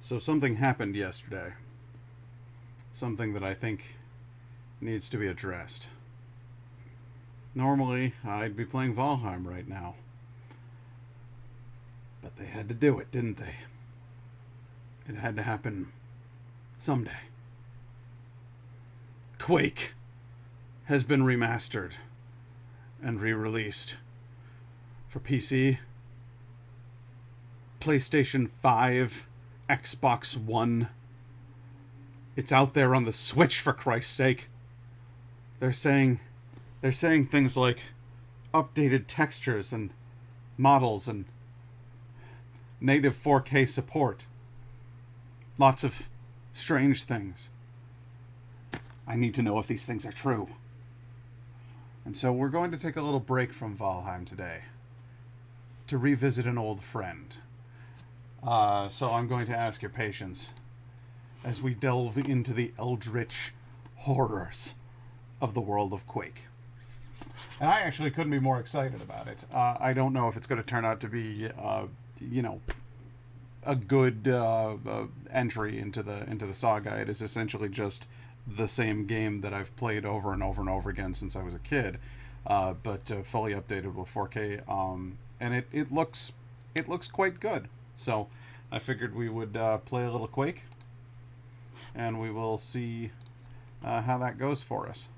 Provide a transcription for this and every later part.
So something happened yesterday. Something that I think needs to be addressed. Normally, I'd be playing Valheim right now. But they had to do it, didn't they? It had to happen someday. Quake has been remastered and re-released for PC, PlayStation 5, Xbox One. It's out there on the Switch, for Christ's sake. They're saying things like updated textures and models and native 4K support. Lots of strange things. I need to know if these things are true. And so we're going to take a little break from Valheim today to revisit an old friend. So I'm going to ask your patience as we delve into the Eldritch horrors of the world of Quake. And I actually couldn't be more excited about it. I don't know if it's going to turn out to be, a good entry into the saga. It is essentially just the same game that I've played over and over and over again since I was a kid, but fully updated with 4K. And it looks quite good. So I figured we would play a little Quake, and we will see how that goes for us.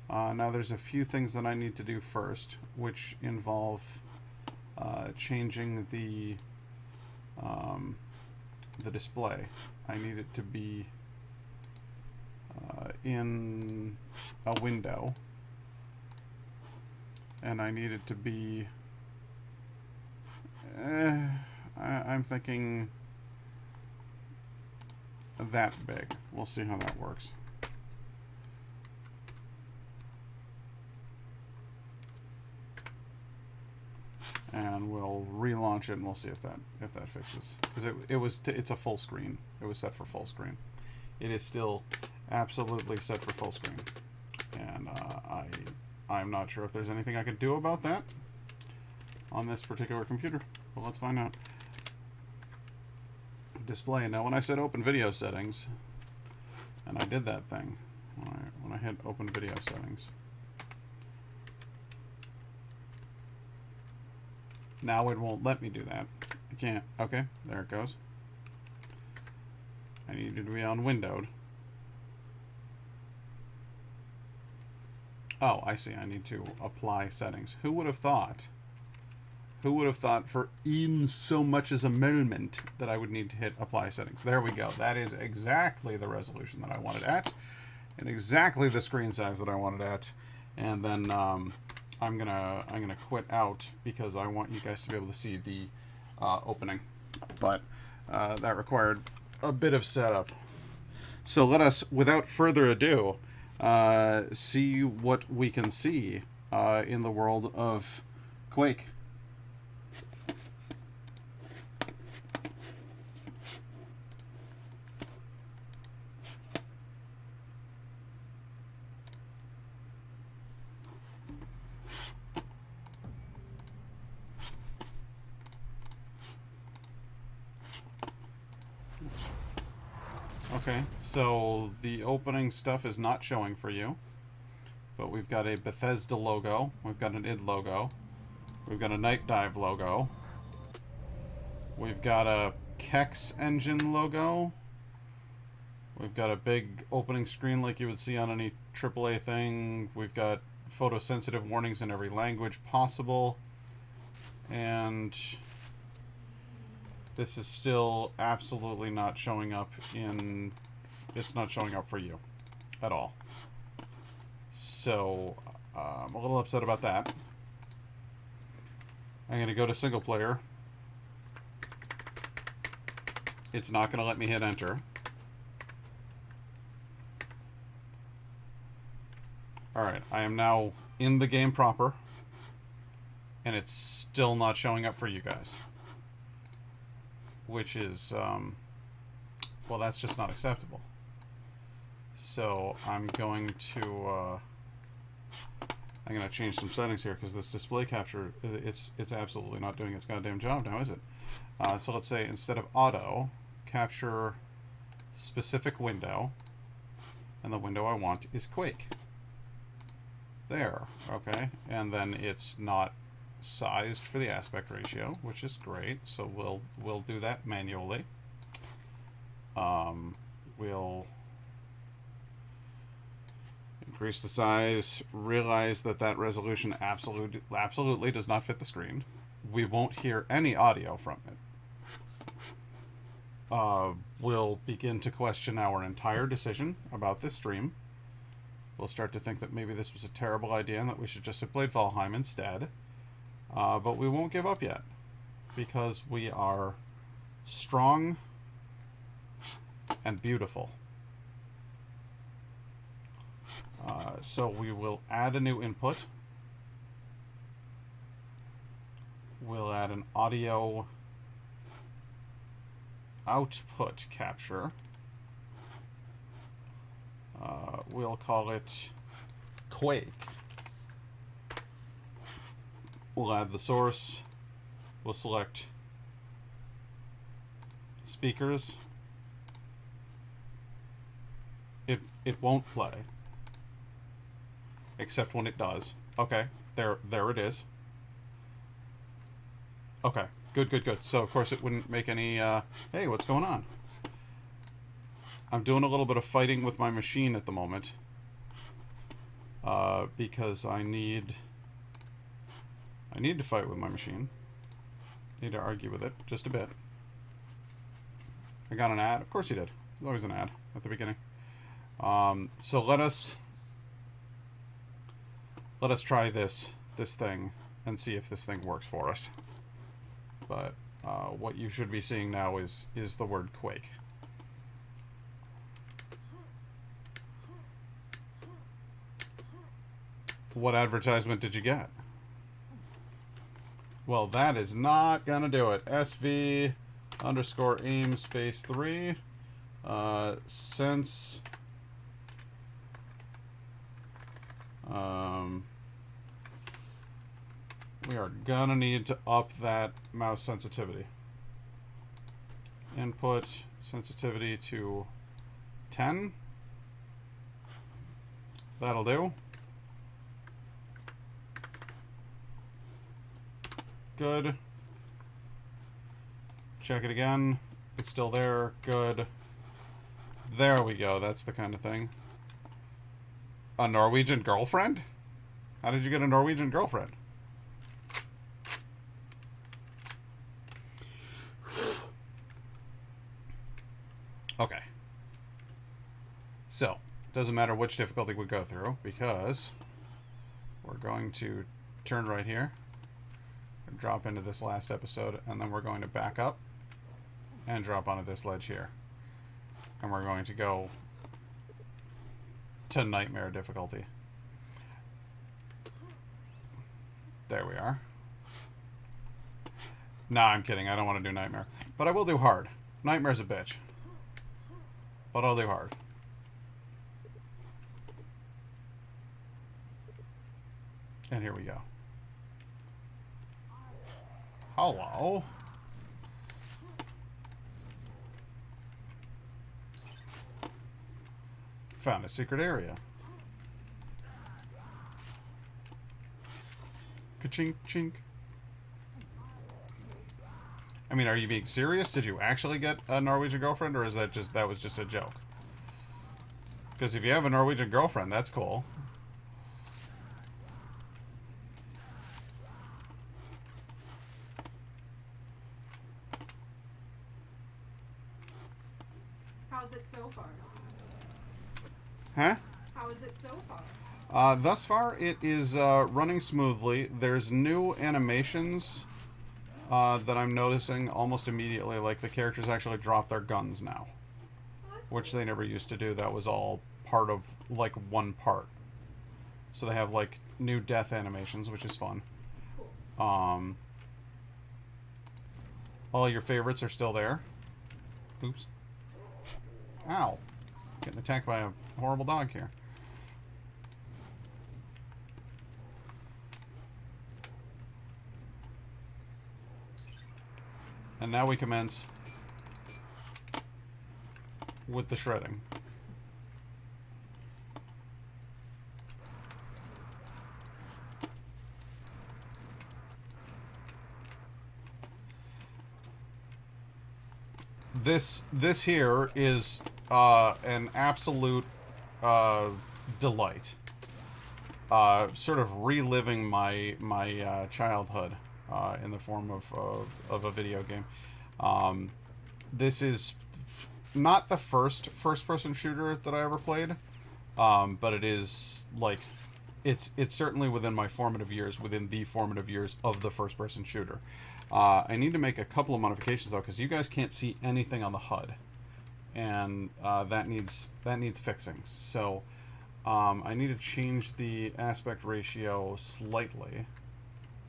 Now there's a few things that I need to do first, which involve changing the display. I need it to be in a window, and I need it to be I'm thinking that big. We'll see how that works. And we'll relaunch it, and we'll see if that fixes. Because it's a full screen. It was set for full screen. It is still absolutely set for full screen, and I'm not sure if there's anything I could do about that on this particular computer. Well, let's find out. Display. Now, when I said open video settings, and I did that thing when I hit open video settings. Now it won't let me do that. I can't. Okay, there it goes. I need it to be on windowed. Oh, I see. I need to apply settings. Who would have thought? Who would have thought for even so much as a moment that I would need to hit apply settings? There we go. That is exactly the resolution that I wanted at, and exactly the screen size that I wanted at. And then I'm gonna quit out because I want you guys to be able to see the opening. But that required a bit of setup. So let us, without further ado, see what we can see in the world of Quake. Okay, so the opening stuff is not showing for you, but we've got a Bethesda logo, we've got an id logo, we've got a Night Dive logo, we've got a Kex engine logo, we've got a big opening screen like you would see on any AAA thing, we've got photosensitive warnings in every language possible, and this is still absolutely not showing up in... It's not showing up for you at all. So, I'm a little upset about that. I'm going to go to single player. It's not going to let me hit enter. Alright, I am now in the game proper, and it's still not showing up for you guys. Which is, well, that's just not acceptable. So I'm going to I'm going to change some settings here because this display capture, it's absolutely not doing its goddamn job now, is it? So let's say instead of auto, capture specific window, and the window I want is Quake. There, okay, and then it's not sized for the aspect ratio, which is great. So we'll do that manually. We'll increase the size. Realize that resolution absolutely does not fit the screen. We won't hear any audio from it. We'll begin to question our entire decision about this stream. We'll start to think that maybe this was a terrible idea and that we should just have played Valheim instead. But we won't give up yet, because we are strong and beautiful. So we will add a new input. We'll add an audio output capture. We'll call it Quake. We'll add the source. We'll select speakers. It won't play, except when it does. Okay, there it is. Okay, good. So of course it wouldn't make any. Hey, what's going on? I'm doing a little bit of fighting with my machine at the moment, because I need to fight with my machine. Need to argue with it just a bit. I got an ad. Of course you did. There's always an ad at the beginning. So let us try this thing and see if this thing works for us. But what you should be seeing now is the word Quake. What advertisement did you get? Well, that is not gonna do it. SV _ aim space 3. Since we are gonna need to up that mouse sensitivity. Input sensitivity to 10. That'll do. Good. Check it again. It's still there. Good. There we go. That's the kind of thing. A Norwegian girlfriend? How did you get a Norwegian girlfriend? Okay. So, doesn't matter which difficulty we go through, because we're going to turn right here and drop into this last episode, and then we're going to back up and drop onto this ledge here. And we're going to go to nightmare difficulty. There we are. Nah, I'm kidding. I don't want to do nightmare. But I will do hard. Nightmare's a bitch. But I'll do hard. And here we go. Hello. Found a secret area. Ka-chink, chink. I mean, are you being serious? Did you actually get a Norwegian girlfriend, or is that was just a joke? Because if you have a Norwegian girlfriend, that's cool. How's it so far? Huh? How is it so far? Thus far, it is running smoothly. There's new animations that I'm noticing almost immediately. Like, the characters actually drop their guns now. Oh, Which they never used to do. That was all part of, like, one part. So they have, like, new death animations, which is fun. cool. All your favorites are still there. Oops. Ow. Getting attacked by a horrible dog here. And now we commence with the shredding. This here is an absolute delight. Sort of reliving my childhood in the form of a video game. This is not the first-person shooter that I ever played, but it is like it's certainly within my formative years, within the formative years of the first-person shooter. I need to make a couple of modifications though, because you guys can't see anything on the HUD, and that needs fixing. So I need to change the aspect ratio slightly,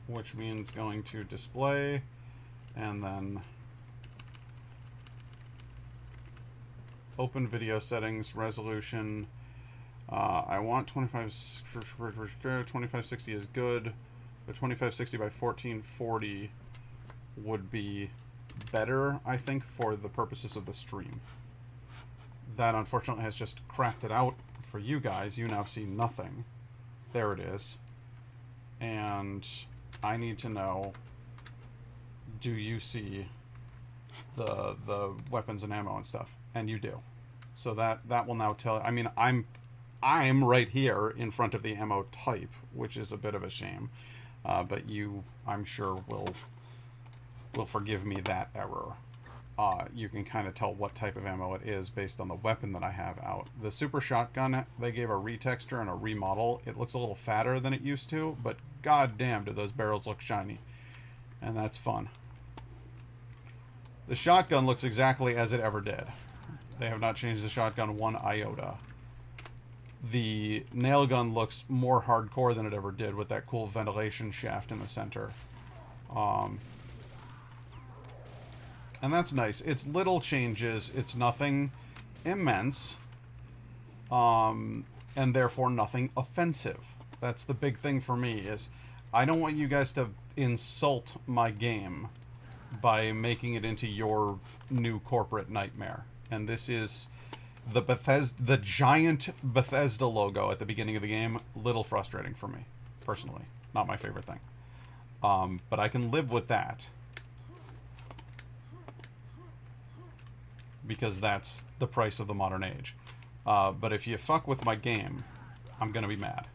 which means going to display, and then open video settings, resolution. I want 2560 is good, but 2560 by 1440 would be better, I think, for the purposes of the stream. That unfortunately has just crapped it out for you guys. You now see nothing. There it is. And I need to know, do you see the weapons and ammo and stuff? And you do. So that will now tell. I mean, I'm right here in front of the ammo type, which is a bit of a shame. But you, I'm sure, will forgive me that error. You can kind of tell what type of ammo it is based on the weapon that I have out. The super shotgun, they gave a retexture and a remodel. It looks a little fatter than it used to, but goddamn, do those barrels look shiny. And that's fun. The shotgun looks exactly as it ever did. They have not changed the shotgun one iota. The nail gun looks more hardcore than it ever did with that cool ventilation shaft in the center. And that's nice. It's little changes. It's nothing immense. And therefore nothing offensive. That's the big thing for me, is I don't want you guys to insult my game by making it into your new corporate nightmare. And this is the giant Bethesda logo at the beginning of the game. Little frustrating for me, personally. Not my favorite thing. But I can live with that, because that's the price of the modern age. But if you fuck with my game, I'm gonna be mad.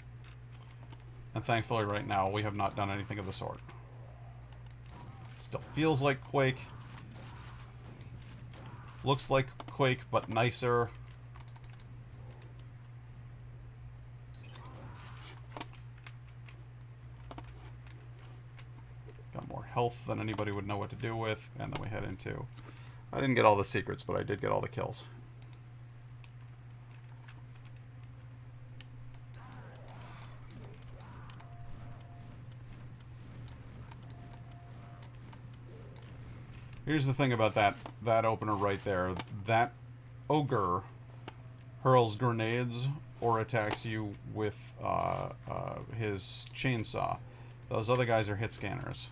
And thankfully right now we have not done anything of the sort. Still feels like Quake. Looks like Quake, but nicer. Got more health than anybody would know what to do with. And then we head into... I didn't get all the secrets, but I did get all the kills. Here's the thing about that opener right there. That ogre hurls grenades or attacks you with his chainsaw. Those other guys are hit scanners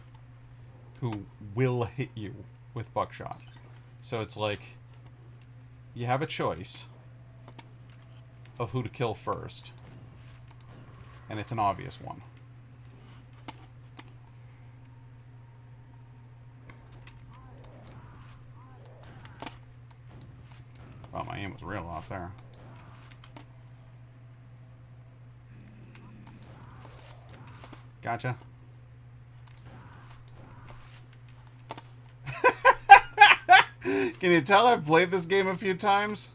who will hit you with buckshot. So it's like you have a choice of who to kill first, and it's an obvious one. Well, my aim was real off there. Gotcha. Can you tell I've played this game a few times?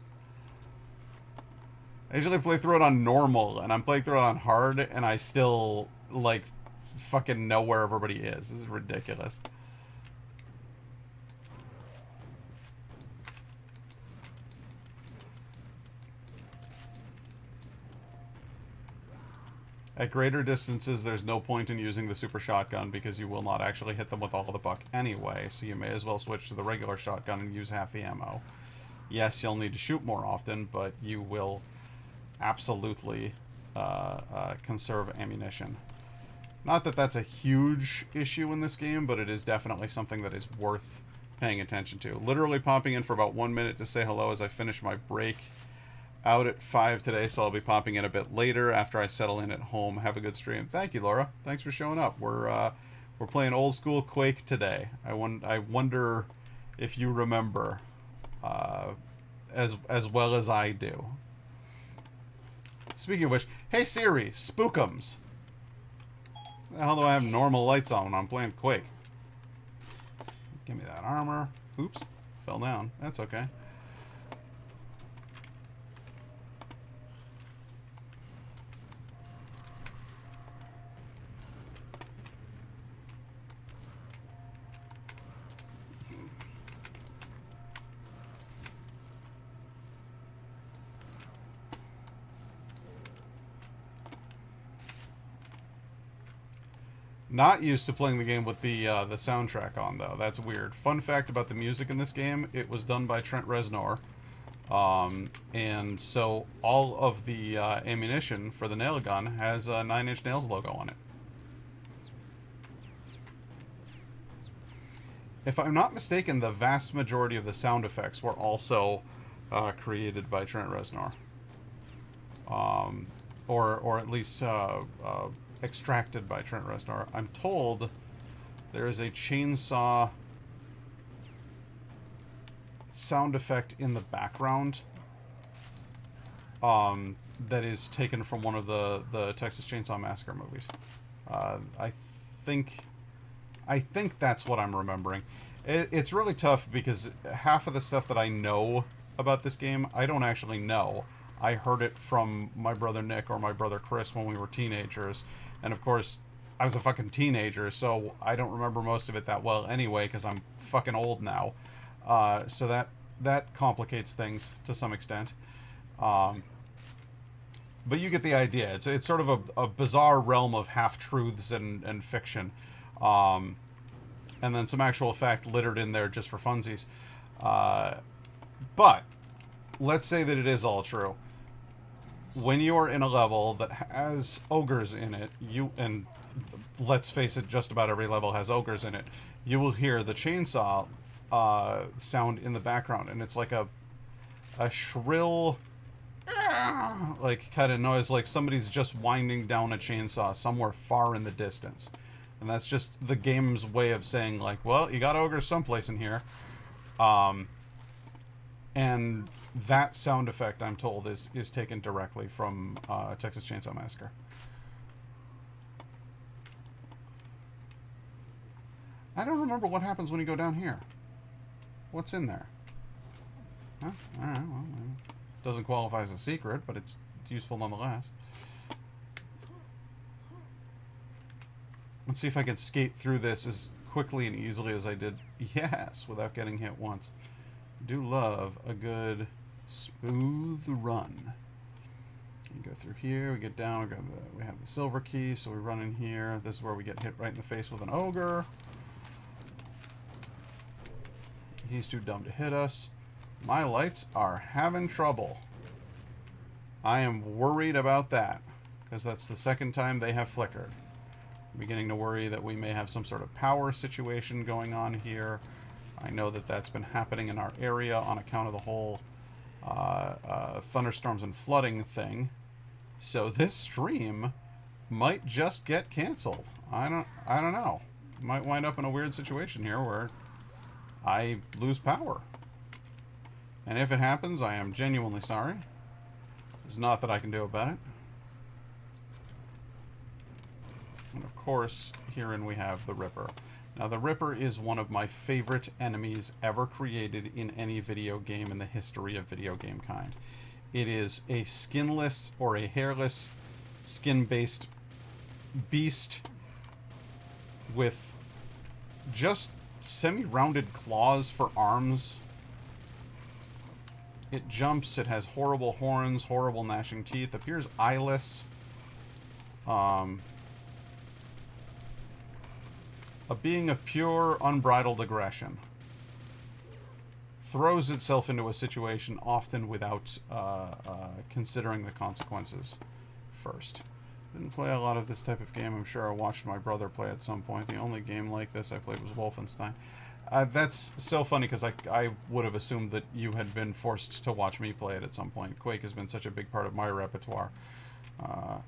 I usually play through it on normal, and I'm playing through it on hard, and I still, like, fucking know where everybody is. This is ridiculous. At greater distances, there's no point in using the super shotgun because you will not actually hit them with all the buck anyway, so you may as well switch to the regular shotgun and use half the ammo. Yes, you'll need to shoot more often, but you will absolutely conserve ammunition. Not that that's a huge issue in this game, but it is definitely something that is worth paying attention to. Literally popping in for about 1 minute to say hello as I finish my break. Out at 5 today, so I'll be popping in a bit later after I settle in at home. Have a good stream. Thank you, Laura. Thanks for showing up. We're playing old school Quake today. I wonder if you remember as well as I do. Speaking of which, hey Siri, spookums. How do I have normal lights on when I'm playing Quake? Give me that armor. Oops, fell down. That's okay. Not used to playing the game with the soundtrack on, though. That's weird. Fun fact about the music in this game, it was done by Trent Reznor. And so all of the ammunition for the nail gun has a Nine Inch Nails logo on it. If I'm not mistaken, the vast majority of the sound effects were also created by Trent Reznor. Or at least extracted by Trent Reznor. I'm told there is a chainsaw sound effect in the background that is taken from one of the Texas Chainsaw Massacre movies. I think that's what I'm remembering. It's really tough because half of the stuff that I know about this game, I don't actually know. I heard it from my brother Nick or my brother Chris when we were teenagers. And of course, I was a fucking teenager, so I don't remember most of it that well anyway, because I'm fucking old now. So that complicates things to some extent. But you get the idea. It's sort of a bizarre realm of half-truths and fiction. And then some actual fact littered in there just for funsies. But let's say that it is all true. When you are in a level that has ogres in it, and let's face it, just about every level has ogres in it, you will hear the chainsaw sound in the background, and it's like a shrill, like kind of noise, like somebody's just winding down a chainsaw somewhere far in the distance. And that's just the game's way of saying, like, well, you got ogres someplace in here. And that sound effect, I'm told, is taken directly from Texas Chainsaw Massacre. I don't remember what happens when you go down here. What's in there? Huh? Alright, well, doesn't qualify as a secret, but it's useful nonetheless. Let's see if I can skate through this as quickly and easily as I did. Yes, without getting hit once. Do love a good smooth run. You go through here, we get down, we have the silver key, so we run in here. This is where we get hit right in the face with an ogre. He's too dumb to hit us. My lights are having trouble. I am worried about that, because that's the second time they have flickered. I'm beginning to worry that we may have some sort of power situation going on here. I know that that's been happening in our area on account of the whole thunderstorms and flooding thing. So this stream might just get canceled. I don't know. Might wind up in a weird situation here where I lose power. And if it happens, I am genuinely sorry. There's not that I can do about it. And of course, herein we have the Ripper. Now, the Ripper is one of my favorite enemies ever created in any video game in the history of video game kind. It is a skinless or a hairless, skin-based beast with just semi-rounded claws for arms. It jumps, it has horrible horns, horrible gnashing teeth, appears eyeless. A being of pure, unbridled aggression. Throws itself into a situation often without considering the consequences first. Didn't play a lot of this type of game. I'm sure I watched my brother play at some point. The only game like this I played was Wolfenstein. That's so funny because I would have assumed that you had been forced to watch me play it at some point. Quake has been such a big part of my repertoire.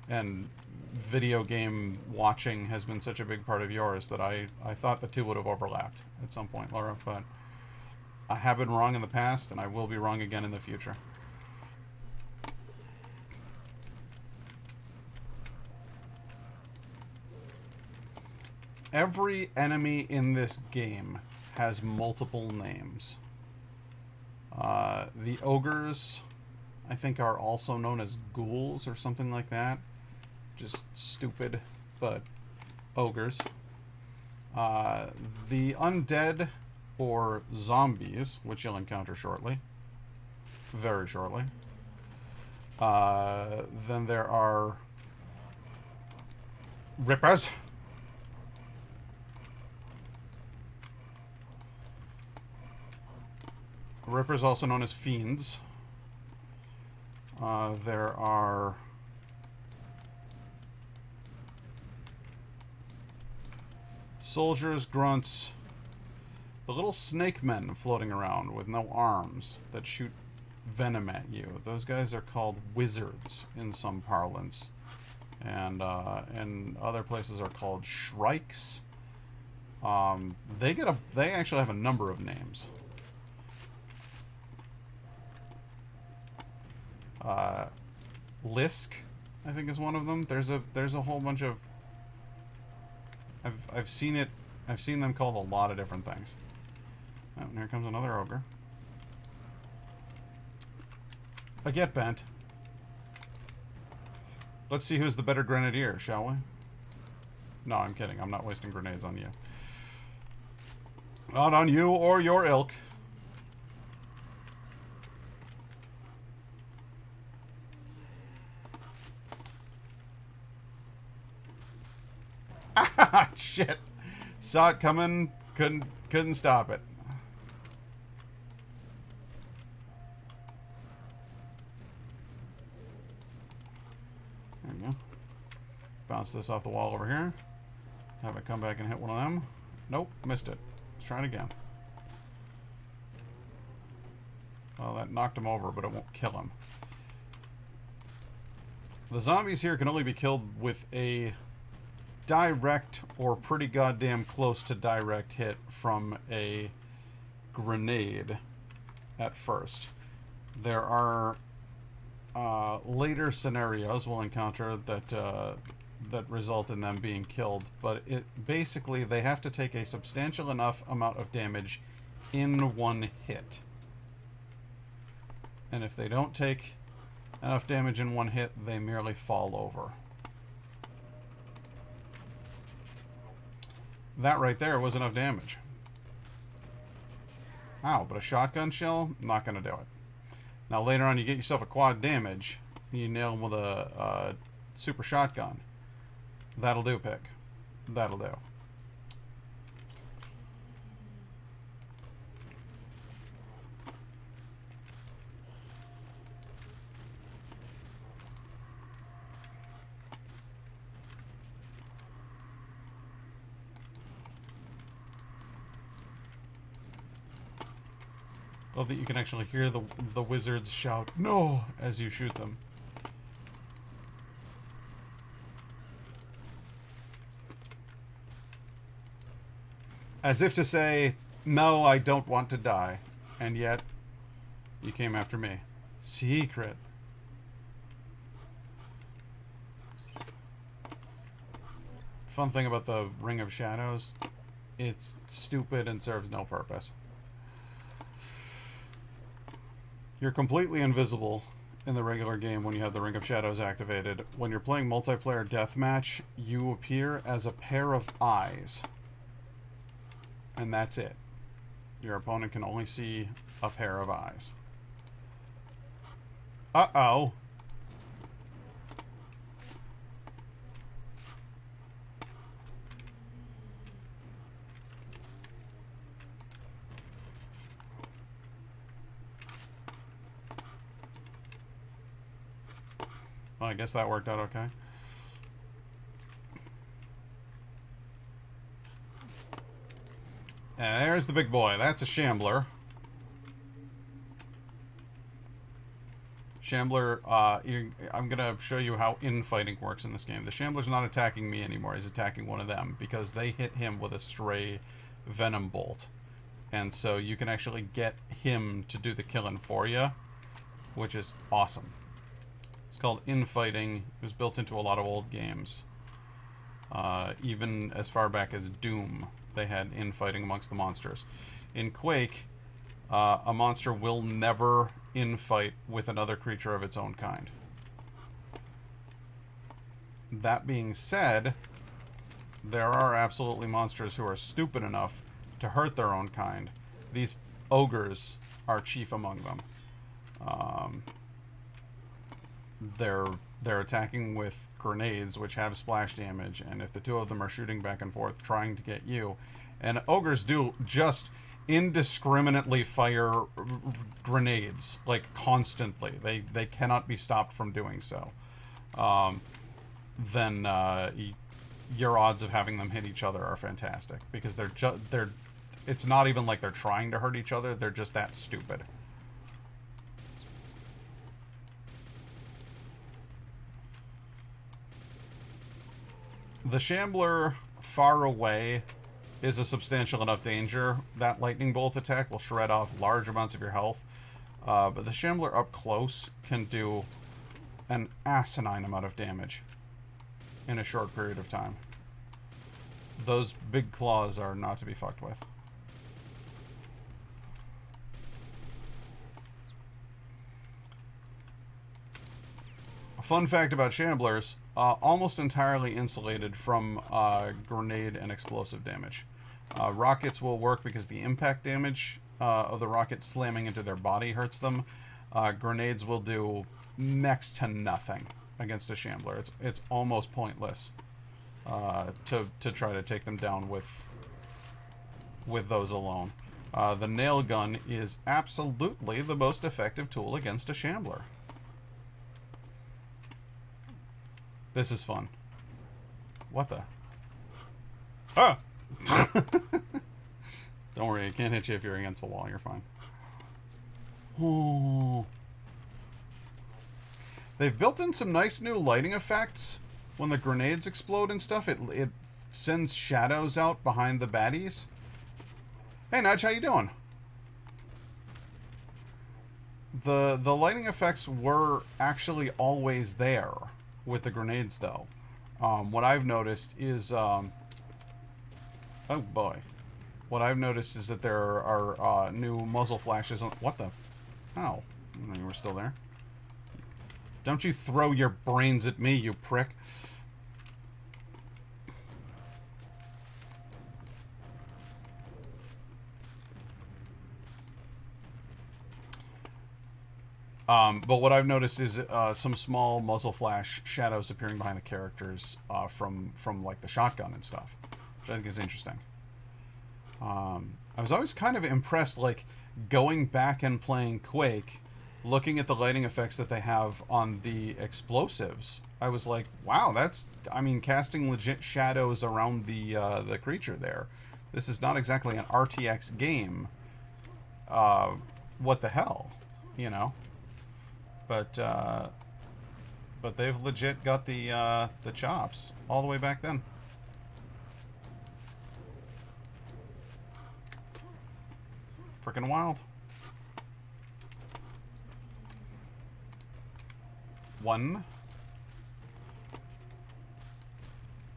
And video game watching has been such a big part of yours that I thought the two would have overlapped at some point, Laura. But I have been wrong in the past, and I will be wrong again in the future. Every enemy in this game has multiple names. The ogres, I think, are also known as ghouls or something like that. Just stupid, but ogres. The undead, or zombies, which you'll encounter shortly. Very shortly. Then there are rippers. Rippers, also known as fiends. There are soldiers, grunts, the little snake men floating around with no arms that shoot venom at you. Those guys are called wizards in some parlance, and in other places are called shrikes. They actually have a number of names. Lisk, I think, is one of them. There's a whole bunch of. I've seen them called a lot of different things. Oh, and here comes another ogre. A get bent. Let's see who's the better grenadier, shall we? No, I'm kidding. I'm not wasting grenades on you. Not on you or your ilk. Ah, shit. Saw it coming, couldn't stop it. There we go. Bounce this off the wall over here. Have it come back and hit one of them. Nope, missed it. Let's try it again. Well, that knocked him over, but it won't kill him. The zombies here can only be killed with a direct or pretty goddamn close to direct hit from a grenade at first. There are later scenarios we'll encounter that result in them being killed, but basically they have to take a substantial enough amount of damage in one hit. And if they don't take enough damage in one hit, they merely fall over. That right there was enough damage. Ow, but a shotgun shell? Not going to do it. Now later on you get yourself a quad damage. You nail them with a super shotgun. That'll do, Pick. That'll do. Love that you can actually hear the wizards shout, "No!" as you shoot them. As if to say, "No, I don't want to die." And yet, you came after me. Secret. Fun thing about the Ring of Shadows, it's stupid and serves no purpose. You're completely invisible in the regular game when you have the Ring of Shadows activated. When you're playing multiplayer deathmatch, you appear as a pair of eyes. And that's it. Your opponent can only see a pair of eyes. Uh-oh. Well, I guess that worked out okay. And there's the big boy. That's a Shambler. Shambler, I'm going to show you how infighting works in this game. The Shambler's not attacking me anymore. He's attacking one of them because they hit him with a stray venom bolt. And so you can actually get him to do the killing for you, which is awesome. It's called infighting. It was built into a lot of old games. Even as far back as Doom, they had infighting amongst the monsters. In Quake, a monster will never infight with another creature of its own kind. That being said, there are absolutely monsters who are stupid enough to hurt their own kind. These ogres are chief among them. They're attacking with grenades, which have splash damage, and if the two of them are shooting back and forth trying to get you, and ogres do just indiscriminately fire grenades, like constantly. They cannot be stopped from doing so. Then your odds of having them hit each other are fantastic because they're it's not even like they're trying to hurt each other, they're just that stupid. The Shambler far away is a substantial enough danger. That lightning bolt attack will shred off large amounts of your health. But the Shambler up close can do an asinine amount of damage in a short period of time. Those big claws are not to be fucked with. A fun fact about Shamblers, almost entirely insulated from grenade and explosive damage. Rockets will work because the impact damage of the rocket slamming into their body hurts them. Grenades will do next to nothing against a Shambler. It's almost pointless to try to take them down with those alone. The nail gun is absolutely the most effective tool against a Shambler. This is fun. What the? Ah! Don't worry, it can't hit you if you're against the wall. You're fine. Ooh. They've built in some nice new lighting effects. When the grenades explode and stuff, it sends shadows out behind the baddies. Hey, Nudge, how you doing? The lighting effects were actually always there with the grenades, though. What I've noticed is... oh, boy. What I've noticed is that there are new muzzle flashes on... What the... Oh. You were still there. Don't you throw your brains at me, you prick. But what I've noticed is some small muzzle flash shadows appearing behind the characters from like the shotgun and stuff, which I think is interesting. I was always kind of impressed, like, going back and playing Quake, looking at the lighting effects that they have on the explosives. I was like, wow, that's, I mean, casting legit shadows around the creature there. This is not exactly an RTX game. What the hell, you know? But they've legit got the chops all the way back then. Freaking wild. One.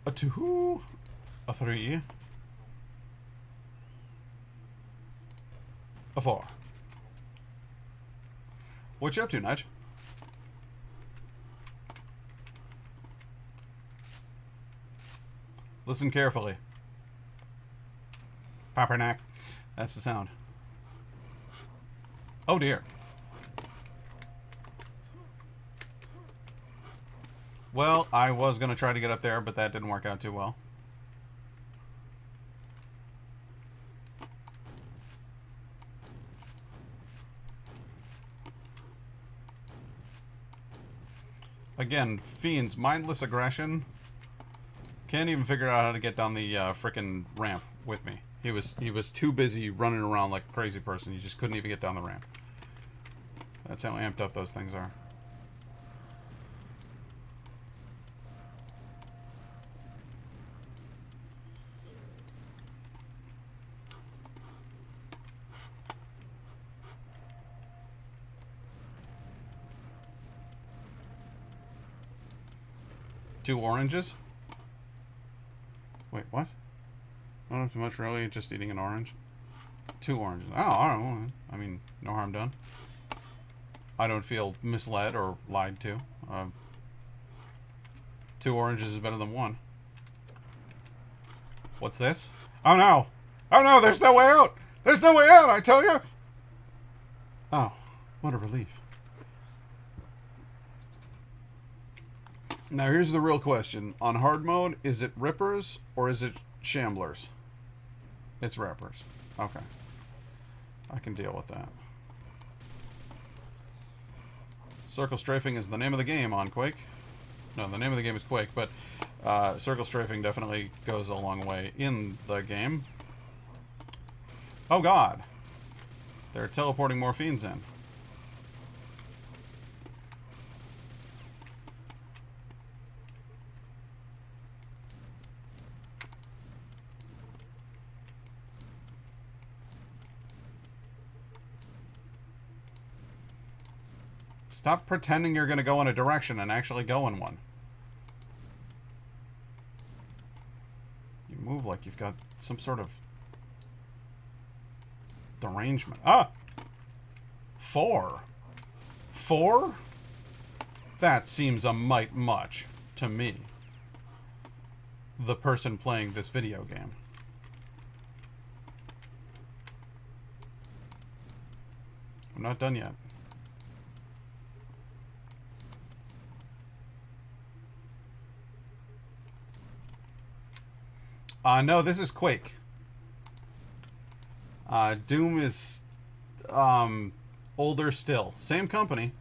A two. A three. A four. What you up to, Nudge? Listen carefully. Papernack. That's the sound. Oh dear. Well, I was going to try to get up there, but that didn't work out too well. Again, Fiend's mindless aggression. Can't even figure out how to get down the frickin' ramp with me. He was too busy running around like a crazy person. He just couldn't even get down the ramp. That's how amped up those things are. Two oranges? Wait, what? I don't have too much really, just eating an orange. Two oranges. Oh, I don't know. I mean, no harm done. I don't feel misled or lied to. Two oranges is better than one. What's this? Oh no! Oh no, there's no way out! There's no way out, I tell you! Oh, what a relief. Now here's the real question. On hard mode, is it rippers or is it shamblers? It's rippers. Okay. I can deal with that. Circle strafing is the name of the game on Quake. No, the name of the game is Quake, but circle strafing definitely goes a long way in the game. Oh god. They're teleporting more fiends in. Stop pretending you're going to go in a direction and actually go in one. You move like you've got some sort of derangement. Ah! 4. 4? That seems a mite much to me. The person playing this video game. I'm not done yet. No, this is Quake. Doom is older still. Same company.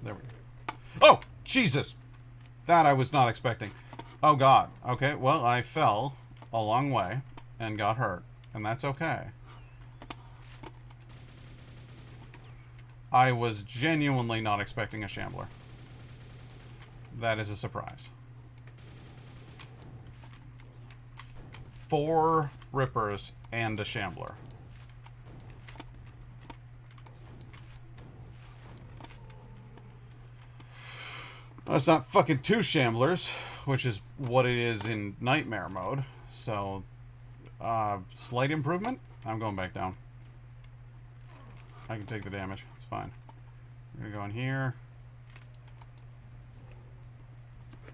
There we go. Oh, Jesus! That I was not expecting. Oh, God. Okay, well, I fell a long way and got hurt. And that's okay. I was genuinely not expecting a Shambler. That is a surprise. 4 rippers and a Shambler. Well, it's not fucking 2 Shamblers, which is what it is in Nightmare mode. So, slight improvement. I'm going back down. I can take the damage. It's fine. We're gonna go in here.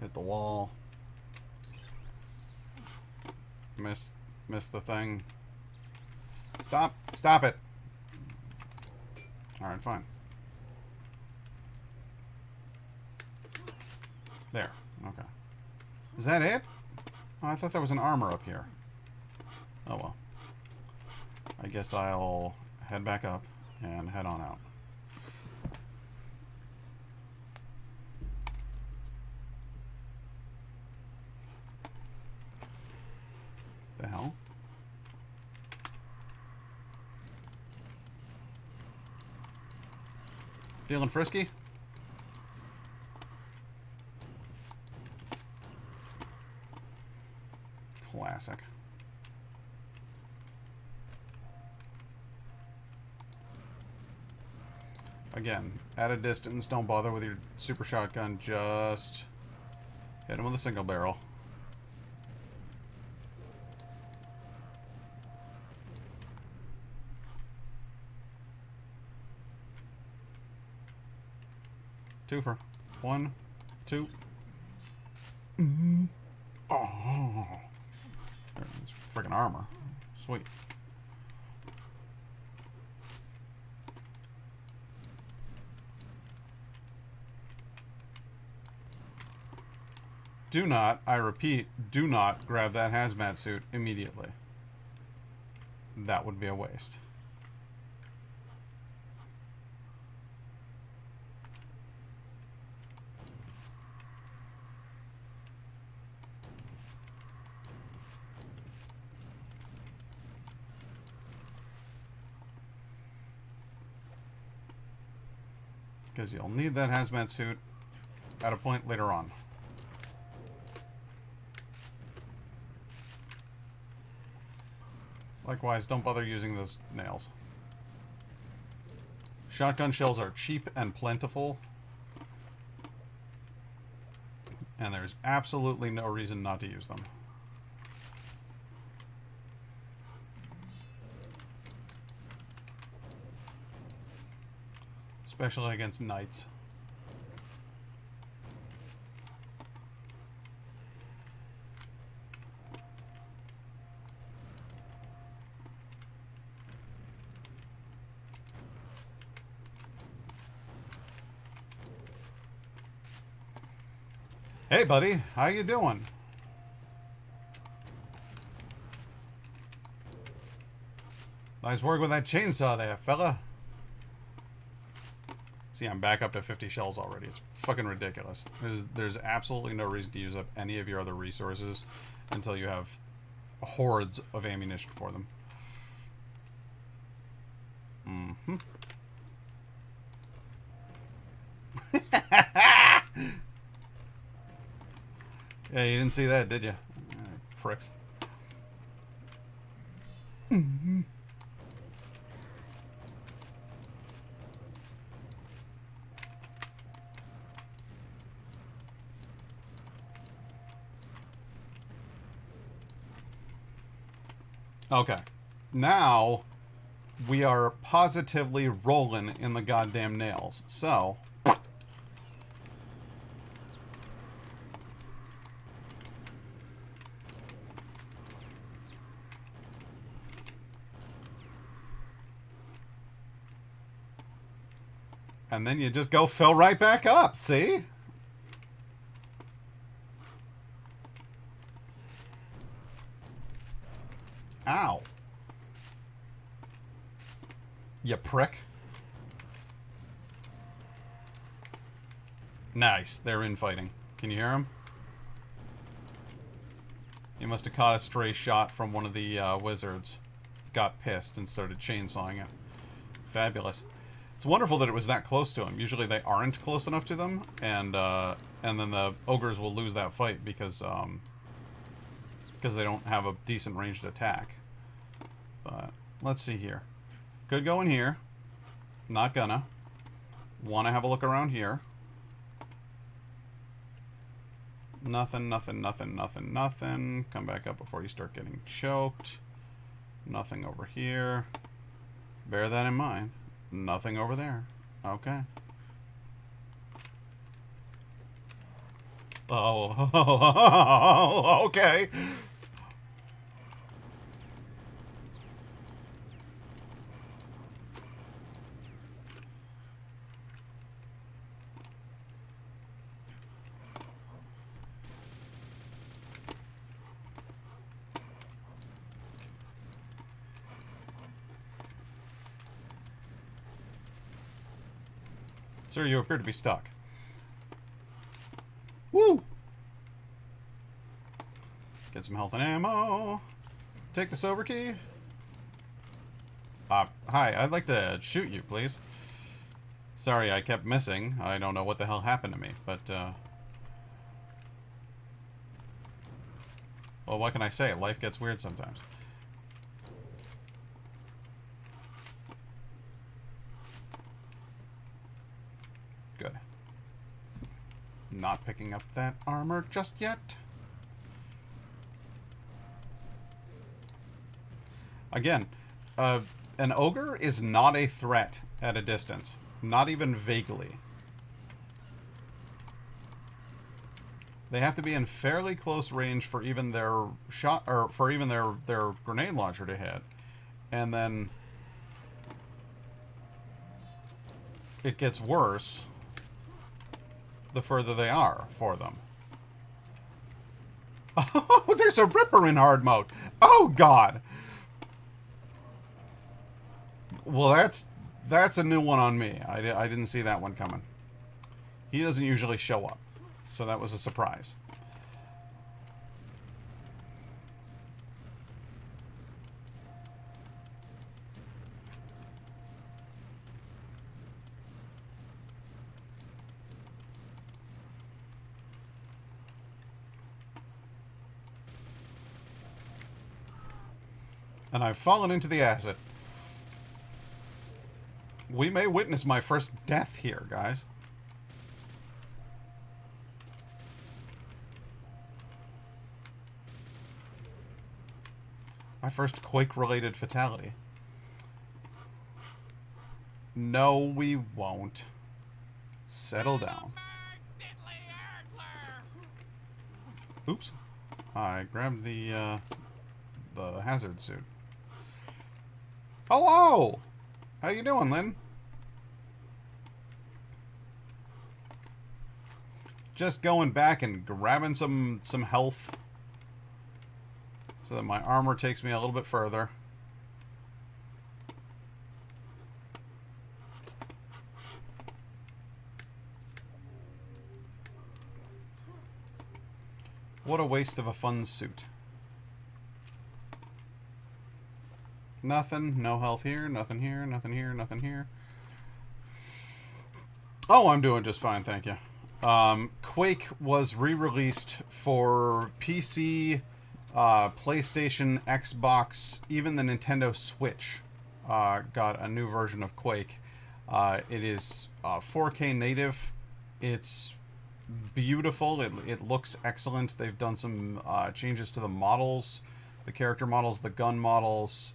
Hit the wall. Miss the thing. Stop it. Alright, fine. There. Okay. Is that it? Oh, I thought there was an armor up here. Oh well. I guess I'll head back up and head on out. The hell? Feeling frisky? Classic. Again, at a distance, don't bother with your super shotgun, just hit him with a single barrel. Twofer. 1, 2. Oh. It's freaking armor. Sweet. Do not, I repeat, do not grab that hazmat suit immediately. That would be a waste. Because you'll need that hazmat suit at a point later on. Likewise, don't bother using those nails. Shotgun shells are cheap and plentiful. And there's absolutely no reason not to use them. Especially against knights. Hey, buddy. How you doing? Nice work with that chainsaw there, fella. See, I'm back up to 50 shells already. It's fucking ridiculous. There's absolutely no reason to use up any of your other resources until you have hordes of ammunition for them. Mm-hmm. Yeah, you didn't see that, did you? Pricks. Mm-hmm. Okay. Now, we are positively rolling in the goddamn nails. So... and then you just go fill right back up, see? Ow. You prick. Nice. They're infighting. Can you hear them? You must have caught a stray shot from one of the wizards. Got pissed and started chainsawing it. Fabulous. It's wonderful that it was that close to him. Usually they aren't close enough to them, and then the ogres will lose that fight because they don't have a decent ranged attack. But let's see here. Could go in here. Not gonna. Want to have a look around here. Nothing, nothing, nothing, nothing, nothing. Come back up before you start getting choked. Nothing over here. Bear that in mind. Nothing over there. Okay. Oh, okay. Sir, you appear to be stuck. Woo! Get some health and ammo. Take the silver key. Hi, I'd like to shoot you, please. Sorry, I kept missing. I don't know what the hell happened to me, but, well, what can I say? Life gets weird sometimes. Good. Not picking up that armor just yet. Again, an ogre is not a threat at a distance. Not even vaguely. They have to be in fairly close range for even their shot, or for even their grenade launcher to hit. And then it gets worse the further they are for them. Oh, there's a Ripper in hard mode. Oh, God. Well, that's a new one on me. I didn't see that one coming. He doesn't usually show up. So that was a surprise. And I've fallen into the acid. We may witness my first death here, guys. My first Quake-related fatality. No, we won't. Settle down. Oops. I grabbed the hazard suit. Hello! How you doing, Lynn? Just going back and grabbing some health so that my armor takes me a little bit further. What a waste of a fun suit. Nothing. No health here. Nothing here. Nothing here. Nothing here. Oh, I'm doing just fine, thank you. Quake was re-released for PC, PlayStation, Xbox, even the Nintendo Switch got a new version of Quake. It is 4K native. It's beautiful. It looks excellent. They've done some changes to the models, the character models, the gun models,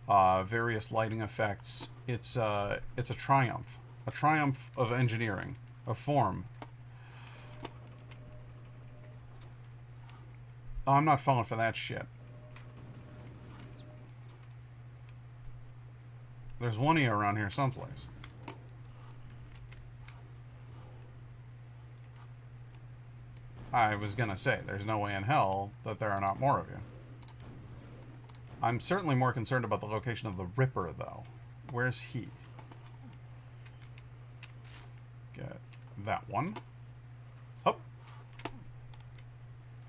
various lighting effects. It's a triumph of engineering, of form. Oh, I'm not falling for that shit. There's one of you around here someplace. I was gonna say, there's no way in hell that there are not more of you. I'm certainly more concerned about the location of the Ripper, though. Where's he? Get that one. Up.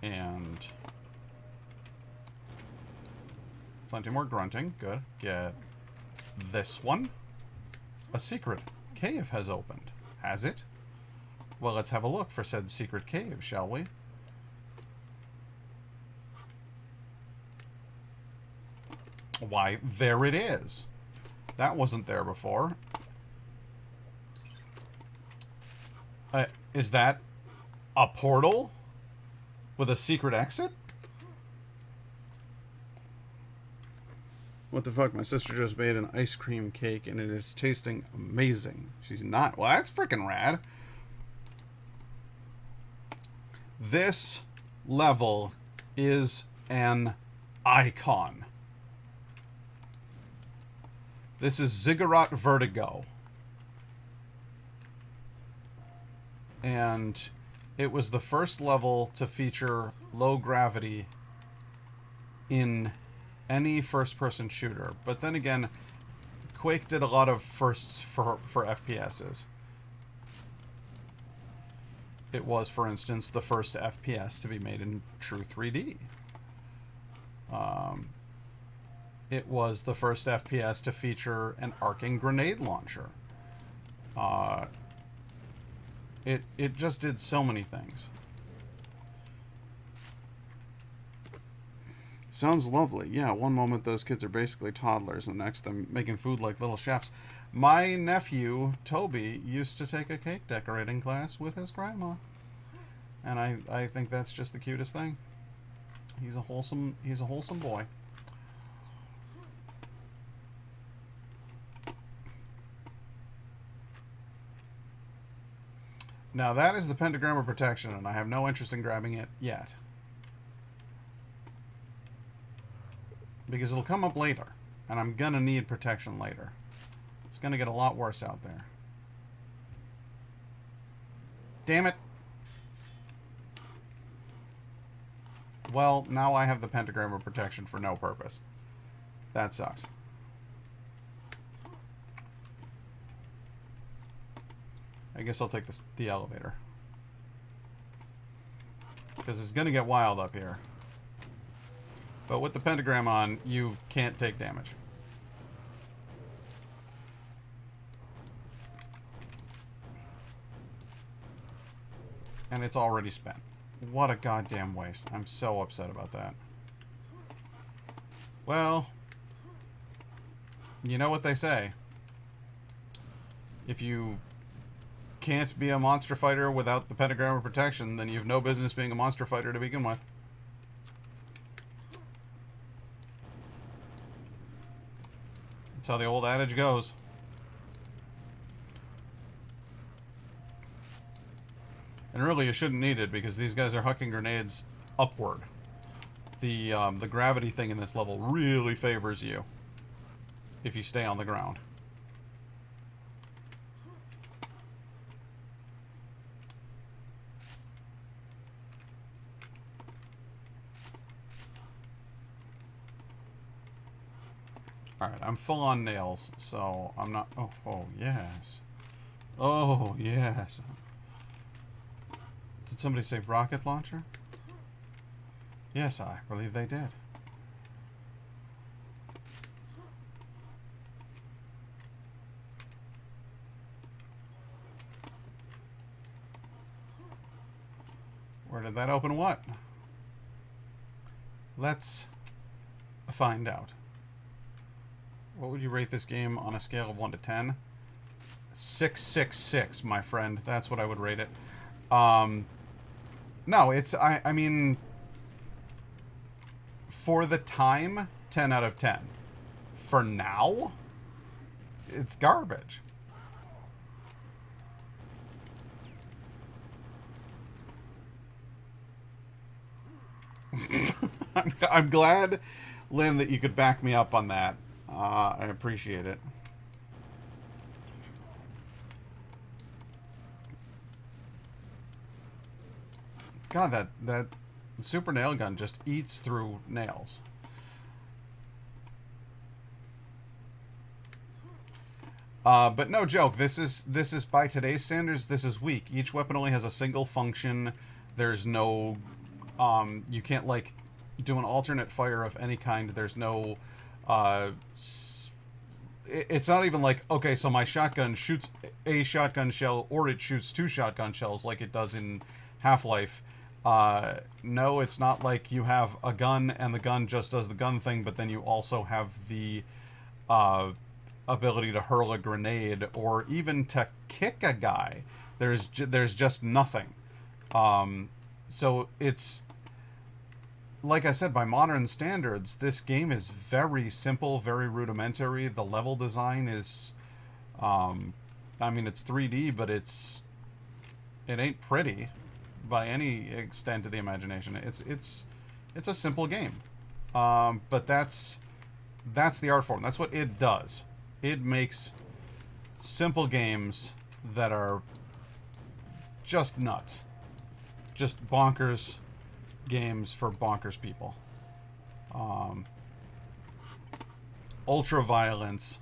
And plenty more grunting. Good. Get this one. A secret cave has opened. Has it? Well, let's have a look for said secret cave, shall we? Why, there it is. That wasn't there before. Is that a portal with a secret exit? What the fuck? My sister just made an ice cream cake and it is tasting amazing. She's not. Well, that's freaking rad. This level is an icon. This is Ziggurat Vertigo. And it was the first level to feature low gravity in any first-person shooter. But then again, Quake did a lot of firsts for FPSs. It was, for instance, the first FPS to be made in true 3D. It was the first FPS to feature an arcing grenade launcher. It just did so many things. Sounds lovely. Yeah, one moment those kids are basically toddlers, and the next they're making food like little chefs. My nephew, Toby, used to take a cake decorating class with his grandma. And I think that's just the cutest thing. He's a wholesome boy. Now that is the pentagram of protection, and I have no interest in grabbing it yet. Because it'll come up later, and I'm gonna need protection later. It's gonna get a lot worse out there. Damn it! Well, now I have the pentagram of protection for no purpose. That sucks. I guess I'll take the elevator. Because it's gonna get wild up here. But with the pentagram on, you can't take damage. And it's already spent. What a goddamn waste. I'm so upset about that. Well, You know what they say. If you can't be a monster fighter without the pentagram of protection, then you have no business being a monster fighter to begin with. That's how the old adage goes. And really, you shouldn't need it, because these guys are hucking grenades upward. The gravity thing in this level really favors you if you stay on the ground. Alright, I'm full on nails, so I'm not... Oh, yes. Oh, yes. Did somebody say rocket launcher? Yes, I believe they did. Where did that open what? Let's find out. What would you rate this game on a scale of 1 to 10? 666, my friend. That's what I would rate it. No, it's... I mean... For the time, 10 out of 10. For now, it's garbage. I'm glad, Lynn, that you could back me up on that. I appreciate it. God, that super nail gun just eats through nails. But no joke, this is by today's standards, this is weak. Each weapon only has a single function. There's no you can't like do an alternate fire of any kind. There's no it's not even like, okay, so my shotgun shoots a shotgun shell or it shoots 2 shotgun shells like it does in Half-Life. No, it's not like you have a gun and the gun just does the gun thing, but then you also have the ability to hurl a grenade or even to kick a guy. There's just nothing. So it's, like I said, by modern standards, this game is very simple, very rudimentary. The level design is, I mean, it's 3D, but it ain't pretty by any extent of the imagination. It's a simple game, but that's the art form. That's what it does. It makes simple games that are just nuts, just bonkers games for bonkers people. Ultra violence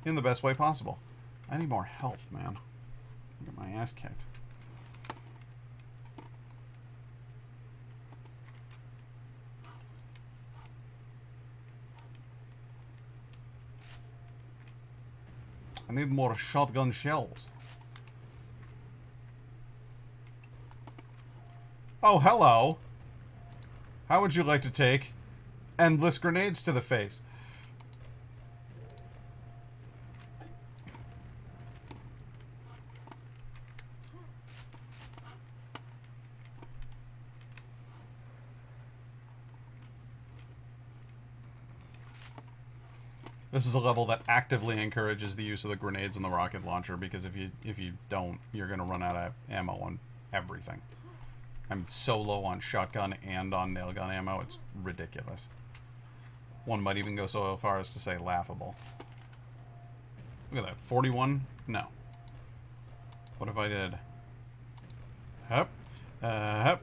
in the best way possible. I need more health, man. Get my ass kicked. I need more shotgun shells. Oh, hello. How would you like to take endless grenades to the face? This is a level that actively encourages the use of the grenades and the rocket launcher, because if you don't, you're going to run out of ammo on everything. I'm so low on shotgun and on nail gun ammo, it's ridiculous. One might even go so far as to say laughable. Look at that, 41? No. What if I did? Hup. Hup.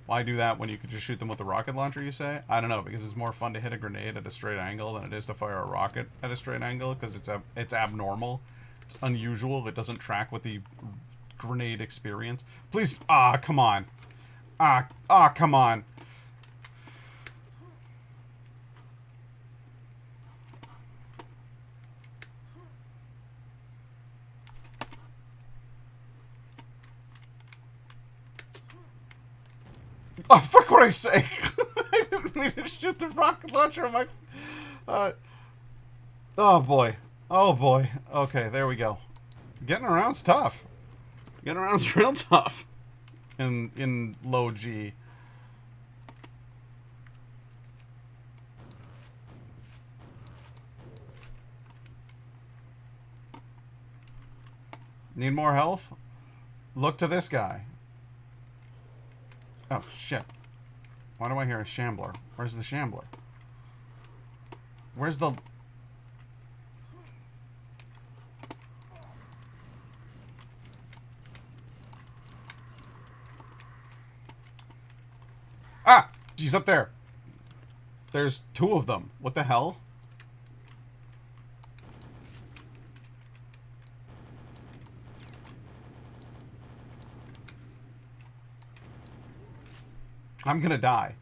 Why do that when you could just shoot them with the rocket launcher, you say? I don't know, because it's more fun to hit a grenade at a straight angle than it is to fire a rocket at a straight angle, because it's abnormal. It's unusual. It doesn't track with the grenade experience. Please, come on. Come on. Oh, fuck what I say. I didn't me to shoot the rocket launcher on my... oh, boy. Oh, boy. Okay, there we go. Getting around's tough. Getting around's real tough. In low G. Need more health? Look to this guy. Oh, shit. Why do I hear a Shambler? Where's the Shambler? Where's the... Ah! He's up there. There's two of them. What the hell? I'm gonna die.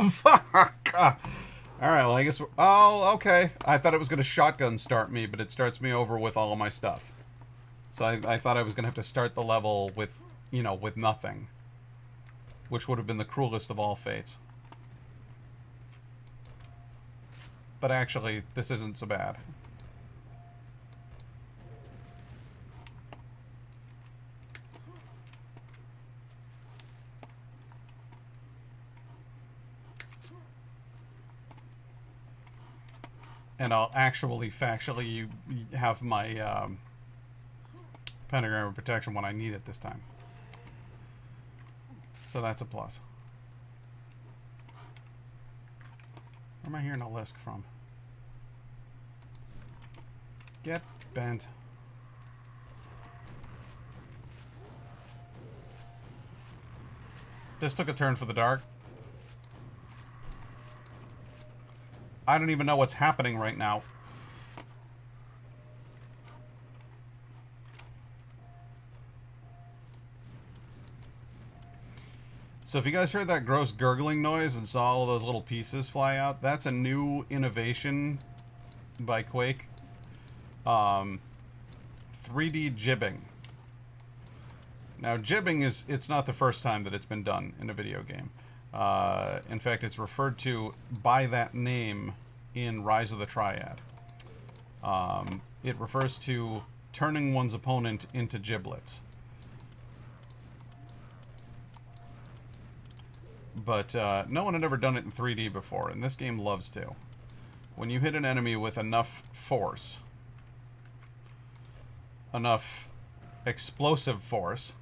Fuck! Alright, well, I guess... Oh, okay. I thought it was going to shotgun start me, but it starts me over with all of my stuff. So I thought I was going to have to start the level with, you know, with nothing. Which would have been the cruelest of all fates. But actually, this isn't so bad. And I'll actually, factually have my pentagram of protection when I need it this time. So that's a plus. Where am I hearing a lisk from? Get bent. This took a turn for the dark. I don't even know what's happening right now. So if you guys heard that gross gurgling noise and saw all those little pieces fly out, that's a new innovation by Quake. 3D jibbing. Now, jibbing it's not the first time that it's been done in a video game. In fact, it's referred to by that name in Rise of the Triad. It refers to turning one's opponent into giblets. But no one had ever done it in 3D before, and this game loves to. When you hit an enemy with enough force, enough explosive force,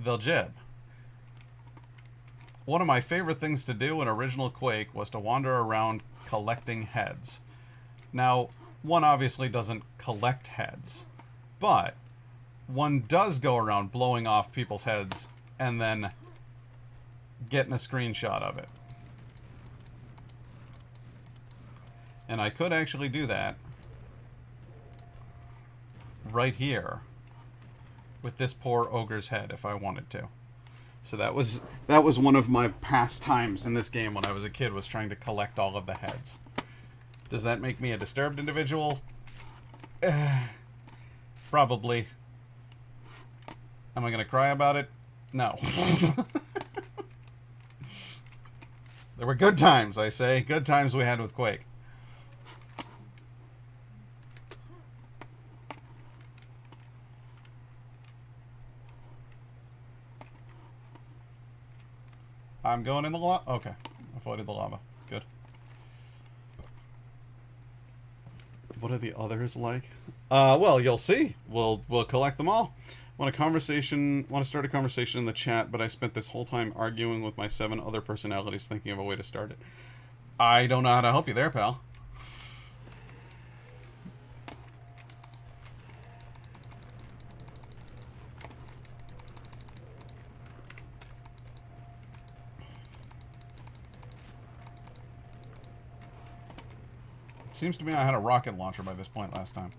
they'll jib. One of my favorite things to do in original Quake was to wander around collecting heads. Now, one obviously doesn't collect heads, but one does go around blowing off people's heads and then getting a screenshot of it. And I could actually do that right here with this poor ogre's head if I wanted to. So that was one of my pastimes in this game when I was a kid, was trying to collect all of the heads. Does that make me a disturbed individual? Probably. Am I going to cry about it? No. There were good times, I say. Good times we had with Quake. I'm going in the lava. Okay. Avoided the lava. Good. What are the others like? Well, you'll see. We'll collect them all. Want to start a conversation in the chat, but I spent this whole time arguing with my 7 other personalities thinking of a way to start it. I don't know how to help you there, pal. Seems to me I had a rocket launcher by this point last time.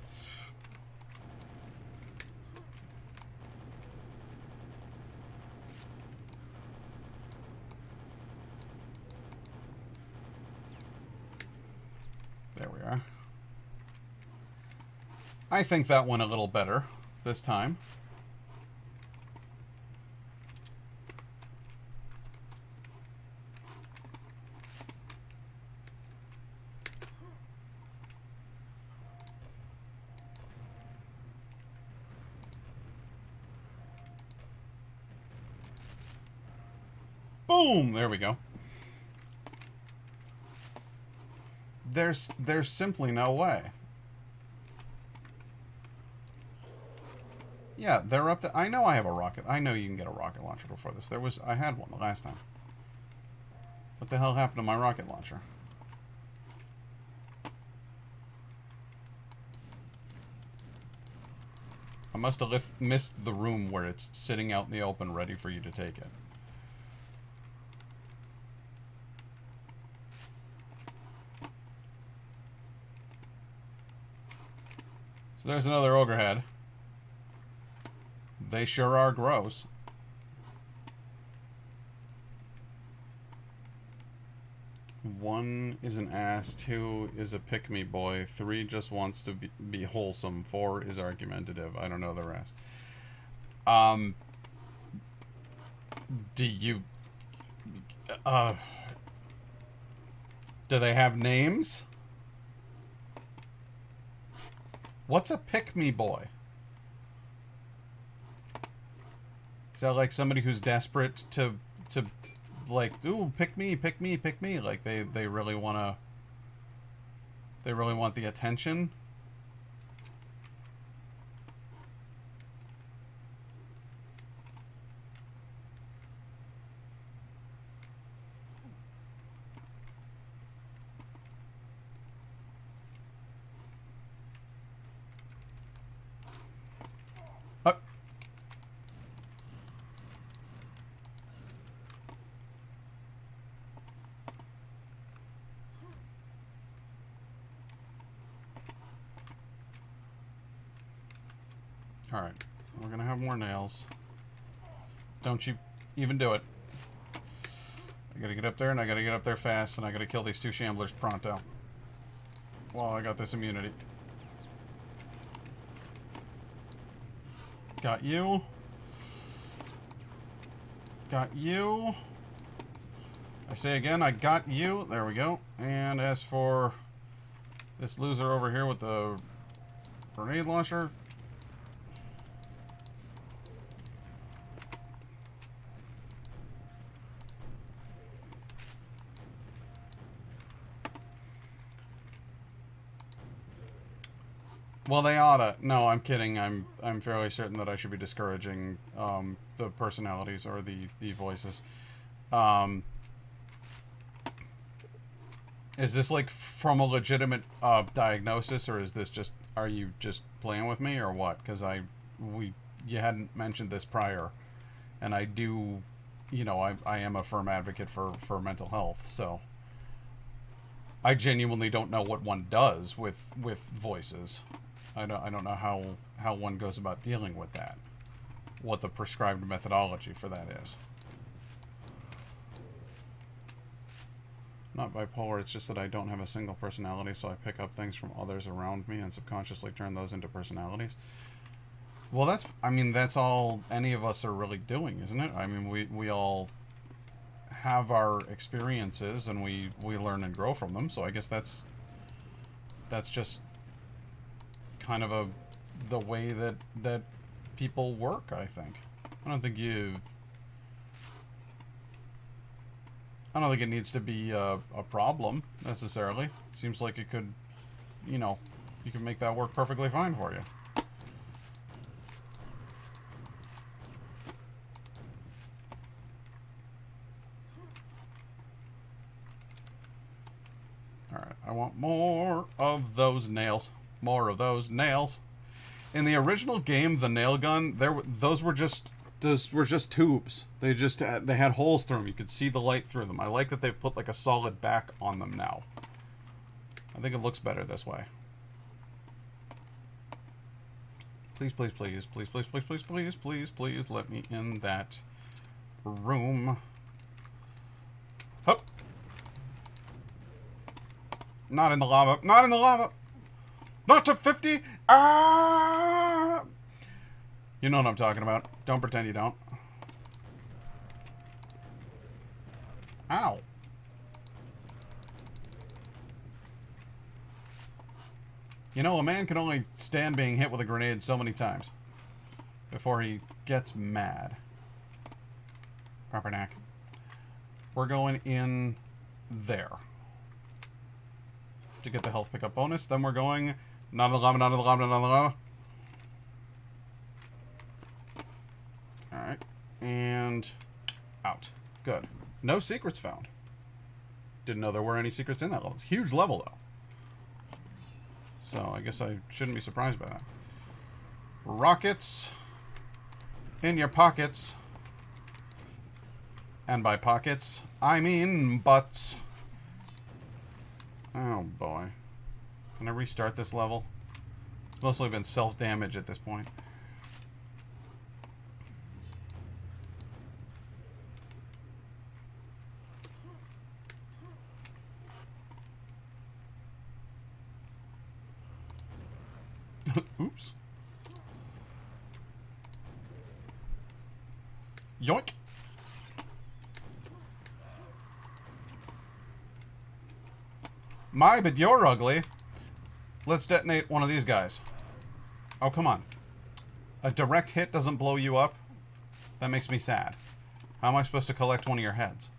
I think that went a little better this time. Boom! There we go. There's simply no way. Yeah, they're up to... I know I have a rocket. I know you can get a rocket launcher before this. I had one the last time. What the hell happened to my rocket launcher? I must have missed the room where it's sitting out in the open ready for you to take it. So there's another ogre head. They sure are gross. One is an ass, 2 is a pick-me boy, 3 just wants to be wholesome, 4 is argumentative. I don't know the rest. Do you... do they have names? What's a pick-me boy? Is that like somebody who's desperate to like, ooh, pick me, pick me, pick me? Like they really wanna... They really want the attention? Alright, we're gonna have more nails. Don't you even do it. I gotta get up there, and I gotta get up there fast, and I gotta kill these 2 Shamblers pronto. Well, I got this immunity. Got you. Got you. I say again, I got you. There we go. And as for this loser over here with the grenade launcher... Well, they oughta. No, I'm kidding. I'm fairly certain that I should be discouraging the personalities or the voices. Is this like from a legitimate diagnosis, or is this just... Are you just playing with me, or what? Because you hadn't mentioned this prior, and I do, you know, I am a firm advocate for mental health, so I genuinely don't know what one does with voices. I don't know how one goes about dealing with that. What the prescribed methodology for that is. Not bipolar, it's just that I don't have a single personality, so I pick up things from others around me and subconsciously turn those into personalities. Well, that's all any of us are really doing, isn't it? I mean, we all have our experiences, and we learn and grow from them, so I guess that's just kind of the way that people work, I think. I don't think it needs to be a problem, necessarily. Seems like it could, you know, you can make that work perfectly fine for you. Alright, I want more of those nails. More of those nails. In the original game, the nail gun, those were just tubes. They had holes through them. You could see the light through them. I like that they've put like a solid back on them now. I think it looks better this way. Please, please, please, please, please, please, please, please, please, please, let me in that room. Hup. Not in the lava. Not in the lava. Not to 50! Ah! You know what I'm talking about. Don't pretend you don't. Ow. You know, a man can only stand being hit with a grenade so many times before he gets mad. Proper knack. We're going in there to get the health pickup bonus. Then we're going not in the lava, not in the lava, not in the lava. Alright. And out. Good. No secrets found. Didn't know there were any secrets in that level. It's a huge level, though. So I guess I shouldn't be surprised by that. Rockets in your pockets. And by pockets, I mean butts. Oh boy. Can I restart this level? It's mostly been self-damage at this point. Oops. Yoink. My, but you're ugly. Let's detonate one of these guys. Oh, come on. A direct hit doesn't blow you up? That makes me sad. How am I supposed to collect one of your heads?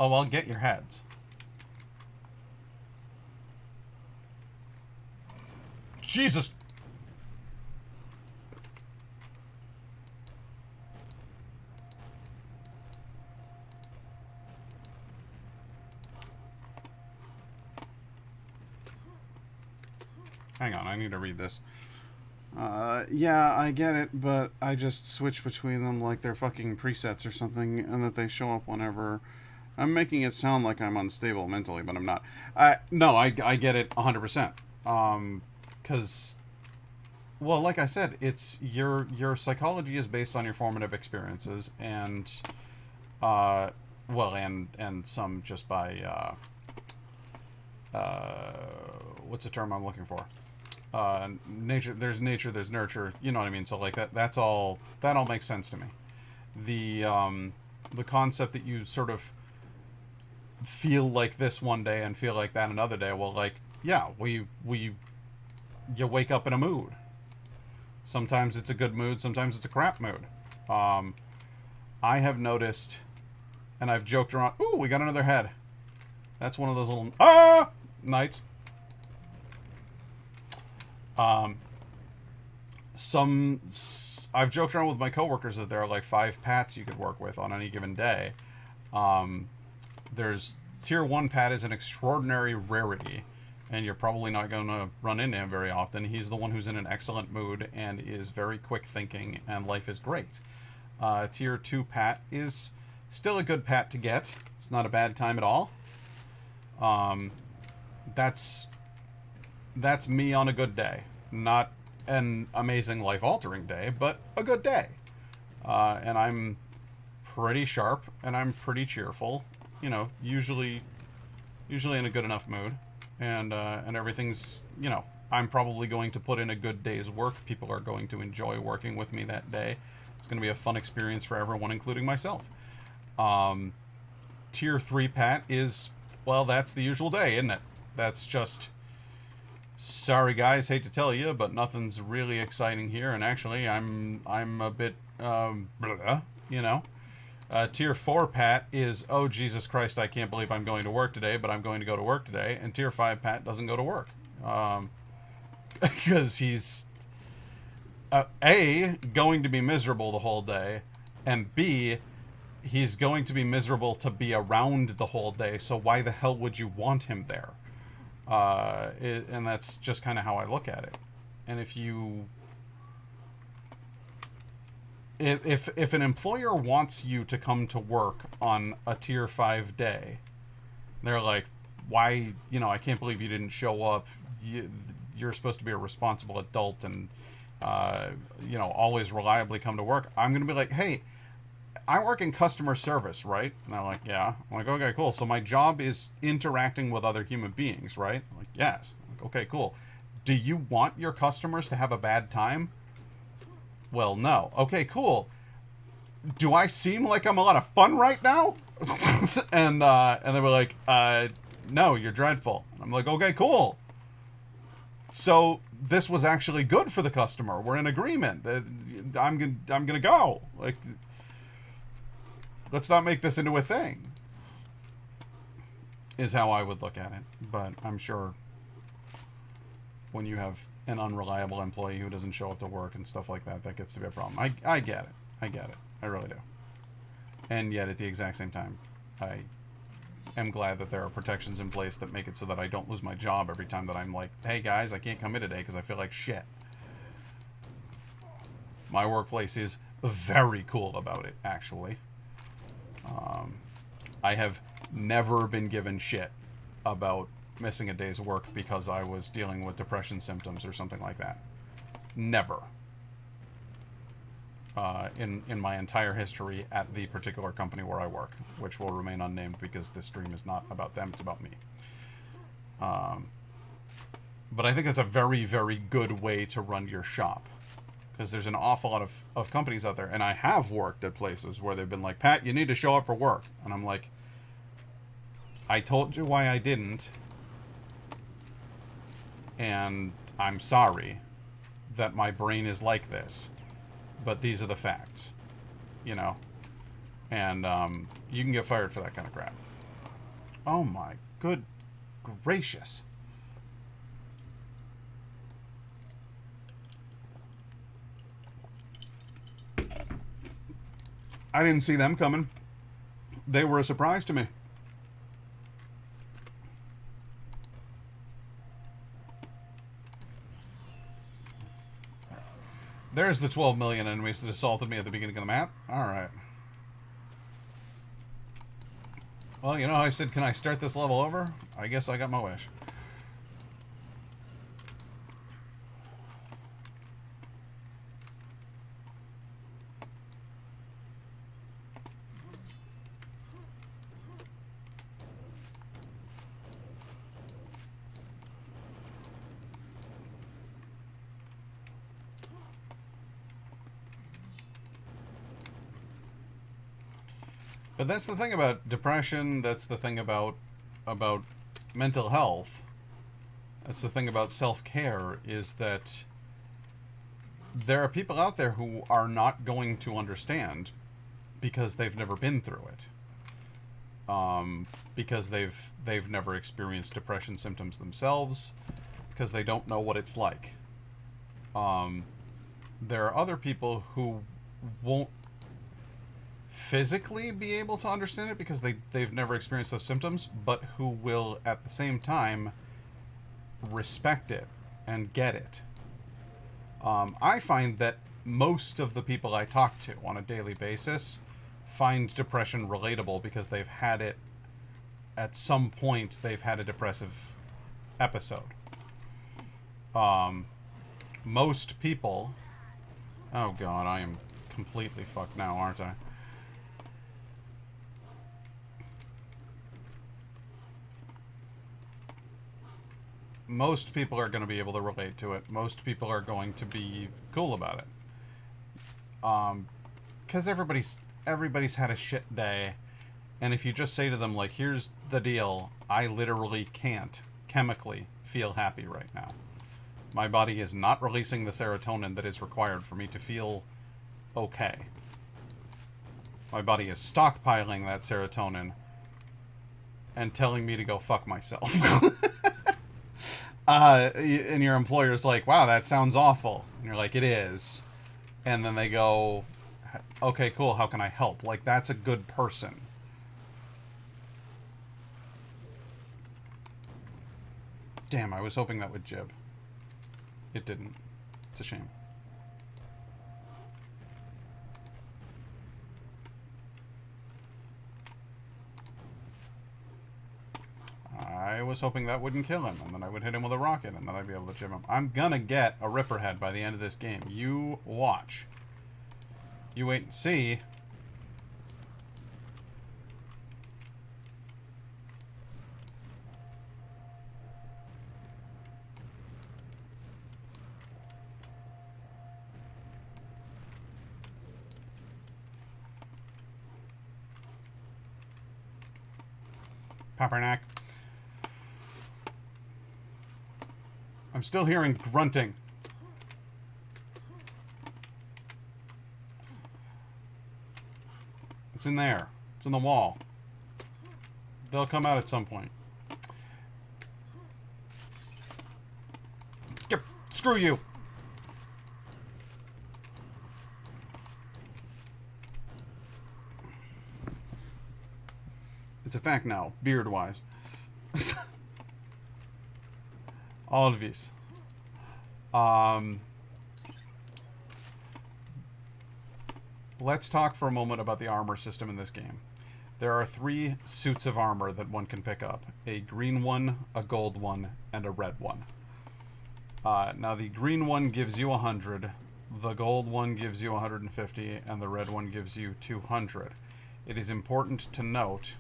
Oh, I'll get your heads. Jesus! Hang on, I need to read this. Yeah, I get it, but I just switch between them like they're fucking presets or something, and that they show up whenever. I'm making it sound like I'm unstable mentally, but I'm not. No, I get it 100%. Because, well, like I said, it's your psychology is based on your formative experiences, and, well, and some just by, what's the term I'm looking for? Nature, there's nurture, you know what I mean? So like that all makes sense to me. The concept that you sort of feel like this one day and feel like that another day, well, like, yeah, you wake up in a mood. Sometimes it's a good mood, sometimes it's a crap mood. I have noticed, and I've joked around, ooh, we got another head. That's one of those little, knights. I've joked around with my coworkers that there are like 5 pats you could work with on any given day. There's tier 1 pat is an extraordinary rarity, and you're probably not going to run into him very often. He's the one who's in an excellent mood and is very quick thinking, and life is great. Tier 2 pat is still a good pat to get. It's not a bad time at all. That's me on a good day. Not an amazing life-altering day, but a good day. And I'm pretty sharp, and I'm pretty cheerful. You know, usually in a good enough mood. And everything's, you know, I'm probably going to put in a good day's work. People are going to enjoy working with me that day. It's going to be a fun experience for everyone, including myself. Tier 3 pat is, well, that's the usual day, isn't it? That's just, sorry guys, hate to tell you, but nothing's really exciting here. And actually, I'm a bit, you know. Tier 4 pat is, oh, Jesus Christ, I can't believe I'm going to work today, but I'm going to go to work today. And Tier 5 pat doesn't go to work. Because he's, A, going to be miserable the whole day, and B, he's going to be miserable to be around the whole day, so why the hell would you want him there? And that's just kind of how I look at it. And if an employer wants you to come to work on a tier 5 day, they're like, why, you know, I can't believe you didn't show up. You're supposed to be a responsible adult and, you know, always reliably come to work. I'm going to be like, hey, I work in customer service, right? And they're like, yeah. I'm like, okay, cool. So my job is interacting with other human beings, right? I'm like, yes. I'm like, like, okay, cool. Do you want your customers to have a bad time? Well, no. Okay, cool. Do I seem like I'm a lot of fun right now? And they were like, no, you're dreadful. I'm like, okay, cool. So this was actually good for the customer. We're in agreement. I'm gonna go. Like, let's not make this into a thing. Is how I would look at it. But I'm sure when you have an unreliable employee who doesn't show up to work and stuff like that, that gets to be a problem. I get it. I get it. I really do. And yet, at the exact same time, I am glad that there are protections in place that make it so that I don't lose my job every time that I'm like, hey guys, I can't come in today because I feel like shit. My workplace is very cool about it, actually. I have never been given shit about missing a day's work because I was dealing with depression symptoms or something like that. Never. In my entire history at the particular company where I work, which will remain unnamed because this stream is not about them, it's about me. But I think that's a very, very good way to run your shop. Because there's an awful lot of companies out there, and I have worked at places where they've been like, Pat, you need to show up for work. And I'm like, I told you why I didn't, and I'm sorry that my brain is like this, but these are the facts, you know? And you can get fired for that kind of crap. Oh my good gracious. I didn't see them coming. They were a surprise to me. There's the 12 million enemies that assaulted me at the beginning of the map. Alright. Well, you know, I said, can I start this level over? I guess I got my wish. But that's the thing about depression, that's the thing about mental health. That's the thing about self-care, is that there are people out there who are not going to understand because they've never been through it. Because they've never experienced depression symptoms themselves, because they don't know what it's like. There are other people who won't physically be able to understand it because they've never experienced those symptoms, but who will at the same time respect it and get it. I find that most of the people I talk to on a daily basis find depression relatable because they've had it at some point. They've had a depressive episode. Most people... Oh god, I am completely fucked now, aren't I? Most people are going to be able to relate to it. Most people are going to be cool about it. Because everybody's had a shit day. And if you just say to them, like, here's the deal, I literally can't chemically feel happy right now. My body is not releasing the serotonin that is required for me to feel okay. My body is stockpiling that serotonin and telling me to go fuck myself. And your employer's like, wow, that sounds awful. And you're like, it is. And then they go, okay, cool, how can I help? Like, that's a good person. Damn, I was hoping that would jib. It didn't. It's a shame. I was hoping that wouldn't kill him, and then I would hit him with a rocket, and then I'd be able to chip him. I'm gonna get a Ripper Head by the end of this game. You watch. You wait and see. Papernack. I'm still hearing grunting. It's in there. It's in the wall. They'll come out at some point. Yep. Screw you. It's a fact now, beard-wise. All of these. Let's talk for a moment about the armor system in this game. There are 3 suits of armor that one can pick up. A green one, a gold one, and a red one. Now the green one gives you 100, the gold one gives you 150, and the red one gives you 200. It is important to note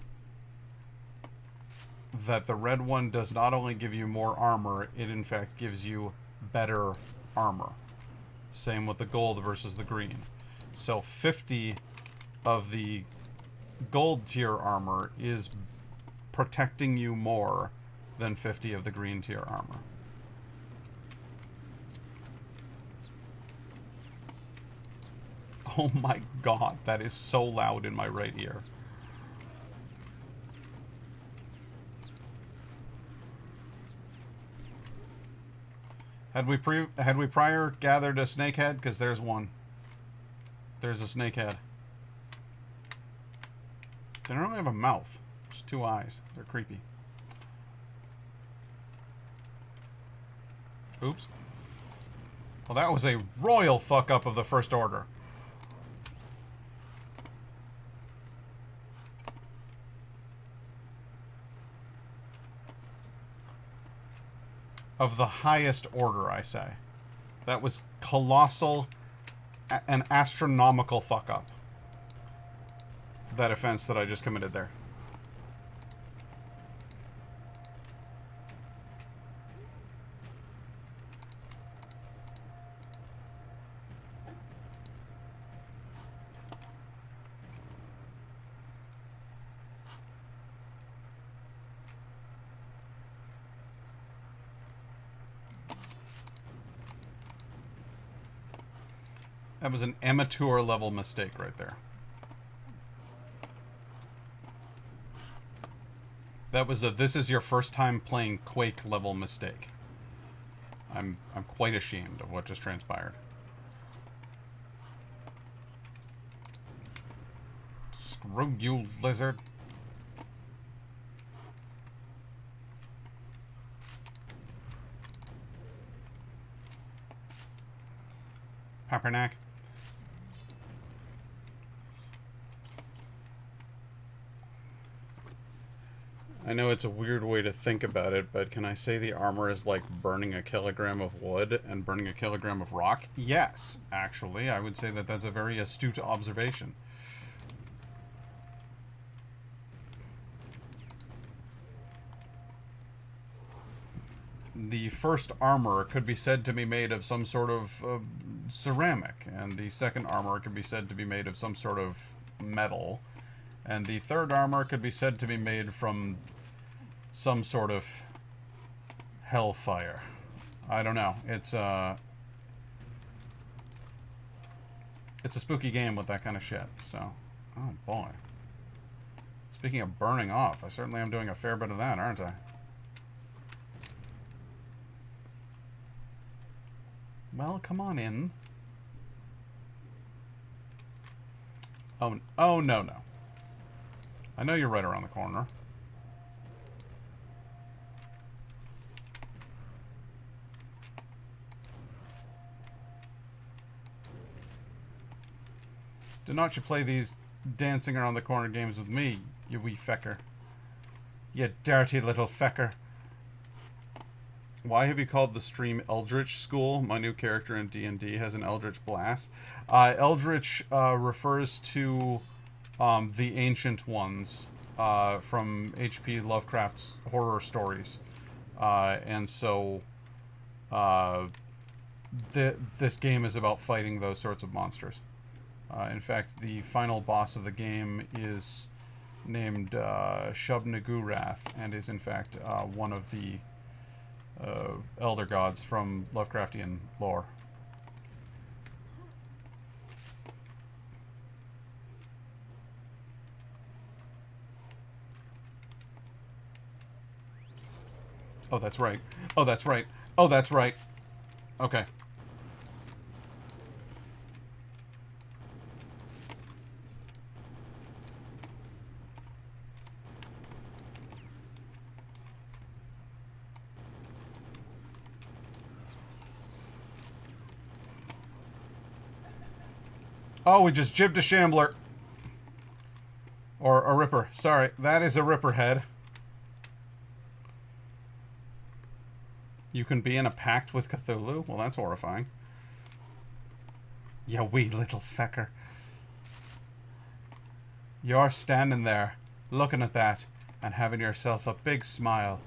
that the red one does not only give you more armor, it in fact gives you better armor. Same with the gold versus the green. So 50 of the gold tier armor is protecting you more than 50 of the green tier armor. Oh my god, that is so loud in my right ear. Had we prior gathered a snakehead? Because there's one. There's a snakehead. They don't have a mouth. Just 2 eyes. They're creepy. Oops. Well, that was a royal fuck up of the First Order. Of the highest order, I say. That was colossal, an astronomical fuck up. That offense that I just committed there. That was an amateur level mistake right there. That was a this is your first time playing Quake level mistake. I'm quite ashamed of what just transpired. Screw you, lizard. Papernack. I know it's a weird way to think about it, but can I say the armor is like burning a kilogram of wood and burning a kilogram of rock? Yes, actually. I would say that that's a very astute observation. The first armor could be said to be made of some sort of ceramic, and the second armor could be said to be made of some sort of metal, and the third armor could be said to be made from some sort of hellfire. I don't know. It's a spooky game with that kind of shit. So, oh boy. Speaking of burning off, I certainly am doing a fair bit of that, aren't I? Well, come on in. Oh, no. I know you're right around the corner. Do not you play these dancing around the corner games with me, you wee fecker. You dirty little fecker. Why have you called the stream Eldritch School? My new character in D&D has an Eldritch Blast. Eldritch refers to the ancient ones from H.P. Lovecraft's horror stories. And so this game is about fighting those sorts of monsters. In fact, the final boss of the game is named Shub-Nagurath, and is in fact one of the elder gods from Lovecraftian lore. Oh, that's right. Oh, that's right. Oh, that's right. Okay. Oh, we just jibbed a Shambler. Or a Ripper. Sorry, that is a Ripper head. You can be in a pact with Cthulhu? Well, that's horrifying. You wee little fecker. You're standing there, looking at that, and having yourself a big smile.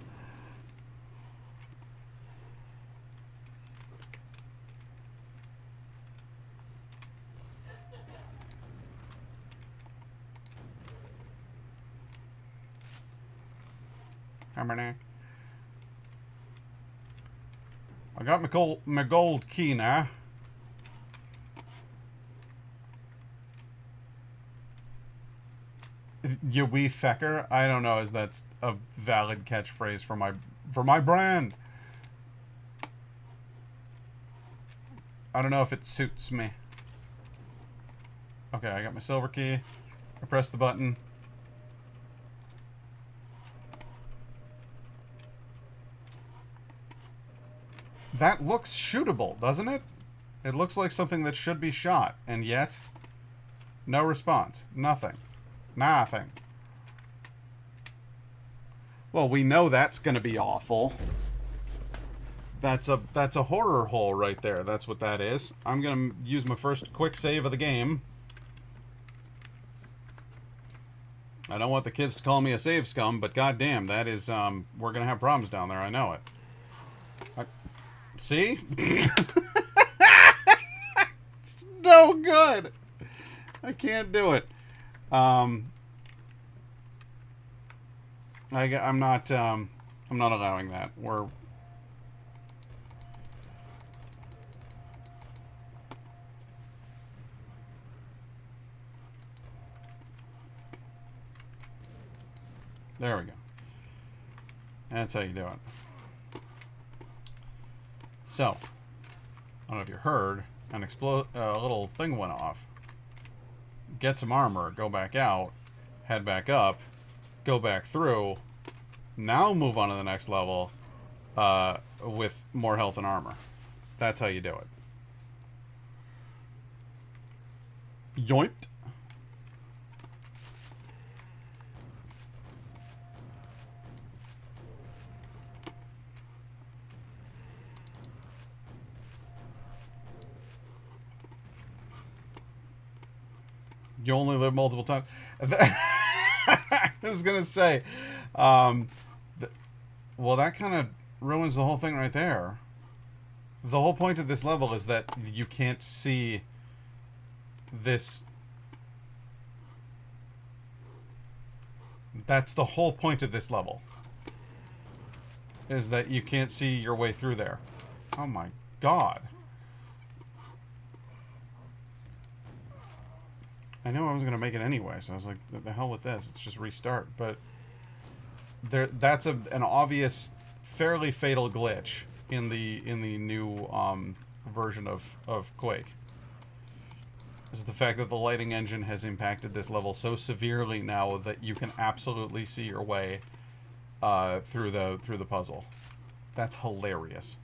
Hammerneck. I got my gold key now. You wee fecker. I don't know. Is that a valid catchphrase for my brand? I don't know if it suits me. Okay, I got my silver key. I press the button. That looks shootable, doesn't it? It looks like something that should be shot, and yet no response. Nothing. Nothing. Well, we know that's going to be awful. That's a horror hole right there. That's what that is. I'm going to use my first quick save of the game. I don't want the kids to call me a save scum, but goddamn, that is we're going to have problems down there. I know it. See? It's no good. I can't do it. I'm not allowing that. There we go. That's how you do it. So, I don't know if you heard, a little thing went off. Get some armor, go back out, head back up, go back through, now move on to the next level with more health and armor. That's how you do it. Yoinked. You only live multiple times. I was gonna say, well, that kind of ruins the whole thing right there. The whole point of this level is that you can't see this. That's the whole point of this level. Is that you can't see your way through there. Oh my god. I know I was gonna make it anyway, so I was like, the hell with this, let's just restart. But that's an obvious, fairly fatal glitch in the new version of Quake. Is the fact that the lighting engine has impacted this level so severely now that you can absolutely see your way through the puzzle. That's hilarious.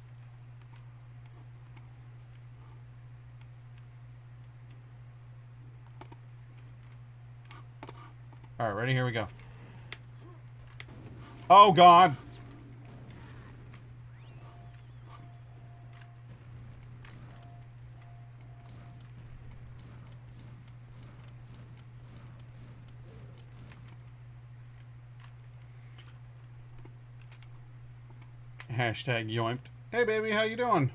Alright, ready? Here we go. Oh, God! Hashtag yoinked. Hey, baby, how you doing?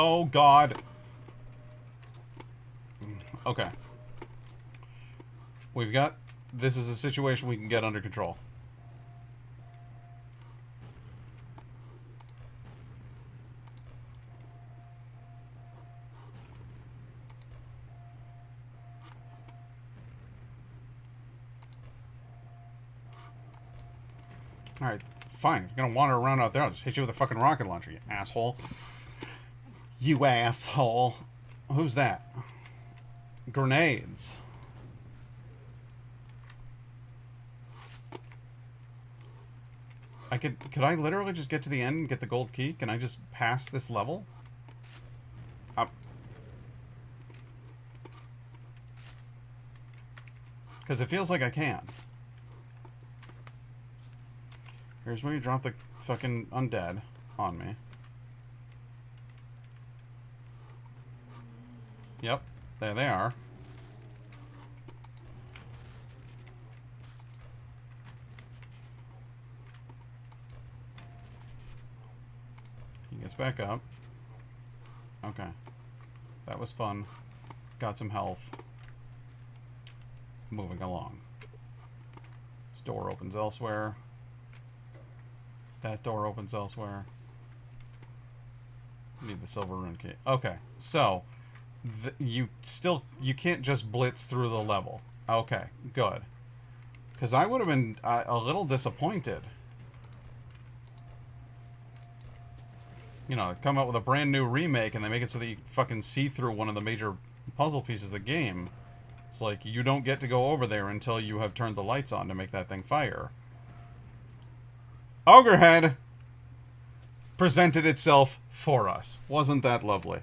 Oh, God. Okay. We've got... This is a situation we can get under control. Alright, fine. If you're gonna wander around out there, I'll just hit you with a fucking rocket launcher, you asshole. You asshole. Who's that? Grenades. Could I literally just get to the end and get the gold key? Can I just pass this level? Because it feels like I can. Here's where you drop the fucking undead on me. Yep, there they are. He gets back up. Okay. That was fun. Got some health. Moving along. This door opens elsewhere. That door opens elsewhere. Need the silver rune key. Okay, so you can't just blitz through the level. Okay, good. Because I would have been a little disappointed. You know, come out with a brand new remake and they make it so that you fucking see through one of the major puzzle pieces of the game. It's like, you don't get to go over there until you have turned the lights on to make that thing fire. Ogrehead presented itself for us. Wasn't that lovely?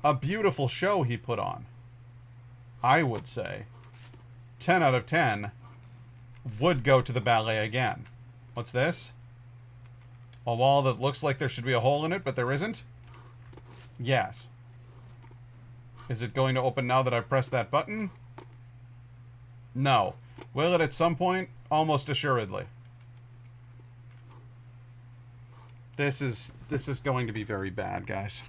A beautiful show he put on. I would say 10 out of 10 would go to the ballet again. What's this? A wall that looks like there should be a hole in it, but there isn't? Yes. Is it going to open now that I've pressed that button? No. Will it at some point? Almost assuredly. This is going to be very bad, guys.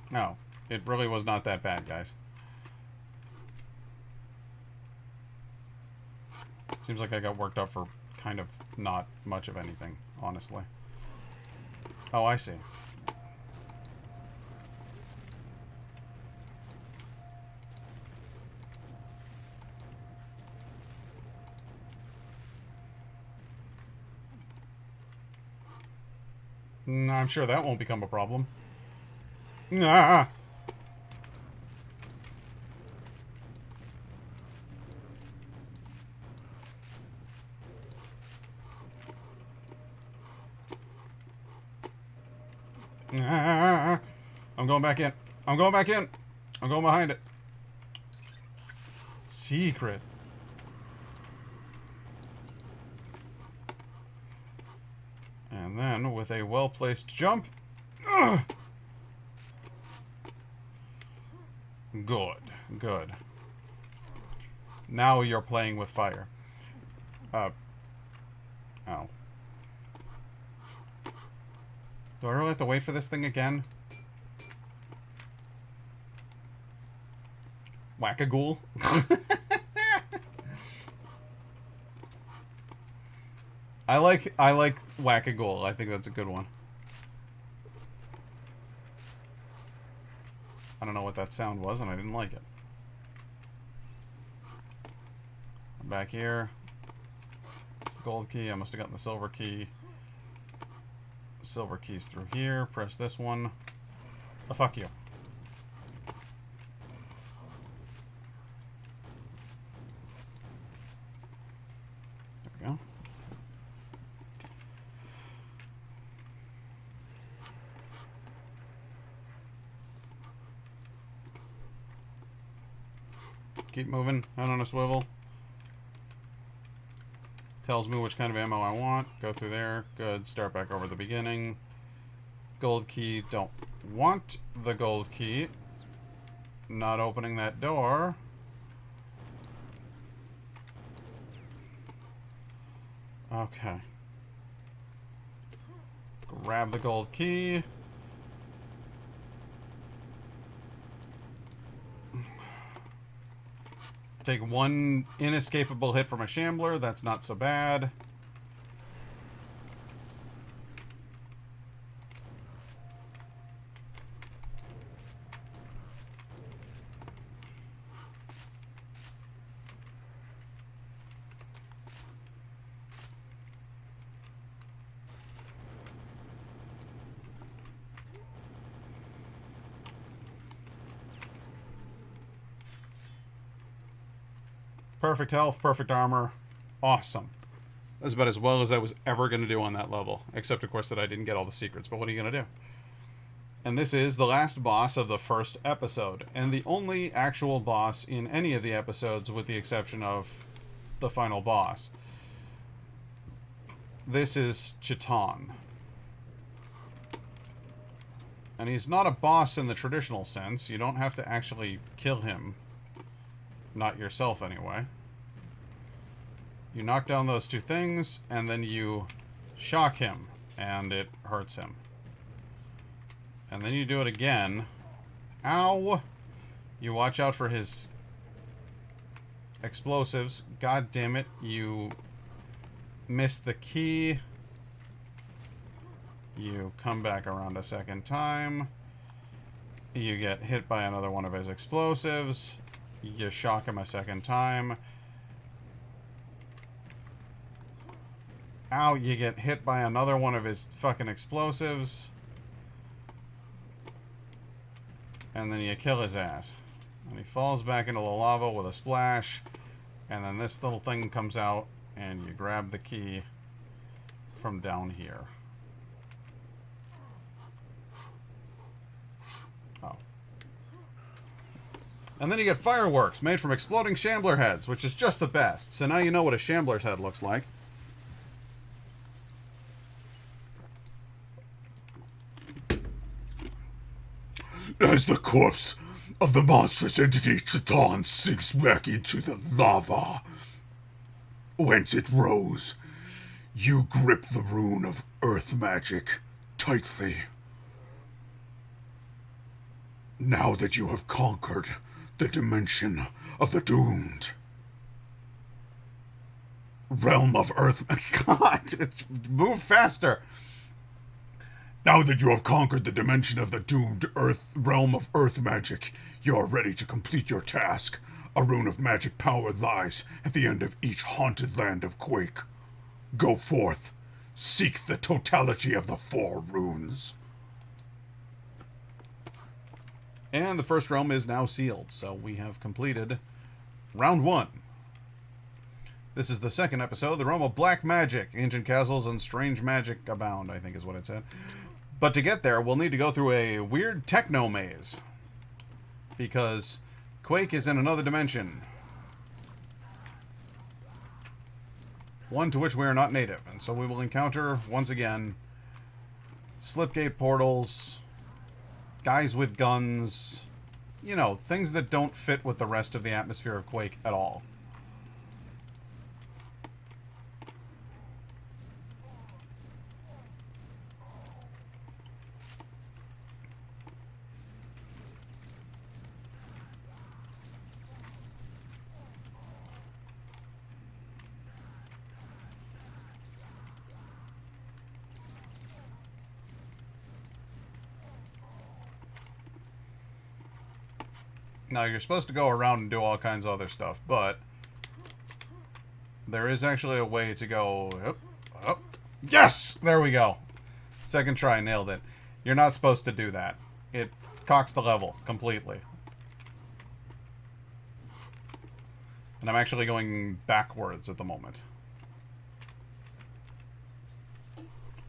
No, it really was not that bad, guys. Seems like I got worked up for kind of not much of anything, honestly. Oh, I see. I'm sure that won't become a problem. Ah! I'm going back in. I'm going back in. I'm going behind it. Secret. And then, with a well-placed jump... Ugh! Good. Good. Now you're playing with fire. Oh. Do I really have to wait for this thing again? Whack-a-ghoul? I like Whack-a-ghoul. I think that's a good one. I don't know what that sound was, and I didn't like it. I'm back here. It's the gold key. I must have gotten the silver key. Silver key's through here. Press this one. Oh, fuck you. There we go. Keep moving. Head on a swivel. Tells me which kind of ammo I want. Go through there. Good. Start back over at the beginning. Gold key. Don't want the gold key. Not opening that door. Okay. Grab the gold key. Take one inescapable hit from a Shambler. That's not so bad. Perfect health, perfect armor. Awesome. That's about as well as I was ever going to do on that level. Except, of course, that I didn't get all the secrets. But what are you going to do? And this is the last boss of the first episode. And the only actual boss in any of the episodes, with the exception of the final boss. This is Chaton. And he's not a boss in the traditional sense. You don't have to actually kill him. Not yourself, anyway. You knock down those two things, and then you shock him, and it hurts him. And then you do it again. Ow! You watch out for his explosives. God damn it, you missed the key. You come back around a second time. You get hit by another one of his explosives. You shock him a second time. Ow, you get hit by another one of his fucking explosives. And then you kill his ass. And he falls back into the lava with a splash. And then this little thing comes out, and you grab the key from down here. Oh. And then you get fireworks made from exploding Shambler heads, which is just the best. So now you know what a Shambler's head looks like. As the corpse of the monstrous entity Chaton sinks back into the lava whence it rose, you grip the rune of earth magic tightly. Now that you have conquered the dimension of the doomed, realm of earth... God, move faster. Now that you have conquered the dimension of the doomed realm of earth magic, you are ready to complete your task. A rune of magic power lies at the end of each haunted land of Quake. Go forth. Seek the totality of the 4 runes. And the first realm is now sealed, so we have completed round 1. This is the second episode, the realm of black magic. Ancient castles and strange magic abound, I think is what it said. But to get there, we'll need to go through a weird techno maze. Because Quake is in another dimension. One to which we are not native. And so we will encounter, once again, slipgate portals, guys with guns, you know, things that don't fit with the rest of the atmosphere of Quake at all. Now, you're supposed to go around and do all kinds of other stuff, but there is actually a way to go up, up. Yes! There we go. Second try, nailed it. You're not supposed to do that. It cocks the level completely. And I'm actually going backwards at the moment.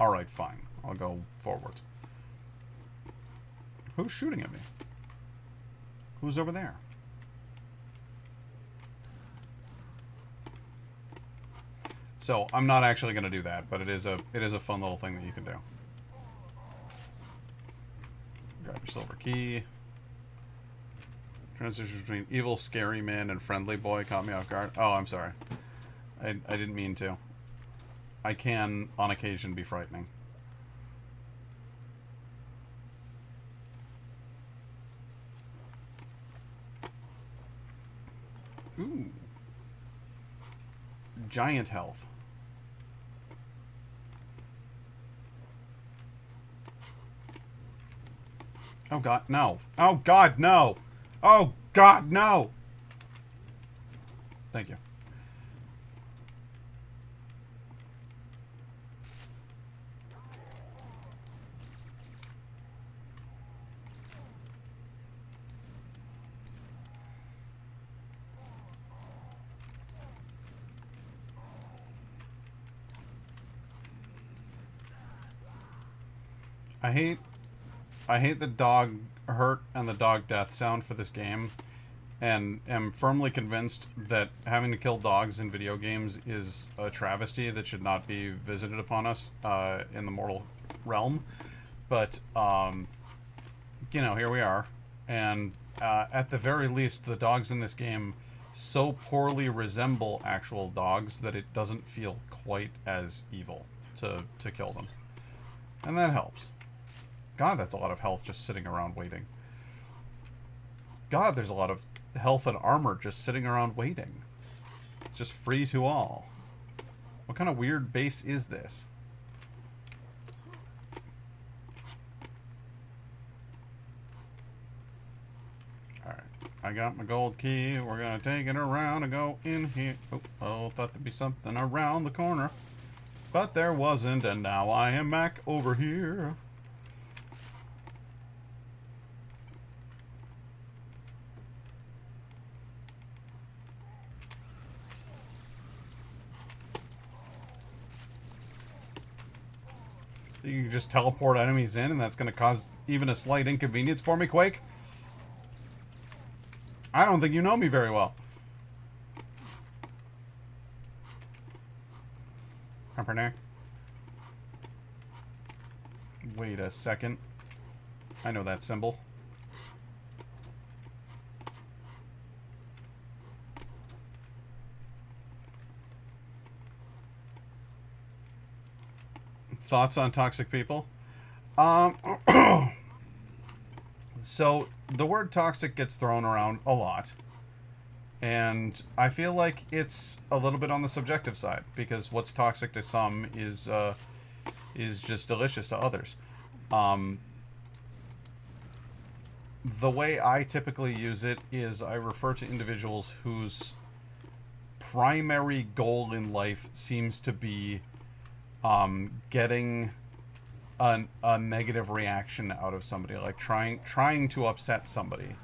Alright, fine. I'll go forward. Who's shooting at me? Who's over there? So I'm not actually going to do that, but it is a fun little thing that you can do. Grab your silver key. Transition between evil, scary man and friendly boy caught me off guard. Oh, I'm sorry. I didn't mean to. I can, on occasion, be frightening. Ooh. Giant health. Oh god, no. Oh god, no! Oh god, no! Thank you. I hate the dog hurt and the dog death sound for this game, and am firmly convinced that having to kill dogs in video games is a travesty that should not be visited upon us in the mortal realm. But, you know, here we are. And at the very least, the dogs in this game so poorly resemble actual dogs that it doesn't feel quite as evil to kill them. And that helps. God, that's a lot of health just sitting around waiting. God, there's a lot of health and armor just sitting around waiting. It's just free to all. What kind of weird base is this? Alright, I got my gold key. We're gonna take it around and go in here. Oh, thought there'd be something around the corner. But there wasn't, and now I am back over here. You can just teleport enemies in, and that's going to cause even a slight inconvenience for me, Quake? I don't think you know me very well. Wait a second. I know that symbol. Thoughts on toxic people? So, the word toxic gets thrown around a lot. And I feel like it's a little bit on the subjective side. Because what's toxic to some is just delicious to others. The way I typically use it is I refer to individuals whose primary goal in life seems to be getting a negative reaction out of somebody, like trying to upset somebody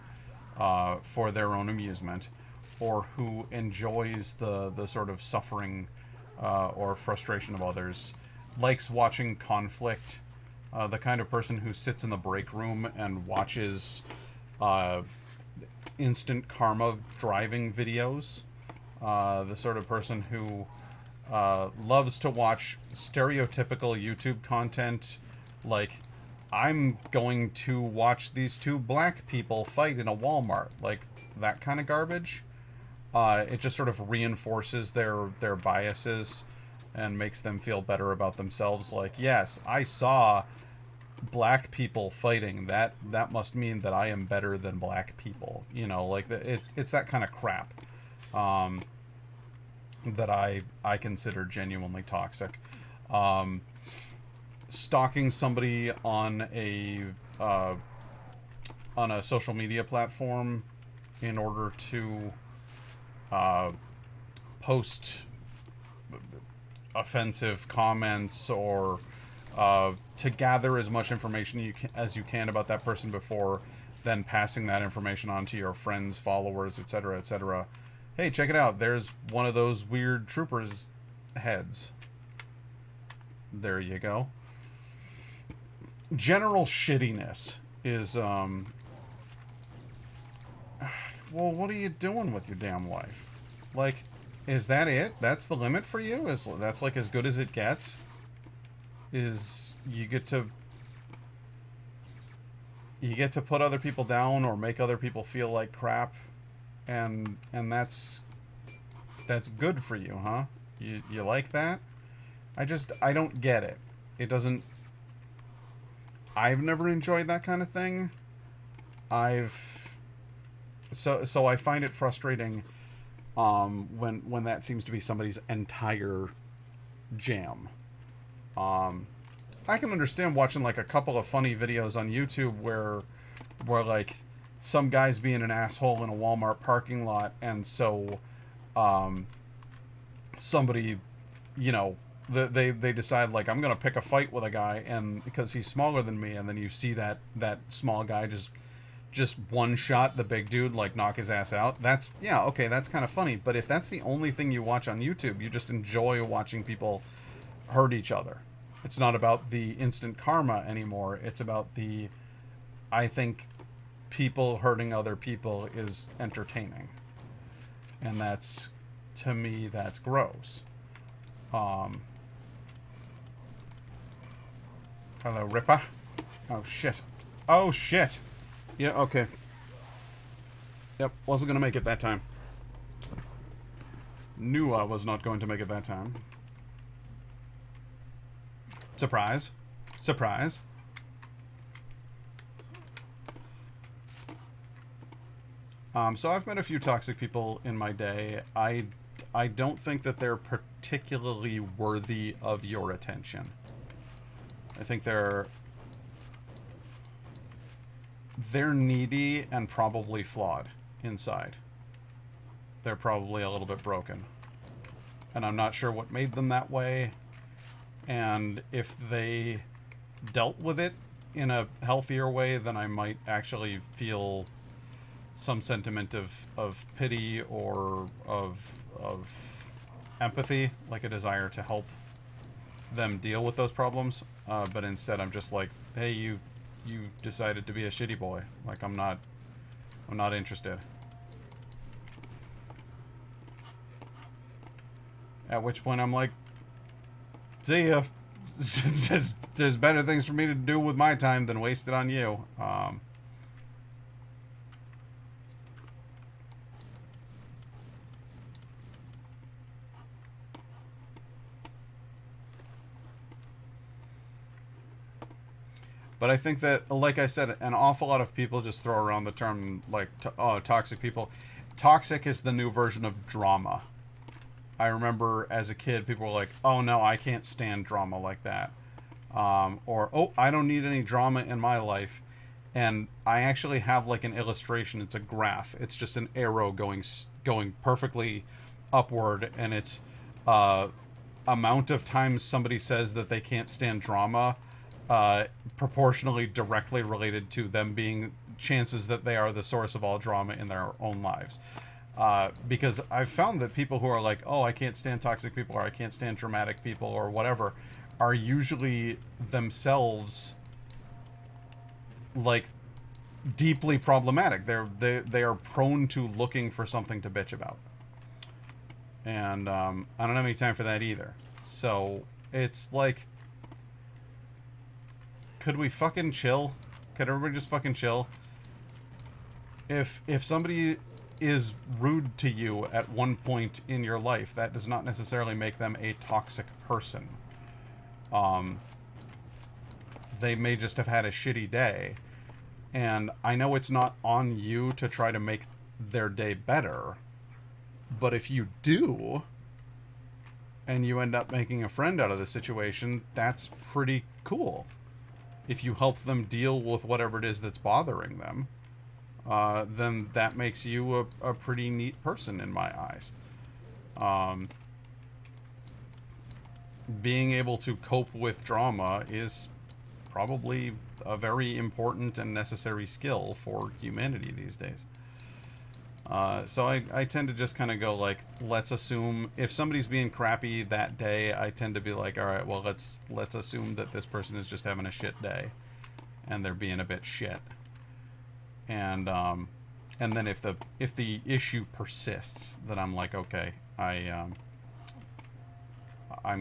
for their own amusement, or who enjoys the sort of suffering or frustration of others, likes watching conflict, the kind of person who sits in the break room and watches instant karma driving videos, the sort of person who loves to watch stereotypical YouTube content, like, I'm going to watch these two black people fight in a Walmart, like that kind of garbage. It just sort of reinforces their biases and makes them feel better about themselves. Like, yes, I saw black people fighting. That must mean that I am better than black people. You know, like, it's that kind of crap. That I consider genuinely toxic. Stalking somebody on a social media platform in order to post offensive comments or to gather as much information as you can about that person before then passing that information on to your friends, followers, etc., etc. Hey, check it out. There's one of those weird troopers' heads. There you go. General shittiness is, well, what are you doing with your damn life? Like, is that it? That's the limit for you? That's like as good as it gets? You get to you get to put other people down or make other people feel like crap, and that's good for you, huh? You like that? I don't get it. It doesn't. I've never enjoyed that kind of thing. So I find it frustrating when that seems to be somebody's entire jam. I can understand watching like a couple of funny videos on YouTube where like some guy's being an asshole in a Walmart parking lot, and so somebody, you know, they decide like, I'm gonna pick a fight with a guy, and because he's smaller than me, and then you see that small guy just one shot the big dude, like knock his ass out. That's, yeah, okay, that's kind of funny. But if that's the only thing you watch on YouTube, you just enjoy watching people hurt each other. It's not about the instant karma anymore. It's about the, I think people hurting other people is entertaining. And that's, to me, that's gross. Hello, Ripper. Oh, shit. Oh, shit. Yeah, okay. Yep, wasn't going to make it that time. Knew I was not going to make it that time. Surprise. Surprise. So I've met a few toxic people in my day. I don't think that they're particularly worthy of your attention. I think they're needy and probably flawed inside. They're probably a little bit broken. And I'm not sure what made them that way. And if they dealt with it in a healthier way, then I might actually feel some sentiment of pity or of empathy, like a desire to help them deal with those problems. But instead I'm just like, hey, you decided to be a shitty boy. Like, I'm not interested. At which point I'm like, see ya. There's better things for me to do with my time than waste it on you. But I think that, like I said, an awful lot of people just throw around the term, like, toxic people. Toxic is the new version of drama. I remember as a kid, people were like, oh no, I can't stand drama like that. Or, oh, I don't need any drama in my life. And I actually have like an illustration. It's a graph. It's just an arrow going perfectly upward. And it's amount of times somebody says that they can't stand drama, proportionally directly related to them being chances that they are the source of all drama in their own lives. Because I've found that people who are like, oh, I can't stand toxic people, or I can't stand dramatic people, or whatever, are usually themselves like deeply problematic. They are prone to looking for something to bitch about. And I don't have any time for that either. So it's like, could we fucking chill? Could everybody just fucking chill? If somebody is rude to you at one point in your life, that does not necessarily make them a toxic person. They may just have had a shitty day. And I know it's not on you to try to make their day better. But if you do, and you end up making a friend out of the situation, that's pretty cool. If you help them deal with whatever it is that's bothering them, then that makes you a pretty neat person in my eyes. Being able to cope with drama is probably a very important and necessary skill for humanity these days. So I tend to just kind of go like, let's assume if somebody's being crappy that day, I tend to be like, all right, well, let's assume that this person is just having a shit day and they're being a bit shit. And then if the issue persists, then I'm like, okay, I'm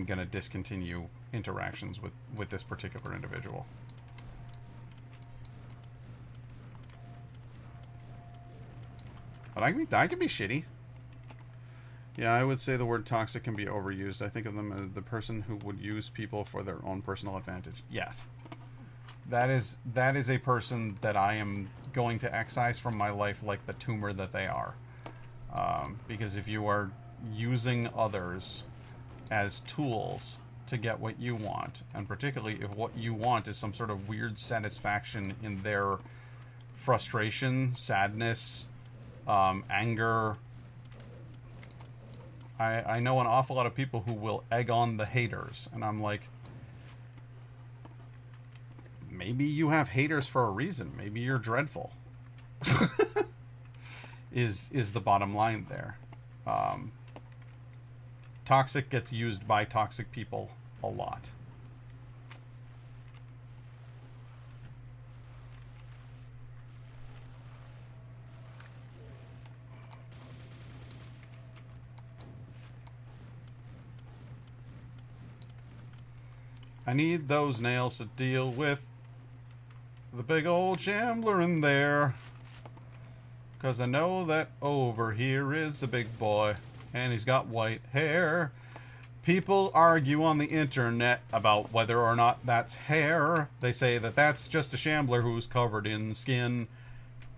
gonna discontinue interactions with this particular individual. But I can be shitty. Yeah, I would say the word toxic can be overused. I think of them as the person who would use people for their own personal advantage. Yes. That is a person that I am going to excise from my life like the tumor that they are. Because if you are using others as tools to get what you want, and particularly if what you want is some sort of weird satisfaction in their frustration, sadness, anger. I know an awful lot of people who will egg on the haters, and I'm like, maybe you have haters for a reason. Maybe you're dreadful. is the bottom line there. Toxic gets used by toxic people a lot. I need those nails to deal with the big old Shambler in there. 'Cause I know that over here is a big boy, and he's got white hair. People argue on the internet about whether or not that's hair. They say that that's just a Shambler who's covered in skin,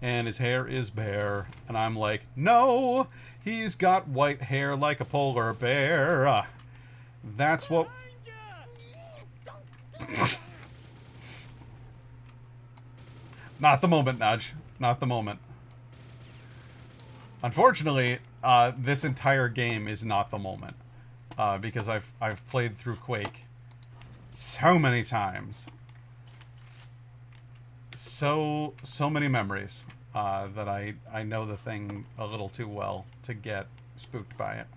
and his hair is bare. And I'm like, no, he's got white hair like a polar bear. That's what... Not the moment, Nudge. Not the moment. Unfortunately, this entire game is not the moment. Because I've played through Quake so many times. So many memories that I know the thing a little too well to get spooked by it.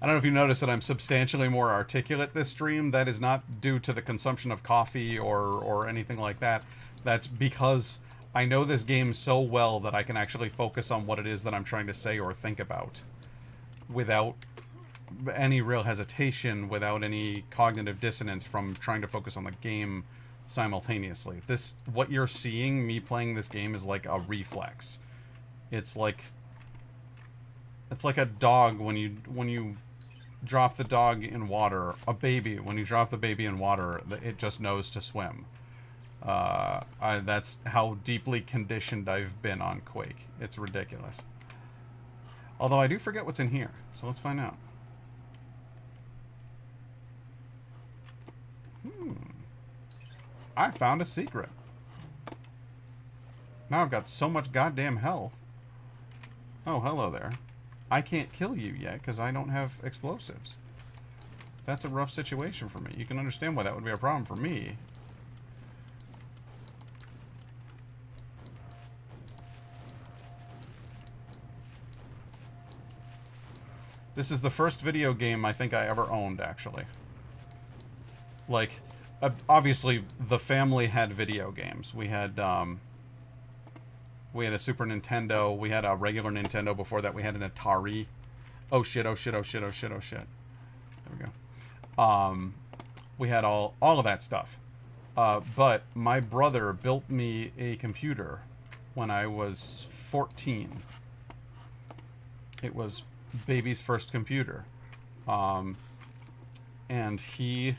I don't know if you noticed that I'm substantially more articulate this stream. That is not due to the consumption of coffee or anything like that. That's because I know this game so well that I can actually focus on what it is that I'm trying to say or think about without any real hesitation, without any cognitive dissonance from trying to focus on the game simultaneously. What you're seeing me playing this game is like a reflex. It's like a dog when you drop the dog in water. A baby, when you drop the baby in water, it just knows to swim. That's how deeply conditioned I've been on Quake. It's ridiculous. Although I do forget what's in here, so let's find out. I found a secret. Now I've got so much goddamn health. Oh, hello there. I can't kill you yet because I don't have explosives. That's a rough situation for me. You can understand why that would be a problem for me. This is the first video game I think I ever owned, actually. Like, obviously, the family had video games. We had a Super Nintendo. We had a regular Nintendo. Before that, we had an Atari. Oh shit, oh shit, oh shit, oh shit, oh shit. There we go. We had all of that stuff. But my brother built me a computer when I was 14. It was baby's first computer. And he...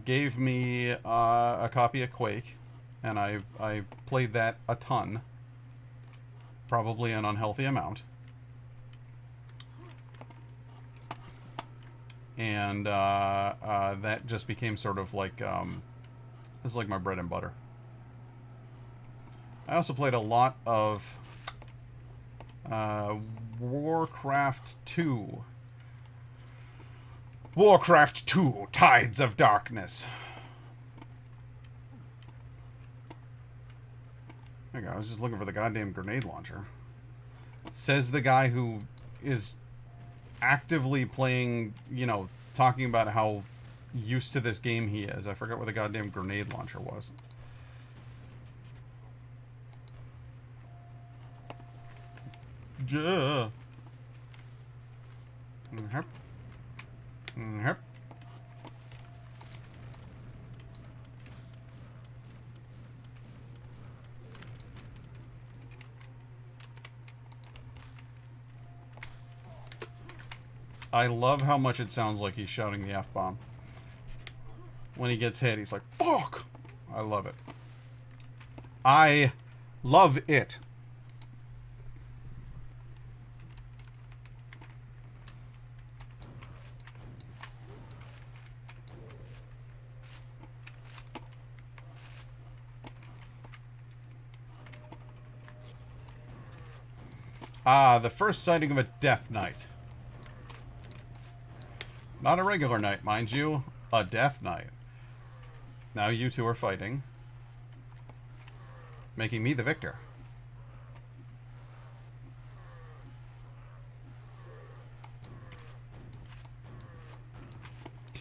gave me a copy of Quake, and I played that a ton, probably an unhealthy amount, and that just became sort of like this is like my bread and butter. I also played a lot of Warcraft 2. Warcraft 2, Tides of Darkness. There you go, I was just looking for the goddamn grenade launcher. Says the guy who is actively playing, you know, talking about how used to this game he is. I forgot what the goddamn grenade launcher was. Yep. Yep. I love how much it sounds like he's shouting the F-bomb. When he gets hit, he's like, fuck! I love it. I love it. Ah, the first sighting of a death knight. Not a regular knight, mind you. A death knight. Now you two are fighting. Making me the victor.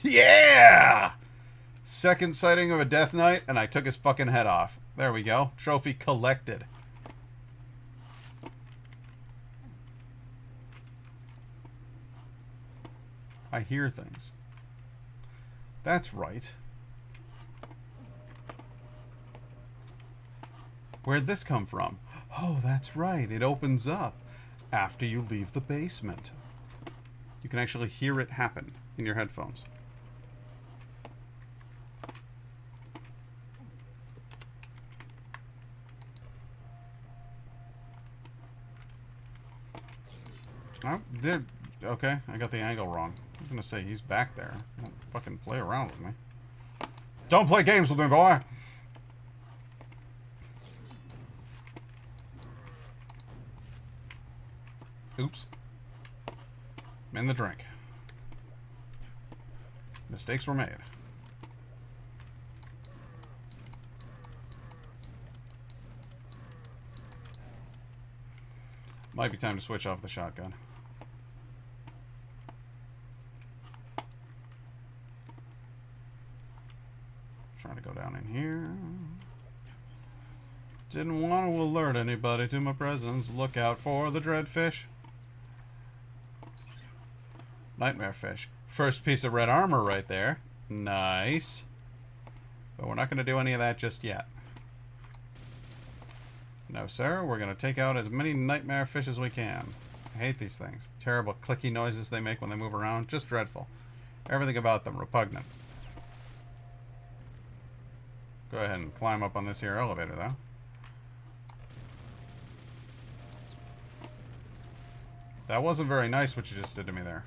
Yeah! Second sighting of a death knight, and I took his fucking head off. There we go. Trophy collected. I hear things. That's right. Where'd this come from? Oh, that's right. It opens up after you leave the basement. You can actually hear it happen in your headphones. Oh, there. Okay, I got the angle wrong. I was gonna say he's back there. Don't fucking play around with me. Don't play games with me, boy! Oops. I'm in the drink. Mistakes were made. Might be time to switch off the shotgun. Trying to go down in here. Didn't want to alert anybody to my presence. Look out for the dreadfish. Nightmare fish. First piece of red armor right there. Nice. But we're not going to do any of that just yet. No, sir. We're going to take out as many nightmare fish as we can. I hate these things. Terrible clicky noises they make when they move around. Just dreadful. Everything about them repugnant. Go ahead and climb up on this here elevator, though. That wasn't very nice what you just did to me there.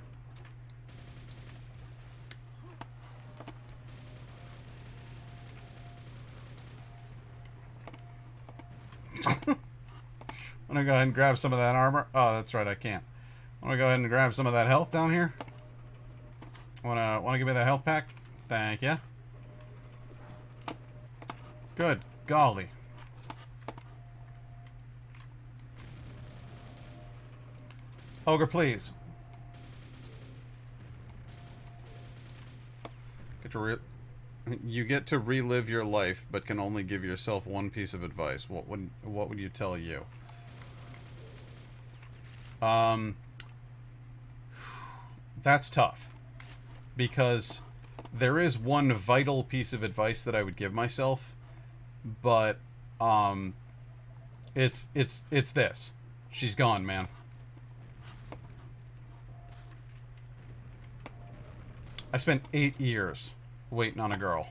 I'm gonna go ahead and grab some of that armor. Oh, that's right, I can't. I'm gonna go ahead and grab some of that health down here. Wanna give me that health pack? Thank you. Good golly. Ogre, please. You get to relive your life, but can only give yourself one piece of advice. What would you tell you? That's tough. Because there is one vital piece of advice that I would give myself, but it's this. She's gone, man. I spent 8 years waiting on a girl.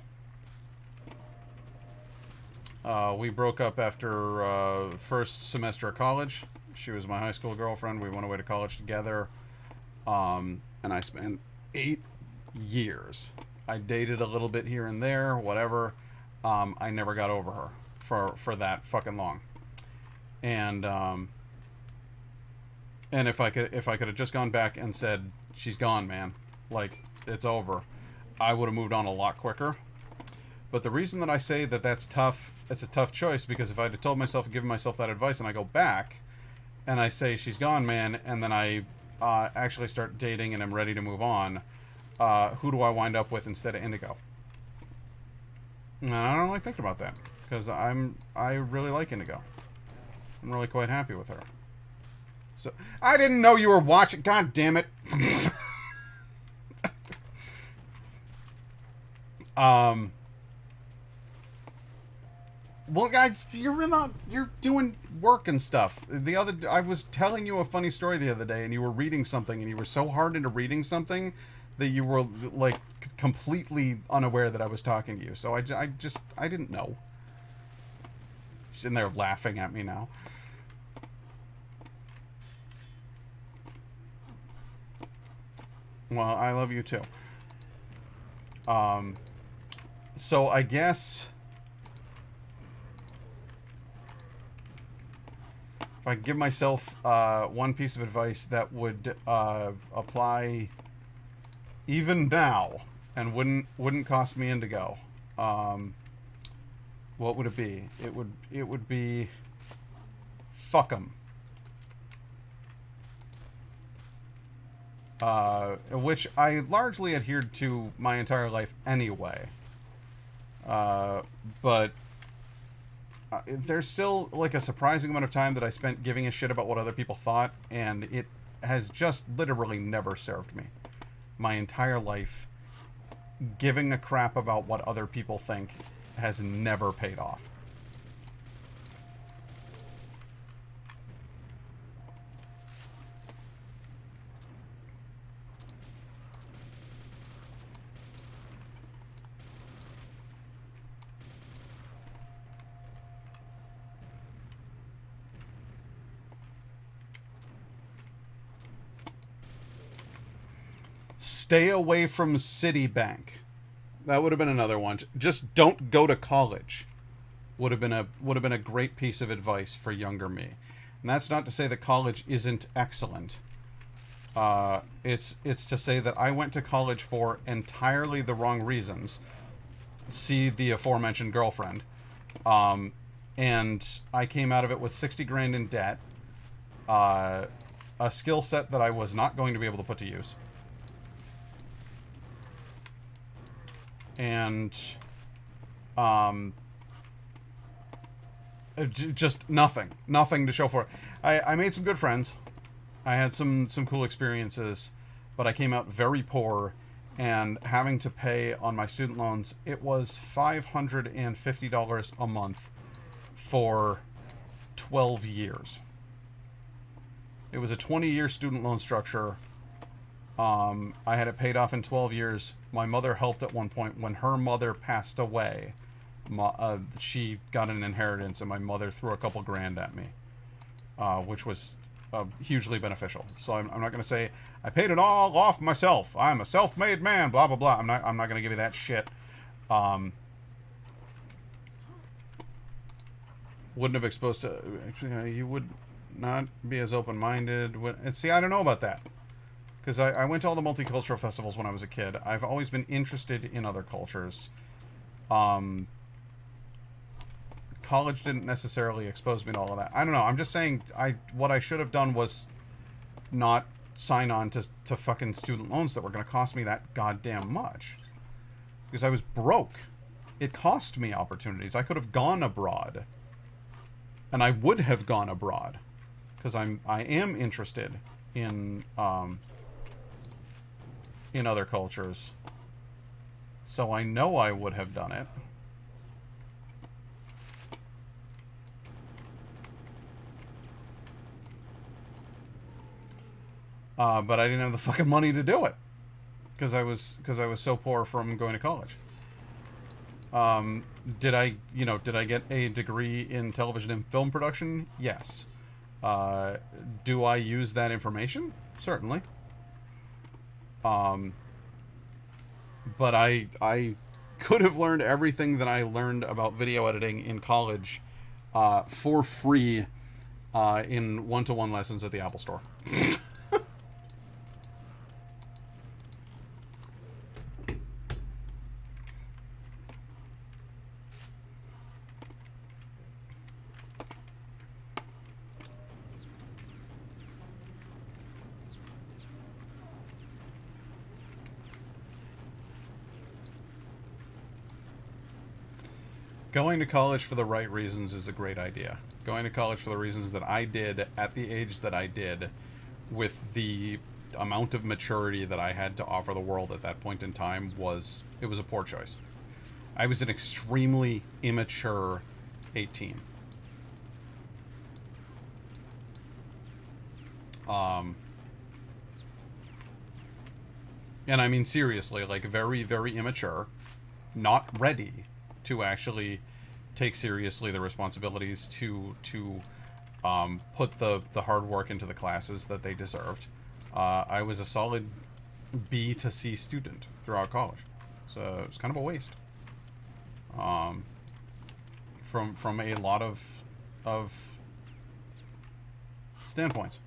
We broke up after first semester of college. She was my high school girlfriend. We went away to college together. And I spent 8 years. I dated a little bit here and there, whatever. I never got over her for that fucking long. And if I could have just gone back and said, she's gone, man, like, it's over, I would have moved on a lot quicker. But the reason that I say that that's tough, it's a tough choice, because if I had told myself and given myself that advice and I go back and I say she's gone, man, and then I actually start dating and I'm ready to move on, who do I wind up with instead of Indigo? And I don't like thinking about that, because I really like Indigo. I'm really quite happy with her. So I didn't know you were watching. God damn it. Well, guys, you're doing work and stuff. I was telling you a funny story the other day, and you were reading something, and you were so hard into reading something that you were like completely unaware that I was talking to you. So I didn't know. She's in there laughing at me now. Well, I love you too. So I guess if I could give myself one piece of advice that would apply even now and wouldn't cost me indigo, what would it be? It would be fuck 'em. Which I largely adhered to my entire life anyway. But there's still like a surprising amount of time that I spent giving a shit about what other people thought, and it has just literally never served me. My entire life, giving a crap about what other people think has never paid off. Stay away from Citibank. That would have been another one. Just don't go to college. Would have been a great piece of advice for younger me. And that's not to say that college isn't excellent. It's to say that I went to college for entirely the wrong reasons. See the aforementioned girlfriend. And I came out of it with 60 grand in debt. A skill set that I was not going to be able to put to use. And just nothing to show for it. I made some good friends. I had some cool experiences, but I came out very poor, and having to pay on my student loans, it was $550 a month for 12 years. It was a 20-year student loan structure. I had it paid off in 12 years. My mother helped at one point. When her mother passed away, she got an inheritance, and my mother threw a couple grand at me, which was hugely beneficial. So I'm not going to say I paid it all off myself. I'm a self-made man. Blah blah blah. I'm not going to give you that shit. Wouldn't have exposed to. You would not be as open-minded. See, I don't know about that. Because I went to all the multicultural festivals when I was a kid. I've always been interested in other cultures. College didn't necessarily expose me to all of that. I don't know. I'm just saying what I should have done was not sign on to fucking student loans that were going to cost me that goddamn much. Because I was broke. It cost me opportunities. I could have gone abroad. And I would have gone abroad. Because I am interested in other cultures. So I know I would have done it. But I didn't have the fucking money to do it. Because I was so poor from going to college. Did I get a degree in television and film production? Yes. Do I use that information? Certainly. But I could have learned everything that I learned about video editing in college for free in one-to-one lessons at the Apple Store. Going to college for the right reasons is a great idea. Going to college for the reasons that I did at the age that I did, with the amount of maturity that I had to offer the world at that point in time, was a poor choice. I was an extremely immature 18. And I mean seriously, like very, very immature, not ready to actually take seriously the responsibilities to put the hard work into the classes that they deserved. I was a solid B to C student throughout college, so it's kind of a waste. From a lot of standpoints.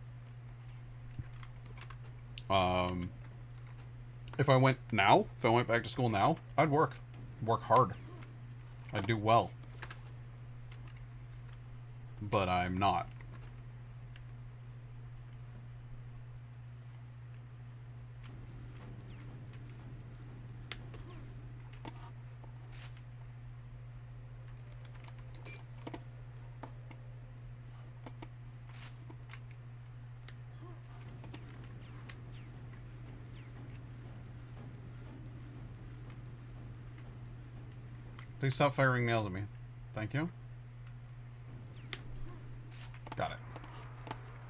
If I went back to school now, I'd work hard. I'd do well. But I'm not. Please stop firing nails at me. Thank you. Got it.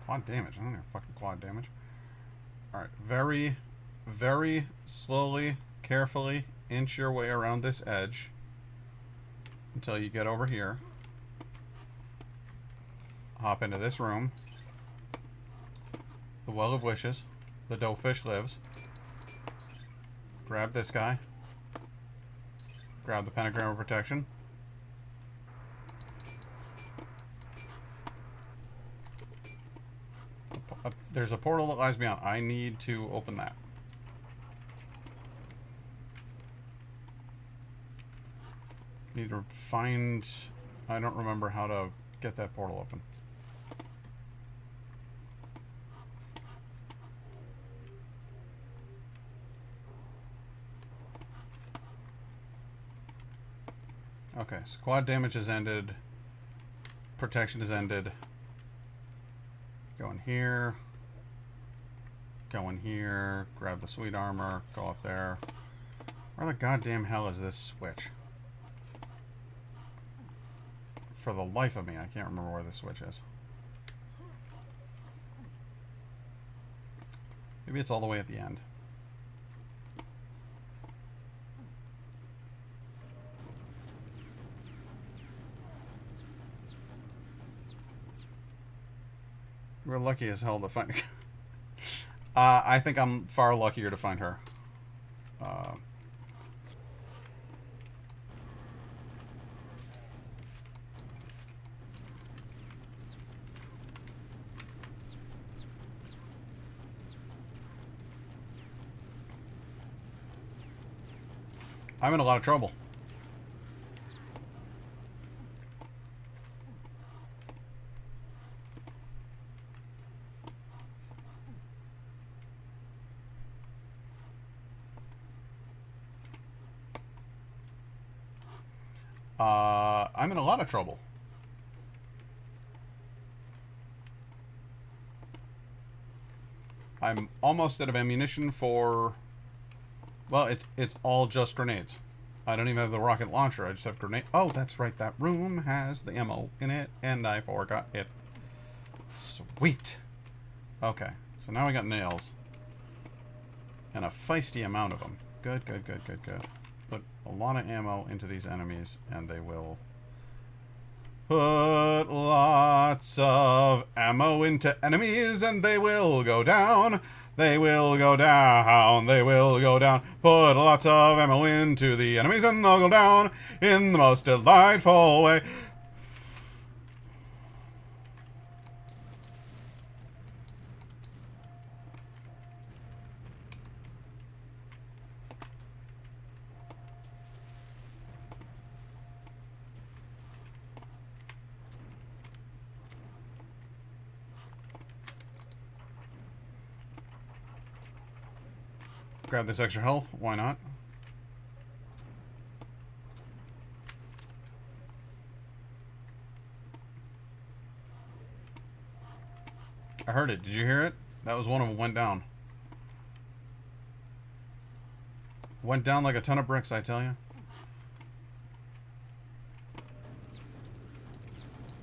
Quad damage. I don't need fucking quad damage. Alright. Very, very slowly, carefully inch your way around this edge until you get over here. Hop into this room. The Well of Wishes. The Doughfish lives. Grab this guy. Grab the Pentagram of Protection. There's a portal that lies beyond. I need to open that. Need to find... I don't remember how to get that portal open. Okay, so quad damage has ended. Protection has ended. Go in here. Go in here. Grab the sweet armor. Go up there. Where the goddamn hell is this switch? For the life of me, I can't remember where this switch is. Maybe it's all the way at the end. We're lucky as hell to find... I think I'm far luckier to find her. I'm in a lot of trouble. I'm in a lot of trouble. I'm almost out of ammunition for... Well, it's all just grenades. I don't even have the rocket launcher. I just have grenade... Oh, that's right. That room has the ammo in it, and I forgot it. Sweet. Okay. So now we got nails. And a feisty amount of them. Good, good, good, good, good. Put a lot of ammo into these enemies, and they will... Put lots of ammo into enemies, and they will go down. They will go down. They will go down. Put lots of ammo into the enemies, and they'll go down in the most delightful way. Grab this extra health. Why not? I heard it. Did you hear it? That was one of them went down. Went down like a ton of bricks, I tell you.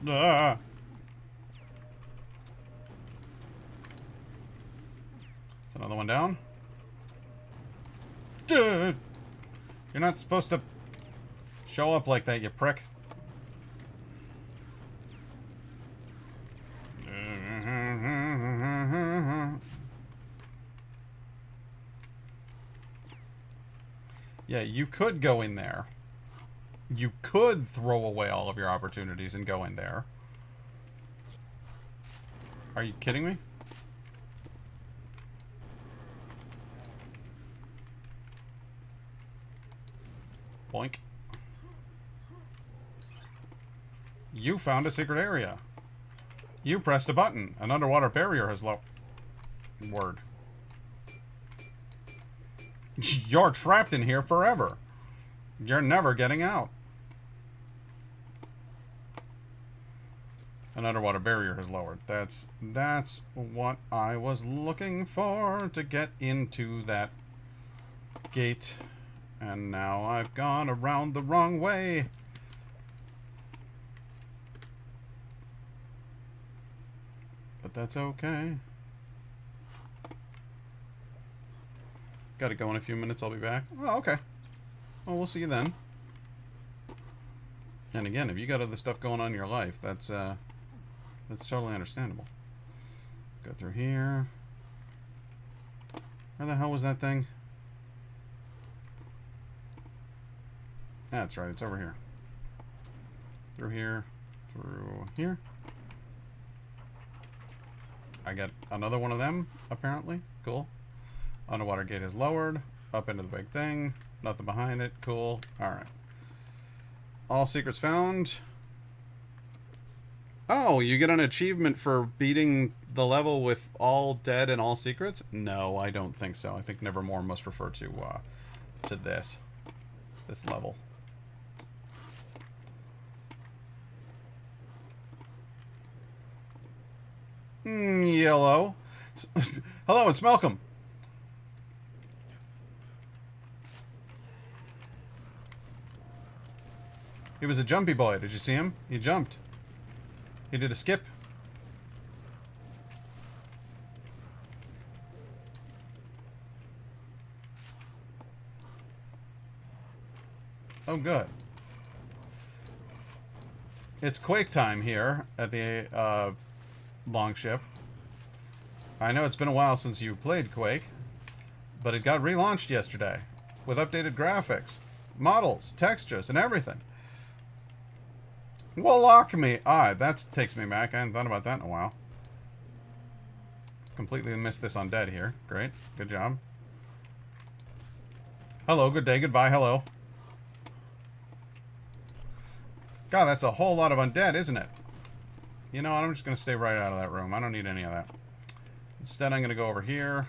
Ah. Is another one down? Dude! You're not supposed to show up like that, you prick. Yeah, you could go in there. You could throw away all of your opportunities and go in there. Are you kidding me? Boink. You found a secret area. You pressed a button. An underwater barrier has Word. You're trapped in here forever. You're never getting out. An underwater barrier has lowered. That's what I was looking for to get into that gate. And now I've gone around the wrong way. But that's okay. Gotta go in a few minutes, I'll be back. Oh, okay. Well, we'll see you then. And again, if you got other stuff going on in your life, that's totally understandable. Go through here. Where the hell was that thing? That's right, it's over here. Through here. Through here. I got another one of them, apparently. Cool. Underwater gate is lowered. Up into the big thing. Nothing behind it. Cool. Alright. All secrets found. Oh, you get an achievement for beating the level with all dead and all secrets? No, I don't think so. I think Nevermore must refer to this level. Yellow. Hello, it's Malcolm. He was a jumpy boy. Did you see him? He jumped. He did a skip. Oh, good. It's Quake time here at the Longship. I know it's been a while since you played Quake, but it got relaunched yesterday with updated graphics, models, textures, and everything. Well, lock me. That takes me back. I hadn't thought about that in a while. Completely missed this undead here. Great. Good job. Hello, good day, goodbye, hello. God, that's a whole lot of undead, isn't it? You know what, I'm just going to stay right out of that room. I don't need any of that. Instead, I'm going to go over here.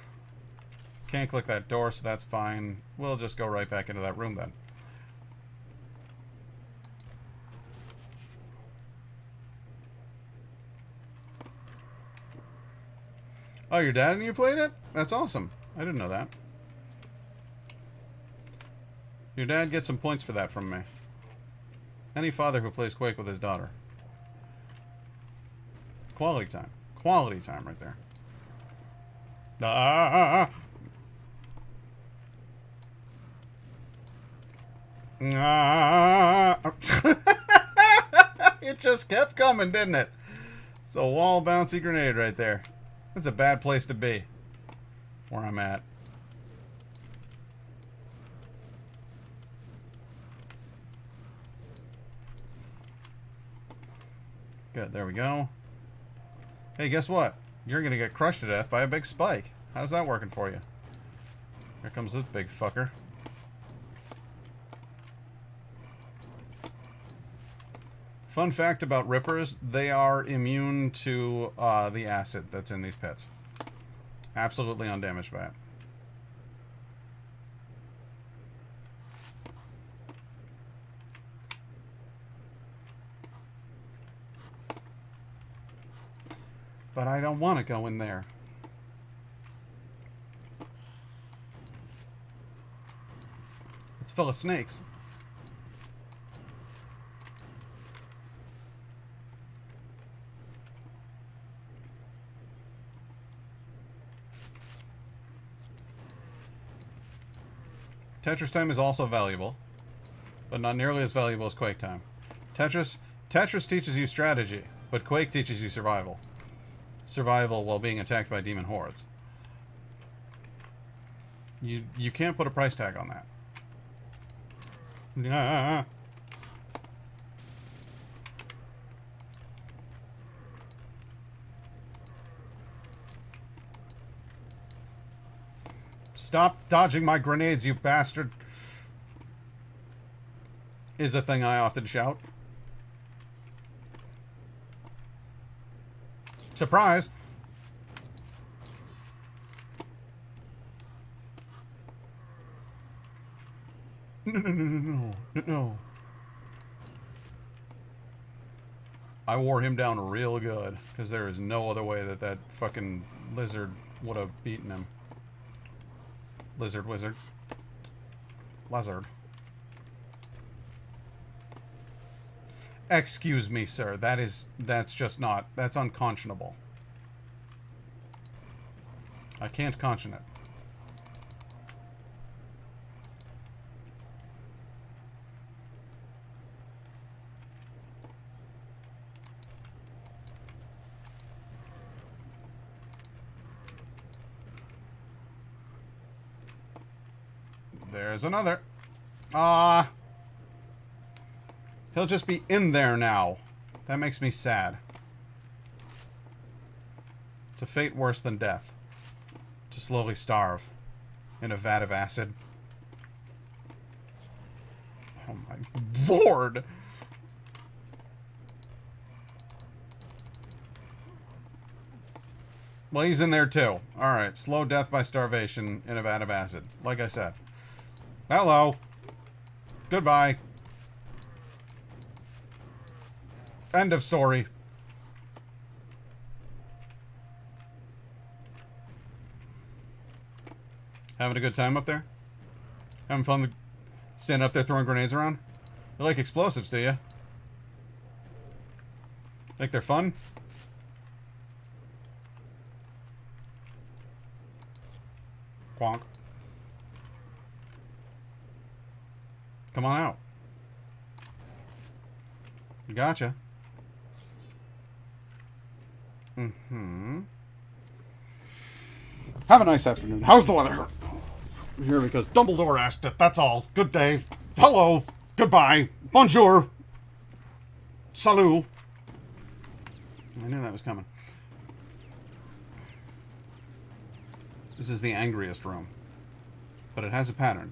Can't click that door, so that's fine. We'll just go right back into that room then. Oh, your dad and you played it? That's awesome. I didn't know that. Your dad gets some points for that from me. Any father who plays Quake with his daughter. Quality time. Quality time right there. Ah! Ah! It just kept coming, didn't it? It's a wall bouncy grenade right there. That's a bad place to be. Where I'm at. Good, there we go. Hey, guess what? You're gonna get crushed to death by a big spike. How's that working for you? Here comes this big fucker. Fun fact about Rippers, they are immune to the acid that's in these pits. Absolutely undamaged by it. But I don't want to go in there. It's full of snakes. Tetris time is also valuable, but not nearly as valuable as Quake time. Tetris teaches you strategy, but Quake teaches you survival. Survival while being attacked by demon hordes. You can't put a price tag on that. Nah. Stop dodging my grenades, you bastard! Is a thing I often shout. Surprise! No. I wore him down real good, because there is no other way that that fucking lizard would have beaten him. Lizard wizard. Lizard. Excuse me, sir. That's just not... That's unconscionable. I can't conscion it. There's another. Ah. He'll just be in there now. That makes me sad. It's a fate worse than death. To slowly starve in a vat of acid. Oh my lord! Well, he's in there too. Alright, slow death by starvation in a vat of acid. Like I said. Hello. Goodbye. End of story. Having a good time up there? Having fun standing up there throwing grenades around? You like explosives, do you? Think they're fun? Quonk. Come on out. Gotcha. Mm-hmm. Have a nice afternoon. How's the weather? I'm here because Dumbledore asked it. That's all. Good day. Hello. Goodbye. Bonjour. Salut. I knew that was coming. This is the angriest room. But it has a pattern.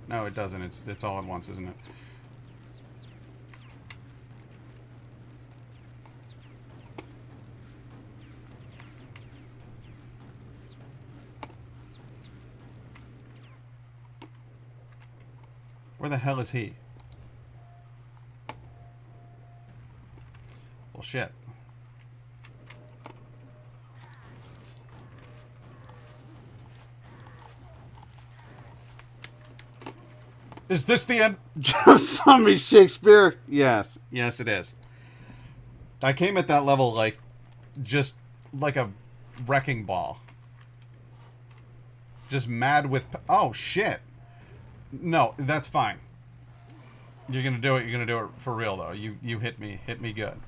No, it doesn't. It's all at once, isn't it? Where the hell is he? Well, shit. Is this the end of Zombie Shakespeare? Yes. Yes, it is. I came at that level like... just like a wrecking ball. Just mad with... Oh, shit. No, that's fine. You're gonna do it. You're gonna do it for real, though. You hit me. Hit me good.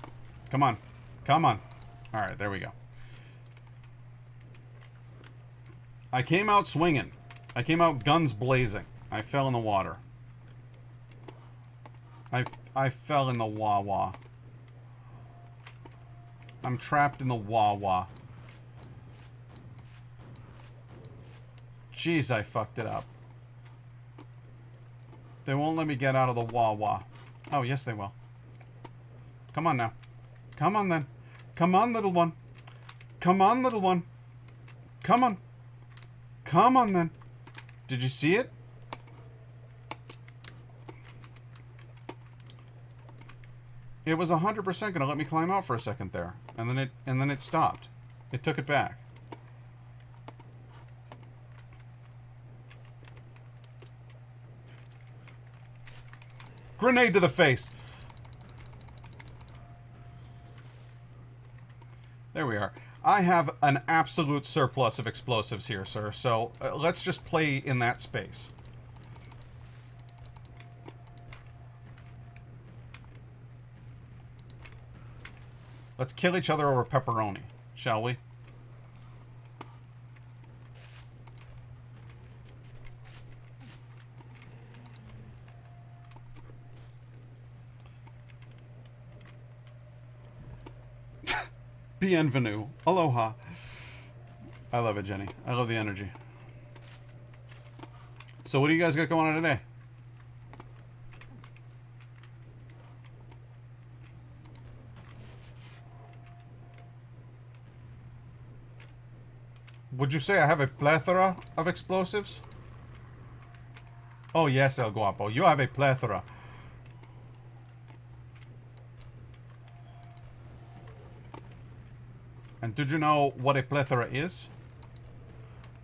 Come on. Come on. Alright, there we go. I came out swinging. I came out guns blazing. I fell in the water. I fell in the wah-wah. I'm trapped in the wah-wah. Jeez, I fucked it up. They won't let me get out of the wah-wah. Oh, yes, they will. Come on now. Come on, then. Come on, little one. Come on, little one. Come on. Come on, then. Did you see it? It was 100% gonna let me climb out for a second there, and then it stopped. It took it back. Grenade to the face. There we are. I have an absolute surplus of explosives here, sir. So let's just play in that space. Let's kill each other over pepperoni, shall we? Bienvenue. Aloha. I love it, Jenny. I love the energy. So what do you guys got going on today? Would you say I have a plethora of explosives? Oh, yes, El Guapo. You have a plethora. And did you know what a plethora is?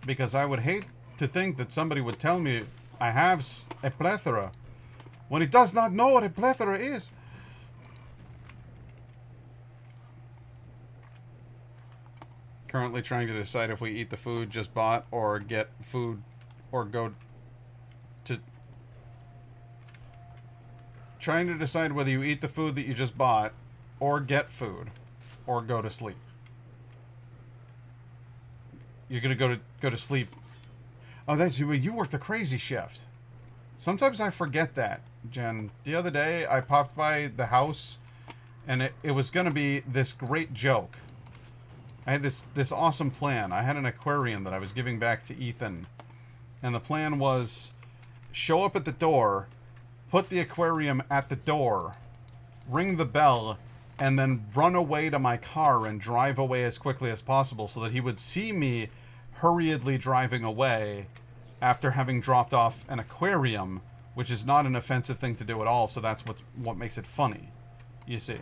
Because I would hate to think that somebody would tell me I have a plethora when he does not know what a plethora is. Currently trying to decide if we eat the food just bought or get food or go to... Trying to decide whether you eat the food that you just bought or get food or go to sleep. You're gonna go to sleep. Oh, that's you. You work the crazy shift. Sometimes I forget that, Jen. The other day, I popped by the house, and it was gonna be this great joke. I had this awesome plan. I had an aquarium that I was giving back to Ethan, and the plan was show up at the door, put the aquarium at the door, ring the bell, and then run away to my car and drive away as quickly as possible so that he would see me hurriedly driving away after having dropped off an aquarium, which is not an offensive thing to do at all, so that's what makes it funny, you see.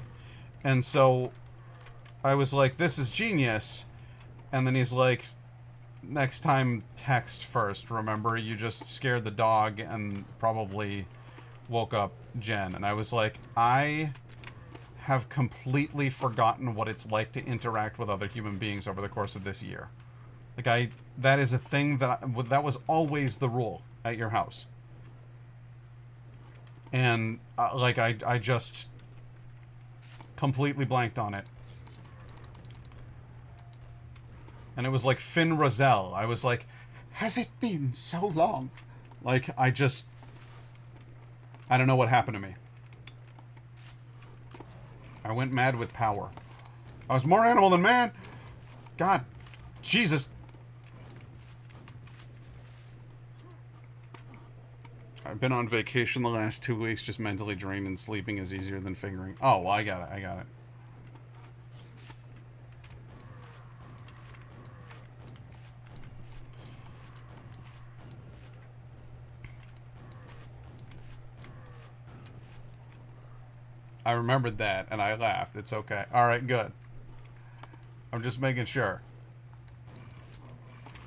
And so I was like, this is genius, and then he's like, next time text first, remember? You just scared the dog and probably woke up Jen. And I was like, I have completely forgotten what it's like to interact with other human beings over the course of this year. Like, that is a thing that was always the rule at your house. And, I just completely blanked on it. And it was like Finn Roselle. I was like, has it been so long? Like, I don't know what happened to me. I went mad with power. I was more animal than man. God. Jesus. I've been on vacation the last 2 weeks, just mentally drained, and sleeping is easier than fingering. Oh, well, I got it. I remembered that, and I laughed. It's okay. Alright, good. I'm just making sure.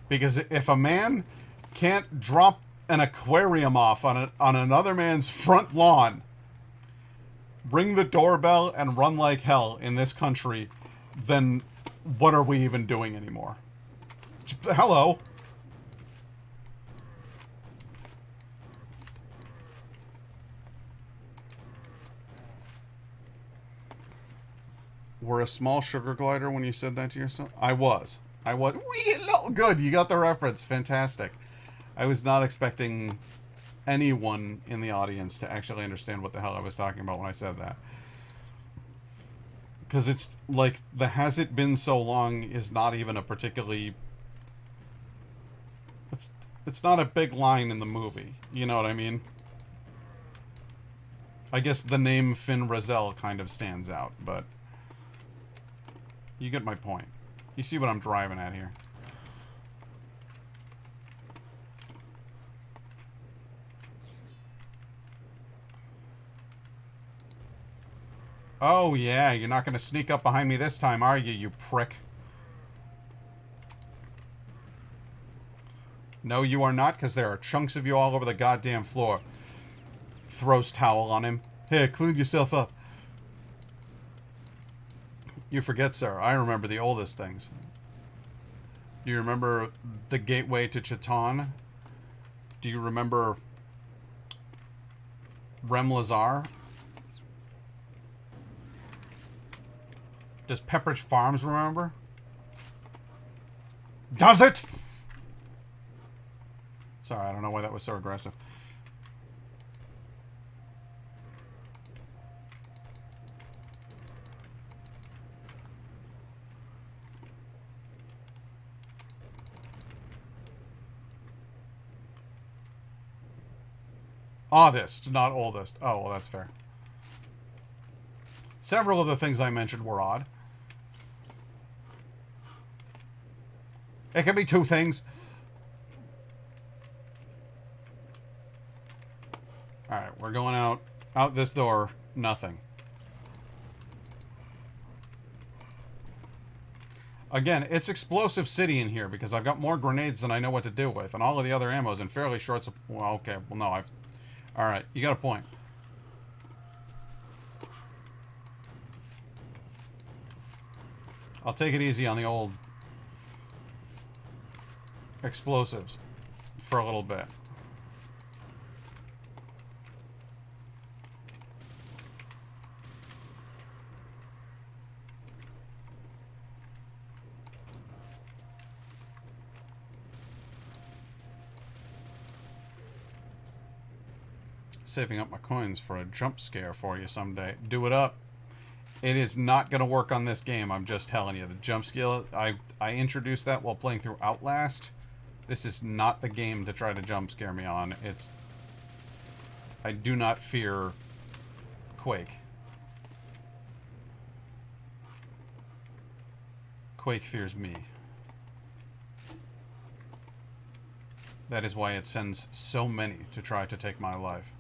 Because if a man can't drop an aquarium off on another man's front lawn, ring the doorbell, and run like hell in this country, then what are we even doing anymore? Hello? Were a small sugar glider when you said that to yourself? I was. Good, you got the reference. Fantastic. I was not expecting anyone in the audience to actually understand what the hell I was talking about when I said that. Because it's like, the has it been so long is not even a particularly... It's not a big line in the movie. You know what I mean? I guess the name Finn Roselle kind of stands out, but... You get my point. You see what I'm driving at here. Oh, yeah, you're not going to sneak up behind me this time, are you, you prick? No, you are not, because there are chunks of you all over the goddamn floor. Throws towel on him. Here, clean yourself up. You forget, sir, I remember the oldest things. Do you remember the gateway to Chaton? Do you remember Remlazar? Does Pepperidge Farms remember? Does it? Sorry, I don't know why that was so aggressive. Oddest, not oldest. Oh, well, that's fair. Several of the things I mentioned were odd. It can be two things. Alright, we're going out. Out this door. Nothing. Again, it's Explosive City in here because I've got more grenades than I know what to do with. And all of the other ammo's in fairly short supply. Well, okay. Well, no, I've... Alright, you got a point. I'll take it easy on the old explosives for a little bit. Saving up my coins for a jump scare for you someday. Do it up. It is not going to work on this game, I'm just telling you. The jump scare, I introduced that while playing through Outlast. This is not the game to try to jump scare me on. It's... I do not fear Quake. Quake fears me. That is why it sends so many to try to take my life.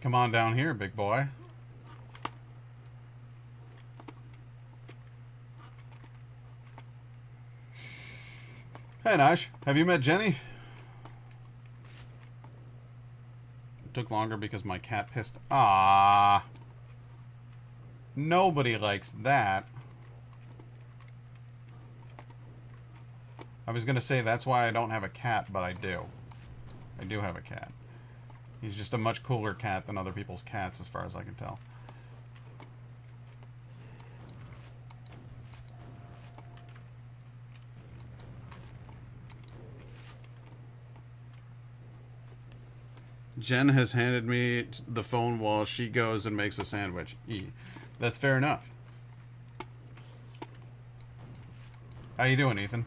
Come on down here, big boy. Hey, Nash. Have you met Jenny? It took longer because my cat pissed... Ah. Nobody likes that. I was going to say that's why I don't have a cat, but I do. I do have a cat. He's just a much cooler cat than other people's cats, as far as I can tell. Jen has handed me the phone while she goes and makes a sandwich. That's fair enough. How you doing, Ethan?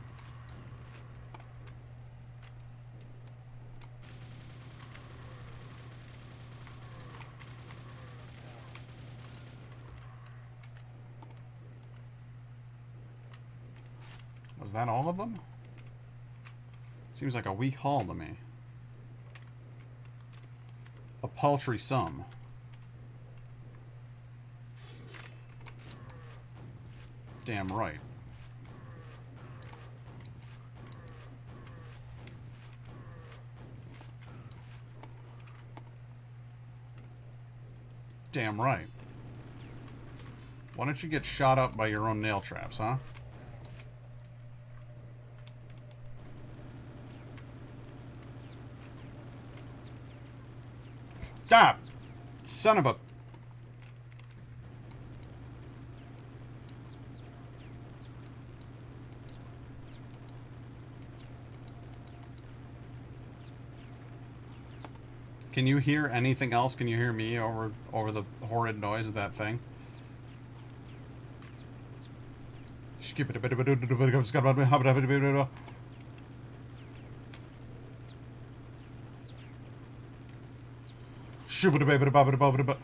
Was that all of them? Seems like a weak haul to me. A paltry sum. Damn right. Damn right. Why don't you get shot up by your own nail traps, huh? Stop! Son of a... Can you hear anything else? Can you hear me over the horrid noise of that thing? Shoo-ba-da-ba-ba-da-ba-ba-da-ba.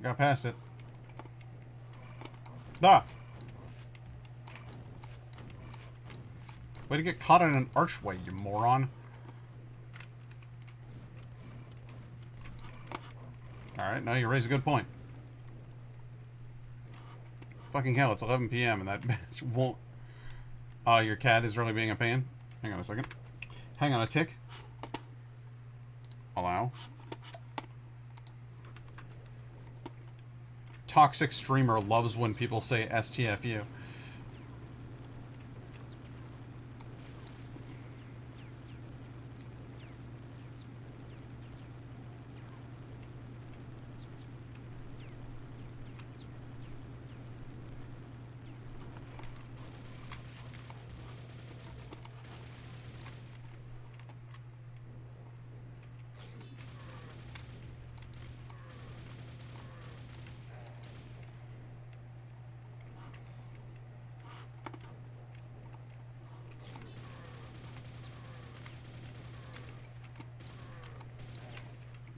Got past it. Ah! Way to get caught in an archway, you moron. Alright, now you raise a good point. Fucking hell, it's 11 p.m. and that bitch won't... your cat is really being a pain? Hang on a second. Hang on a tick. Allow. Toxic streamer loves when people say STFU.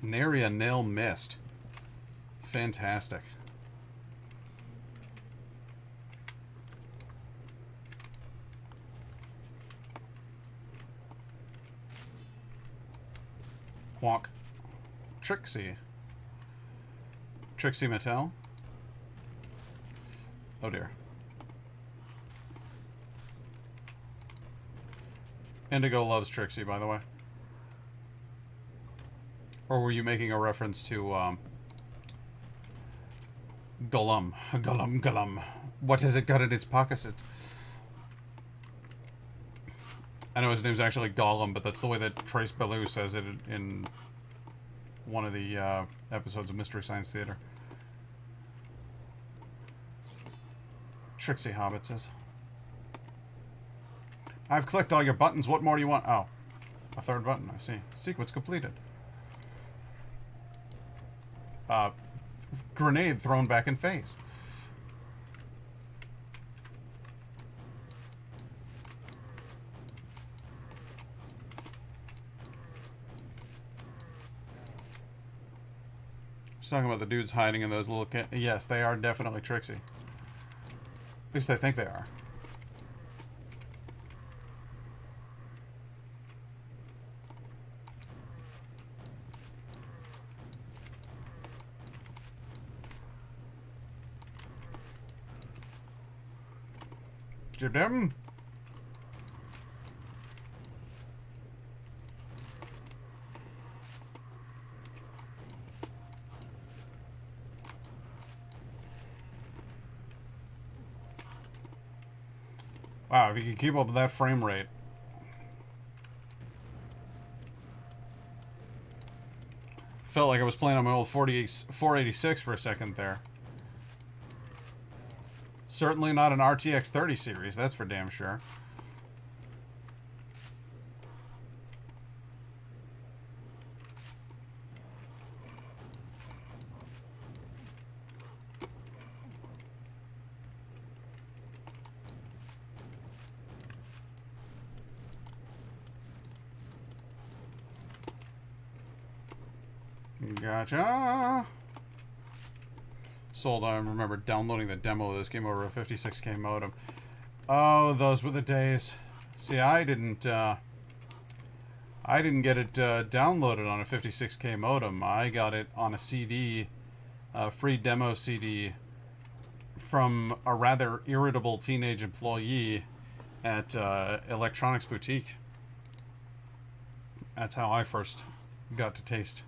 Nary a nail missed. Fantastic. Quack. Trixie. Trixie Mattel. Oh dear. Indigo loves Trixie, by the way. Or were you making a reference to, Gollum? Gollum. What has it got in its pockets? I know his name's actually Gollum, but that's the way that Trace Bellew says it in one of the episodes of Mystery Science Theater. Trixie Hobbit says. I've clicked all your buttons. What more do you want? Oh. A third button, I see. Sequence completed. Grenade thrown back in face. Just talking about the dudes hiding in those little... Yes, they are definitely Trixie. At least I think they are. Jib them. Wow, if you can keep up with that frame rate. Felt like I was playing on my old 486 for a second there. Certainly not an RTX 30 series, that's for damn sure. Gotcha. Sold. I remember downloading the demo of this game over a 56K modem. Oh, those were the days. See, I didn't get it downloaded on a 56K modem. I got it on a CD, a free demo CD from a rather irritable teenage employee at Electronics Boutique. That's how I first got to taste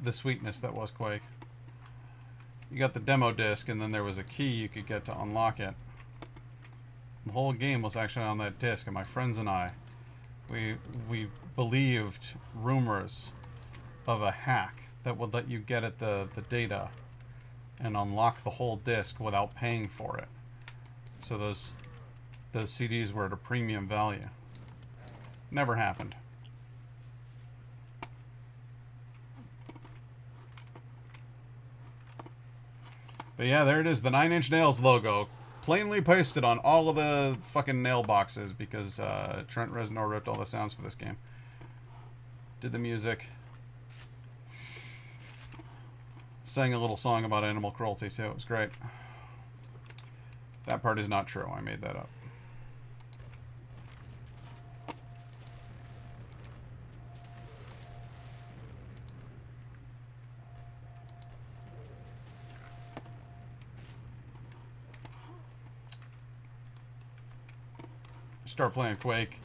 the sweetness that was Quake. You got the demo disc, and then there was a key you could get to unlock it. The whole game was actually on that disc, and my friends and I, we believed rumors of a hack that would let you get at the data and unlock the whole disc without paying for it. So those CDs were at a premium value. Never happened. But yeah, there it is, the 9 Inch Nails logo. plainly pasted on all of the fucking nail boxes because Trent Reznor ripped all the sounds for this game. Did the music. Sang a little song about animal cruelty too. It was great. That part is not true. I made that up. Start playing Quake.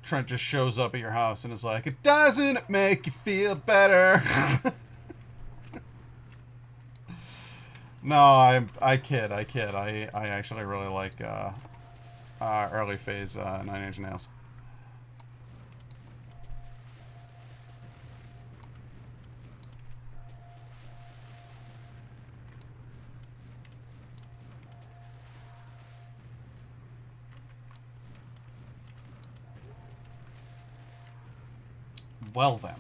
Trent just shows up at your house and is like, "It doesn't make you feel better." No, I kid. I actually really like early phase Nine Inch Nails. Well then.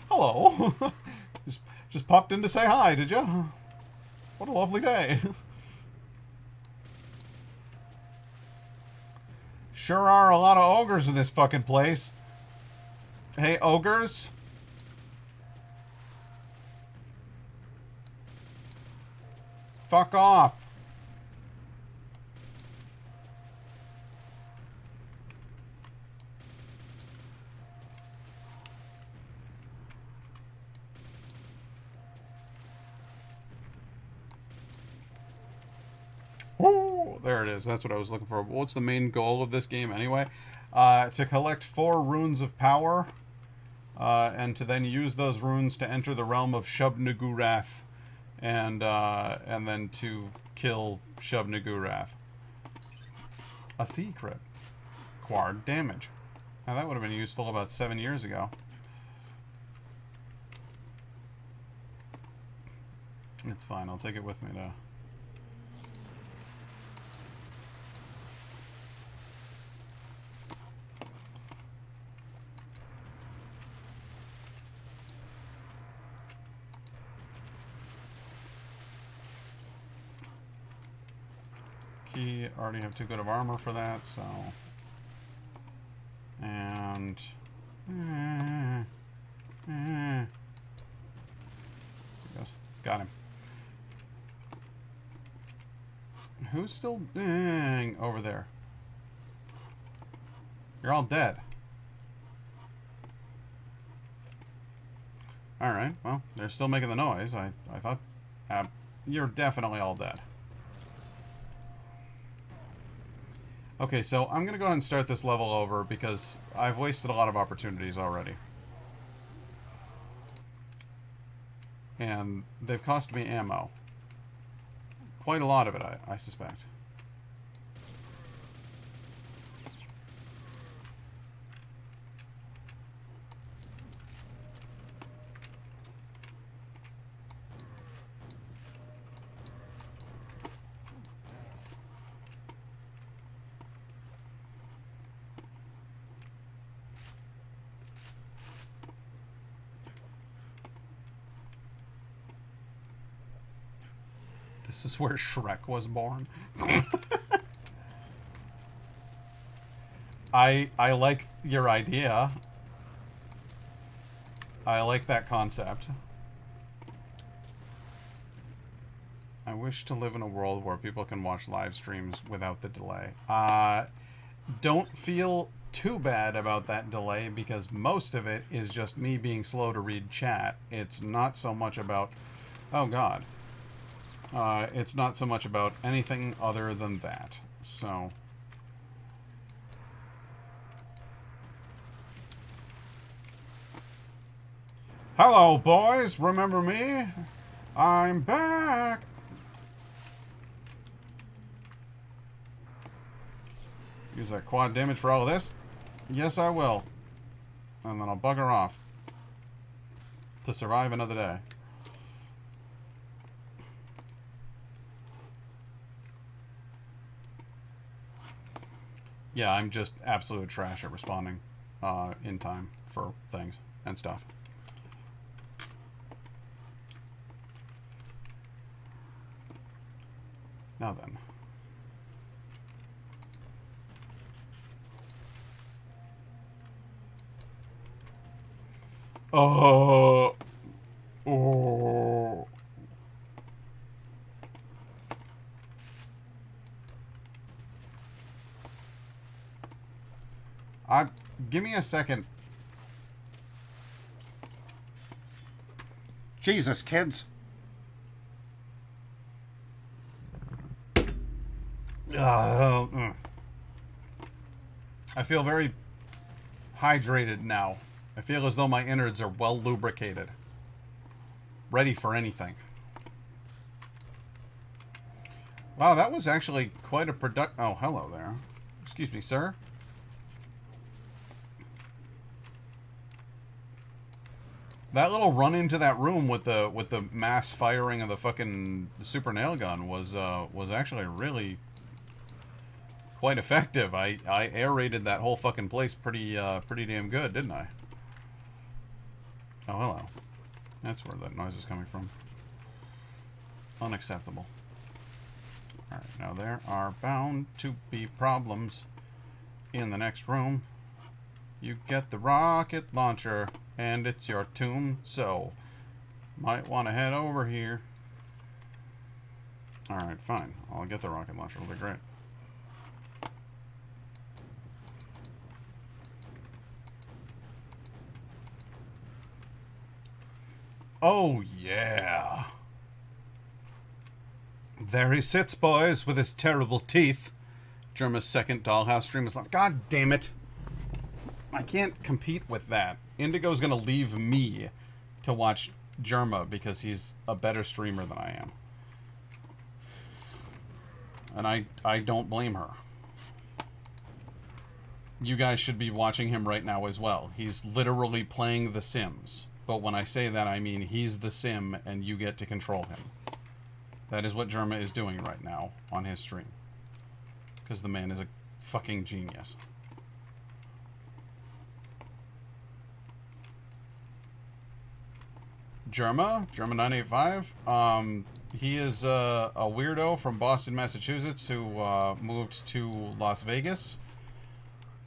Hello. just popped in to say hi, did you? What a lovely day. Sure are a lot of ogres in this fucking place. Hey, ogres. Fuck off. Ooh, there it is. That's what I was looking for. What's the main goal of this game anyway? To collect 4 runes of power, and to then use those runes to enter the realm of Shub-Niggurath, and then to kill Shub-Niggurath. A secret. Quard damage. Now that would have been useful about 7 years ago. It's fine. I'll take it with me though. Already have 2 good of armor for that, so. And. Got him. Who's still over there? You're all dead. Alright, well, they're still making the noise. I thought. You're definitely all dead. Okay, so I'm going to go ahead and start this level over because I've wasted a lot of opportunities already. And they've cost me ammo. Quite a lot of it, I suspect. This is where Shrek was born. I like your idea. I like that concept. I wish to live in a world where people can watch live streams without the delay. Don't feel too bad about that delay because most of it is just me being slow to read chat. It's not so much about... Oh, God. It's not so much about anything other than that. So... Hello, boys. Remember me? I'm back. Use that quad damage for all of this? Yes, I will. And then I'll bugger off. To survive another day. Yeah, I'm just absolute trash at responding in time for things and stuff. Now then. Oh. Give me a second. Jesus, kids. I feel very hydrated now. I feel as though my innards are well lubricated. Ready for anything. Wow, that was actually quite a Oh, hello there. Excuse me, sir. That little run into that room with the mass firing of the fucking super nail gun was actually really quite effective. I aerated that whole fucking place pretty damn good, didn't I? Oh, hello. That's where that noise is coming from. Unacceptable. Alright, now there are bound to be problems in the next room. You get the rocket launcher, and it's your tomb, so might want to head over here. Alright, fine. I'll get the rocket launcher. It'll be great. Oh, yeah. There he sits, boys, with his terrible teeth. Germa's second Dollhouse stream is like, God damn it. I can't compete with that. Indigo's gonna leave me to watch Germa because he's a better streamer than I am. And I don't blame her. You guys should be watching him right now as well. He's literally playing The Sims. But when I say that, I mean he's the sim and you get to control him. That is what Germa is doing right now on his stream. Because the man is a fucking genius. Germa 985. He is a weirdo from Boston, Massachusetts who moved to Las Vegas.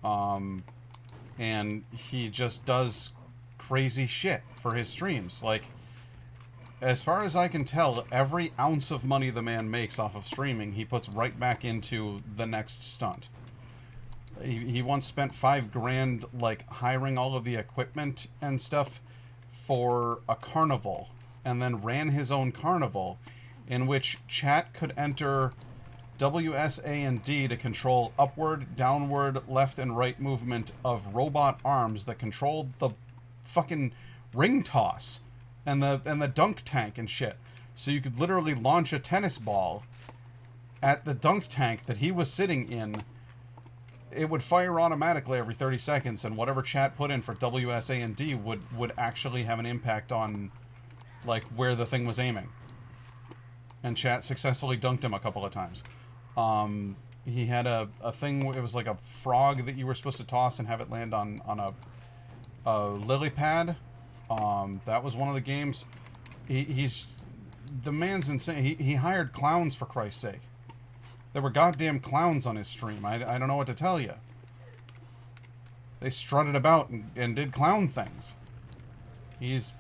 And he just does crazy shit for his streams. Like, as far as I can tell, every ounce of money the man makes off of streaming, he puts right back into the next stunt. He once spent $5,000, like, hiring all of the equipment and stuff for a carnival, and then ran his own carnival, in which chat could enter WSA and D to control upward, downward, left, and right movement of robot arms that controlled the fucking ring toss and the dunk tank and shit. So you could literally launch a tennis ball at the dunk tank that he was sitting in. It would fire automatically every 30 seconds, and whatever chat put in for WSA and D would actually have an impact on, like, where the thing was aiming. And chat successfully dunked him a couple of times. He had a thing, it was like a frog that you were supposed to toss and have it land on a lily pad. That was one of the games. The man's insane. He hired clowns, for Christ's sake. There were goddamn clowns on his stream. I don't know what to tell you. They strutted about and did clown things. He's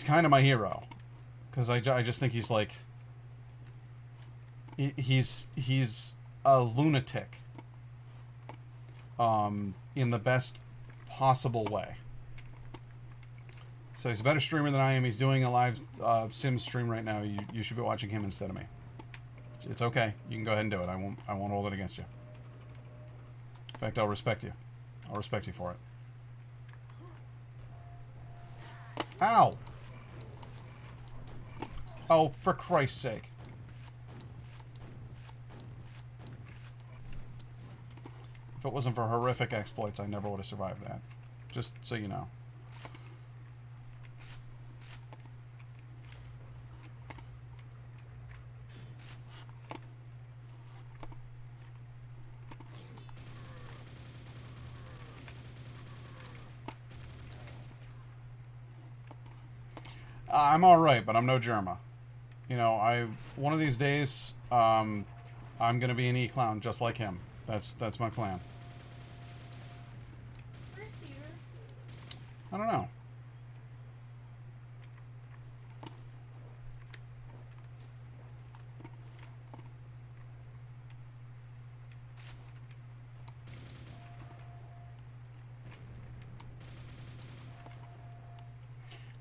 kind of my hero. Because I just think he's like... He's a lunatic. In the best possible way. So he's a better streamer than I am. He's doing a live Sims stream right now. You should be watching him instead of me. It's okay. You can go ahead and do it. I won't hold it against you. In fact, I'll respect you. I'll respect you for it. Ow! Oh, for Christ's sake. If it wasn't for horrific exploits, I never would have survived that. Just so you know. I'm all right, but I'm no Germa. You know, one of these days, I'm gonna be an e-clown just like him. That's my plan. Where's Cedar? I don't know.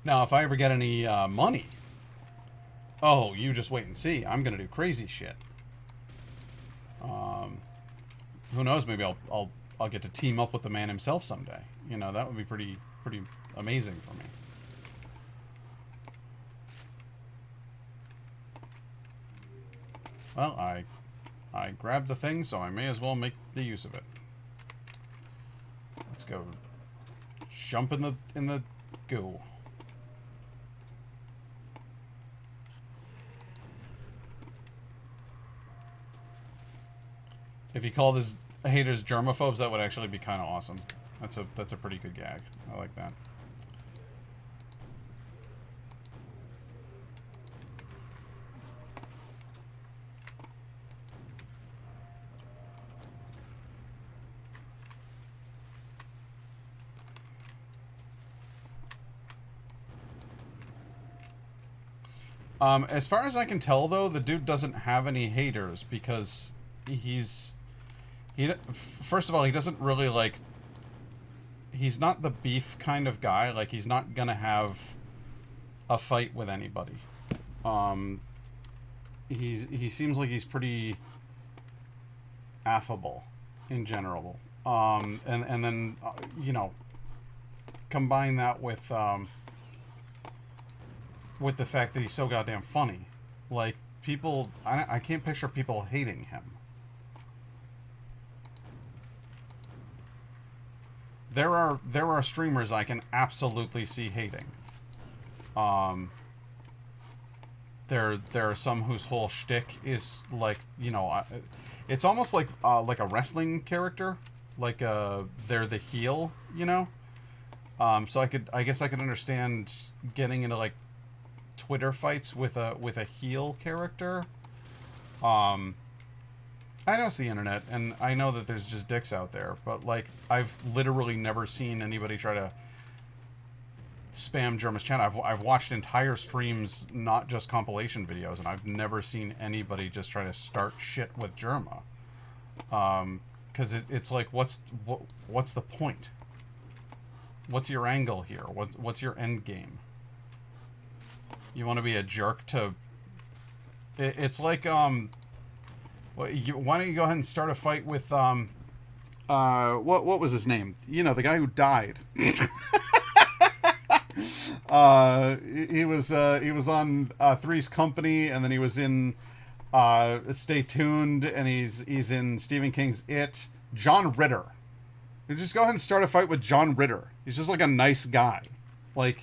Now, if I ever get any money, oh, you just wait and see. I'm gonna do crazy shit. Who knows? Maybe I'll get to team up with the man himself someday. You know, that would be pretty amazing for me. Well, I grabbed the thing, so I may as well make the use of it. Let's go jump in the goo. If he called his haters germaphobes, that would actually be kind of awesome. That's a pretty good gag. I like that. As far as I can tell, though, the dude doesn't have any haters because first of all, he doesn't really like. He's not the beef kind of guy. Like, he's not gonna have a fight with anybody. He seems like he's pretty affable in general. And then you know, combine that with the fact that he's so goddamn funny. Like, people, I can't picture people hating him. There are streamers I can absolutely see hating. There are some whose whole shtick is like, you know, it's almost like a wrestling character, like they're the heel, you know. So I guess I could understand getting into like Twitter fights with a heel character. I know it's the internet, and I know that there's just dicks out there, but, like, I've literally never seen anybody try to spam Germa's channel. I've watched entire streams, not just compilation videos, and I've never seen anybody just try to start shit with Germa. Because it's like, what's the point? What's your angle here? What's your end game? You want to be a jerk to... It's like, why don't you go ahead and start a fight with what was his name? You know, the guy who died. He was on Three's Company, and then he was in Stay Tuned, and he's in Stephen King's It. John Ritter. You just go ahead and start a fight with John Ritter. He's just like a nice guy. Like,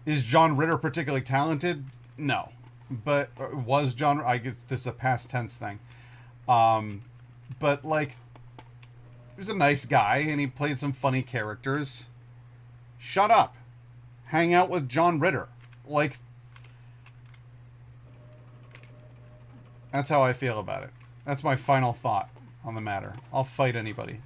is John Ritter particularly talented? No. But was John... I guess this is a past tense thing. But, like, he was a nice guy, and he played some funny characters. Shut up. Hang out with John Ritter. Like, that's how I feel about it. That's my final thought on the matter. I'll fight anybody.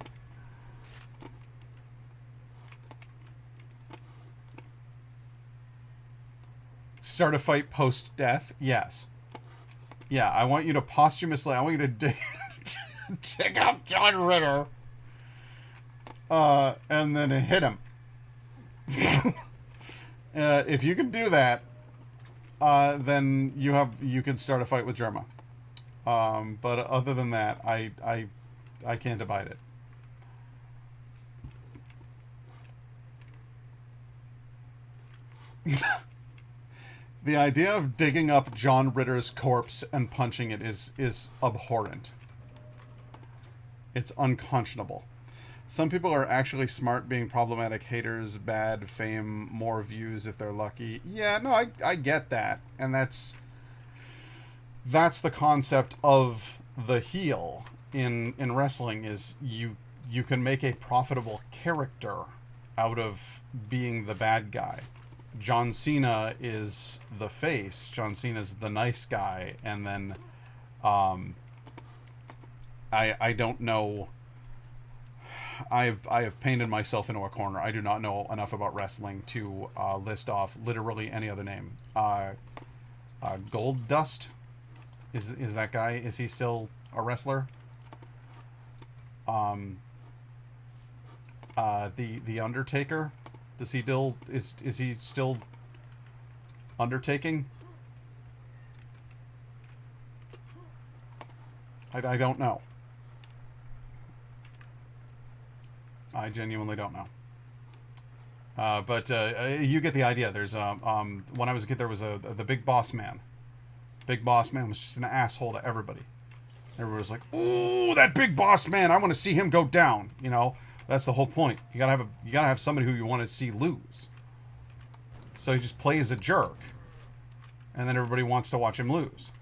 Start a fight post-death? Yes. Yeah, I want you to posthumously... I want you to dig up John Ritter. And then hit him. If you can do that, then you can start a fight with Germa. But other than that, I can't abide it. The idea of digging up John Ritter's corpse and punching it is abhorrent. It's unconscionable. Some people are actually smart, being problematic haters, bad fame, more views if they're lucky. Yeah, no, I get that. And that's the concept of the heel in wrestling, is you can make a profitable character out of being the bad guy. John Cena is the face. John Cena's the nice guy, and then I don't know. I have painted myself into a corner. I do not know enough about wrestling to list off literally any other name. Gold Dust is that guy? Is he still a wrestler? The Undertaker, does he still is he still undertaking? I don't know. I genuinely don't know. But you get the idea. There's when I was a kid, there was the Big Boss Man. Big Boss Man was just an asshole to everybody. Everybody was like, "Ooh, that Big Boss Man! I want to see him go down." You know, that's the whole point. You gotta have somebody who you want to see lose. So he just plays a jerk, and then everybody wants to watch him lose.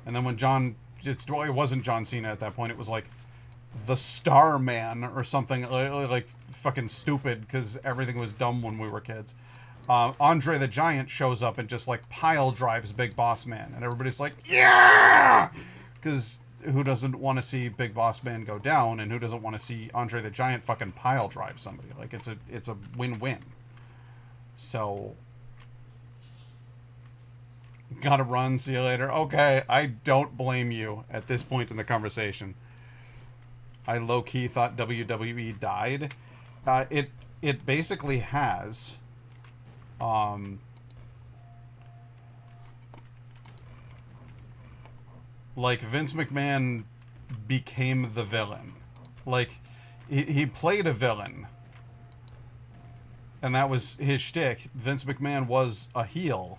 And then when it wasn't John Cena at that point. It was like the Starman or something like fucking stupid because everything was dumb when we were kids. Andre the Giant shows up and just like pile drives Big Boss Man, and everybody's like, yeah, because who doesn't want to see Big Boss Man go down, and who doesn't want to see Andre the Giant fucking pile drive somebody? Like it's a win-win. So gotta run. See you later. Okay, I don't blame you at this point in the conversation. I low-key thought WWE died. It basically has. Like Vince McMahon became the villain. Like he played a villain, and that was his shtick. Vince McMahon was a heel.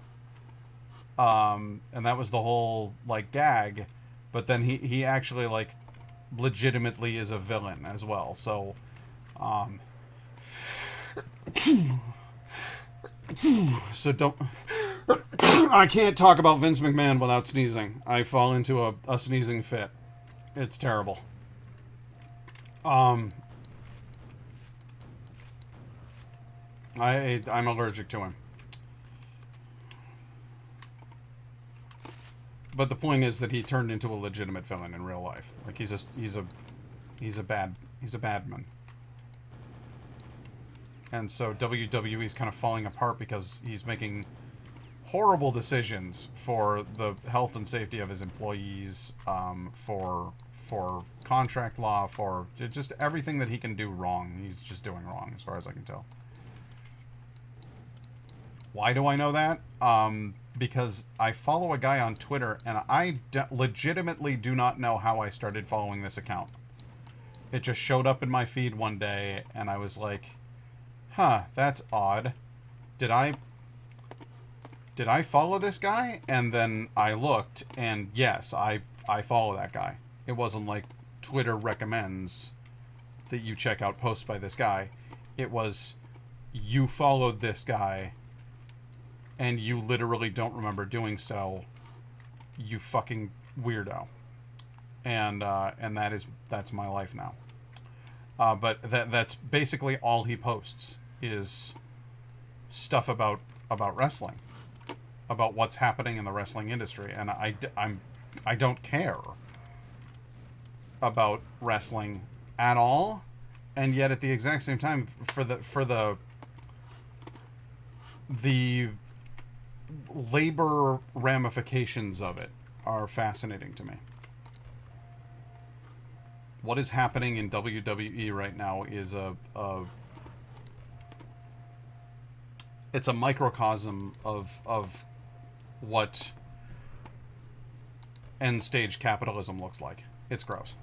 And that was the whole like gag. But then he actually like legitimately is a villain as well. So so don't I can't talk about Vince McMahon without sneezing. I fall into a sneezing fit. It's terrible. I'm allergic to him. But the point is that he turned into a legitimate villain in real life. Like he's a bad man. And so WWE is kind of falling apart because he's making horrible decisions for the health and safety of his employees, for contract law, for just everything that he can do wrong. He's just doing wrong, as far as I can tell. Why do I know that? Because I follow a guy on Twitter, and I legitimately do not know how I started following this account. It just showed up in my feed one day, and I was like, huh, that's odd. Did I follow this guy? And then I looked, and yes, I follow that guy. It wasn't like Twitter recommends that you check out posts by this guy. It was, you followed this guy, and you literally don't remember doing so, you fucking weirdo. And that's my life now. But that's basically all he posts is stuff about wrestling, about what's happening in the wrestling industry, and I don't care about wrestling at all, and yet at the exact same time, for the labor ramifications of it are fascinating to me. What is happening in WWE right now is it's a microcosm of what end stage capitalism looks like. It's gross.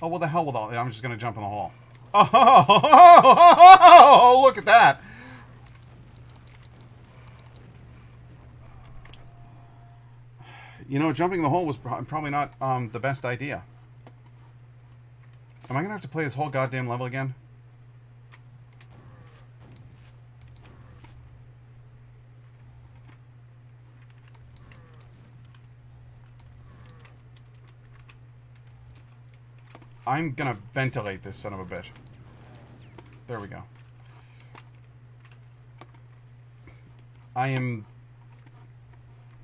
Oh, what the hell with all that? I'm just going to jump in the hole. Oh, look at that. You know, jumping in the hole was probably not the best idea. Am I going to have to play this whole goddamn level again? I'm going to ventilate this son of a bitch. There we go. I am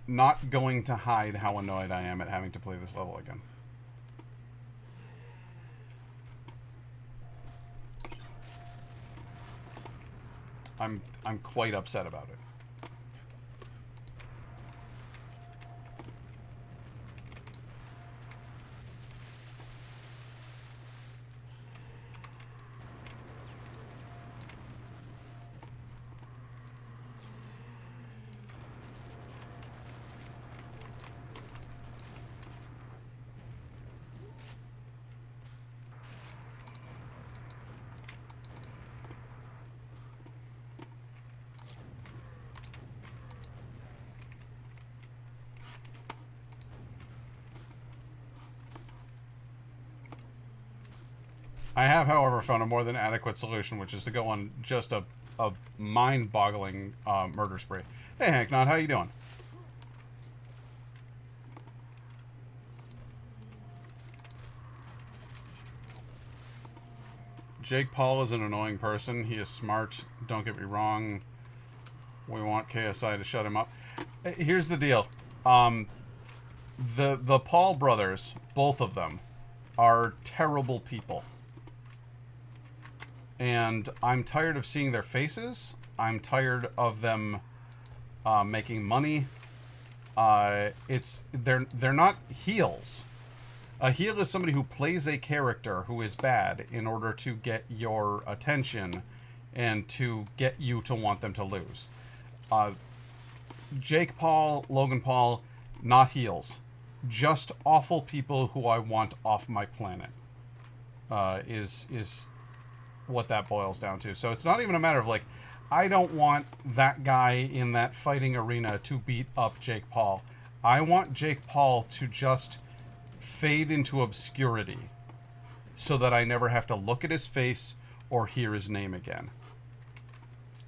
not going to hide how annoyed I am at having to play this level again. I'm quite upset about it. I have, however, found a more than adequate solution, which is to go on just a mind-boggling murder spree. Hey, Hank, Not, how you doing? Jake Paul is an annoying person. He is smart. Don't get me wrong. We want KSI to shut him up. Here's the deal. The Paul brothers, both of them, are terrible people. And I'm tired of seeing their faces. I'm tired of them making money. They're not heels. A heel is somebody who plays a character who is bad in order to get your attention and to get you to want them to lose. Jake Paul, Logan Paul, not heels. Just awful people who I want off my planet. Is what that boils down to. So it's not even a matter of like, I don't want that guy in that fighting arena to beat up Jake Paul. I want Jake Paul to just fade into obscurity so that I never have to look at his face or hear his name again.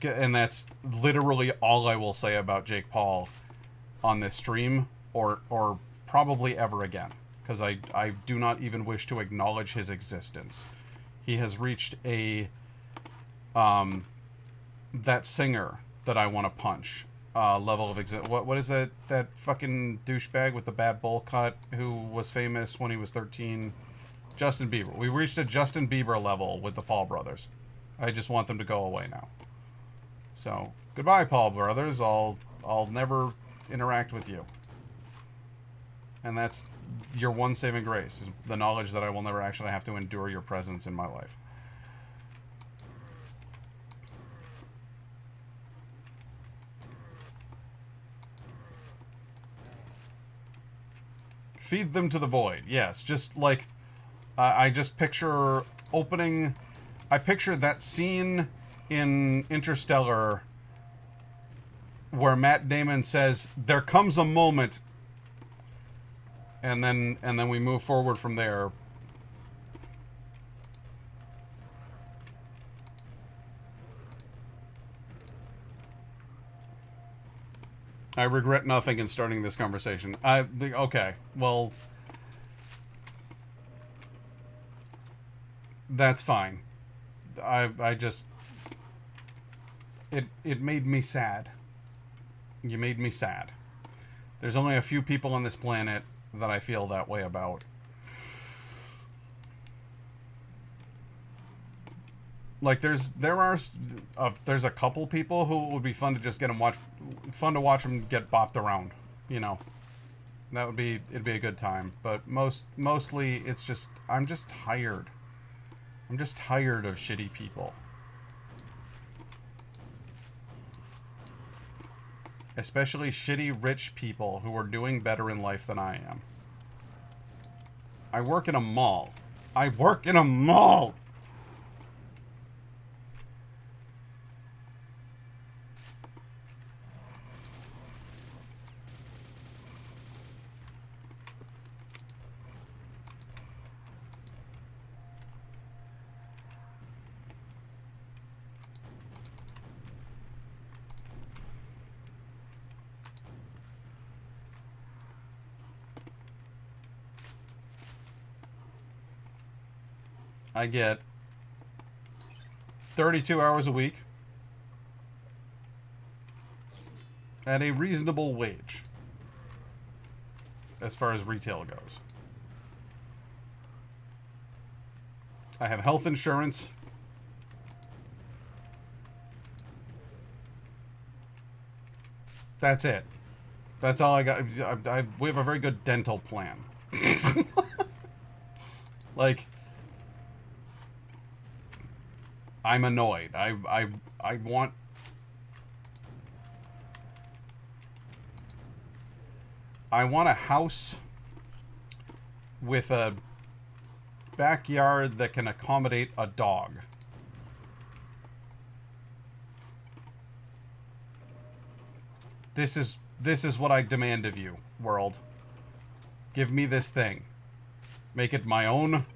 And that's literally all I will say about Jake Paul on this stream or probably ever again, because I do not even wish to acknowledge his existence. He has reached a that singer that I want to punch level of what is that fucking douchebag with the bad bowl cut who was famous when he was 13? Justin Bieber. We reached a Justin Bieber level with the Paul brothers. I just want them to go away now. So goodbye, Paul brothers. I'll never interact with you. And that's your one saving grace, is the knowledge that I will never actually have to endure your presence in my life. Feed them to the void. Yes, just like I just picture opening. I picture that scene in Interstellar where Matt Damon says, "There comes a moment," and then we move forward from there. I regret nothing in starting this conversation. Okay, well, that's fine. I just it made me sad. You made me sad. There's only a few people on this planet that I feel that way about. Like there's a couple people who it would be fun to just fun to watch them get bopped around, you know. It'd be a good time. But mostly it's just I'm just tired. I'm just tired of shitty people. Especially shitty rich people who are doing better in life than I am. I work in a mall. I work in a mall! I get 32 hours a week at a reasonable wage as far as retail goes. I have health insurance. That's it. That's all I got. We have a very good dental plan. Like, I'm annoyed. I want... I want a house with a backyard that can accommodate a dog. This is what I demand of you, world. Give me this thing. Make it my own,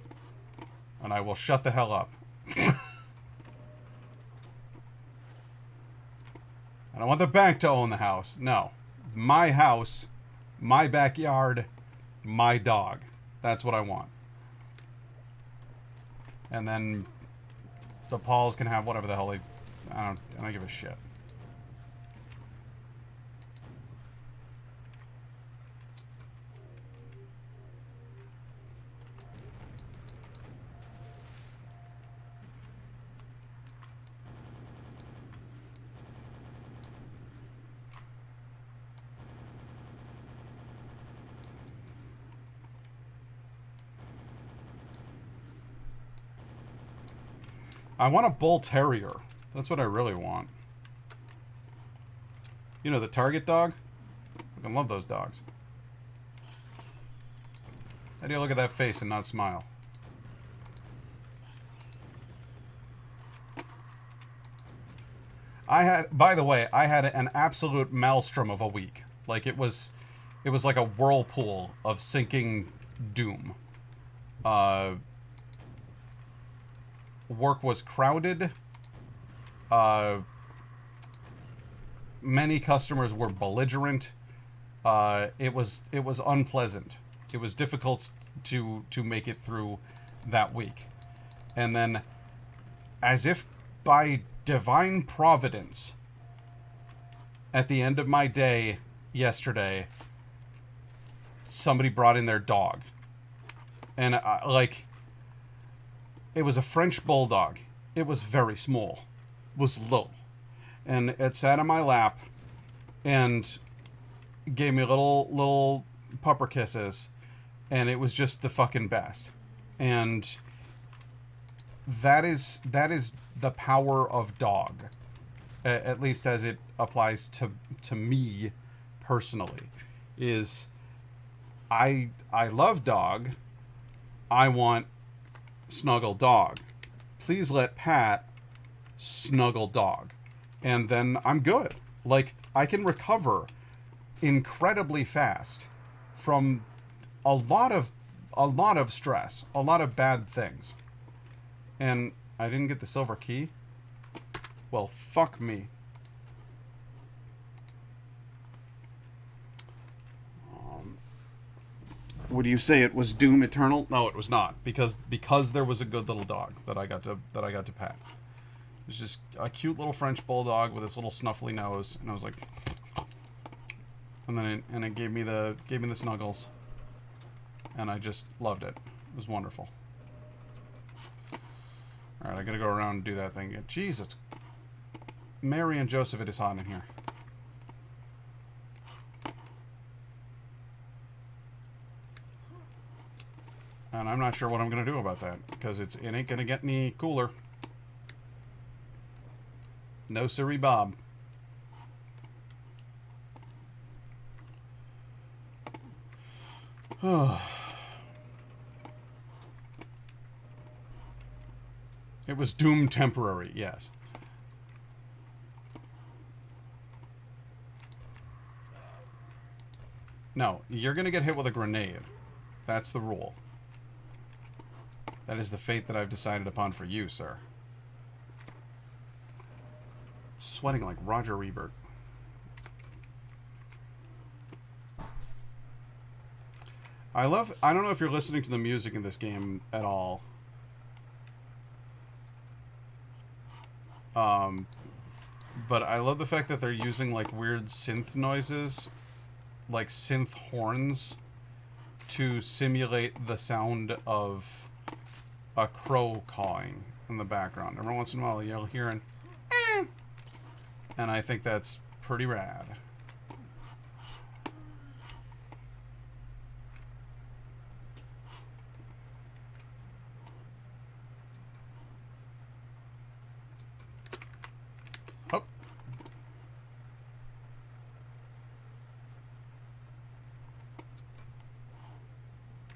and I will shut the hell up. I don't want the bank to own the house. No. My house, my backyard, my dog. That's what I want. And then the Pauls can have whatever the hell they... I don't give a shit. I want a bull terrier. That's what I really want. You know, the Target dog? I love those dogs. How do you look at that face and not smile? By the way, I had an absolute maelstrom of a week. Like, it was like a whirlpool of sinking doom. Work was crowded. Many customers were belligerent. It was unpleasant. It was difficult to make it through that week. And then, as if by divine providence, at the end of my day yesterday, somebody brought in their dog. And it was a French bulldog. It was very small. It was little. And it sat on my lap and gave me little pupper kisses. And it was just the fucking best. And that is the power of dog. At least as it applies to me personally. Is I love dog. I want snuggle dog. Please let Pat snuggle dog. And then I'm good. Like, I can recover incredibly fast from a lot of stress, a lot of bad things. And I didn't get the silver key? Well, fuck me. Would you say it was Doom Eternal? No, it was not, because there was a good little dog that I got to pet. It was just a cute little French bulldog with its little snuffly nose, and I was like, and then it gave me the snuggles, and I just loved it. It was wonderful. All right, I gotta go around and do that thing again. Jesus, Mary and Joseph, it is hot in here. And I'm not sure what I'm going to do about that, because it ain't going to get any cooler. No siree, Bob. It was Doom temporary, yes. No, you're going to get hit with a grenade. That's the rule. That is the fate that I've decided upon for you, sir. Sweating like Roger Ebert. I don't know if you're listening to the music in this game at all. But I love the fact that they're using like weird synth noises, like synth horns, to simulate the sound of a crow cawing in the background. Every once in a while you'll hear an eh, and I think that's pretty rad. Oh.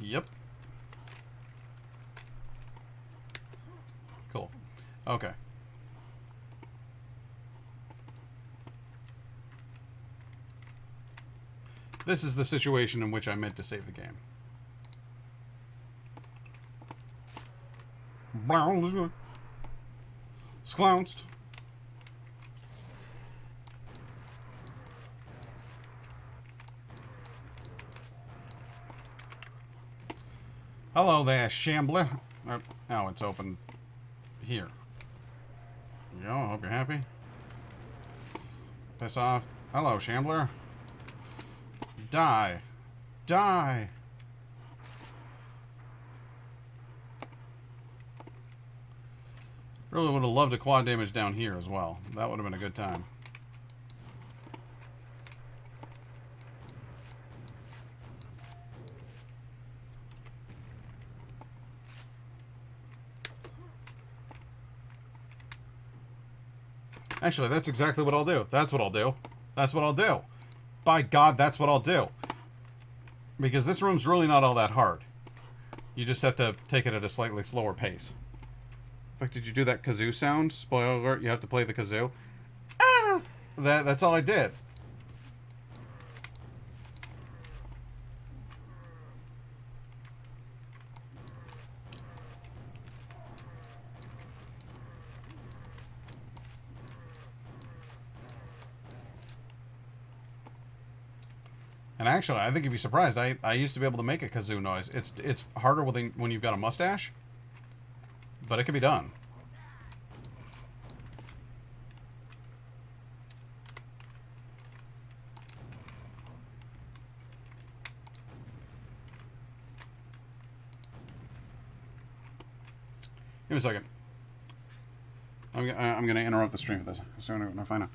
Yep. Cool. Okay. This is the situation in which I meant to save the game. Sclounced. Hello there, Shambler. Oh, it's open here. There you go. I hope you're happy. Piss off. Hello, Shambler. Die. Die. Really would have loved a quad damage down here as well. That would have been a good time. Actually, that's exactly what I'll do. That's what I'll do. That's what I'll do. By God, that's what I'll do. Because this room's really not all that hard. You just have to take it at a slightly slower pace. In fact, did you do that kazoo sound? Spoiler alert, you have to play the kazoo. Ah! That's all I did. And actually, I think you'd be surprised. I used to be able to make a kazoo noise. It's harder when you've got a mustache, but it can be done. Give me a second. I'm gonna interrupt the stream for this. So I'm gonna find out.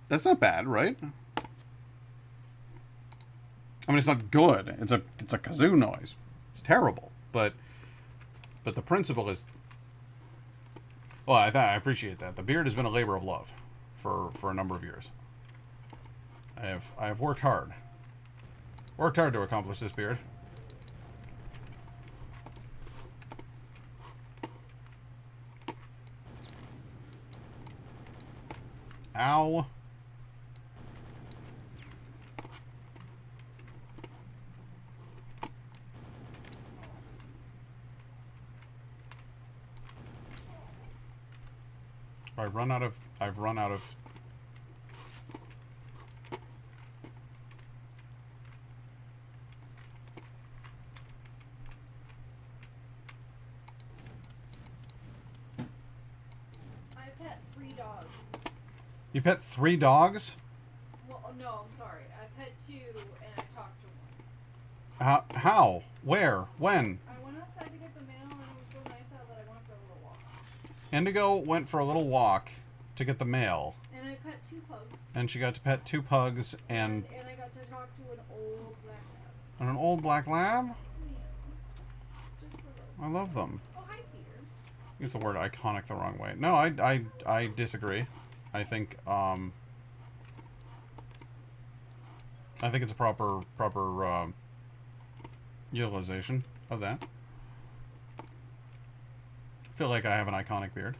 That's not bad, right? I mean, it's not good. It's a kazoo noise. It's terrible, but the principle is. Well, I appreciate that. The beard has been a labor of love for a number of years. I have worked hard to accomplish this beard. Ow. I've run out of I pet 3 dogs. You pet 3 dogs? Well, no, I'm sorry. I pet 2 and I talked to 1. How? Where? When? I went outside to get the mail and it was so nice out that I went for a little walk. Indigo went for a little walk to get the mail. And I pet 2 pugs. And she got to pet 2 pugs and And I got to talk to an old black lab. an old black lab? Yeah. Just for those. I love them. Oh, hi, Cedar. Use the word iconic the wrong way. No, I disagree. I think it's a proper utilization of that. I feel like I have an iconic beard.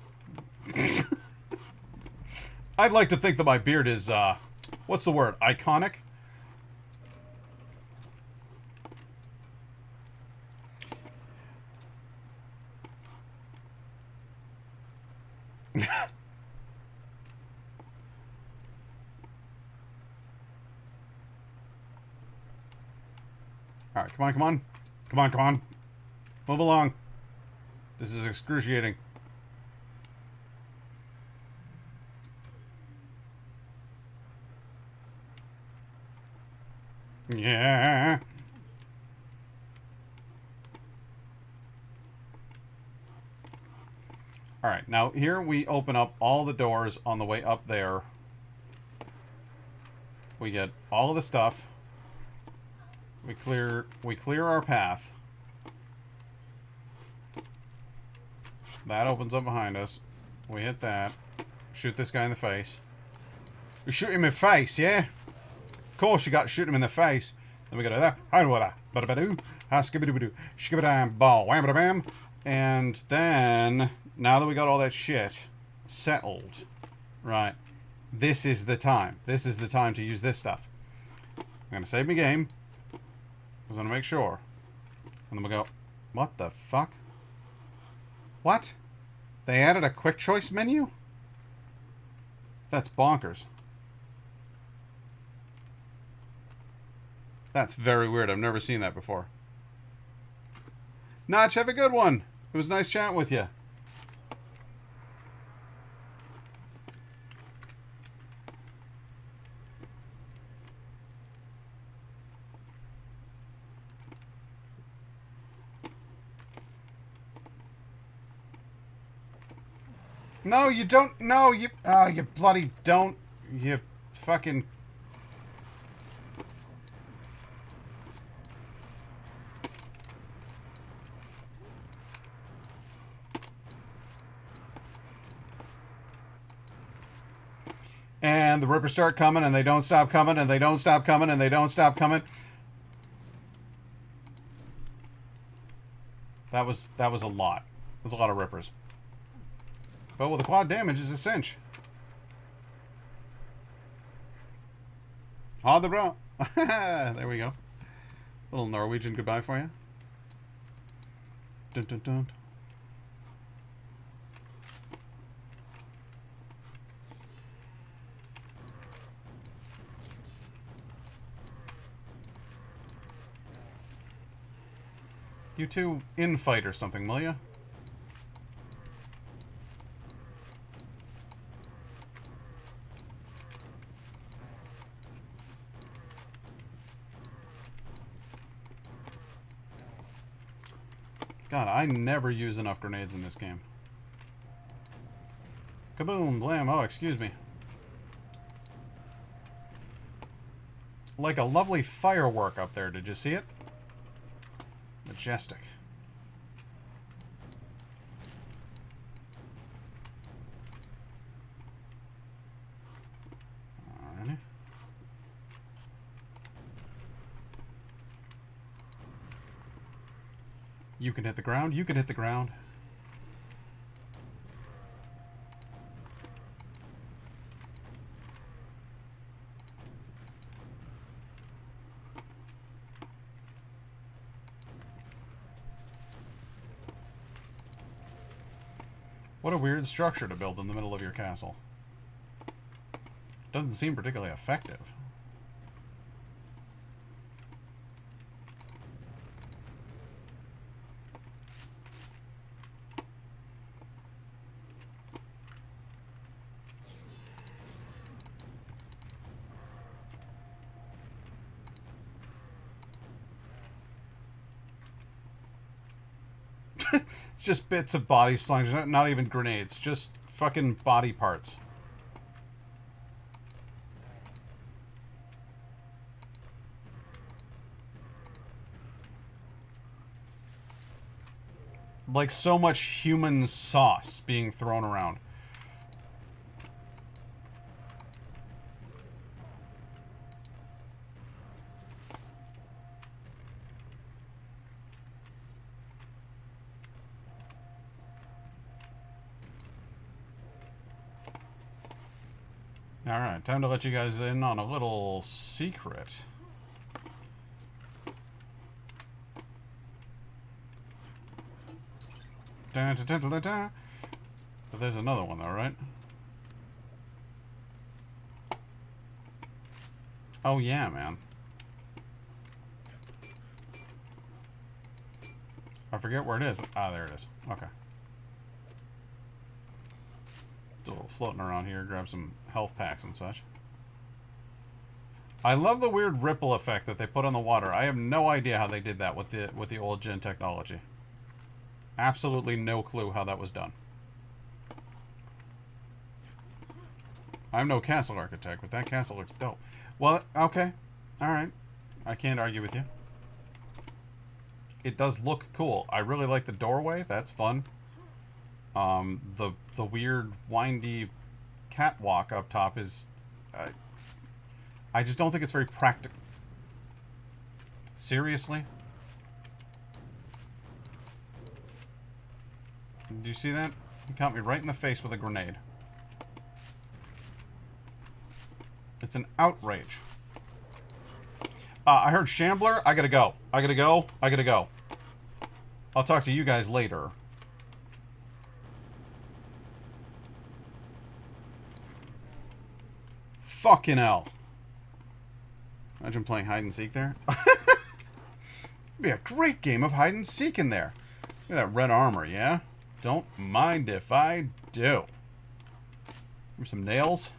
I'd like to think that my beard is what's the word? Iconic? Alright, come on, come on. Come on, come on. Move along. This is excruciating. Yeah. Alright, now here we open up all the doors on the way up there. We get all of the stuff. We clear our path. That opens up behind us. We hit that. Shoot this guy in the face. We shoot him in the face, yeah? Of course you got to shoot him in the face. Then we go to that. And then, now that we got all that shit settled, right, this is the time. This is the time to use this stuff. I'm going to save my game. I want to make sure. And then we go, what the fuck? What? They added a quick choice menu? That's bonkers. That's very weird. I've never seen that before. Notch, have a good one. It was nice chatting with you. No, you don't. No, you bloody don't. You fucking. And the rippers start coming, and they don't stop coming, and they don't stop coming, and they don't stop coming. That was a lot. That was a lot of rippers. But with the quad damage is a cinch. Ha the bra. There we go. Little Norwegian goodbye for you. Dun dun dun. You two infight or something, will ya? God, I never use enough grenades in this game. Kaboom, blam, oh, excuse me. Like a lovely firework up there, did you see it? Majestic. Alrighty. You can hit the ground, you can hit the ground. What a weird structure to build in the middle of your castle. Doesn't seem particularly effective. It's just bits of bodies flying, not even grenades, just fucking body parts. Like so much human sauce being thrown around. Alright, time to let you guys in on a little secret. Da, da, da, da, da. But there's another one though, right? Oh yeah, man. I forget where it is. Ah, there it is. Okay. Do a little floating around here, grab some health packs and such. I love the weird ripple effect that they put on the water. I have no idea how they did that with the old gen technology. Absolutely no clue how that was done. I'm no castle architect, but that castle looks dope. Well, okay. Alright. I can't argue with you. It does look cool. I really like the doorway. That's fun. The weird, windy catwalk up top is... I just don't think it's very practical. Seriously? Do you see that? He caught me right in the face with a grenade. It's an outrage. I heard Shambler. I gotta go. I gotta go. I gotta go. I'll talk to you guys later. Fucking hell. Imagine playing hide and seek there. It'd be a great game of hide and seek in there. Look at that red armor, yeah? Don't mind if I do. Here's some nails.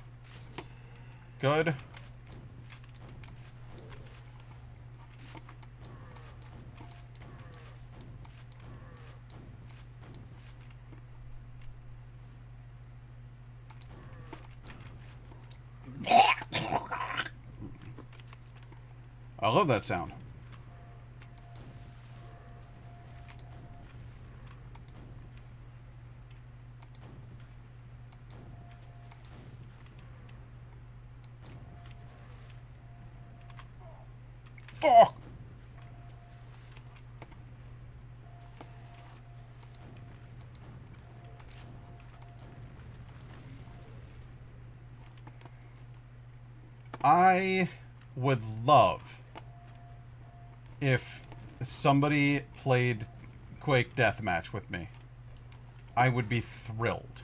Good. I love that sound. Fuck! I would love if somebody played Quake Deathmatch with me. I would be thrilled.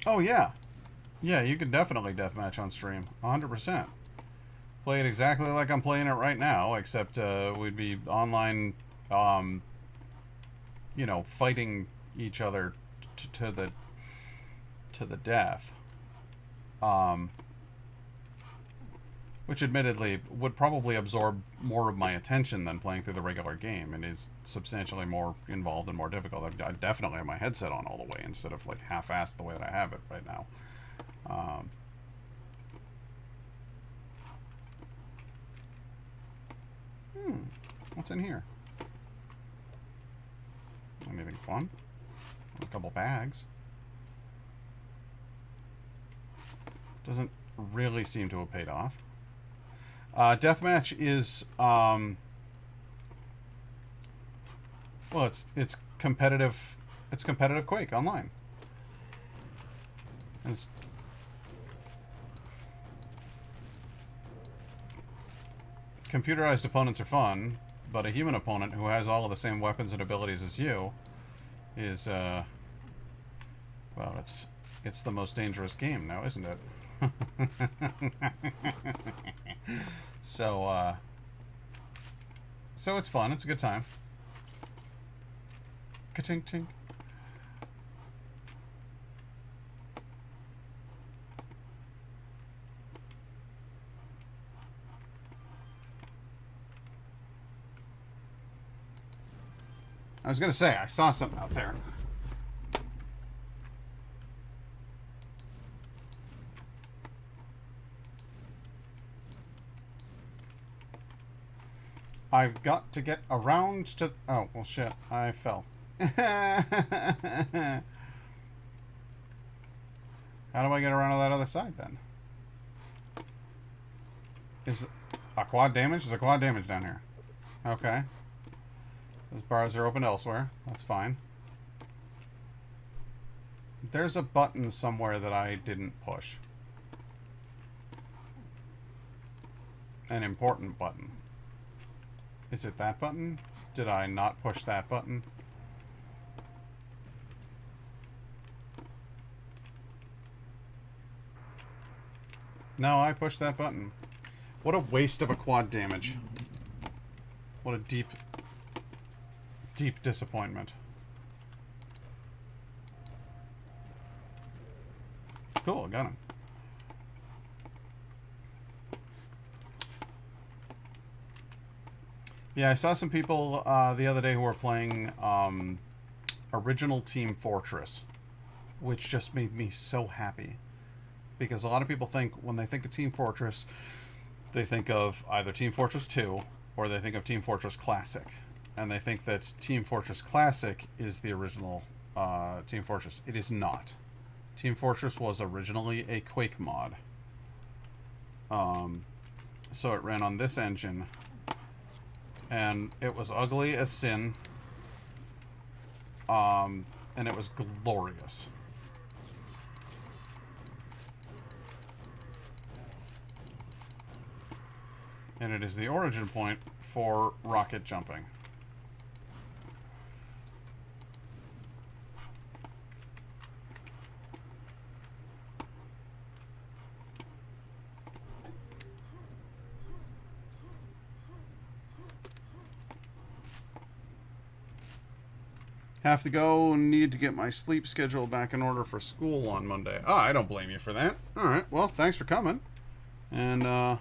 Oh, yeah. Yeah, you can definitely deathmatch on stream. 100%. Play it exactly like I'm playing it right now, except we'd be online, you know, fighting each other to the death. Which admittedly would probably absorb more of my attention than playing through the regular game, and is substantially more involved and more difficult. I definitely have my headset on all the way instead of like half-assed the way that I have it right now. What's in here? Anything fun? A couple bags. Doesn't really seem to have paid off. Deathmatch is well, it's competitive. It's competitive Quake online. It's computerized opponents are fun, but a human opponent who has all of the same weapons and abilities as you is well, it's the most dangerous game now, isn't it? So it's fun. It's a good time. Ka-tink tink. I was gonna say I saw something out there. I've got to get around to... Oh, well, shit. I fell. How do I get around to that other side, then? Is a quad damage? There's a quad damage down here. Okay. Those bars are open elsewhere. That's fine. There's a button somewhere that I didn't push. An important button. Is it that button? Did I not push that button? No, I pushed that button. What a waste of a quad damage. What a deep, deep disappointment. Cool, got him. Yeah, I saw some people the other day who were playing original Team Fortress, which just made me so happy. Because a lot of people think, when they think of Team Fortress, they think of either Team Fortress 2 or they think of Team Fortress Classic. And they think that Team Fortress Classic is the original Team Fortress. It is not. Team Fortress was originally a Quake mod. So it ran on this engine. And it was ugly as sin. And it was glorious. And it is the origin point for rocket jumping. Have to go and need to get my sleep schedule back in order for school on Monday. Oh, I don't blame you for that. Alright, well, thanks for coming. And, ha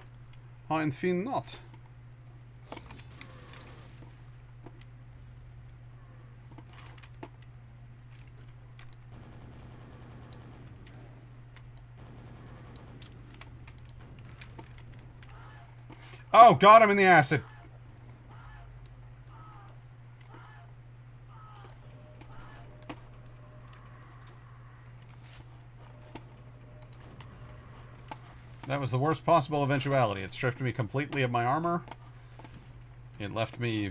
en fin natt. Oh, God, I'm in the acid. That was the worst possible eventuality. It stripped me completely of my armor. It left me...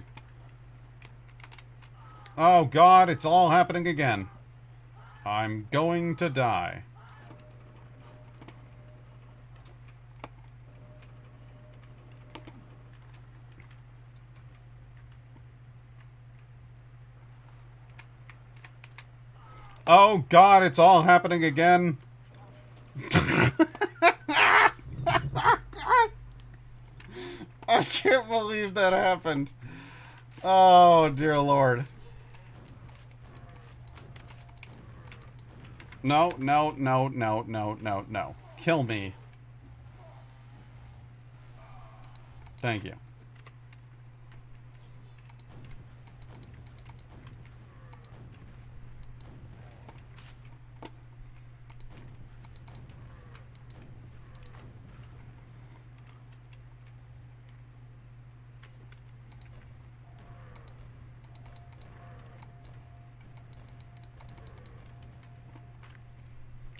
Oh, God, it's all happening again. I'm going to die. Oh, God, it's all happening again. I can't believe that happened. Oh, dear Lord. No, no, no, no, no, no, no. Kill me. Thank you.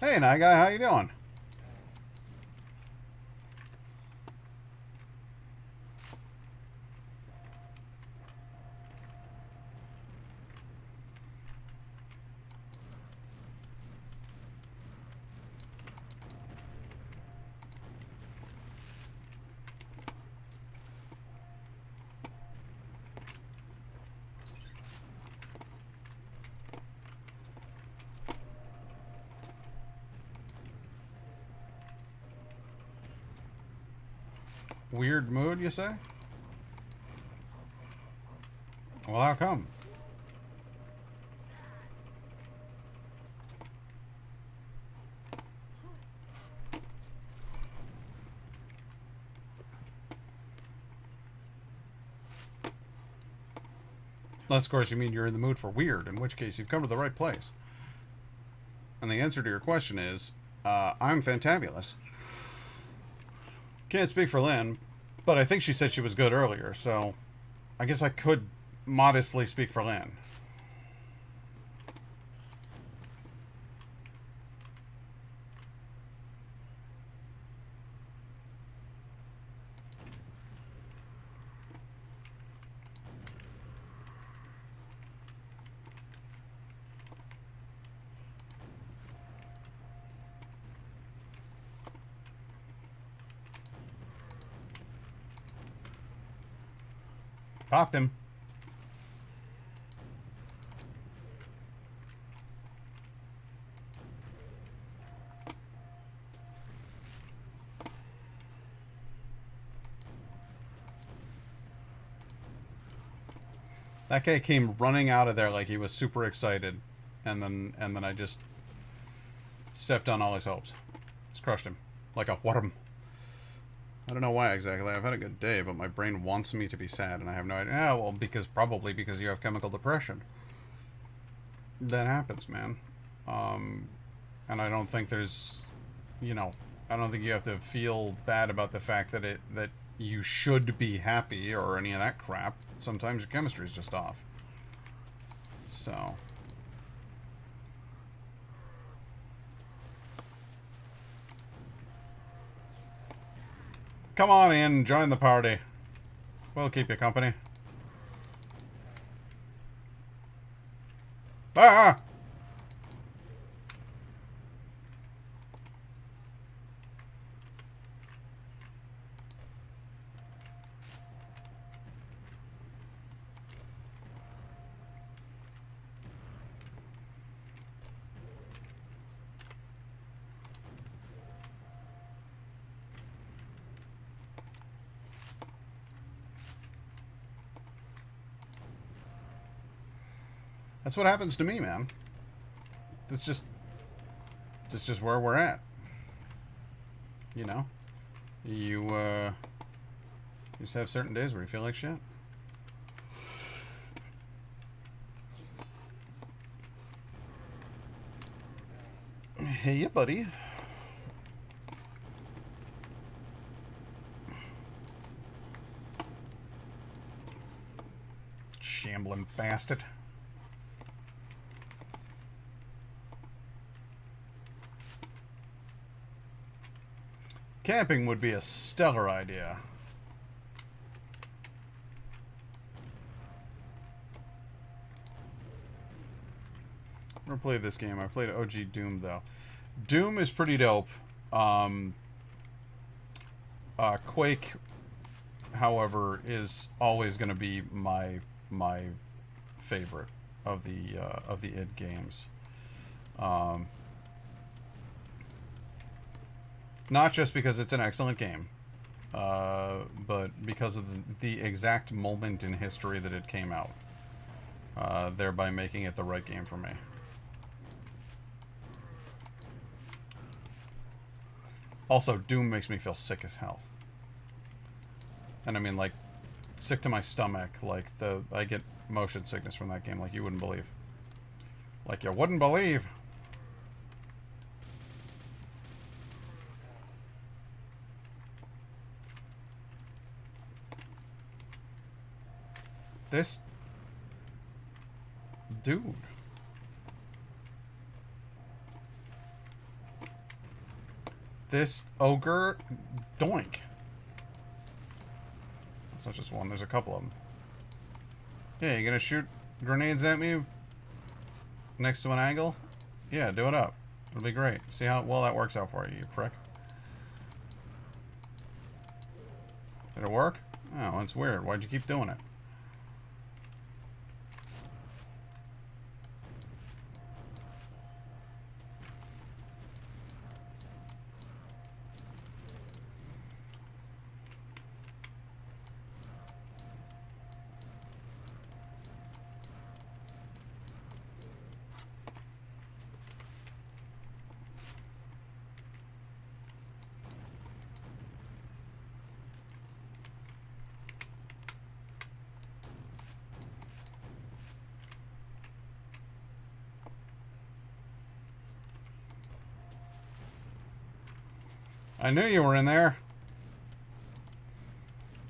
Hey, night guy, how you doing? Weird mood, you say? Well, how come? Unless, of course, you mean you're in the mood for weird, in which case you've come to the right place. And the answer to your question is, I'm fantabulous. Can't speak for Lynn, but I think she said she was good earlier, so I guess I could modestly speak for Lynn. Popped him. That guy came running out of there like he was super excited, and then I just stepped on all his hopes. Just crushed him like a worm. I don't know why exactly. I've had a good day, but my brain wants me to be sad, and I have no idea. Yeah, well, probably because you have chemical depression. That happens, man. And I don't think there's, I don't think you have to feel bad about the fact that you should be happy or any of that crap. Sometimes your chemistry is just off. So. Come on in, join the party. We'll keep you company. Ah! That's what happens to me, man. That's just where we're at. You know? You just have certain days where you feel like shit. Hey, yeah, buddy. Shambling bastard. Camping would be a stellar idea. I've never played this game. I played OG Doom, though. Doom is pretty dope. Quake, however, is always going to be my favorite of the id games. Not just because it's an excellent game, but because of the exact moment in history that it came out, thereby making it the right game for me. Also, Doom makes me feel sick as hell. And I mean, like, sick to my stomach. Like, I get motion sickness from that game like you wouldn't believe. Like you wouldn't believe. This dude. This ogre doink. It's not just one, there's a couple of them. Yeah, you gonna shoot grenades at me next to an angle? Yeah, do it up. It'll be great. See how well that works out for you, you prick. Did it work? Oh, it's weird. Why'd you keep doing it? I knew you were in there.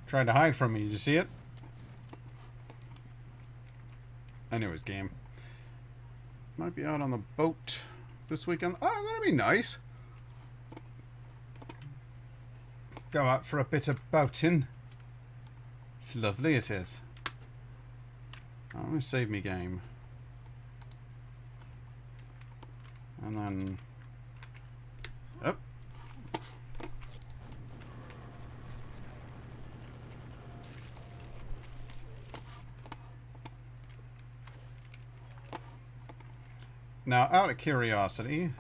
Tried to hide from me. Did you see it? Anyways, game. Might be out on the boat this weekend. Oh, that'd be nice. Go out for a bit of boating. It's lovely, it is. I'm going to save me game. And then... Oh. Now, out of curiosity,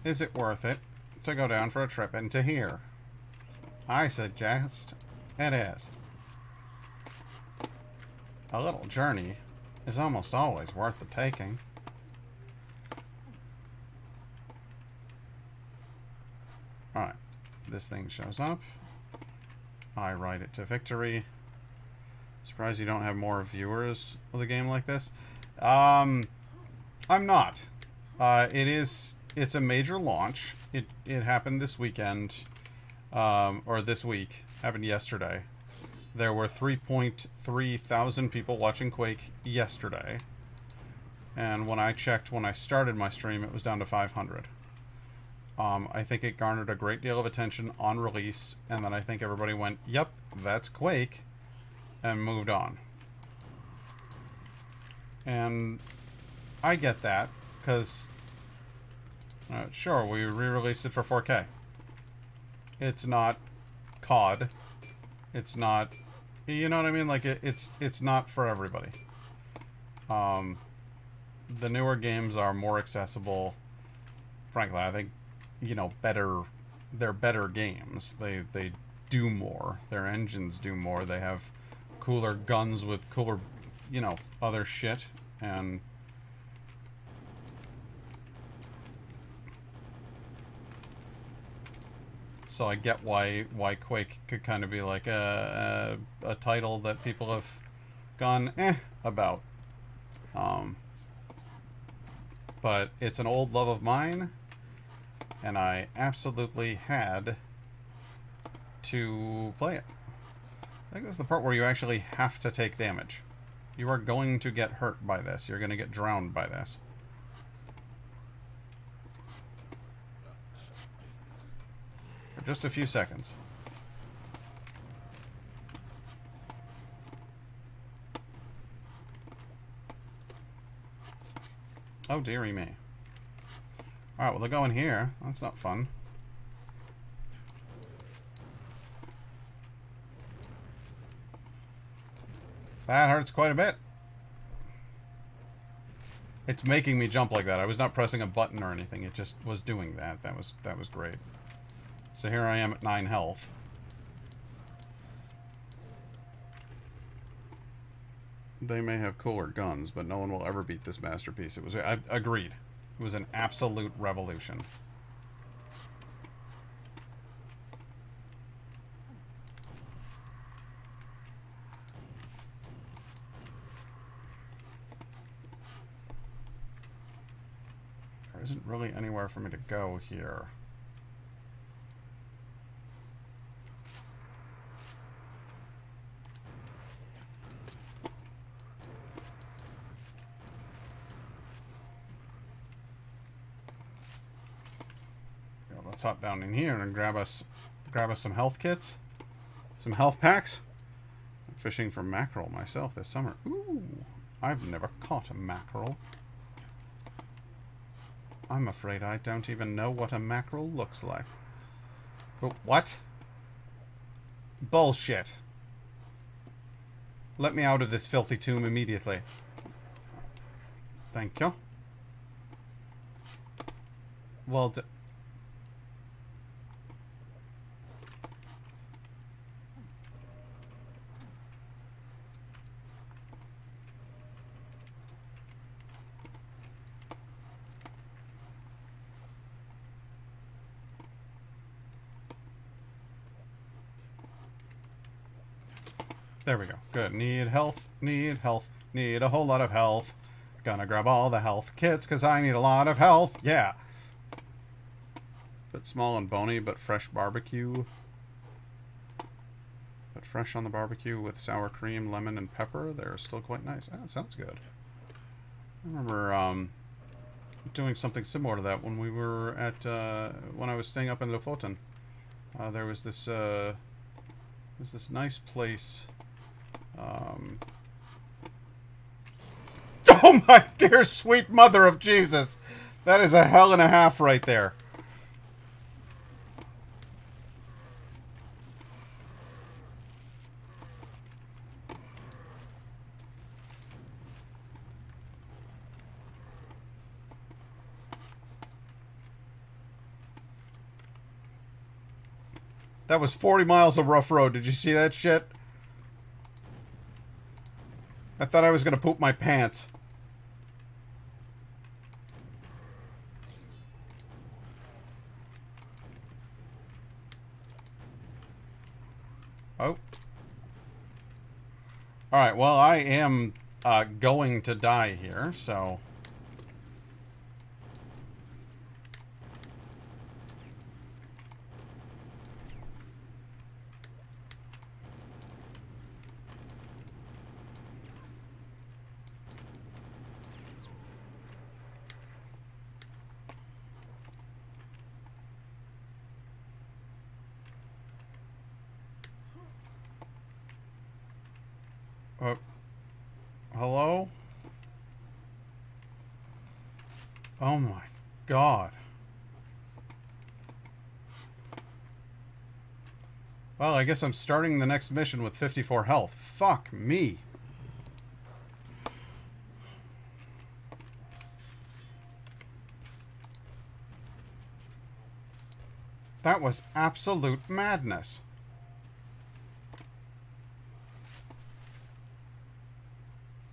is it worth it to go down for a trip into here? I suggest it is. A little journey is almost always worth the taking. Alright, this thing shows up. I ride it to victory. Surprised you don't have more viewers with a game like this. I'm not. It's a major launch. It happened this weekend, or this week. Happened yesterday. There were 3.3 thousand people watching Quake yesterday. And when I checked when I started my stream, it was down to 500. I think it garnered a great deal of attention on release, and then I think everybody went, yep, that's Quake, and moved on. And I get that, because, sure, we re-released it for 4K. It's not COD. It's not, you know what I mean? Like, it's not for everybody. The newer games are more accessible. Frankly, I think, you know, they're better games. They do more. Their engines do more. They have cooler guns with cooler, you know, other shit. And so I get why Quake could kind of be like a title that people have gone about. But it's an old love of mine, and I absolutely had to play it. I think this is the part where you actually have to take damage. You are going to get hurt by this. You're going to get drowned by this. For just a few seconds. Oh, dearie me. Alright, well, they're going here. That's not fun. That hurts quite a bit. It's making me jump like that. I was not pressing a button or anything. It just was doing that. That was great. So here I am at 9 health. They may have cooler guns, but no one will ever beat this masterpiece. I agreed. It was an absolute revolution. There isn't really anywhere for me to go here. Let's hop down in here and grab us some health kits, some health packs. I'm fishing for mackerel myself this summer. Ooh, I've never caught a mackerel. I'm afraid I don't even know what a mackerel looks like. Oh, what? Bullshit. Let me out of this filthy tomb immediately. Thank you. Well, there we go. Good. Need health. Need health. Need a whole lot of health. Gonna grab all the health kits because I need a lot of health. Yeah. Bit small and bony, but fresh barbecue. But fresh on the barbecue with sour cream, lemon, and pepper. They're still quite nice. Ah, sounds good. I remember doing something similar to that when we were at when I was staying up in Lofoten. There was this nice place. Oh my dear sweet mother of Jesus! That is a hell and a half right there. That was 40 miles of rough road. Did you see that shit? I thought I was gonna poop my pants. Oh. Alright, well, I am going to die here, so... Hello? Oh my god. Well, I guess I'm starting the next mission with 54 health. Fuck me. That was absolute madness.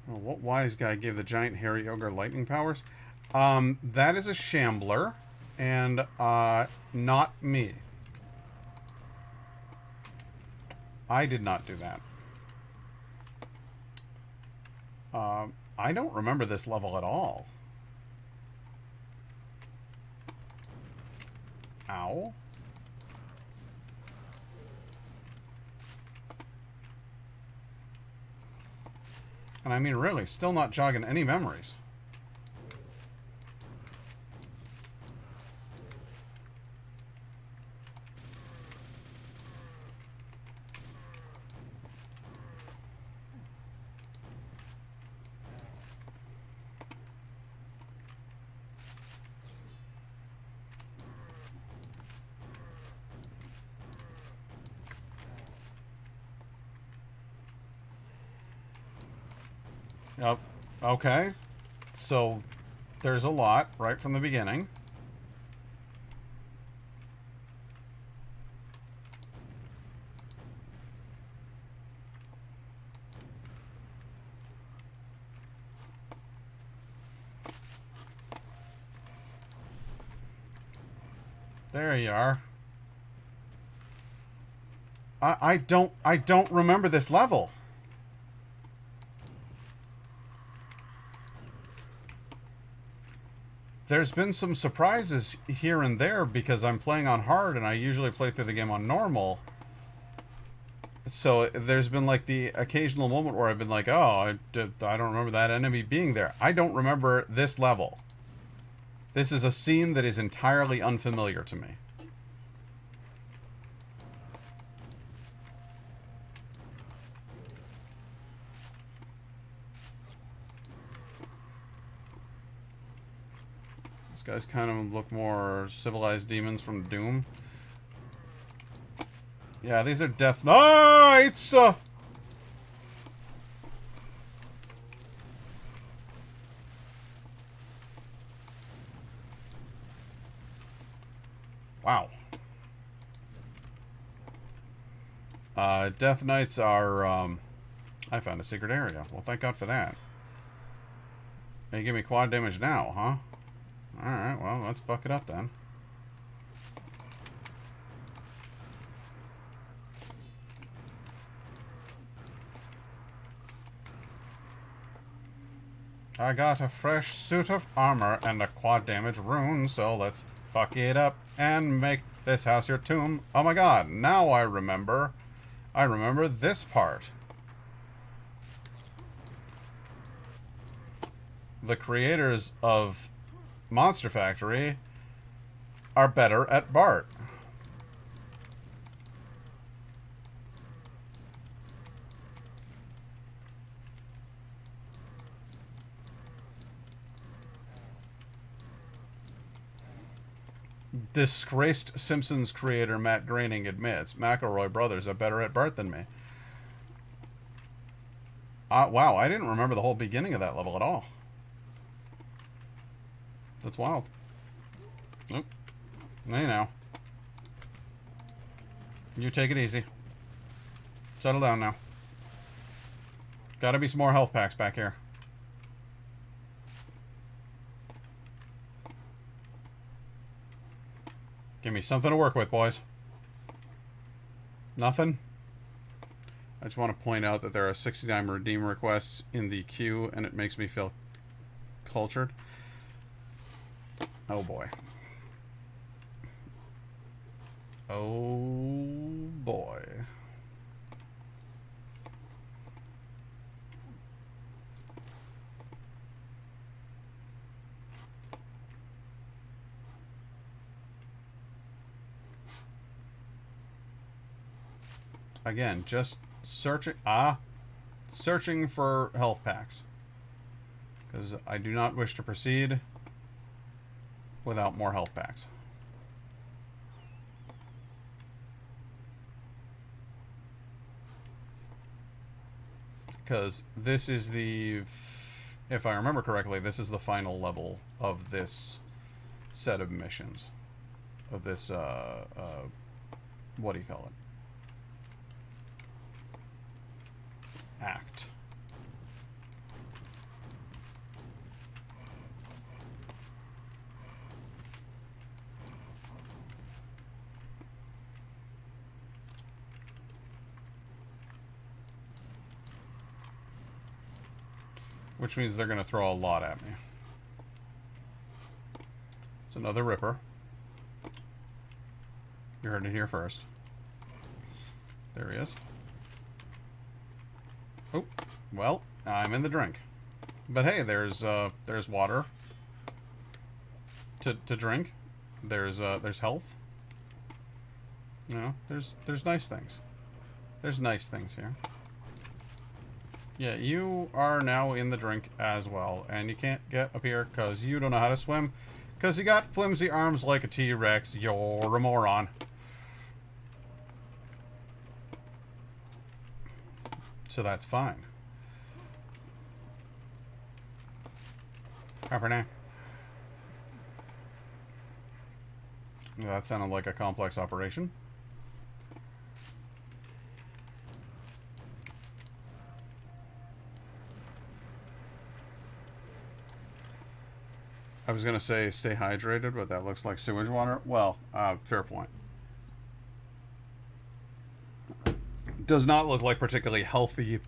Well, what wise guy gave the giant hairy ogre lightning powers? That is a Shambler, and not me. I did not do that. I don't remember this level at all. Ow. And I mean, really, still not jogging any memories. Yep. Okay. So, there's a lot right from the beginning. There you are. I don't remember this level. There's been some surprises here and there because I'm playing on hard and I usually play through the game on normal. So there's been like the occasional moment where I've been like, oh, I don't remember that enemy being there. I don't remember this level. This is a scene that is entirely unfamiliar to me. These guys kind of look more civilized demons from Doom. Yeah, these are Death Knights! Wow. Death Knights are, I found a secret area. Well, thank God for that. They give me quad damage now, huh? Alright, well, let's buck it up then. I got a fresh suit of armor and a quad damage rune, so let's fuck it up and make this house your tomb. Oh my god, now I remember. I remember this part. The creators of Monster Factory are better at Bart. Disgraced Simpsons creator Matt Groening admits McElroy brothers are better at Bart than me. Wow, I didn't remember the whole beginning of that level at all. That's wild. Nope. Hey now. You take it easy. Settle down now. Gotta be some more health packs back here. Give me something to work with, boys. Nothing? I just want to point out that there are 69 redeem requests in the queue, and it makes me feel cultured. Oh boy. Oh boy. Again, just searching for health packs. Because I do not wish to proceed without more health packs. Because this is the, if I remember correctly, this is the final level of this set of missions. Of this, what do you call it? Act. Which means they're going to throw a lot at me. It's another Ripper. You heard it here first. There he is. Oh, well, I'm in the drink. But hey, there's water to drink. There's health. You know, there's nice things. There's nice things here. Yeah, you are now in the drink as well, and you can't get up here because you don't know how to swim, because you got flimsy arms like a T-Rex. You're a moron. So that's fine. For now. That sounded like a complex operation. I was going to say stay hydrated, but that looks like sewage water. Well, fair point. Does not look like particularly healthy,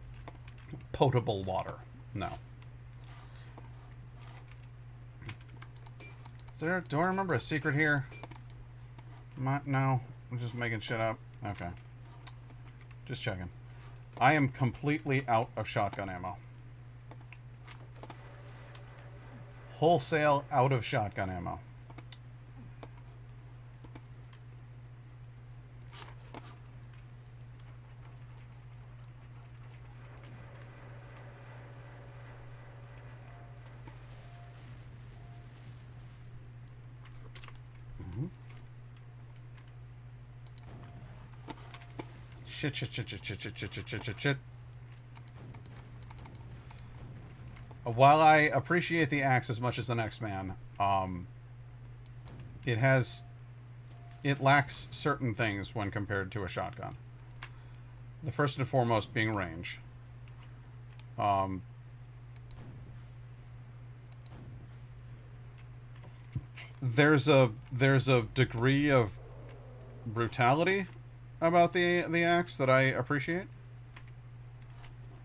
potable water. No. Do I remember a secret here? No. I'm just making shit up. Okay. Just checking. I am completely out of shotgun ammo. Wholesale out of shotgun ammo. Shit. While I appreciate the axe as much as the next man, it lacks certain things when compared to a shotgun. The first and foremost being range. There's a degree of brutality about the axe that I appreciate.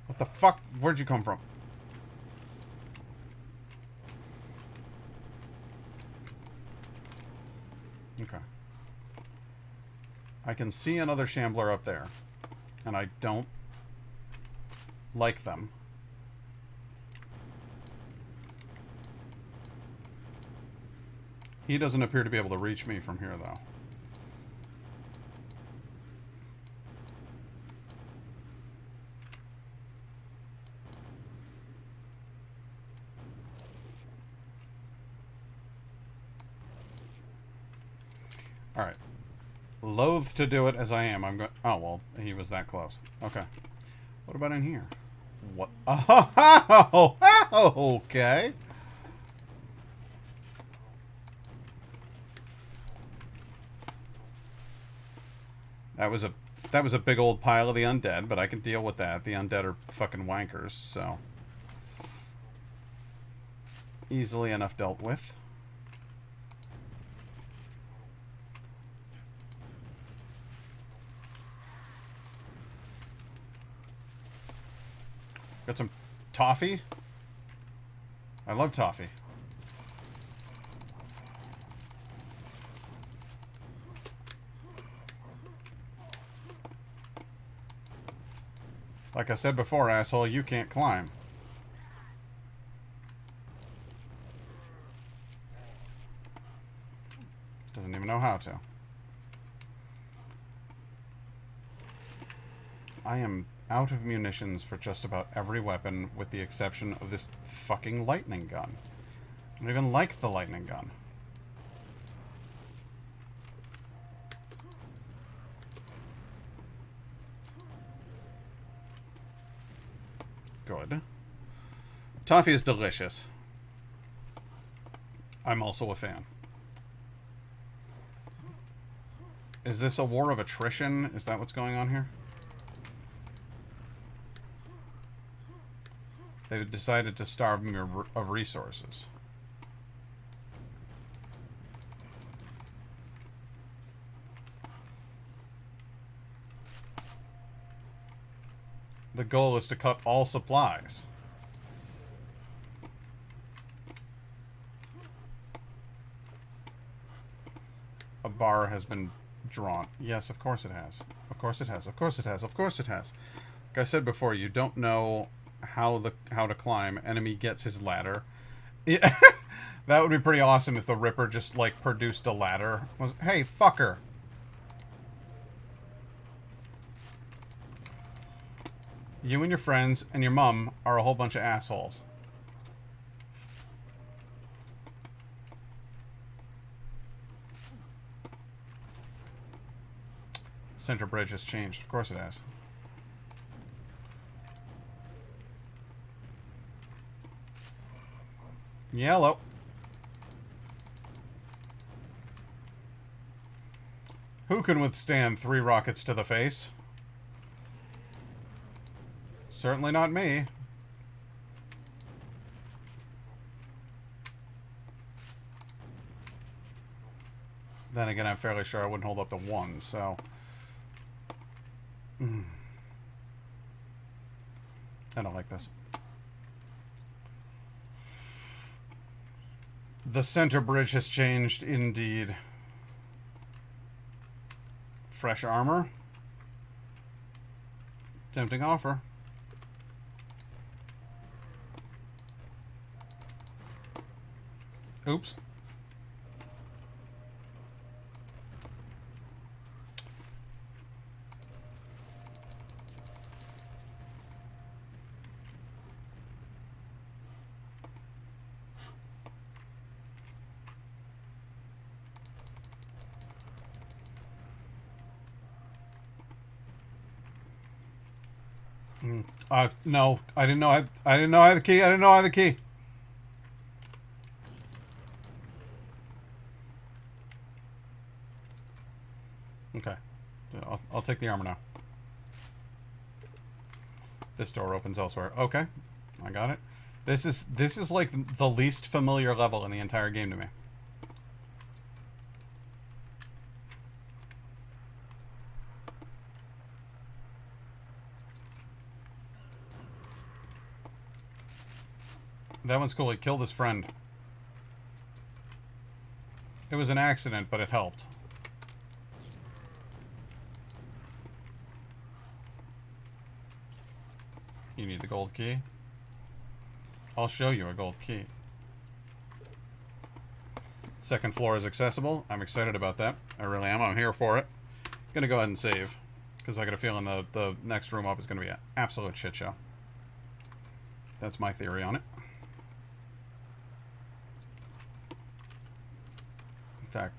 What the fuck? Where'd you come from? Okay. I can see another Shambler up there. And I don't like them. He doesn't appear to be able to reach me from here, though. Alright. Loath to do it as I am. I'm going. Oh, well, he was that close. Okay. What about in here? What? Oh, okay. That was a big old pile of the undead, but I can deal with that. The undead are fucking wankers, so easily enough dealt with. Got some toffee. I love toffee. Like I said before, asshole, you can't climb. Doesn't even know how to. I am out of munitions for just about every weapon with the exception of this fucking lightning gun. I don't even like the lightning gun. Good. Toffee is delicious. I'm also a fan. Is this a war of attrition? Is that what's going on here? They decided to starve me of resources. The goal is to cut all supplies. A bar has been drawn. Yes, of course it has. Of course it has. Of course it has. Of course it has. Like I said before, you don't know how to climb. Enemy gets his ladder. Yeah, that would be pretty awesome if the Ripper just like produced a ladder. Hey, fucker. You and your friends and your mom are a whole bunch of assholes. Center bridge has changed. Of course it has. Yellow. Who can withstand 3 rockets to the face? Certainly not me. Then again, I'm fairly sure I wouldn't hold up to 1, so... I don't like this. The center bridge has changed, indeed. Fresh armor. Tempting offer. Oops. No, I didn't know I didn't know I had the key. I didn't know I had the key. Okay. I'll take the armor now. This door opens elsewhere. Okay. I got it. This is like the least familiar level in the entire game to me. That one's cool. He killed his friend. It was an accident, but it helped. You need the gold key? I'll show you a gold key. Second floor is accessible. I'm excited about that. I really am. I'm here for it. Gonna go ahead and save, because I got a feeling the next room up is gonna be an absolute shit show. That's my theory on it. Attack.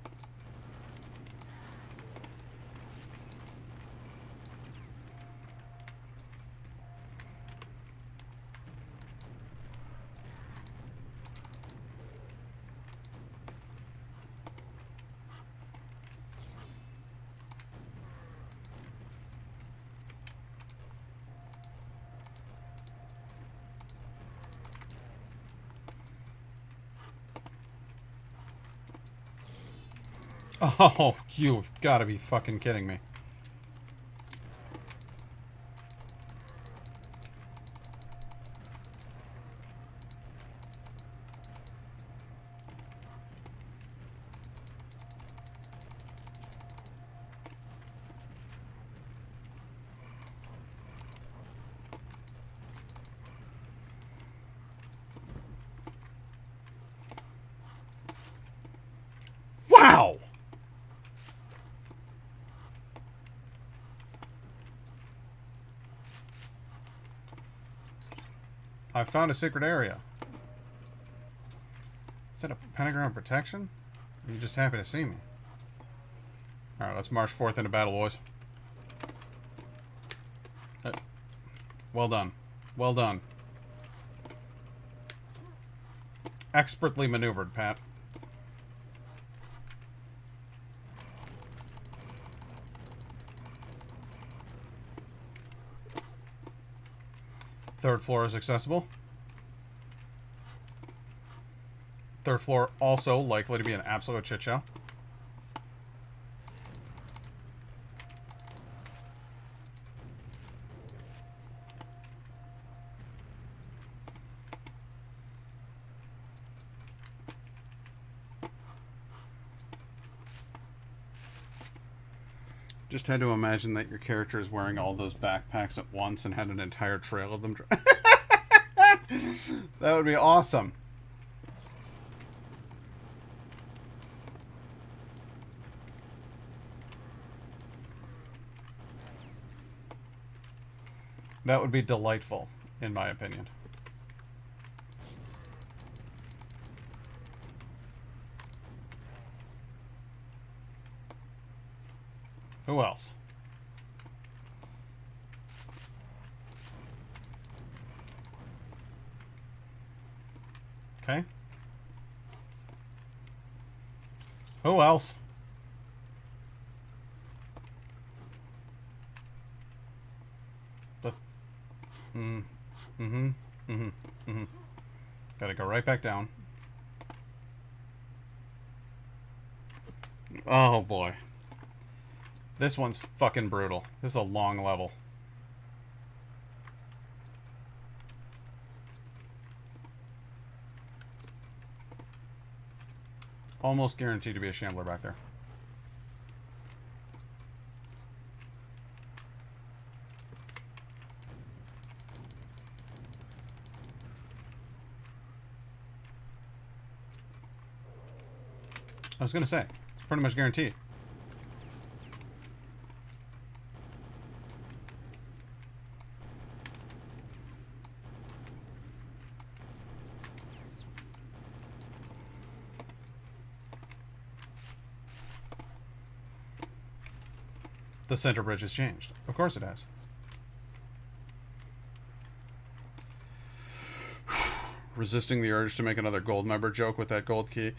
Oh, you've got to be fucking kidding me. Wow! I found a secret area. Is that a pentagram protection? Or are you just happy to see me? Alright, let's march forth into battle, boys. Well done. Well done. Expertly maneuvered, Pat. Third floor is accessible. Third floor also likely to be an absolute shit show. Just had to imagine that your character is wearing all those backpacks at once and had an entire trail of them. That would be awesome. That would be delightful, in my opinion. Who else? Okay. Who else? Gotta go right back down. Oh boy. This one's fucking brutal. This is a long level. Almost guaranteed to be a Shambler back there. I was gonna say, it's pretty much guaranteed. The center bridge has changed. Of course it has. Resisting the urge to make another gold member joke with that gold key.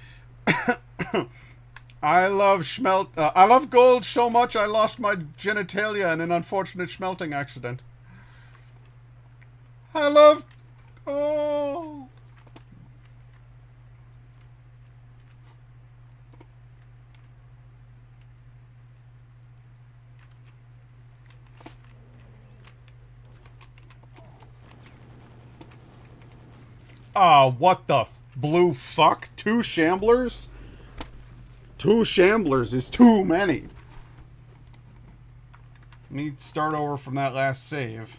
I love gold so much I lost my genitalia in an unfortunate smelting accident. I love... Oh... what the blue fuck? 2 Shamblers? 2 Shamblers is too many. Need to start over from that last save.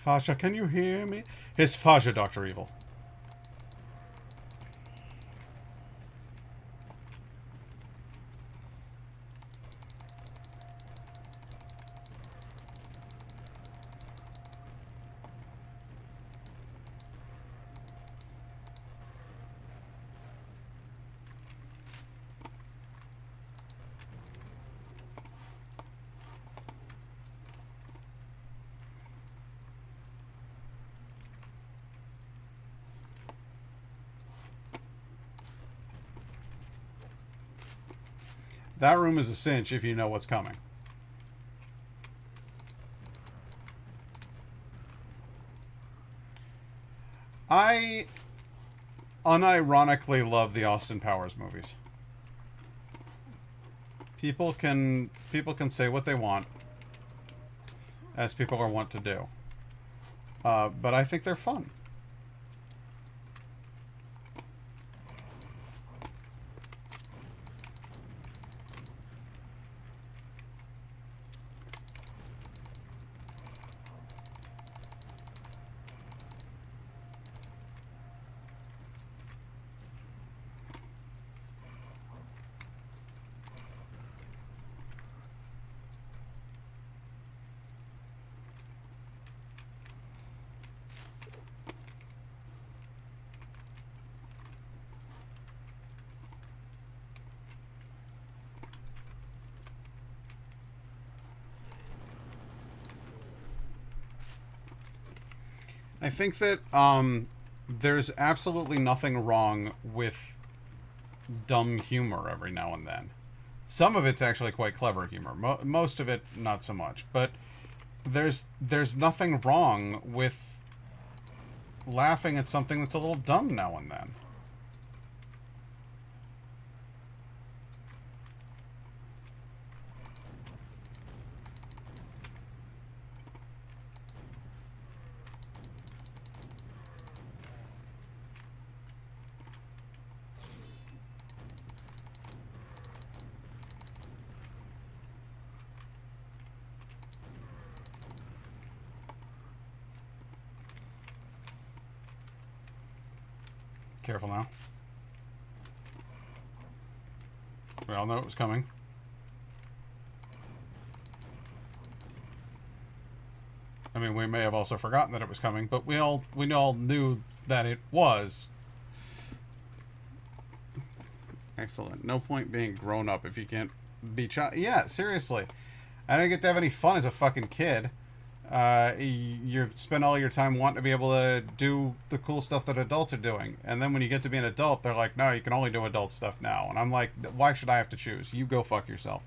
Fasha, can you hear me? His Fasha, Dr. Evil. That room is a cinch if you know what's coming. I unironically love the Austin Powers movies. People can say what they want, as people are wont to do. But I think they're fun. I think that there's absolutely nothing wrong with dumb humor every now and then. Some of it's actually quite clever humor. Most of it, not so much. But there's nothing wrong with laughing at something that's a little dumb now and then. Careful now. We all know it was coming. I mean, we may have also forgotten that it was coming, but we all knew that it was. Excellent. No point being grown up if you can't be child. Yeah, seriously. I didn't get to have any fun as a fucking kid. You spend all your time wanting to be able to do the cool stuff that adults are doing, and then when you get to be an adult, they're like, no, you can only do adult stuff now. And I'm like, why should I have to choose? You go fuck yourself.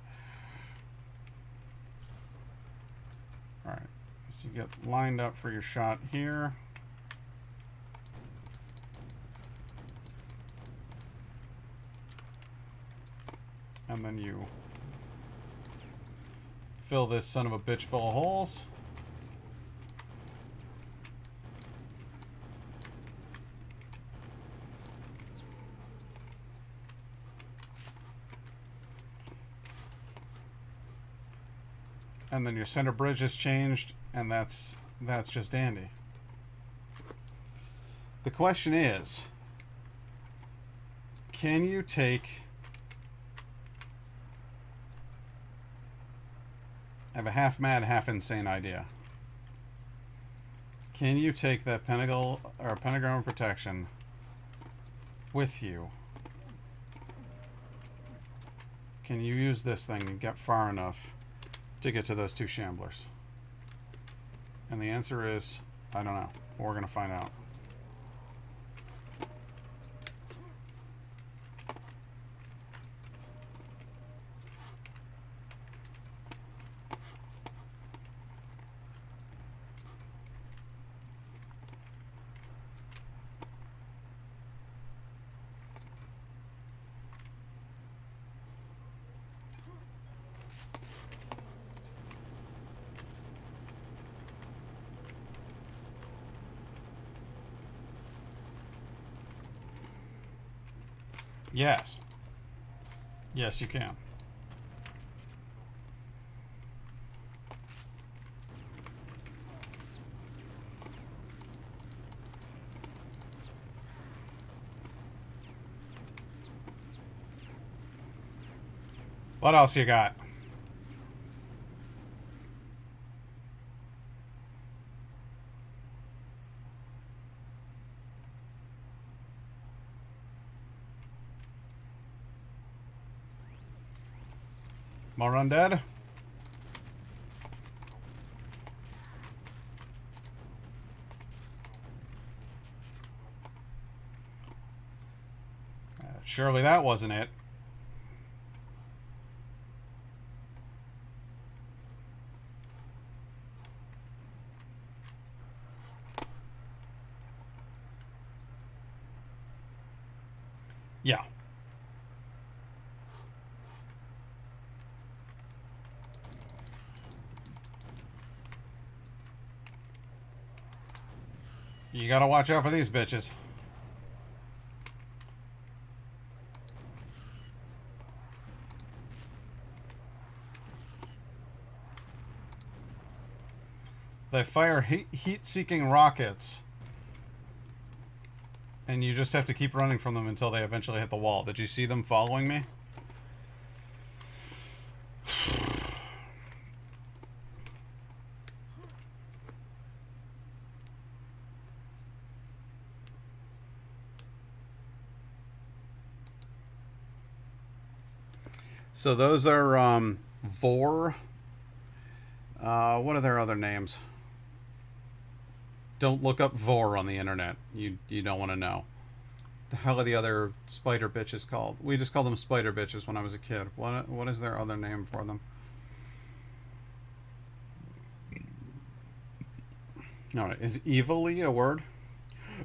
Alright, so you get lined up for your shot here. And then you fill this son of a bitch full of holes. And then your center bridge has changed, and that's just dandy. The question is, can you take... I have a half mad, half insane idea. Can you take that pentacle or pentagram of protection with you? Can you use this thing and get far enough to get to those two Shamblers? And the answer is, I don't know. We're going to find out. Yes. Yes, you can. What else you got? More undead? Surely that wasn't it. Yeah. You gotta watch out for these bitches. They fire heat-seeking rockets, and you just have to keep running from them until they eventually hit the wall. Did you see them following me? So those are Vor. What are their other names? Don't look up Vor on the internet. You don't want to know. The hell are the other spider bitches called? We just called them spider bitches when I was a kid. What is their other name for them? No, is evilly a word?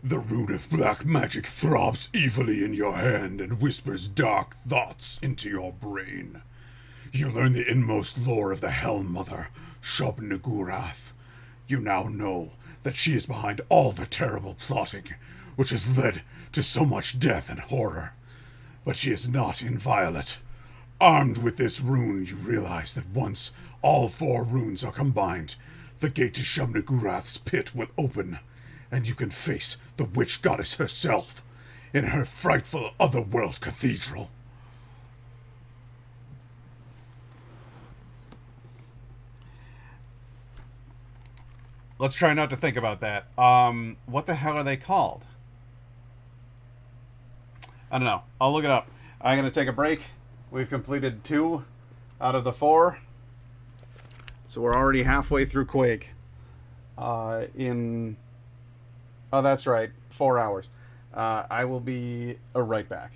The rune of black magic throbs evilly in your hand and whispers dark thoughts into your brain. You learn the inmost lore of the Hell Mother, Shub-Nagurath. You now know that she is behind all the terrible plotting, which has led to so much death and horror. But she is not inviolate. Armed with this rune, you realize that once all 4 runes are combined, the gate to Shub-Nagurath's pit will open, and you can face the witch goddess herself in her frightful otherworld cathedral. Let's try not to think about that. What the hell are they called? I don't know. I'll look it up. I'm going to take a break. We've completed 2 out of the 4. So we're already halfway through Quake. Oh, that's right. 4 hours. I will be right back.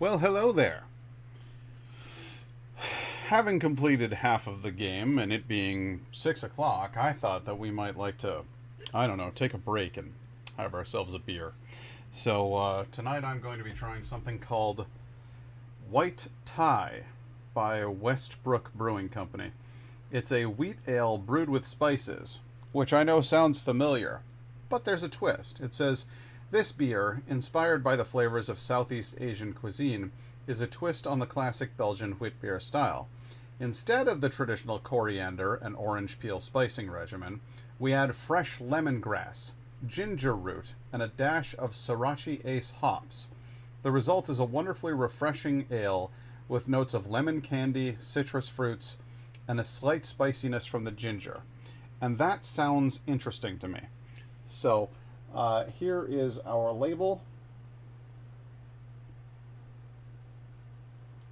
Well, hello there. Having completed half of the game, and it being 6 o'clock, I thought that we might like to, I don't know, take a break and have ourselves a beer. So tonight I'm going to be trying something called White Tie by Westbrook Brewing Company. It's a wheat ale brewed with spices, which I know sounds familiar, but there's a twist. It says, this beer, inspired by the flavors of Southeast Asian cuisine, is a twist on the classic Belgian wheat beer style. Instead of the traditional coriander and orange peel spicing regimen, we add fresh lemongrass, ginger root, and a dash of Sriracha Ace hops. The result is a wonderfully refreshing ale with notes of lemon candy, citrus fruits, and a slight spiciness from the ginger. And that sounds interesting to me. So, here is our label.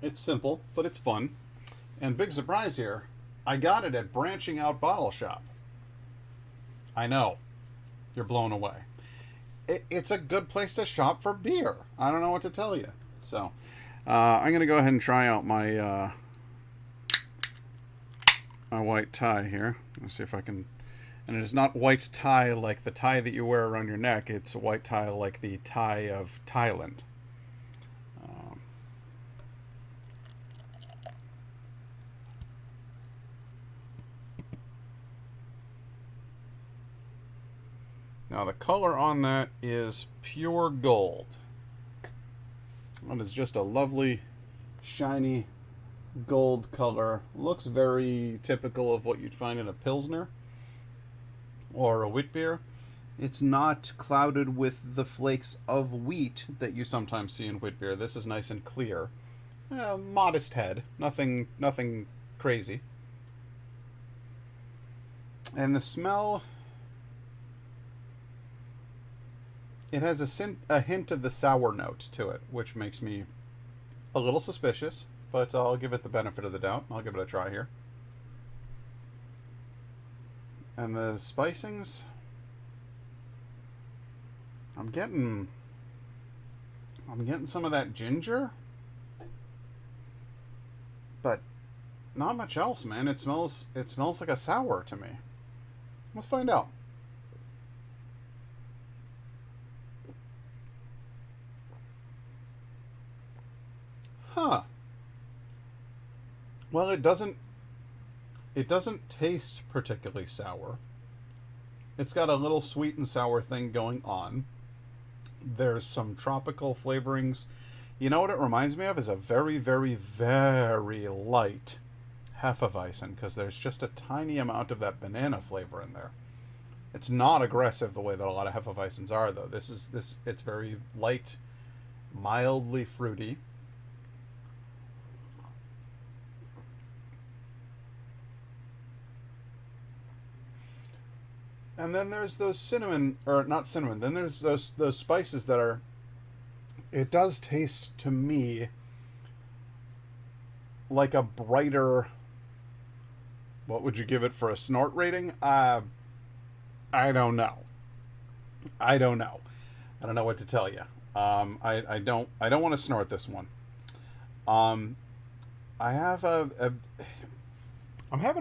It's simple, but it's fun. And big surprise here, I got it at Branching Out Bottle Shop. I know. You're blown away. It's a good place to shop for beer. I don't know what to tell you. So, I'm going to go ahead and try out my my white tie here. Let's see if I can... And it is not white tie like the tie that you wear around your neck. It's a white tie like the tie of Thailand. Now the color on that is pure gold. And it's just a lovely, shiny gold color. Looks very typical of what you'd find in a Pilsner or a wheat beer. It's not clouded with the flakes of wheat that you sometimes see in wheat beer. This is nice and clear. Modest head. Nothing crazy. And the smell... It has a hint of the sour note to it, which makes me a little suspicious, but I'll give it the benefit of the doubt. I'll give it a try here. And the spicings, I'm getting some of that ginger, but not much else, man. It smells like a sour to me. Let's find out. Huh. Well, it doesn't taste particularly sour. It's got a little sweet and sour thing going on. There's some tropical flavorings. You know what it reminds me of is a very, very, very light Hefeweizen, because there's just a tiny amount of that banana flavor in there. It's not aggressive the way that a lot of Hefeweizens are, though. It's very light, mildly fruity. And then there's those cinnamon, or not cinnamon, then there's those spices that are, it does taste to me like a brighter, what would you give it for a snort rating? I don't know. I don't know what to tell you. I don't want to snort this one. I'm having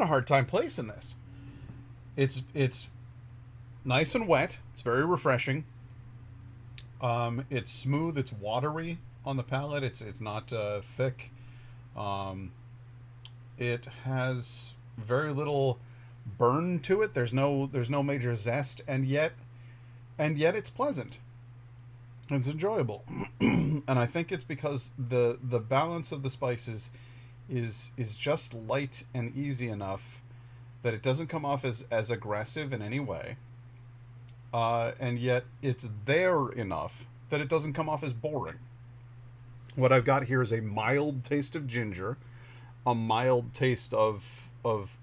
a hard time placing this. It's nice and wet. It's very refreshing. It's smooth. It's watery on the palate. It's not thick. It has very little burn to it. There's no major zest, and yet it's pleasant. It's enjoyable, and I think it's because the balance of the spices is just light and easy enough that it doesn't come off as aggressive in any way. And yet it's there enough that it doesn't come off as boring. What I've got here is a mild taste of ginger, a mild taste of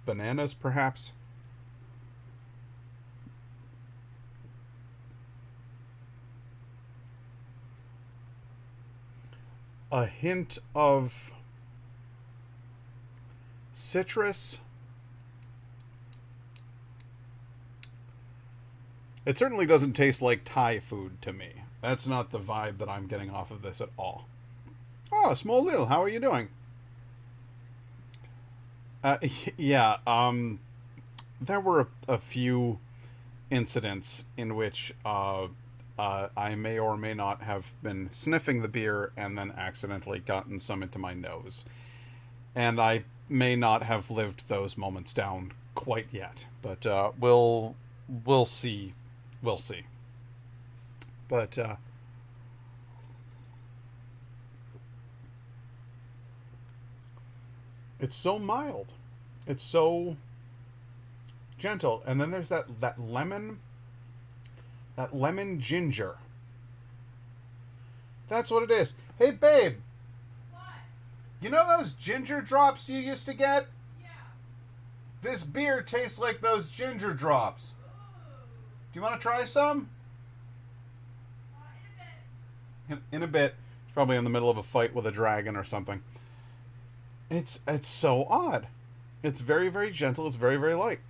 bananas, perhaps. A hint of citrus. It certainly doesn't taste like Thai food to me. That's not the vibe that I'm getting off of this at all. Oh, Small Lil, how are you doing? Uh, yeah, there were a few incidents in which I may or may not have been sniffing the beer and then accidentally gotten some into my nose. And I may not have lived those moments down quite yet, but we'll see, we'll see. But it's so mild, it's so gentle, and then there's that lemon ginger. That's what it is. Hey, babe, What? you know those ginger drops you used to get? Yeah. This beer tastes like those ginger drops. Ooh. Do you want to try some? In a bit. In a bit. He's probably in the middle of a fight with a dragon or something. It's so odd. It's very, very gentle. It's very, very light.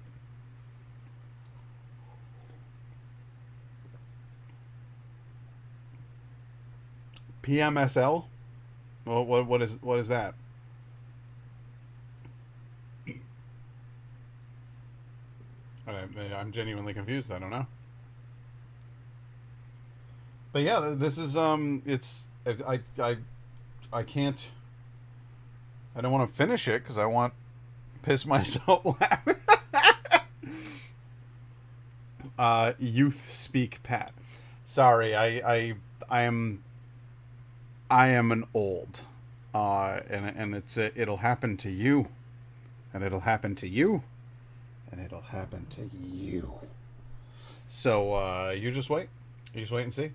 PMSL? Well, what is that? I'm genuinely confused. I don't know. But yeah, this is it's I can't. I don't want to finish it because I want to piss myself laughing. Youth speak, Pat. Sorry, I am an old, and it'll happen to you, and it'll happen to you, and it'll happen to you. So you just wait. You just wait and see.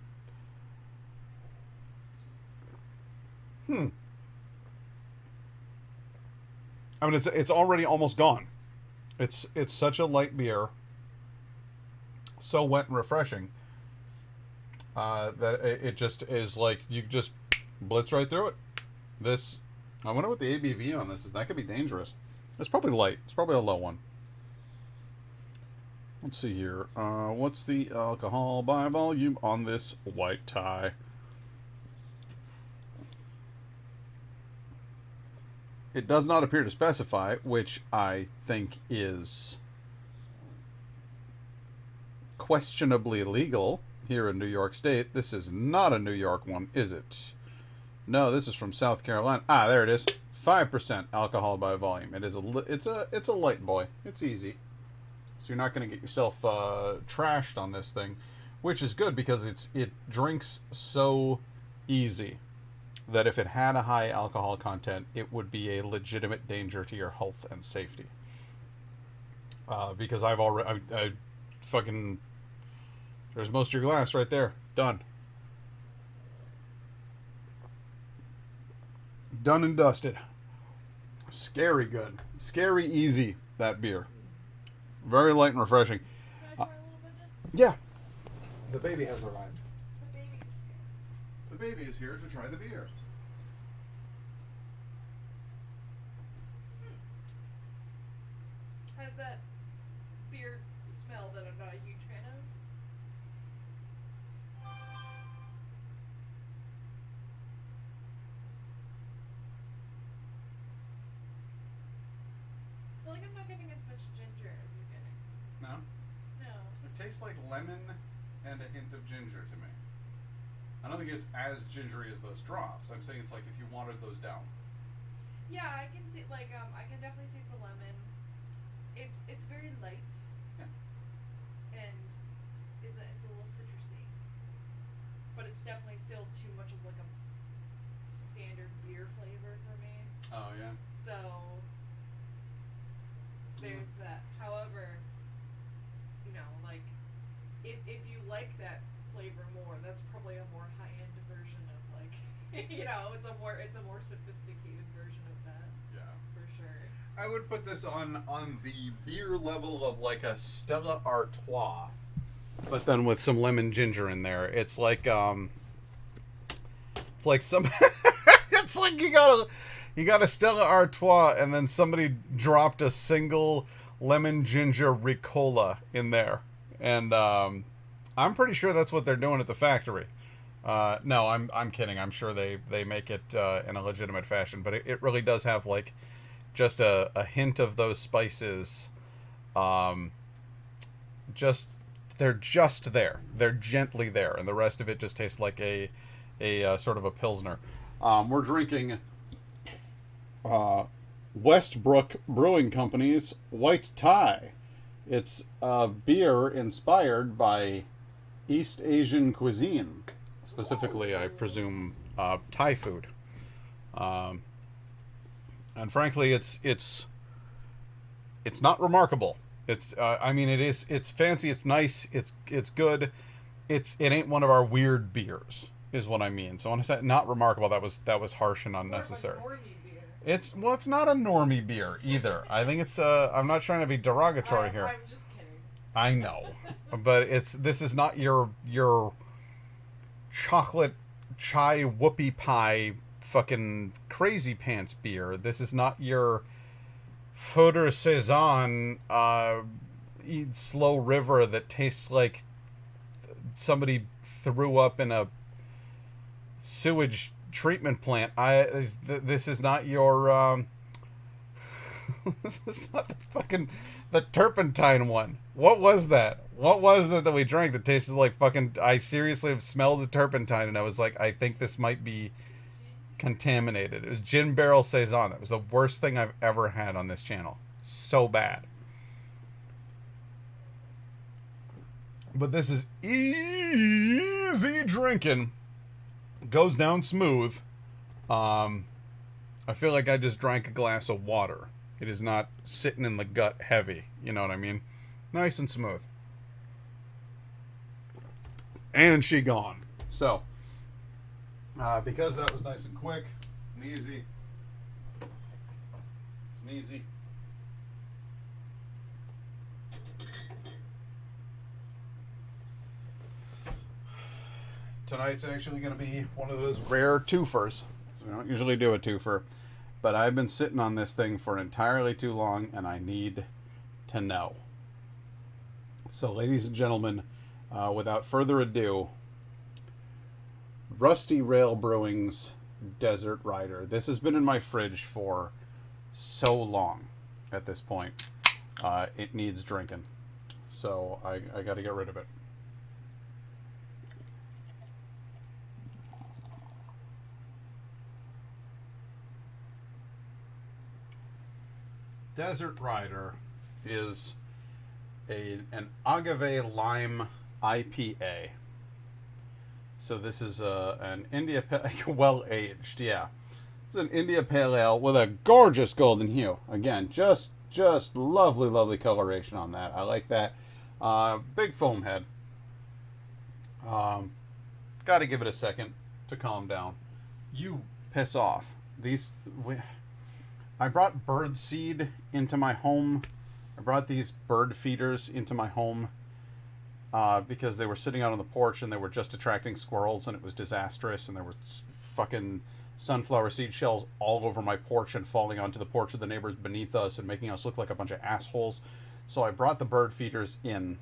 I mean, it's already almost gone. It's such a light beer, so wet and refreshing, that it just is like you just blitz right through it. This, I wonder what the ABV on this is. That could be dangerous. It's probably light. It's probably a low one. Let's see here. What's the alcohol by volume on this white tie? It does not appear to specify, which I think is questionably legal here in New York State. This is not a New York one, is it? No, this is from South Carolina. Ah, there it is. 5% alcohol by volume. It's a light boy. It's easy. So you're not going to get yourself trashed on this thing, which is good because it drinks so easy that if it had a high alcohol content, it would be a legitimate danger to your health and safety. Because I fucking, there's most of your glass right there. Done. Done and dusted. Scary good. Scary easy, that beer. Very light and refreshing. Can I try a little bit then? Yeah. The baby has arrived. The baby's here. The baby is here to try the beer. Has that beer smell that I'm not a huge fan of? I feel like I'm not getting as much ginger as you're getting. No? No. It tastes like lemon and a hint of ginger to me. I don't think it's as gingery as those drops. I'm saying it's like if you watered those down. Yeah, I can see I can definitely see the lemon. It's very light. Yeah. And it's a little citrusy. But it's definitely still too much of like a standard beer flavor for me. Oh, yeah. So there's that. However, like if you like that flavor more, that's probably a more high end version of like it's a more sophisticated version of that. Yeah. For sure. I would put this on the beer level of like a Stella Artois, but then with some lemon ginger in there. It's like it's like some it's like you got a Stella Artois and then somebody dropped a single lemon ginger Ricola in there. And I'm pretty sure that's what they're doing at the factory. No, I'm kidding. I'm sure they make it in a legitimate fashion, but it really does have like just a hint of those spices. Um, just they're just there. They're gently there, and the rest of it just tastes like a sort of a pilsner. We're drinking Westbrook Brewing Company's White Thai. It's a beer inspired by East Asian cuisine, specifically, I presume, Thai food. Um, and frankly, it's not remarkable. I mean, it's fancy, it's nice, it's good. It ain't one of our weird beers, is what I mean. So when I said not remarkable, that was harsh and unnecessary. More like normie beer. It's not a normie beer either. I think it's I'm not trying to be derogatory here. I'm just kidding. I know, but this is not your chocolate chai whoopie pie fucking crazy pants beer. This is not your feu de saison slow river that tastes like somebody threw up in a sewage treatment plant. This is not your this is not the turpentine one. What was that? What was it that we drank that tasted like fucking... I seriously have smelled the turpentine and I was like, I think this might be contaminated. It was Gin Barrel Saison. It was the worst thing I've ever had on this channel. So bad. But this is easy drinking. Goes down smooth. I feel like I just drank a glass of water. It is not sitting in the gut heavy. You know what I mean? Nice and smooth. And she gone. So, because that was nice and quick and easy, it's an easy. Tonight's actually going to be one of those rare twofers. We don't usually do a twofer, but I've been sitting on this thing for entirely too long, and I need to know. So, ladies and gentlemen, without further ado, Rusty Rail Brewing's Desert Rider. This has been in my fridge for so long at this point. It needs drinking. So, I got to get rid of it. Desert Rider is an agave lime IPA. So this is an India well aged, yeah. It's an India Pale Ale with a gorgeous golden hue. Again, just lovely coloration on that. I like that. Big foam head. Got to give it a second to calm down. You piss off. I brought bird seed into my home. I brought these bird feeders into my home because they were sitting out on the porch and they were just attracting squirrels and it was disastrous, and there were fucking sunflower seed shells all over my porch and falling onto the porch of the neighbors beneath us and making us look like a bunch of assholes. So I brought the bird feeders in,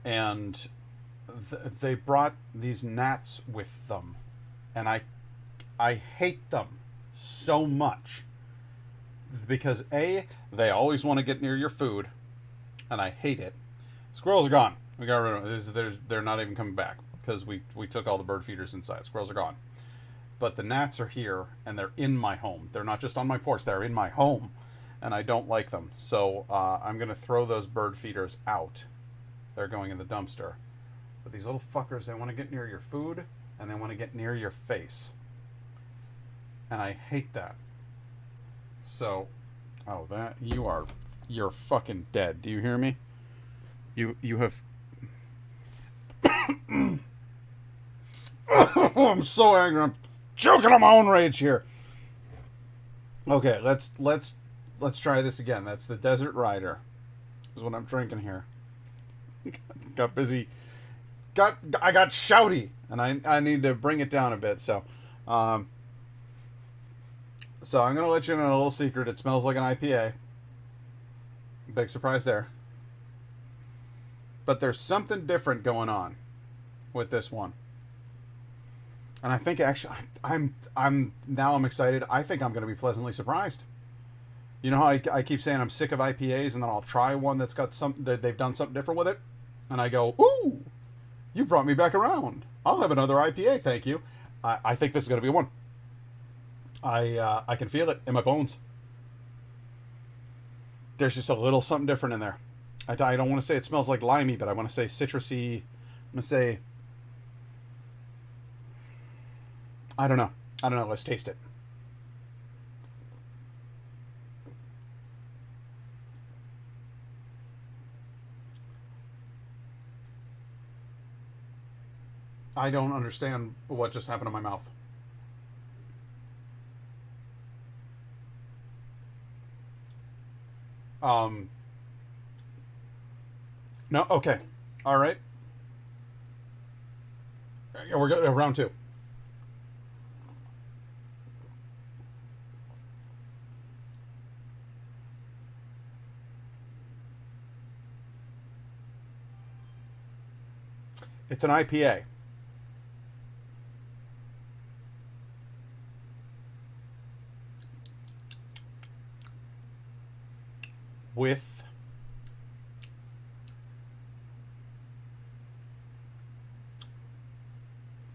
and they brought these gnats with them, and I hate them so much because A, they always want to get near your food, and I hate it. Squirrels are gone. We got rid of them. They're not even coming back because we took all the bird feeders inside. Squirrels are gone. But the gnats are here, and they're in my home. They're not just on my porch. They're in my home, and I don't like them. So I'm going to throw those bird feeders out. They're going in the dumpster. But these little fuckers, they want to get near your food, and they want to get near your face. And I hate that. So, you're fucking dead. Do you hear me? You have... I'm so angry. I'm choking on my own rage here. Okay, let's try this again. That's the Desert Rider. Is what I'm drinking here. Got busy. I got shouty, and I need to bring it down a bit. So I'm gonna let you in on a little secret. It smells like an IPA. Big surprise there. But there's something different going on with this one. And I think actually, I'm excited. I think I'm going to be pleasantly surprised. You know how I keep saying I'm sick of IPAs, and then I'll try one that's got some that they've done something different with it, and I go, ooh, you brought me back around. I'll have another IPA, thank you. I think this is going to be one. I can feel it in my bones. There's just a little something different in there. I don't want to say it smells like limey, but I want to say citrusy. I'm going to say, I don't know. Let's taste it. I don't understand what just happened to my mouth. No, okay. All right. We're going round two. It's an IPA. With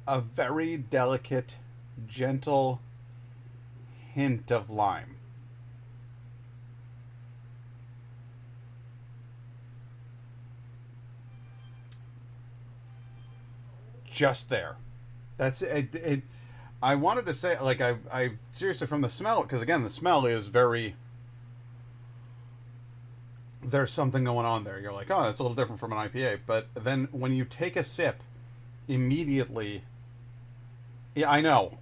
a very delicate, gentle hint of lime. Just there. That's it. I wanted to say, like, I seriously, from the smell, because again, the smell is very. There's something going on there. You're like, oh, it's a little different from an IPA. But then when you take a sip, immediately. Yeah, I know.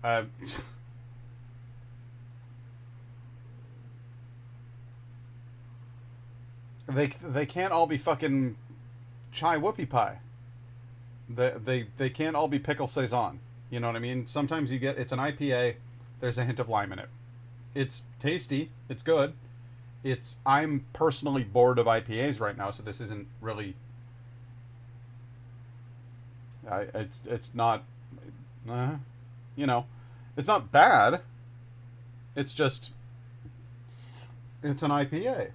They can't all be fucking chai whoopie pie. They can't all be pickle saison. You know what I mean? Sometimes you get it's an IPA. There's a hint of lime in it. It's tasty. It's good. I'm personally bored of IPAs right now, so this isn't really. It's not, you know, it's not bad. It's just it's an IPA,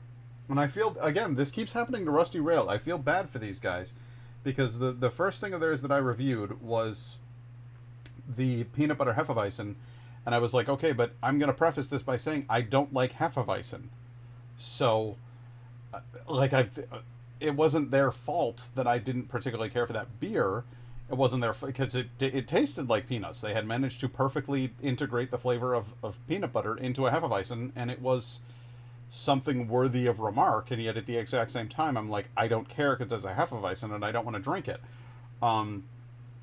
and I feel again this keeps happening to Rusty Rail. I feel bad for these guys because the first thing of theirs that I reviewed was the peanut butter Hefeweizen, and I was like, okay, but I'm gonna preface this by saying I don't like Hefeweizen. So, like it wasn't their fault that I didn't particularly care for that beer. It wasn't their because it tasted like peanuts. They had managed to perfectly integrate the flavor of peanut butter into a Hefeweizen, and it was something worthy of remark. And yet, at the exact same time, I'm like, I don't care because it's a Hefeweizen, and I don't want to drink it.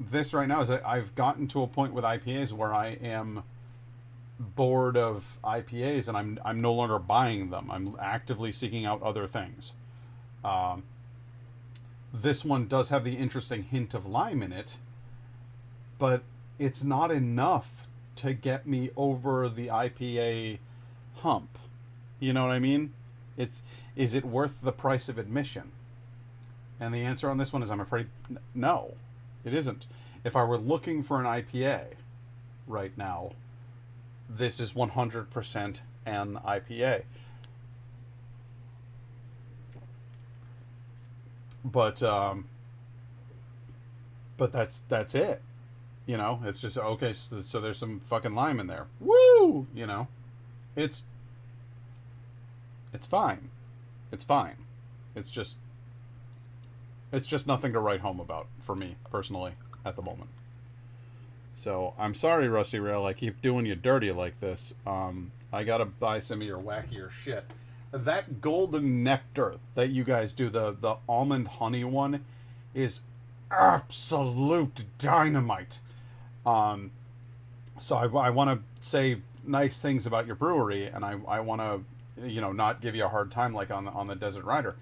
This right now is I've gotten to a point with IPAs where I am bored of IPAs and I'm no longer buying them. I'm actively seeking out other things. This one does have the interesting hint of lime in it, but it's not enough to get me over the IPA hump. You know what I mean? Is it worth the price of admission? And the answer on this one is I'm afraid no, it isn't. If I were looking for an IPA right now, this is 100% an IPA. But that's it. You know, it's just okay. So there's some fucking lime in there. Woo! You know, it's fine. It's fine. It's just nothing to write home about for me personally at the moment. So I'm sorry, Rusty Rail. I keep doing you dirty like this. I gotta buy some of your wackier shit. That golden nectar that you guys do, the almond honey one, is absolute dynamite. So I want to say nice things about your brewery, and I want to, not give you a hard time like on the Desert Rider.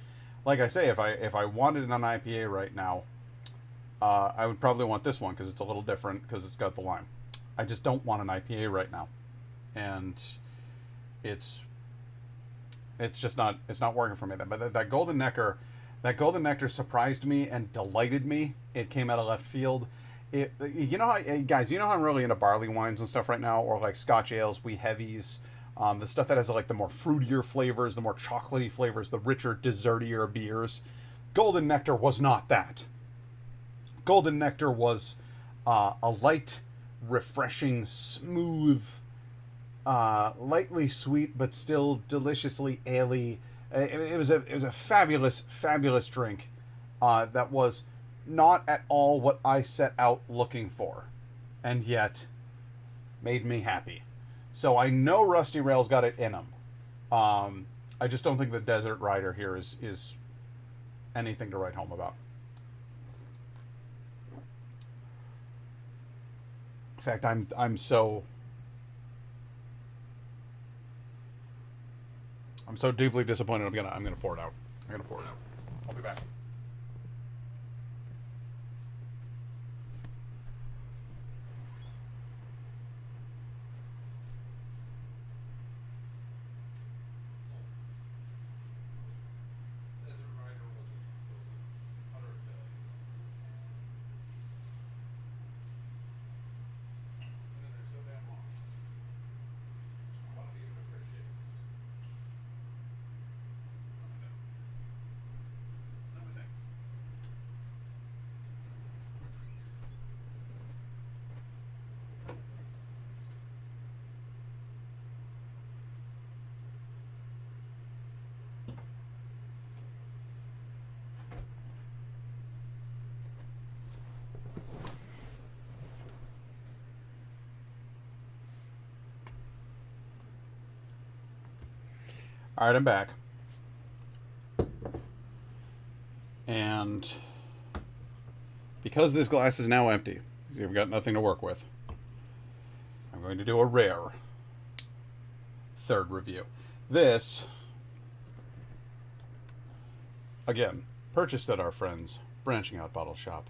Like I say, if I wanted an IPA right now, I would probably want this one because it's a little different because it's got the lime. I just don't want an IPA right now, and it's just not working for me. But that golden nectar surprised me and delighted me. It came out of left field. You know how, guys, you know how I'm really into barley wines and stuff right now, or like Scotch ales, wee heavies, the stuff that has like the more fruitier flavors, the more chocolatey flavors, the richer, dessertier beers. Golden Nectar was not that. Golden Nectar was a light, refreshing, smooth, lightly sweet but still deliciously ale-y. It was a fabulous, fabulous drink that was not at all what I set out looking for, and yet made me happy. So I know Rusty Rail's got it in him. I just don't think the Desert Rider here is anything to write home about. In fact, I'm so deeply disappointed. I'm gonna pour it out. I'll be back. All right, I'm back. And because this glass is now empty, you've got nothing to work with, I'm going to do a rare third review. This, again, purchased at our friends Branching Out Bottle Shop.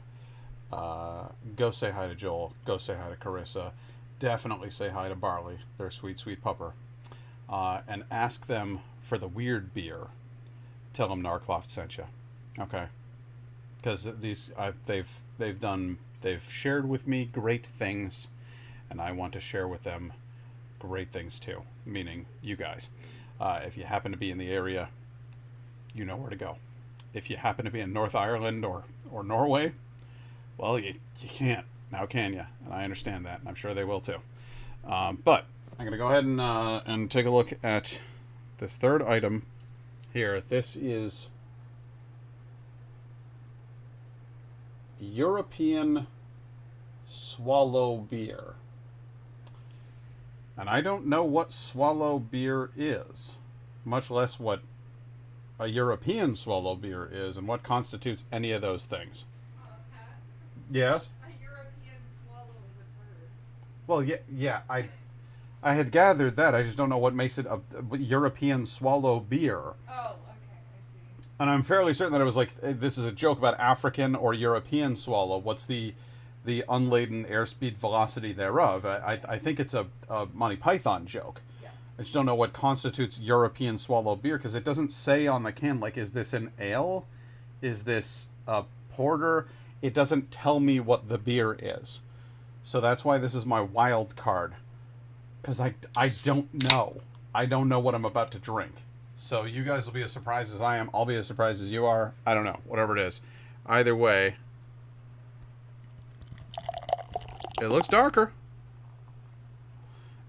Go say hi to Joel. Go say hi to Carissa. Definitely say hi to Barley. They're a sweet, sweet pupper. And ask them for the weird beer. Tell them Narcloth sent you. Okay. Because they've shared with me great things, and I want to share with them great things too. Meaning you guys. If you happen to be in the area, you know where to go. If you happen to be in North Ireland or Norway, well, you can't. Now can you? And I understand that, and I'm sure they will too. But I'm going to go ahead and take a look at this third item here. This is European Swallow Beer. And I don't know what swallow beer is, much less what a European swallow beer is and what constitutes any of those things. Pat, Yes? a European swallow is a bird. Well, yeah, I had gathered that. I just don't know what makes it a European swallow beer. Oh, okay, I see. And I'm fairly certain that it was like, this is a joke about African or European swallow. What's the unladen airspeed velocity thereof? I think it's a Monty Python joke. Yes. I just don't know what constitutes European swallow beer, because it doesn't say on the can, like, is this an ale? Is this a porter? It doesn't tell me what the beer is. So that's why this is my wild card. Because I don't know. I don't know what I'm about to drink. So you guys will be as surprised as I am. I'll be as surprised as you are. I don't know. Whatever it is. Either way, it looks darker.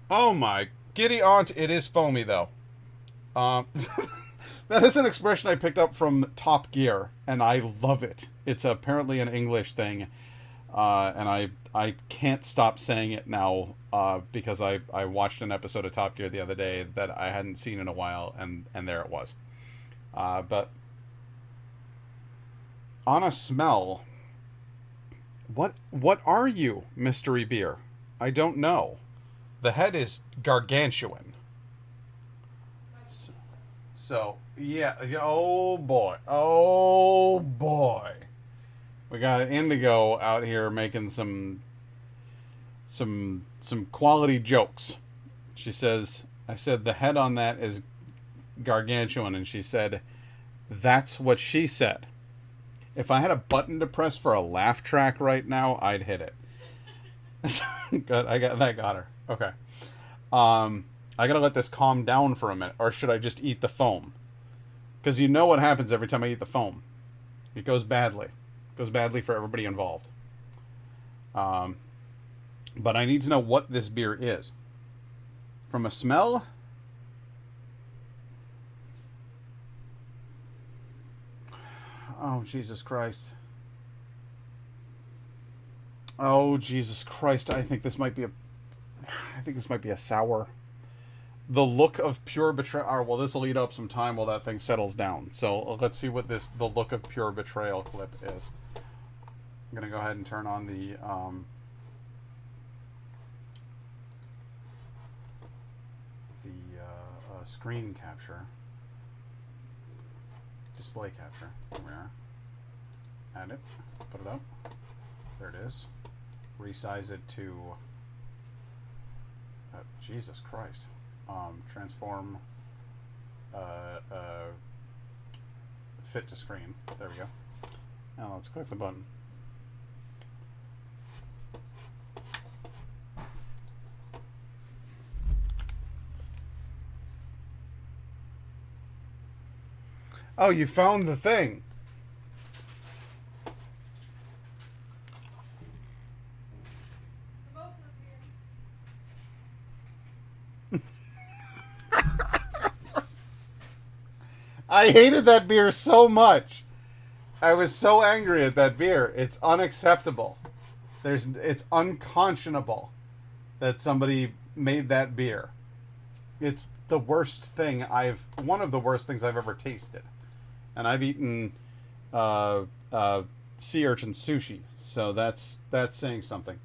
Oh my giddy aunt, it is foamy though. That is an expression I picked up from Top Gear, and I love it. It's apparently an English thing, and I can't stop saying it now because I watched an episode of Top Gear the other day that I hadn't seen in a while, and there it was. But on a smell, what are you, mystery beer? I don't know. The head is gargantuan. So yeah, oh boy, we got Indigo out here making some quality jokes. She says, I said the head on that is gargantuan, and she said, that's what she said. If I had a button to press for a laugh track right now, I'd hit it. Good. That got her. Okay. I gotta let this calm down for a minute, or should I just eat the foam? Because you know what happens every time I eat the foam. It goes badly. It goes badly for everybody involved. But I need to know what this beer is. From a smell... Oh, Jesus Christ. Oh, Jesus Christ. I think this might be a sour. The look of pure betrayal. Well, this will eat up some time while that thing settles down. So let's see what the look of pure betrayal clip is. I'm going to go ahead and turn on the screen capture. Display capture. Here we are. Add it. Put it up. There it is. Resize it to... Jesus Christ. Transform... fit to screen. There we go. Now let's click the button. Oh, you found the thing. Samosas here. I hated that beer so much. I was so angry at that beer. It's unacceptable. It's unconscionable that somebody made that beer. It's the worst thing one of the worst things I've ever tasted. And I've eaten sea urchin sushi, so that's saying something.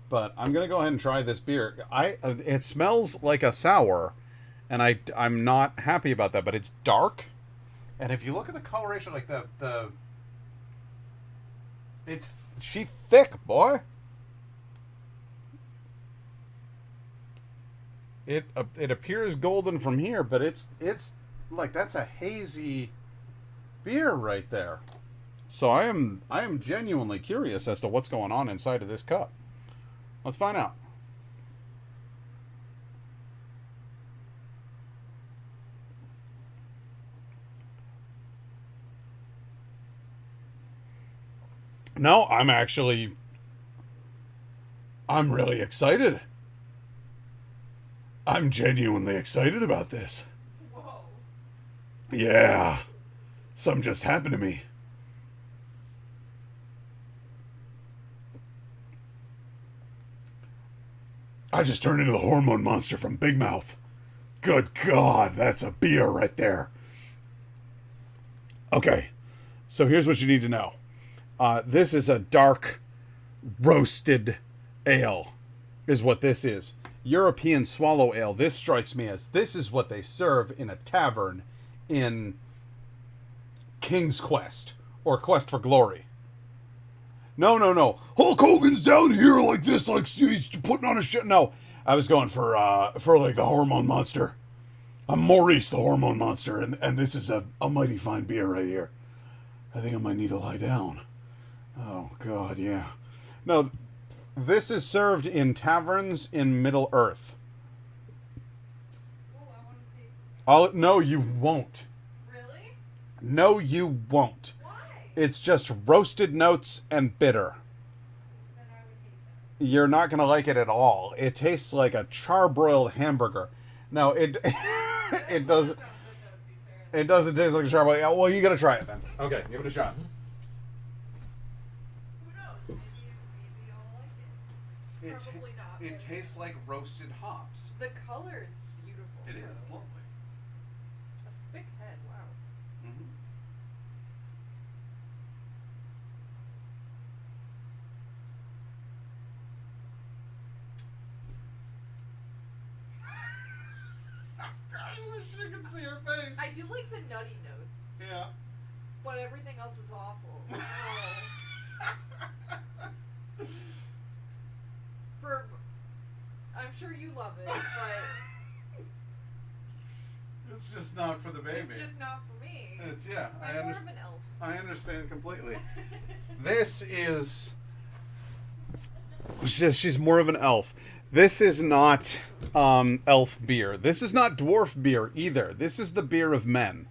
But I'm gonna go ahead and try this beer. It smells like a sour, and I'm not happy about that. But it's dark, and if you look at the coloration, like she's thick, boy. It appears golden from here, but it's like that's a hazy beer right there. So I am genuinely curious as to what's going on inside of this cup. Let's find out. No, I'm really excited. I'm genuinely excited about this. Whoa. Yeah. Something just happened to me. I just turned into the hormone monster from Big Mouth. Good God, that's a beer right there. Okay, so here's what you need to know. This is a dark, roasted ale, is what this is. European swallow ale. This strikes me as this is what they serve in a tavern in King's Quest or Quest for Glory. No. Hulk Hogan's down here like this, like he's putting on a shit. No, I was going for like the hormone monster. I'm Maurice, the hormone monster, and this is a mighty fine beer right here. I think I might need to lie down. Oh God, yeah. No. This is served in taverns in Middle Earth. Oh, I want to taste it. No, you won't. Really? No, you won't. Why? It's just roasted notes and bitter. Then I would hate that. You're not going to like it at all. It tastes like a charbroiled hamburger. No, it it doesn't. It doesn't taste like a charbroiled. Yeah, well, you got to try it then. Okay, give it a shot. Who knows? Maybe I'll like it. Probably not. It tastes like roasted hops. The color is beautiful. It is lovely. A thick head. Wow. Mm-hmm. I wish you could see her face. I do like the nutty notes, Yeah. but everything else is awful. I'm sure you love it, but It's just not for the baby. it's just not for me. It's yeah. I'm more of an elf. I understand completely. This is. She's more of an elf. This is not elf beer. This is not dwarf beer either. This is the beer of men.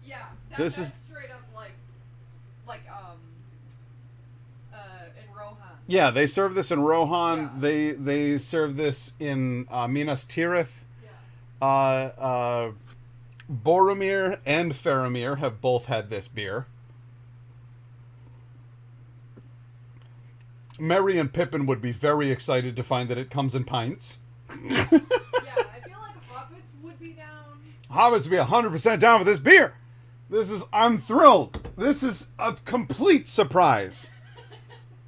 Yeah, This that's is- straight up like in Rohan. Yeah, they serve this in Rohan. Yeah. They serve this in Minas Tirith. Yeah. Boromir and Faramir have both had this beer. Merry and Pippin would be very excited to find that it comes in pints. Yeah, I feel like hobbits would be down. Hobbits would be 100% down for this beer. I'm thrilled. This is a complete surprise.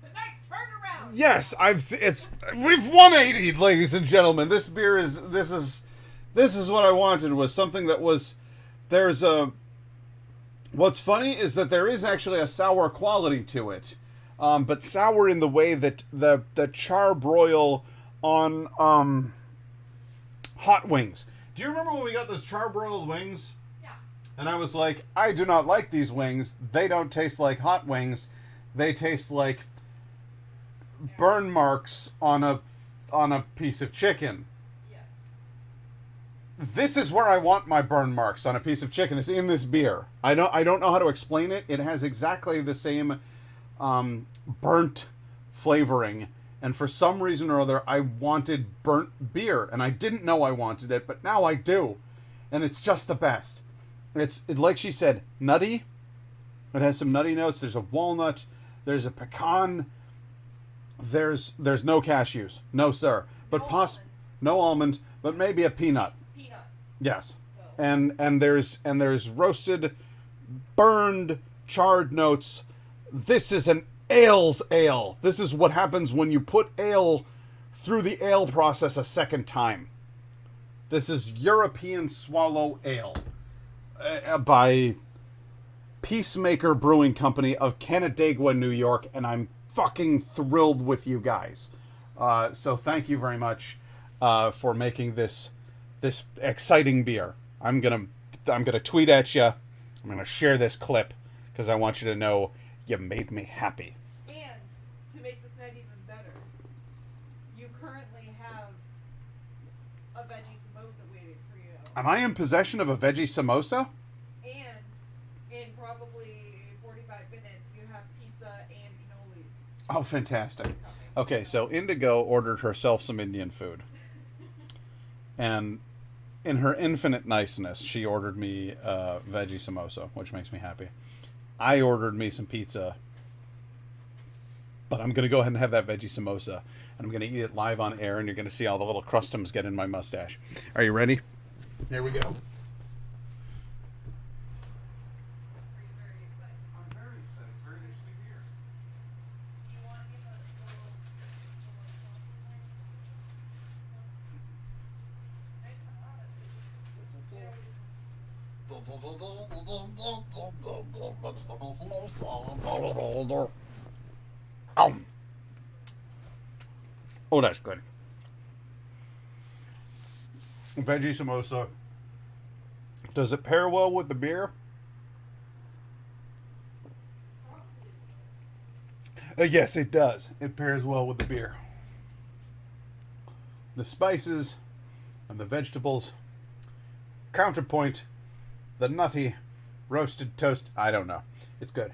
The nice turnaround. Yes, we've 180'd, ladies and gentlemen. This is what I wanted, was something that was, what's funny is that there is actually a sour quality to it. But sour in the way that the charbroil on hot wings. Do you remember when we got those charbroiled wings? Yeah. And I was like, I do not like these wings. They don't taste like hot wings. They taste like burn marks on a piece of chicken. Yes. This is where I want my burn marks on a piece of chicken. It's in this beer. I don't know how to explain it. It has exactly the same burnt flavoring, and for some reason or other I wanted burnt beer, and I didn't know I wanted it, but now I do, and it's just the best. It's like she said, nutty. It has some nutty notes. There's a walnut, there's a pecan, there's no cashews, no sir, but no almond, but maybe a peanut. Yes. Oh. And there's roasted, burned, charred notes. This is an ale's ale. This is what happens when you put ale through the ale process a second time. This is European Swallow Ale by Peacemaker Brewing Company of Canandaigua, New York, and I'm fucking thrilled with you guys. So thank you very much for making this exciting beer. I'm gonna tweet at you. I'm gonna share this clip because I want you to know you made me happy. And to make this night even better, you currently have a veggie samosa waiting for you. Am I in possession of a veggie samosa? And in probably 45 minutes, you have pizza and cannolis. Oh, fantastic. coming. Okay, so Indigo ordered herself some Indian food. And in her infinite niceness, she ordered me a veggie samosa, which makes me happy. I ordered me some pizza, but I'm going to go ahead and have that veggie samosa, and I'm going to eat it live on air, and you're going to see all the little crustums get in my mustache. Are you ready? Here we go. Are you very excited? I'm very excited. It's very interesting beer. Do you want to give a little nice and hot? Oh, that's good. Veggie samosa. Does it pair well with the beer? Yes, it does. It pairs well with the beer. The spices and the vegetables counterpoint the nutty roasted toast. I don't know. It's good.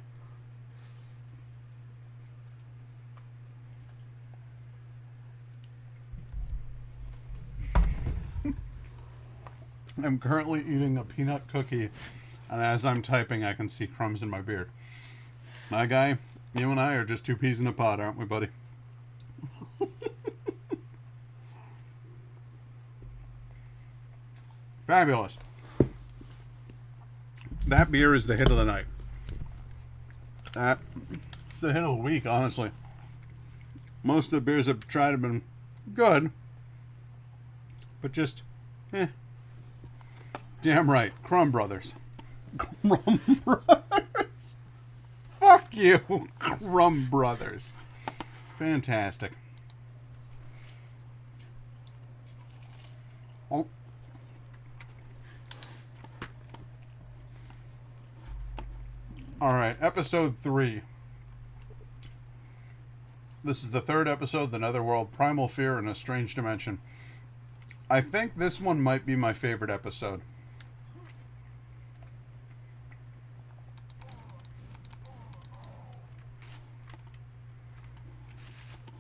I'm currently eating a peanut cookie, and as I'm typing, I can see crumbs in my beard. My guy, you and I are just two peas in a pod, aren't we, buddy? Fabulous. That beer is the hit of the night. That's the hit of the week, honestly. Most of the beers I've tried have been good, but just, Damn right. Crumb Brothers. Crumb Brothers. Fuck you, Crumb Brothers. Fantastic. Oh. Alright, episode 3. This is the third episode, The Netherworld, Primal Fear in a Strange Dimension. I think this one might be my favorite episode.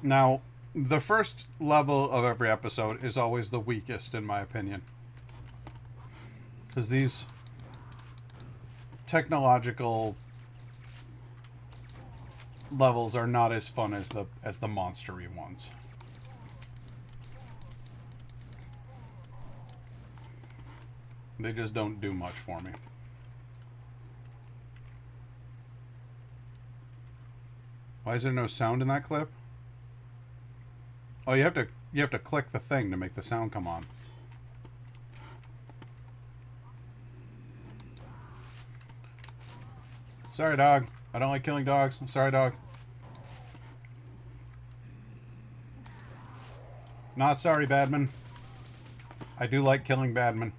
Now, the first level of every episode is always the weakest, in my opinion. Because these technological levels are not as fun as the monstery ones. They just don't do much for me. Why is there no sound in that clip? Oh, you have to click the thing to make the sound come on. Sorry, dog. I don't like killing dogs. I'm sorry, dog. Not sorry, Badman. I do like killing Badman.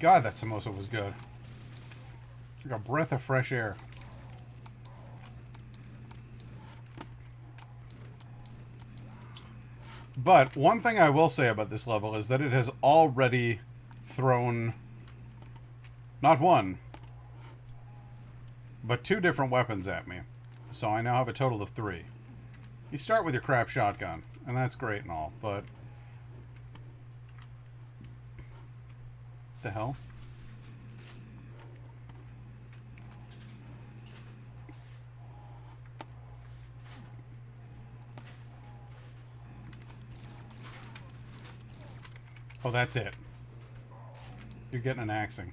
God, that samosa was good. Like a breath of fresh air. But one thing I will say about this level is that it has already thrown not one, but 2 different weapons at me. So I now have a total of 3. You start with your crap shotgun, and that's great and all, but... the hell? Oh, that's it. You're getting an axing.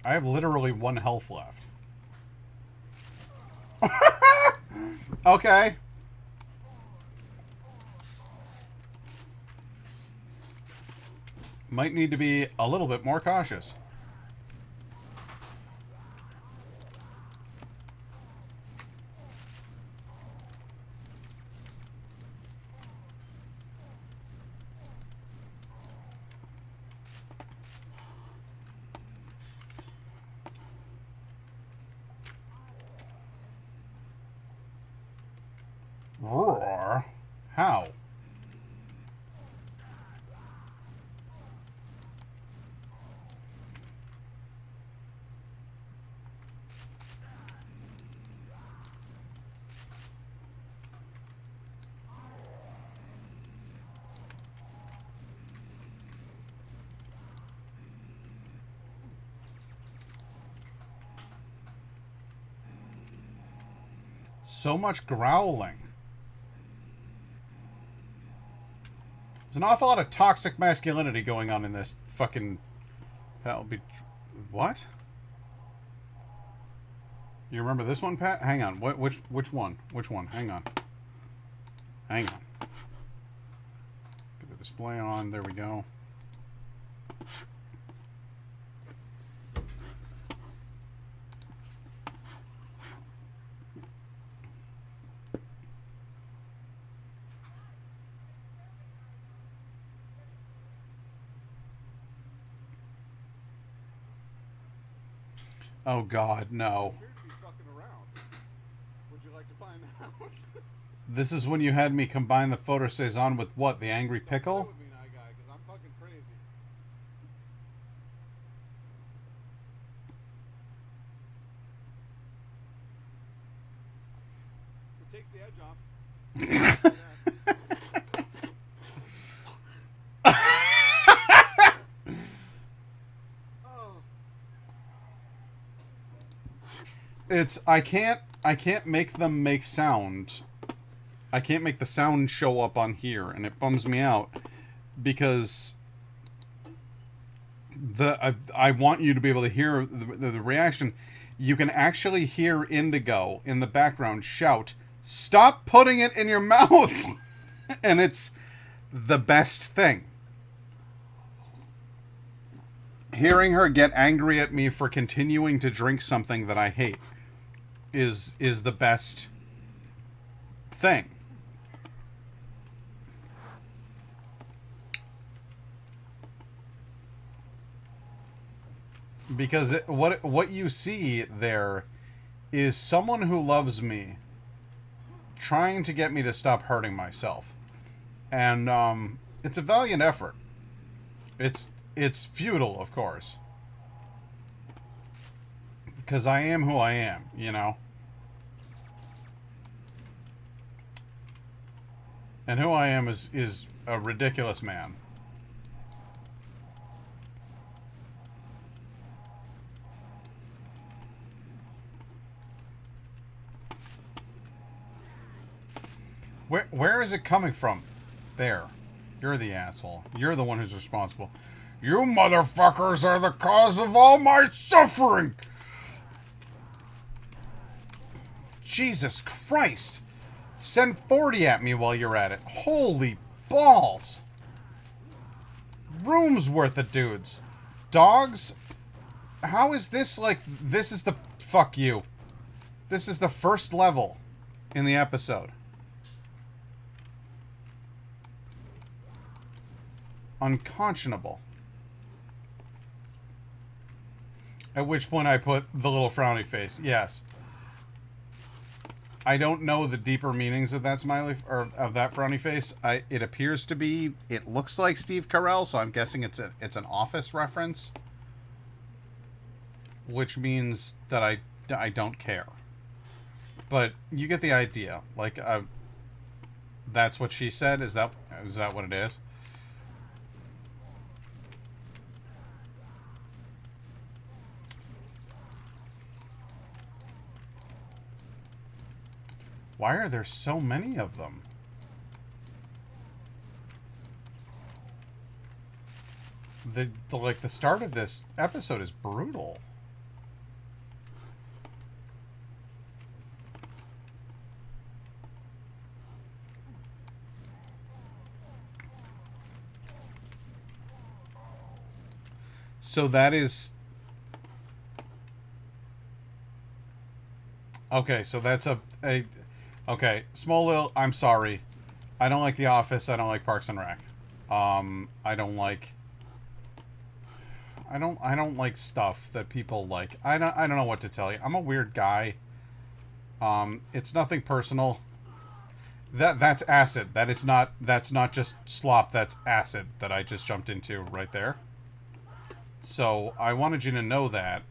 I have literally 1 health left. Okay. Might need to be a little bit more cautious. Roar? How? So much growling. There's an awful lot of toxic masculinity going on in this fucking... That'll be... What? You remember this one, Pat? Hang on. Which one? Which one? Hang on. Hang on. Get the display on. There we go. Oh God, no. Would you like to find out? This is when you had me combine the photo saison with what? The angry pickle? With me now, guy, 'cause I'm fucking crazy. It takes the edge off. It's I can't make them make sound. I can't make the sound show up on here, and it bums me out because I want you to be able to hear the reaction. You can actually hear Indigo in the background shout, "Stop putting it in your mouth!" And it's the best thing. Hearing her get angry at me for continuing to drink something that I hate is the best thing. Because what you see there is someone who loves me trying to get me to stop hurting myself. And it's a valiant effort. It's futile, of course. Because I am who I am, you know? And who I am is a ridiculous man. Where is it coming from? There. You're the asshole. You're the one who's responsible. You motherfuckers are the cause of all my suffering! Jesus Christ! Send 40 at me while you're at it. Holy balls! Room's worth of dudes. Dogs? How is this like... This is the... Fuck you. This is the first level in the episode. Unconscionable. At which point I put the little frowny face. Yes. I don't know the deeper meanings of that smiley or of that frowny face. It appears to be. It looks like Steve Carell, so I'm guessing it's an Office reference, which means that I don't care. But you get the idea. Like, that's what she said. Is that what it is? Why are there so many of them? The start of this episode is brutal. So that is... Okay, so that's a okay, small little... I'm sorry. I don't like The Office. I don't like Parks and Rec. I don't like... I don't like stuff that people like. I don't know what to tell you. I'm a weird guy. It's nothing personal. That's acid. That's not just slop. That's acid that I just jumped into right there. So I wanted you to know that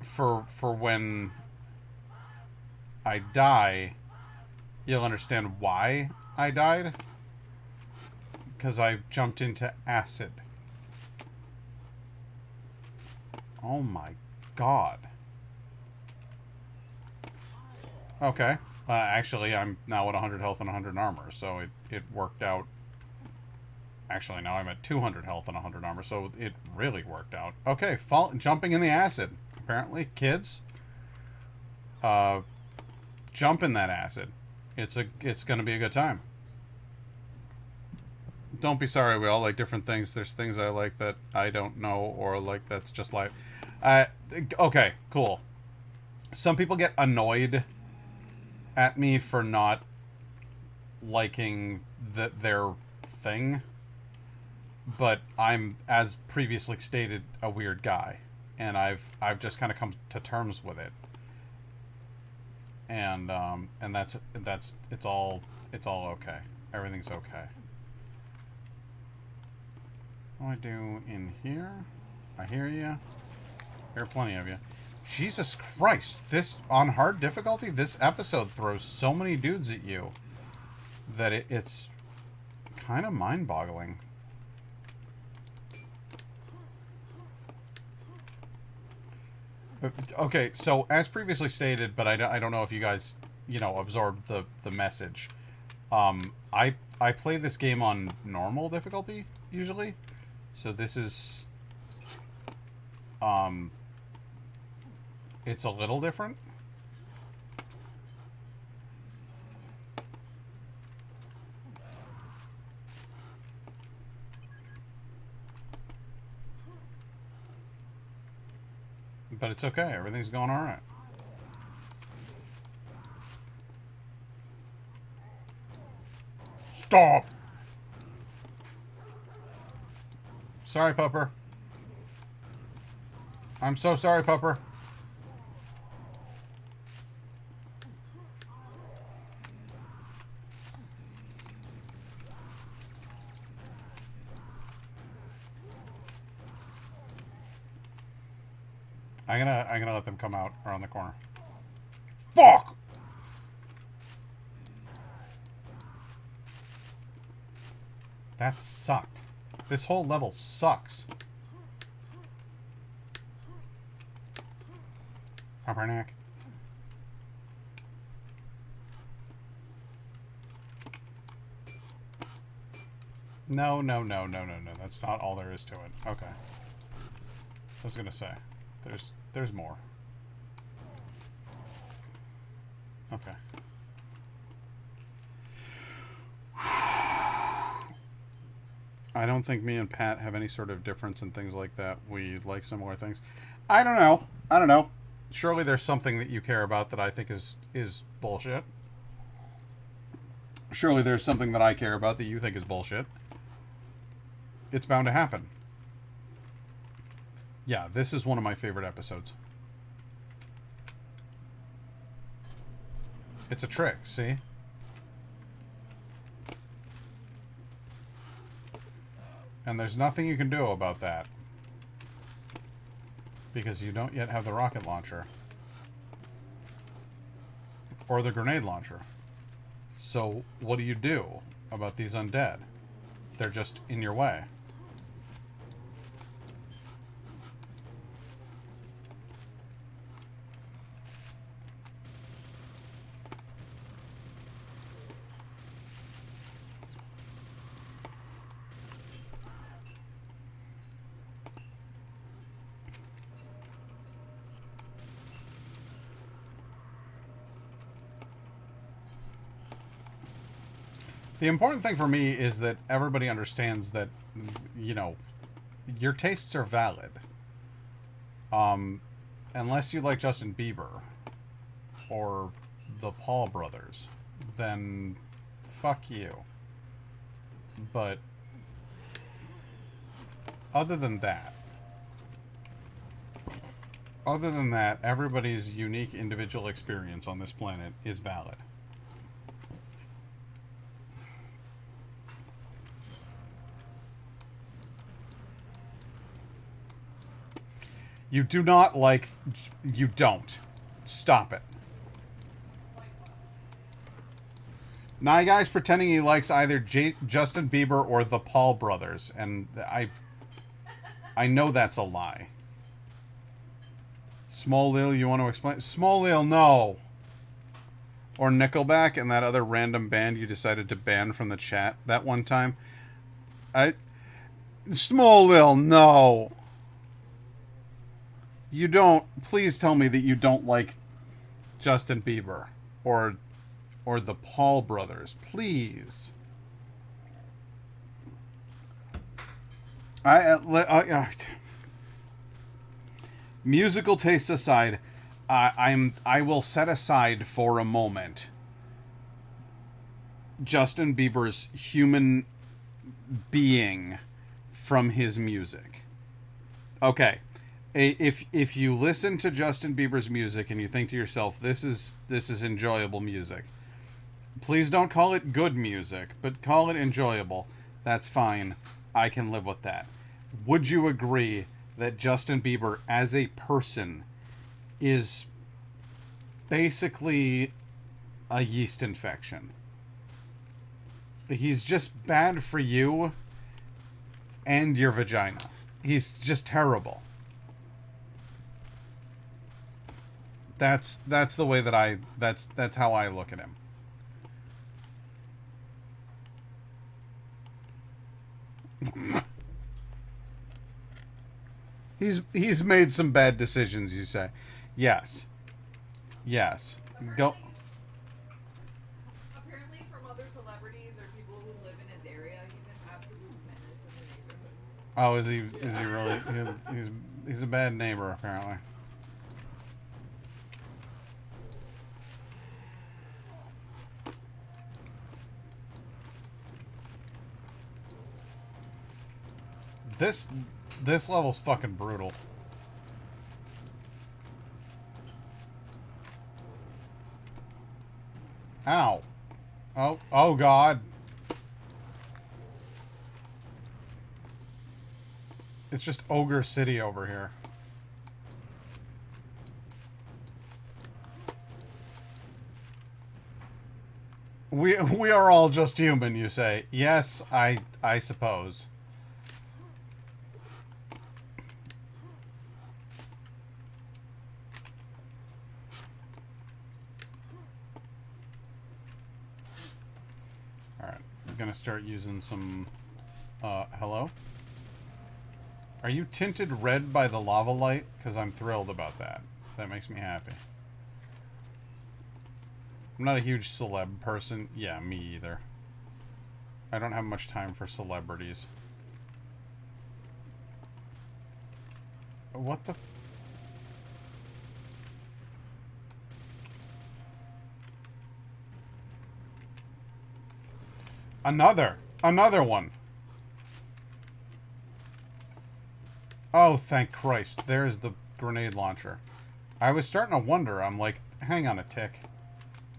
for when I die, you'll understand why I died. Because I jumped into acid. Oh my god. Okay. Actually, I'm now at 100 health and 100 armor, so it worked out. Actually, now I'm at 200 health and 100 armor, so it really worked out. Okay, jumping in the acid. Apparently, kids, jump in that acid. It's going to be a good time. Don't be sorry, we all like different things. There's things I like that I don't know, or like that's just life. Okay, cool. Some people get annoyed at me for not liking their thing. But I'm, as previously stated, a weird guy. And I've just kind of come to terms with it. And it's all okay. Everything's okay. What do I do in here? I hear you. Hear plenty of you. Jesus Christ! This, on hard difficulty, this episode throws so many dudes at you that it's kind of mind-boggling. Okay, so as previously stated, but I don't know if you guys, absorbed the message. I play this game on normal difficulty usually, so this is it's a little different. But it's okay. Everything's going all right. Stop! Sorry, Pupper. I'm so sorry, Pupper. I'm gonna let them come out around the corner. Fuck! That sucked. This whole level sucks. Pumpernickel. No. That's not all there is to it. Okay. I was gonna say, there's more. Okay. I don't think me and Pat have any sort of difference in things like that. We like similar things. I don't know. Surely there's something that you care about that I think is bullshit. Surely there's something that I care about that you think is bullshit. It's bound to happen. Yeah, this is one of my favorite episodes. It's a trick, see? And there's nothing you can do about that. Because you don't yet have the rocket launcher. Or the grenade launcher. So, what do you do about these undead? They're just in your way. The important thing for me is that everybody understands that, you know, your tastes are valid. Unless you like Justin Bieber or the Paul brothers, then fuck you. But other than that, everybody's unique individual experience on this planet is valid. You do not like... You don't. Stop it. Nye Guy's pretending he likes either Justin Bieber or the Paul brothers, and I know that's a lie. Small Lil, you want to explain? Small Lil, no. Or Nickelback and that other random band you decided to ban from the chat that one time. Small Lil, no. You don't... Please tell me that you don't like Justin Bieber or the Paul brothers. Please. Musical taste aside, I will set aside for a moment Justin Bieber's human being from his music. Okay. If you listen to Justin Bieber's music and you think to yourself, this is enjoyable music, please don't call it good music, but call it enjoyable. That's fine. I can live with that. Would you agree that Justin Bieber as a person is basically a yeast infection? He's just bad for you and your vagina. He's just terrible. That's the way that that's how I look at him. He's made some bad decisions, you say. Yes. Go. Apparently from other celebrities or people who live in his area, he's an absolute menace in the neighborhood. Oh, is he really? He's a bad neighbor, apparently. This level's fucking brutal. Ow. Oh god. It's just Ogre City over here. We are all just human, you say. Yes, I suppose. Alright, I'm gonna start using some... hello? Are you tinted red by the lava light? Because I'm thrilled about that. That makes me happy. I'm not a huge celeb person. Yeah, me either. I don't have much time for celebrities. What the... Another one. Oh, thank Christ. There's the grenade launcher. I was starting to wonder. I'm like, hang on a tick.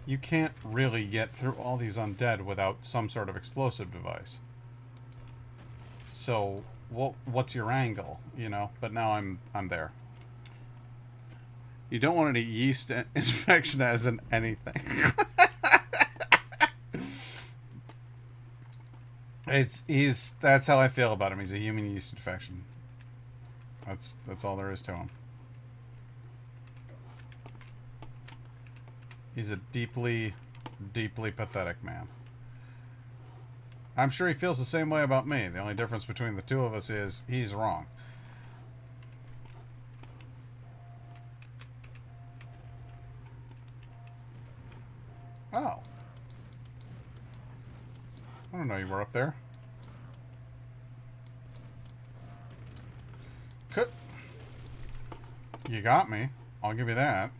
You can't really get through all these undead without some sort of explosive device. So, what's your angle, you know? But now I'm there. You don't want any yeast infection as in anything. That's how I feel about him. He's a human yeast infection. That's all there is to him. He's a deeply, deeply pathetic man. I'm sure he feels the same way about me. The only difference between the two of us is he's wrong. Oh. I don't know you were up there. You got me. I'll give you that.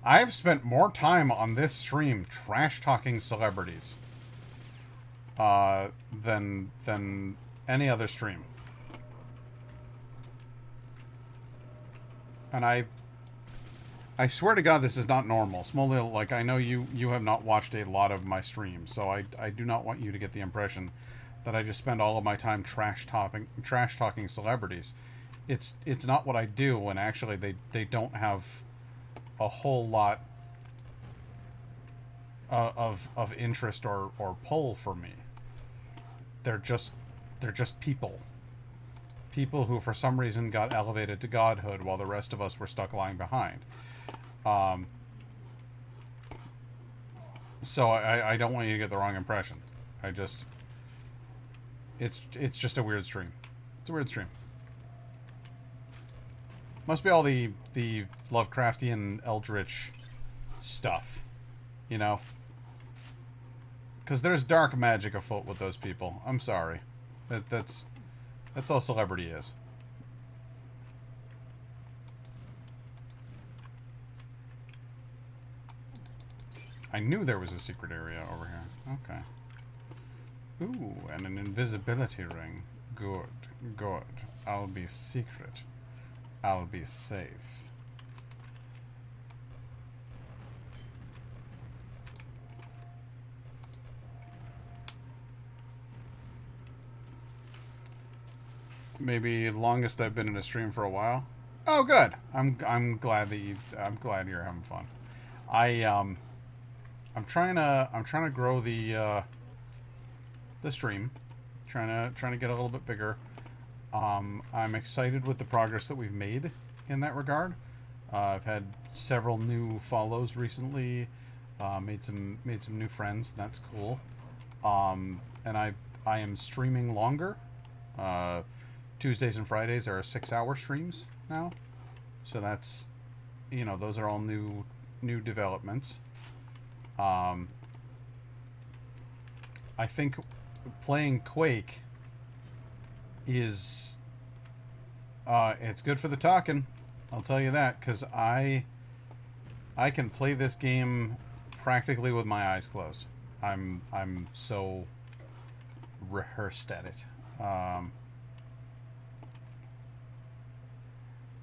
I've spent more time on this stream trash-talking celebrities than any other stream. And I swear to God, this is not normal. Smoley, like, I know you have not watched a lot of my streams, so I do not want you to get the impression that I just spend all of my time trash-talking celebrities. It's not what I do, and actually they don't have a whole lot of interest or pull for me. They're just people. People who for some reason got elevated to godhood while the rest of us were stuck lying behind. So I don't want you to get the wrong impression. It's just a weird stream. It's a weird stream. Must be all the Lovecraftian Eldritch stuff, you know? Because there's dark magic afoot with those people. I'm sorry. That's all celebrity is. I knew there was a secret area over here. Okay. Ooh, and an invisibility ring. Good, good. I'll be secret. I'll be safe. Maybe the longest I've been in a stream for a while. Oh, good. I'm glad that I'm glad you're having fun. I'm trying to grow the stream. Trying to get a little bit bigger. I'm excited with the progress that we've made in that regard. I've had several new follows recently. Made some new friends. That's cool. And I am streaming longer. Tuesdays and Fridays are 6-hour streams now. So that's, you know, those are all new developments. I think playing Quake is it's good for the talking. I'll tell you that, because I I can play this game practically with my eyes closed. I'm so rehearsed at it.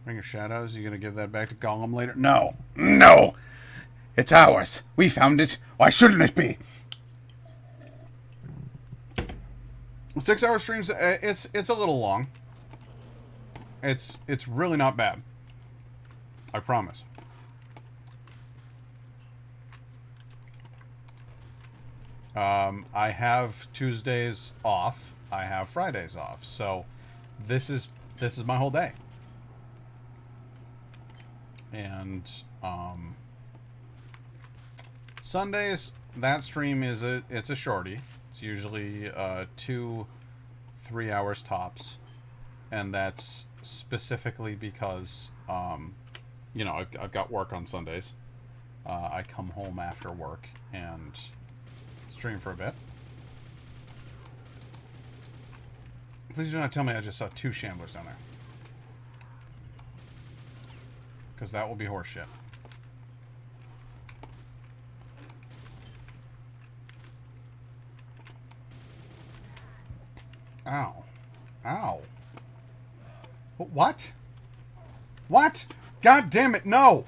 Ring of Shadows, you gonna give that back to Gollum later? No. No! It's ours. We found it. Why shouldn't it be? 6-hour streams, it's a little long. It's really not bad. I promise. I have Tuesdays off. I have Fridays off. So this is my whole day. And Sundays, that stream it's a shorty. It's usually 2-3 hours tops, and that's specifically because you know, I've got work on Sundays. I come home after work and stream for a bit. Please do not tell me I just saw 2 Shamblers down there, because that will be horseshit. Ow. Ow. What? What? God damn it, no!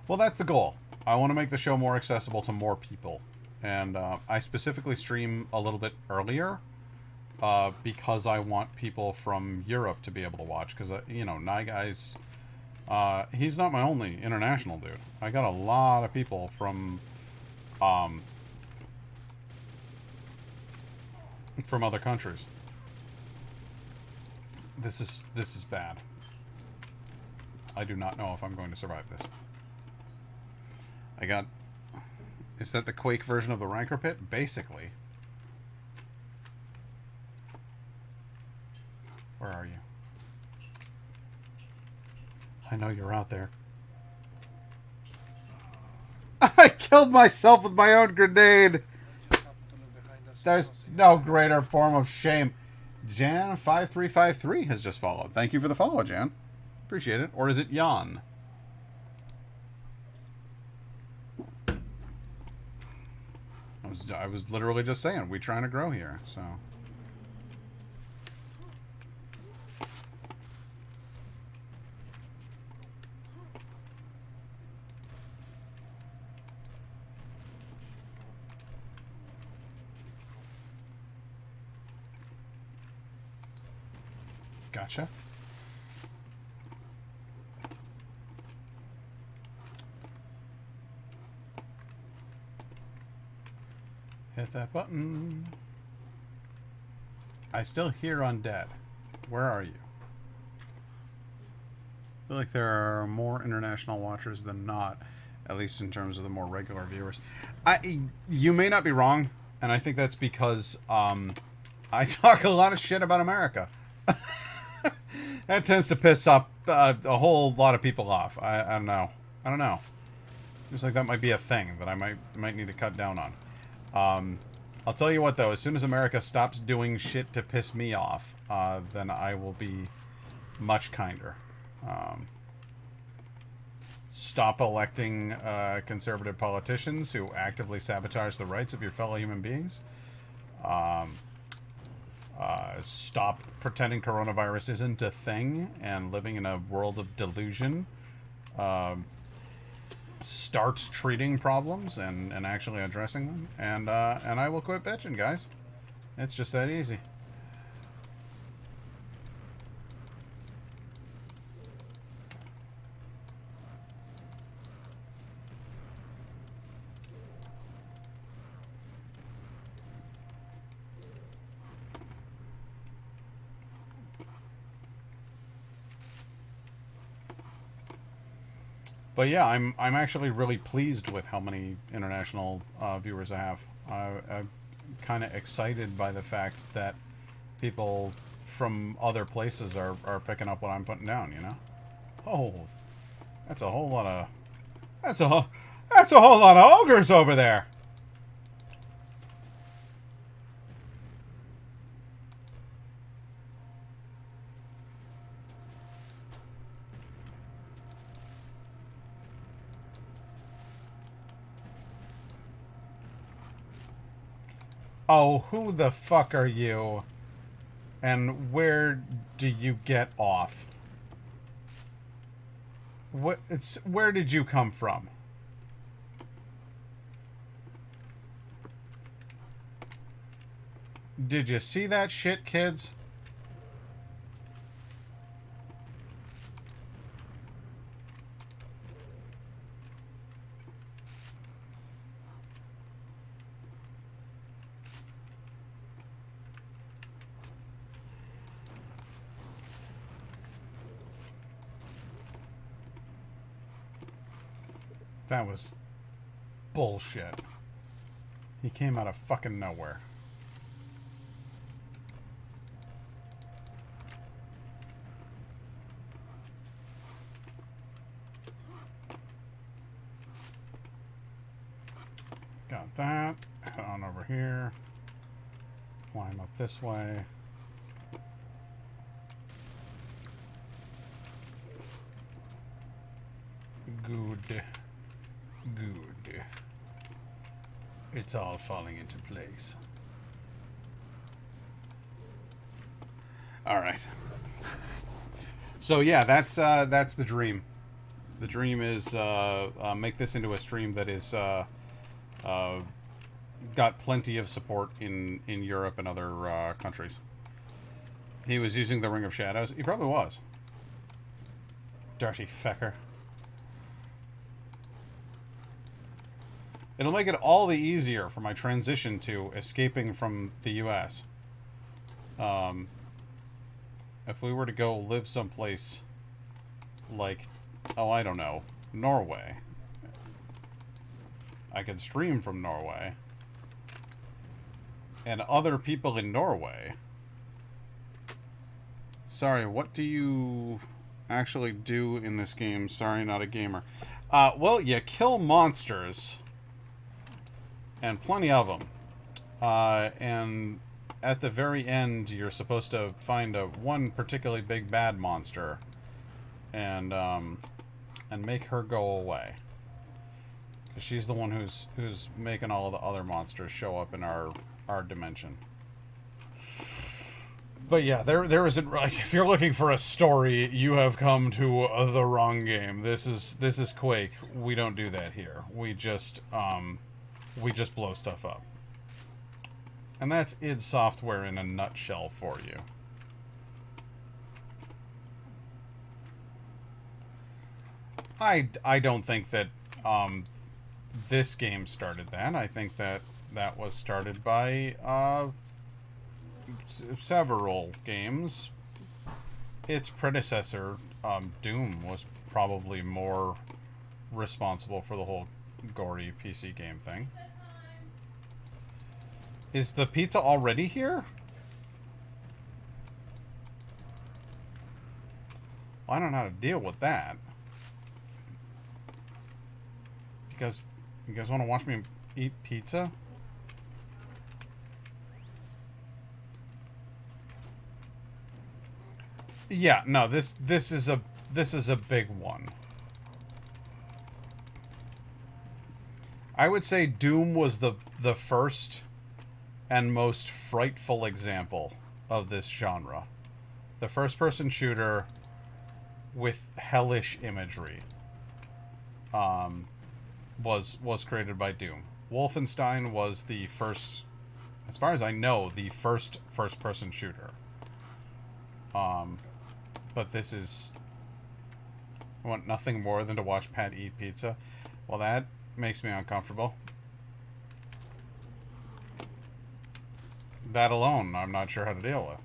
Well, that's the goal. I want to make the show more accessible to more people. And I specifically stream a little bit earlier because I want people from Europe to be able to watch. Because, you know, Nye Guy's... he's not my only international dude. I got a lot of people from other countries. This is bad. I do not know if I'm going to survive this. I got... Is that the Quake version of the Rancor Pit? Basically. Where are you? I know you're out there. I killed myself with my own grenade! There's no greater form of shame. Jan5353 has just followed. Thank you for the follow, Jan. Appreciate it. Or is it Jan? I was literally just saying, we trying to grow here, so... Gotcha. Hit that button. I still hear undead. Where are you? I feel like there are more international watchers than not, at least in terms of the more regular viewers. You may not be wrong, and I think that's because I talk a lot of shit about America. That tends to piss up a whole lot of people off. I don't know. I don't know. Seems like that might be a thing that I might need to cut down on. I'll tell you what, though. As soon as America stops doing shit to piss me off, then I will be much kinder. Stop electing conservative politicians who actively sabotage the rights of your fellow human beings. Stop pretending coronavirus isn't a thing and living in a world of delusion. Start treating problems and actually addressing them. And I will quit bitching, guys. It's just that easy. But yeah, I'm actually really pleased with how many international viewers I have. I'm kind of excited by the fact that people from other places are picking up what I'm putting down. You know? Oh, that's a whole lot of that's a whole lot of ogres over there. Oh, who the fuck are you? And where do you get off? Where did you come from? Did you see that shit, kids? That was bullshit. He came out of fucking nowhere. Got that. Head on over here. Climb up this way. Good. Good. It's all falling into place. All right. So yeah, that's the dream. The dream is make this into a stream that is got plenty of support in Europe and other countries. He was using the Ring of Shadows. He probably was. Dirty fecker. It'll make it all the easier for my transition to escaping from the U.S. If we were to go live someplace like, oh, I don't know, Norway. I could stream from Norway. And other people in Norway. Sorry, what do you actually do in this game? Sorry, not a gamer. Well, you kill monsters. And plenty of them. And at the very end, you're supposed to find one particularly big bad monster. And make her go away. Because she's the one who's making all of the other monsters show up in our dimension. But yeah, there isn't, like, if you're looking for a story, you have come to the wrong game. This is Quake. We don't do that here. We just blow stuff up. And that's id Software in a nutshell for you. I don't think that this game started that. I think that was started by several games. Its predecessor, Doom, was probably more responsible for the whole gory PC game thing. Is the pizza already here? Well, I don't know how to deal with that. You guys want to watch me eat pizza? Yeah, no, this is a big one. I would say Doom was the first and most frightful example of this genre. The first-person shooter with hellish imagery was created by Doom. Wolfenstein was the first, as far as I know, the first-person shooter. But this is... I want nothing more than to watch Pat eat pizza. Well, that makes me uncomfortable. That alone, I'm not sure how to deal with.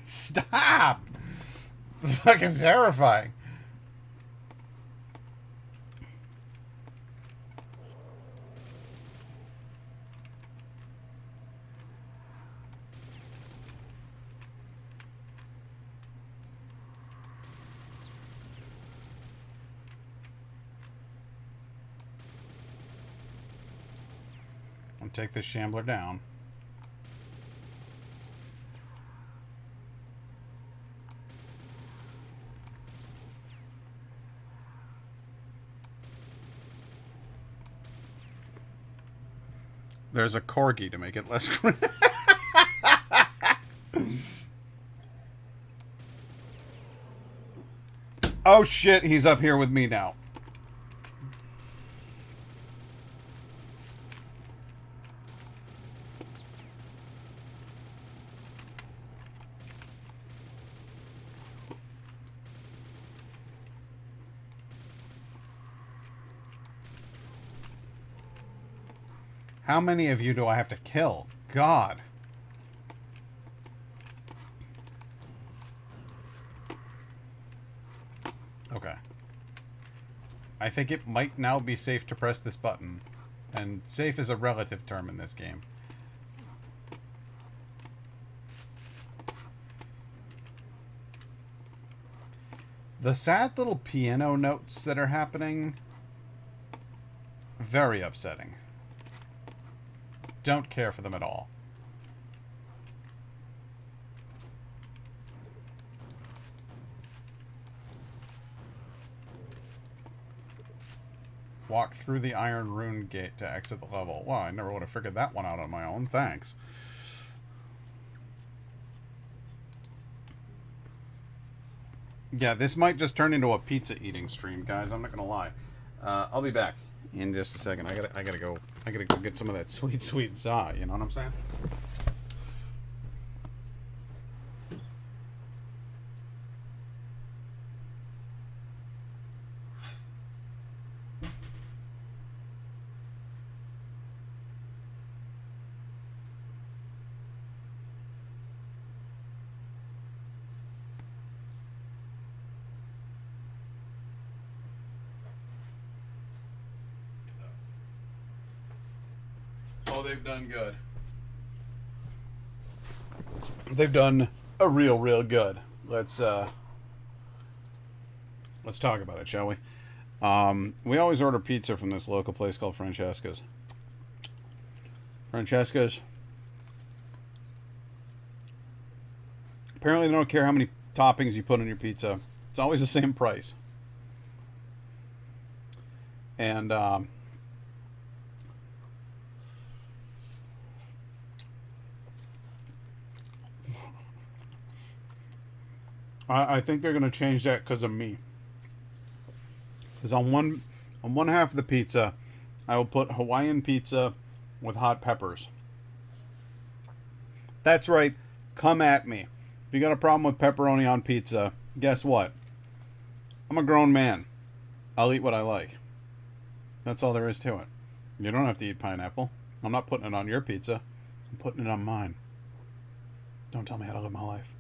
Stop! It's fucking terrifying. and take this Shambler down. There's a corgi to make it less. Oh shit, he's up here with me now. How many of you do I have to kill? God. Okay. I think it might now be safe to press this button. And safe is a relative term in this game. The sad little piano notes that are happening, very upsetting. Don't care for them at all. Walk through the iron rune gate to exit the level. Wow, I never would have figured that one out on my own. Thanks. Yeah, this might just turn into a pizza eating stream, guys. I'm not gonna lie. I'll be back in just a second. I gotta go get some of that sweet za. You know what I'm saying? Oh, they've done good. They've done a real good. Let's talk about it, shall we? We always order pizza from this local place called Francesca's. Francesca's. Apparently they don't care how many toppings you put on your pizza. It's always the same price. And I think they're going to change that because of me. Because on one half of the pizza, I will put Hawaiian pizza with hot peppers. That's right. Come at me. If you got a problem with pepperoni on pizza, guess what? I'm a grown man. I'll eat what I like. That's all there is to it. You don't have to eat pineapple. I'm not putting it on your pizza. I'm putting it on mine. Don't tell me how to live my life.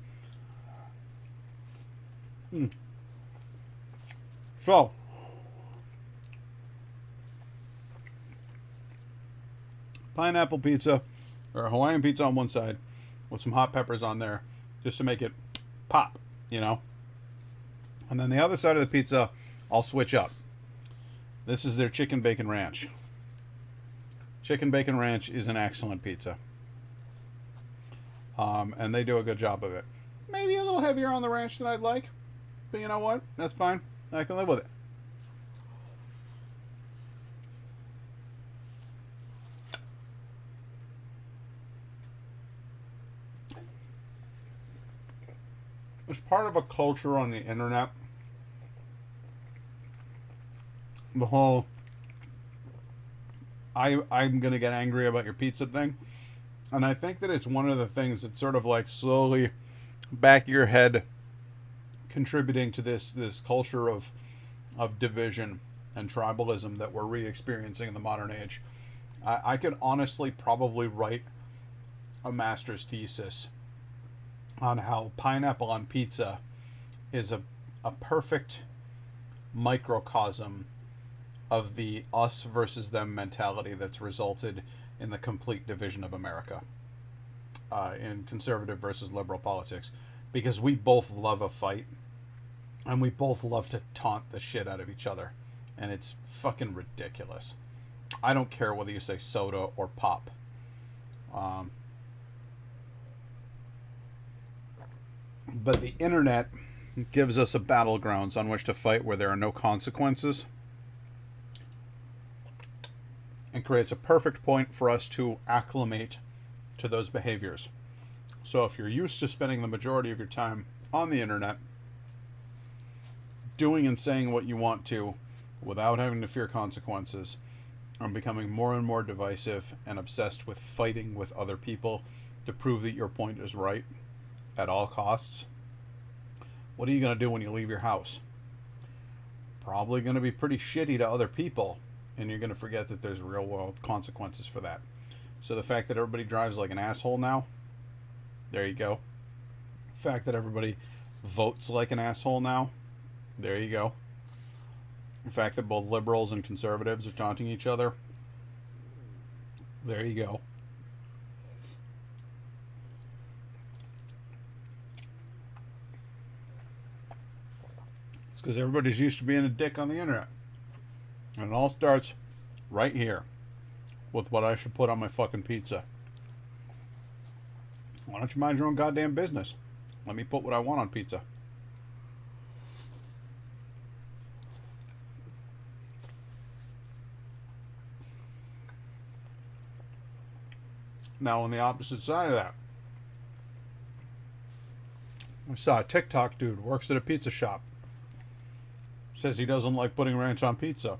So, pineapple pizza or Hawaiian pizza on one side with some hot peppers on there just to make it pop, you know. And then the other side of the pizza, I'll switch up. This is their chicken bacon ranch. Chicken bacon ranch is an excellent pizza. And they do a good job of it. Maybe a little heavier on the ranch than I'd like. But you know what? That's fine. I can live with it. It's part of a culture on the internet. The whole I'm gonna get angry about your pizza thing. And I think that it's one of the things that sort of like slowly back of your head contributing to this culture of division and tribalism that we're re-experiencing in the modern age. I could honestly probably write a master's thesis on how pineapple on pizza is a perfect microcosm of the us versus them mentality that's resulted in the complete division of America in conservative versus liberal politics. Because we both love a fight. And we both love to taunt the shit out of each other. And it's fucking ridiculous. I don't care whether you say soda or pop. But the internet gives us a battlegrounds on which to fight where there are no consequences, and creates a perfect point for us to acclimate to those behaviors. So if you're used to spending the majority of your time on the internet, doing and saying what you want to without having to fear consequences, and becoming more and more divisive and obsessed with fighting with other people to prove that your point is right at all costs, what are you going to do when you leave your house? Probably going to be pretty shitty to other people, and you're going to forget that there's real world consequences for that. So the fact that everybody drives like an asshole now, there you go. The fact that everybody votes like an asshole now, there you go. The fact that both liberals and conservatives are taunting each other, there you go. It's because everybody's used to being a dick on the internet. And it all starts right here with what I should put on my fucking pizza. Why don't you mind your own goddamn business? Let me put what I want on pizza. Now, on the opposite side of that, I saw a TikTok dude works at a pizza shop. Says he doesn't like putting ranch on pizza.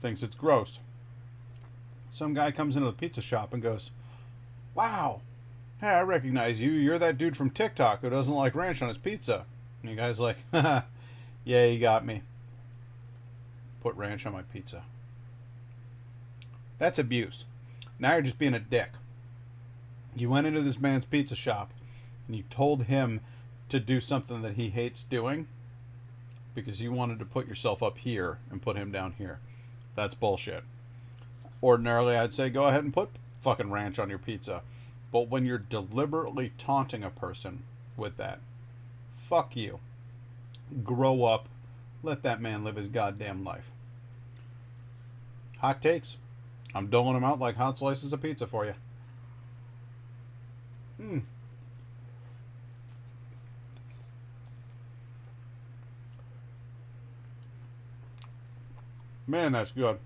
Thinks it's gross. Some guy comes into the pizza shop and goes, "Wow, hey, I recognize you. You're that dude from TikTok who doesn't like ranch on his pizza." And the guy's like, "Haha, yeah, you got me. Put ranch on my pizza." That's abuse. Now you're just being a dick. You went into this man's pizza shop and you told him to do something that he hates doing because you wanted to put yourself up here and put him down here. That's bullshit. Ordinarily, I'd say go ahead and put fucking ranch on your pizza. But when you're deliberately taunting a person with that, fuck you. Grow up. Let that man live his goddamn life. Hot takes. I'm doling them out like hot slices of pizza for you. Man, that's good.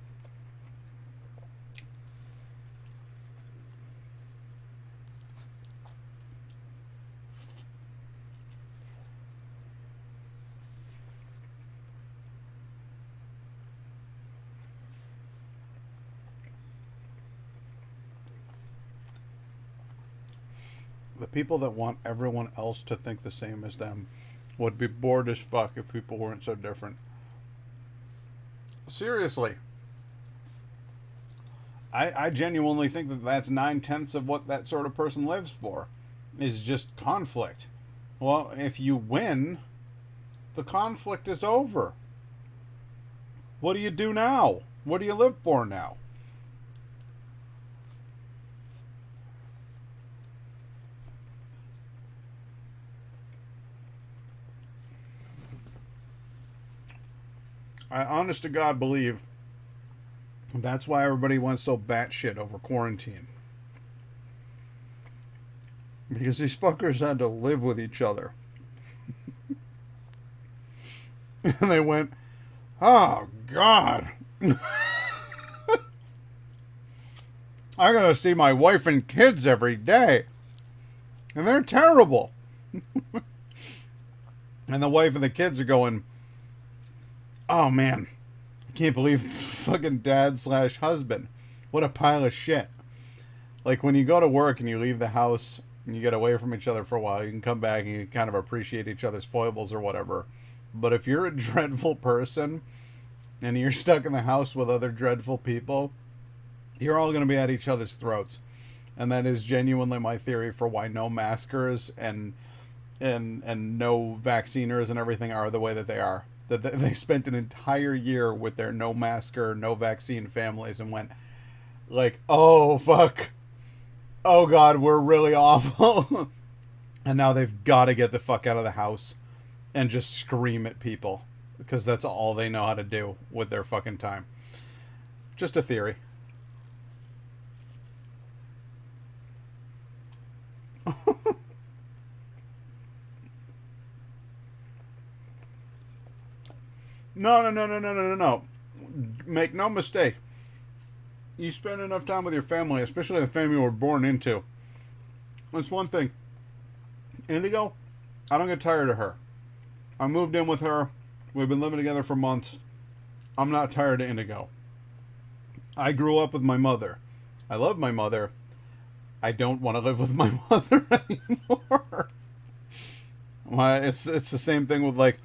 The people that want everyone else to think the same as them would be bored as fuck if people weren't so different. Seriously. I genuinely think that that's 9/10 of what that sort of person lives for. Is just conflict. Well, if you win, the conflict is over. What do you do now? What do you live for now? I honest to God believe that's why everybody went so batshit over quarantine. Because these fuckers had to live with each other. And they went, "Oh, God. I gotta see my wife and kids every day. And they're terrible." And the wife and the kids are going, "Oh, man. I can't believe fucking dad/husband. What a pile of shit." Like, when you go to work and you leave the house and you get away from each other for a while, you can come back and you kind of appreciate each other's foibles or whatever. But if you're a dreadful person and you're stuck in the house with other dreadful people, you're all going to be at each other's throats. And that is genuinely my theory for why no maskers and no vacciners and everything are the way that they are. That they spent an entire year with their no masker, no vaccine families and went like, "Oh, fuck. Oh, God, we're really awful." And now they've got to get the fuck out of the house and just scream at people because that's all they know how to do with their fucking time. Just a theory. No. Make no mistake. You spend enough time with your family, especially the family you were born into. That's one thing. Indigo, I don't get tired of her. I moved in with her. We've been living together for months. I'm not tired of Indigo. I grew up with my mother. I love my mother. I don't want to live with my mother anymore. It's the same thing with, like,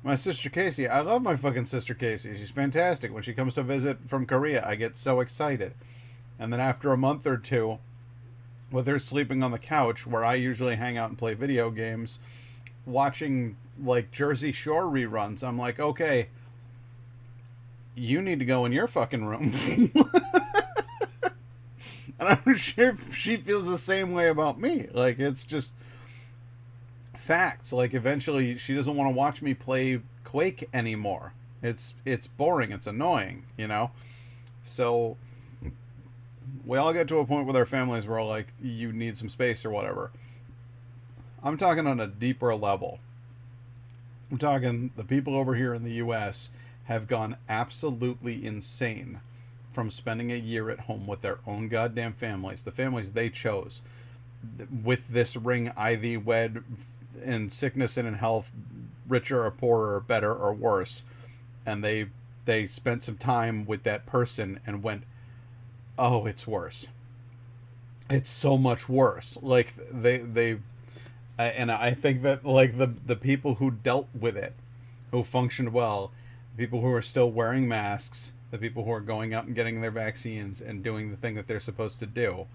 my sister Casey. I love my fucking sister Casey. She's fantastic. When she comes to visit from Korea, I get so excited. And then after a month or two, with her sleeping on the couch, where I usually hang out and play video games, watching, like, Jersey Shore reruns, I'm like, okay, you need to go in your fucking room. And I'm sure if she feels the same way about me. Like, it's just facts. Like, eventually she doesn't want to watch me play Quake anymore. It's boring. It's annoying, you know? So we all get to a point with our families where, like, you need some space or whatever. I'm talking on a deeper level. I'm talking the people over here in the U.S. have gone absolutely insane from spending a year at home with their own goddamn families, the families they chose, with this ring I thee wed, in sickness and in health, richer or poorer, better or worse, and they spent some time with that person and went, oh, it's worse. It's so much worse. Like, they and I think that, like, the people who dealt with it, who functioned well, people who are still wearing masks, the people who are going out and getting their vaccines and doing the thing that they're supposed to do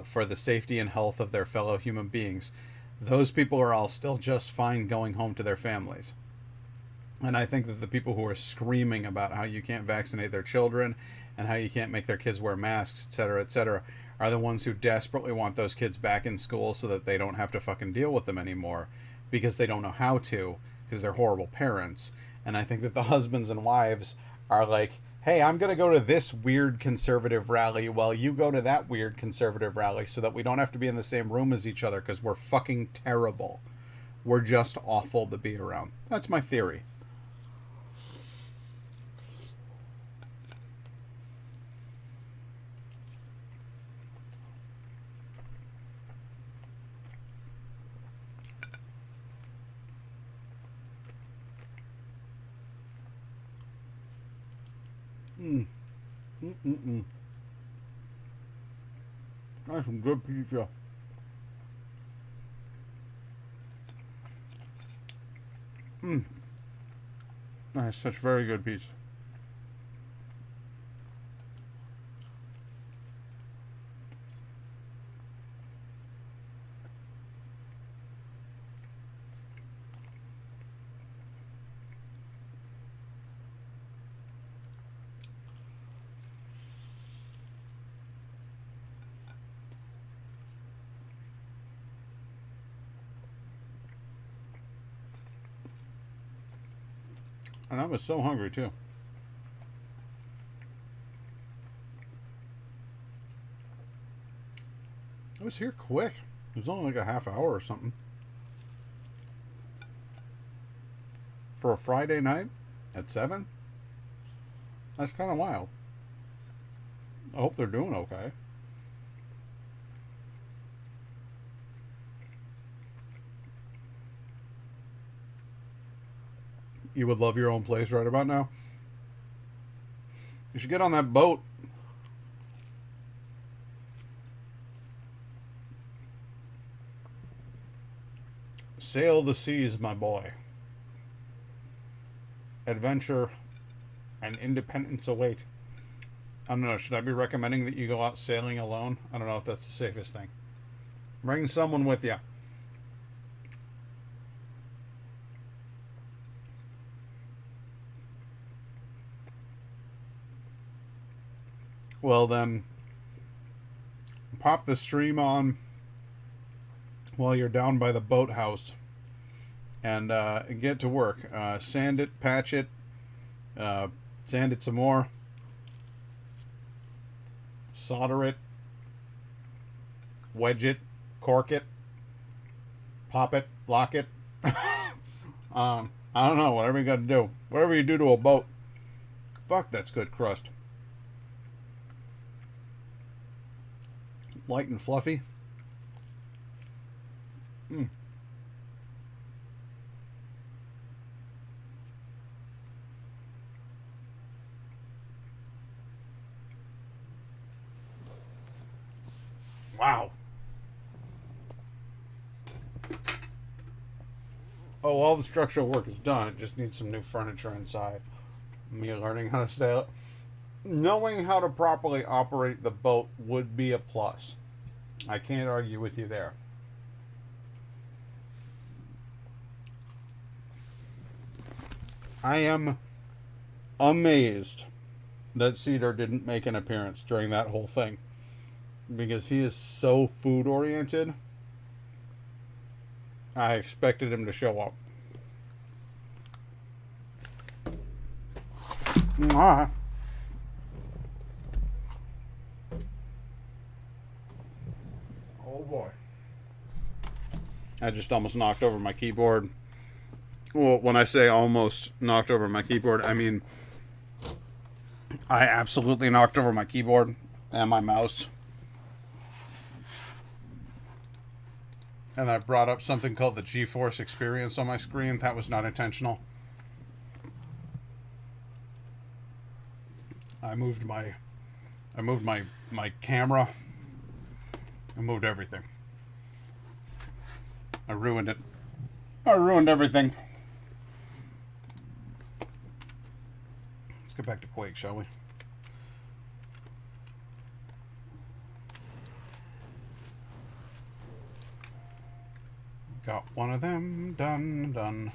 for the safety and health of their fellow human beings, those people are all still just fine going home to their families. And I think that the people who are screaming about how you can't vaccinate their children and how you can't make their kids wear masks, etc., are the ones who desperately want those kids back in school so that they don't have to fucking deal with them anymore, because they don't know how to, because they're horrible parents. And I think that the husbands and wives are like, hey, I'm going to go to this weird conservative rally while you go to that weird conservative rally so that we don't have to be in the same room as each other, because we're fucking terrible. We're just awful to be around. That's my theory. That's some good pizza. That's such very good pizza. And I was so hungry, too. I was here quick. It was only like a half hour or something. For a Friday night at 7? That's kind of wild. I hope they're doing okay. You would love your own place right about now. You should get on that boat. Sail the seas, my boy. Adventure and independence await. I don't know, should I be recommending that you go out sailing alone? I don't know if that's the safest thing. Bring someone with you. Well, then, pop the stream on while you're down by the boathouse and get to work. Sand it, patch it, sand it some more, solder it, wedge it, cork it, pop it, lock it. I don't know. Whatever you got to do. Whatever you do to a boat. Fuck, that's good crust. Light and fluffy. Mm. Wow. Oh, all the structural work is done. It just needs some new furniture inside. Me learning how to sail it. Knowing how to properly operate the boat would be a plus. I can't argue with you there. I am amazed that Cedar didn't make an appearance during that whole thing. Because he is so food oriented. I expected him to show up. Ah. Oh boy. I just almost knocked over my keyboard. Well, when I say almost knocked over my keyboard, I mean I absolutely knocked over my keyboard and my mouse. And I brought up something called the GeForce experience on my screen. That was not intentional. I moved my camera. I moved everything. I ruined it. I ruined everything. Let's get back to Quake, shall we? Got one of them done.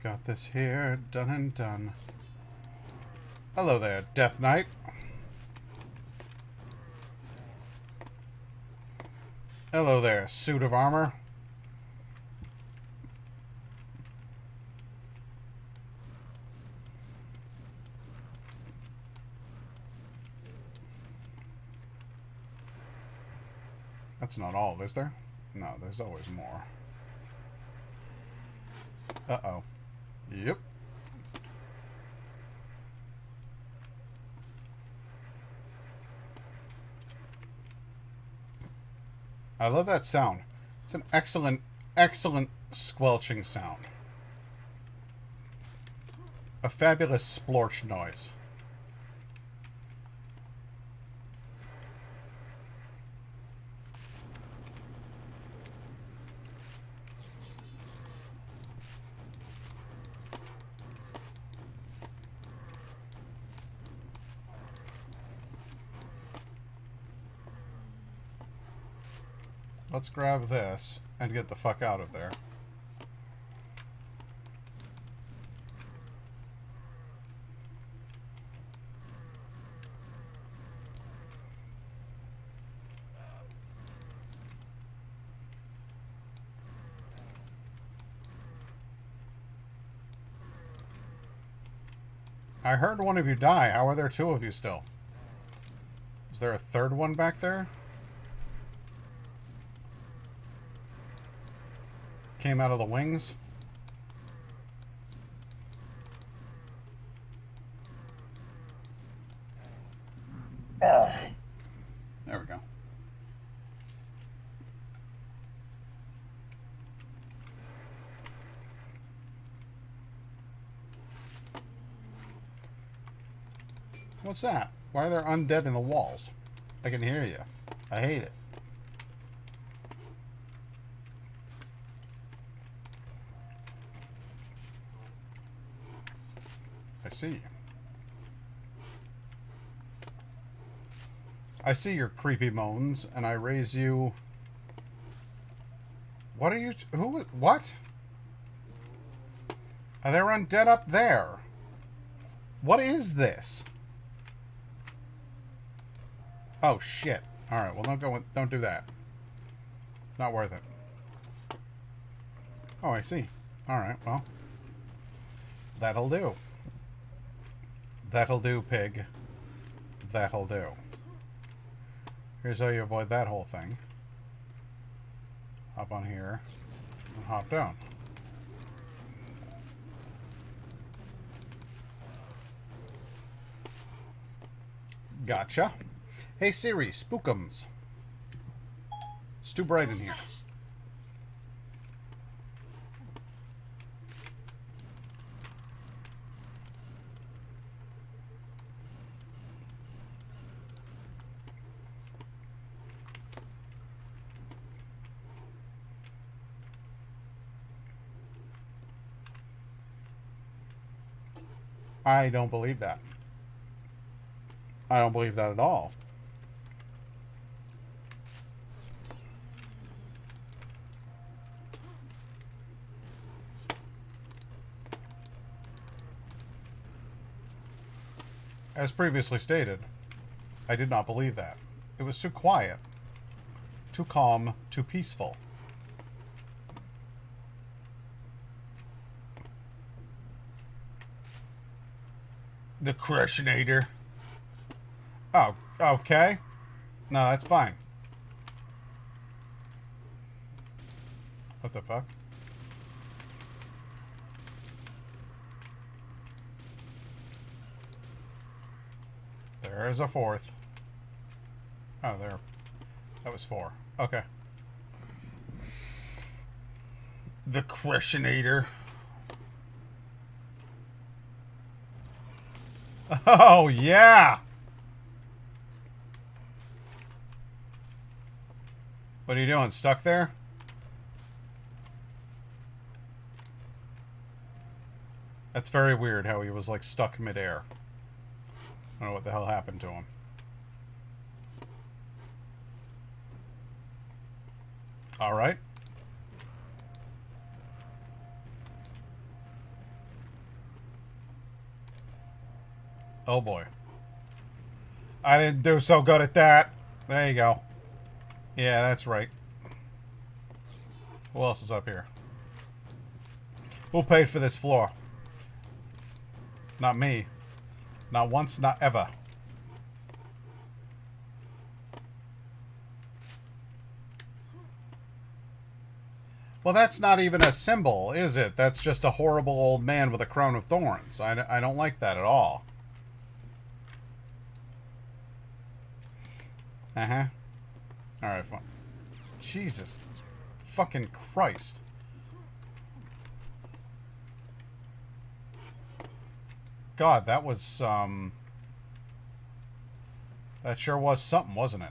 Got this here done and done. Hello there, Death Knight. Hello there, suit of armor. That's not all, is there? No, there's always more. Uh-oh. Yep. I love that sound. It's an excellent, excellent squelching sound. A fabulous splorch noise. Let's grab this and get the fuck out of there. I heard one of you die. How are there two of you still? Is there a third one back there? Came out of the wings. There we go. What's that? Why are there undead in the walls? I can hear you. I hate it. I see you. I see your creepy moans, and I raise you. What are you? Who? What? Are there undead up there? What is this? Oh shit! All right, well don't do that. Not worth it. Oh, I see. All right, well, that'll do. That'll do, pig. That'll do. Here's how you avoid that whole thing. Hop on here. And hop down. Gotcha. Hey Siri, spookums. It's too bright in here. I don't believe that. I don't believe that at all. As previously stated, I did not believe that. It was too quiet, too calm, too peaceful. The Crushinator. Oh, okay. No, that's fine. What the fuck? There's a fourth. Oh, there. That was 4. Okay. The Crushinator. Oh, yeah! What are you doing? Stuck there? That's very weird how he was, like, stuck midair. I don't know what the hell happened to him. Alright. Oh boy. I didn't do so good at that. There you go. Yeah, that's right. Who else is up here? Who paid for this floor? Not me. Not once, not ever. Well, that's not even a symbol, is it? That's just a horrible old man with a crown of thorns. I don't like that at all. Uh-huh. Alright, fine. Jesus. Fucking Christ. God, that was, that sure was something, wasn't it?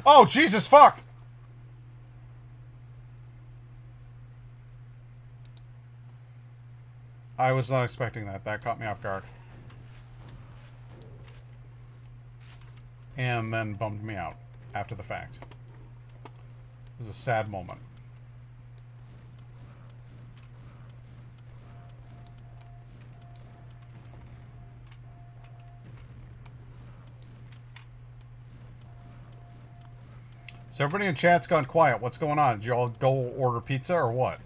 Oh, Jesus, fuck! I was not expecting that. That caught me off guard. And then bummed me out after the fact. It was a sad moment. So everybody in chat's gone quiet. What's going on? Did you all go order pizza or what?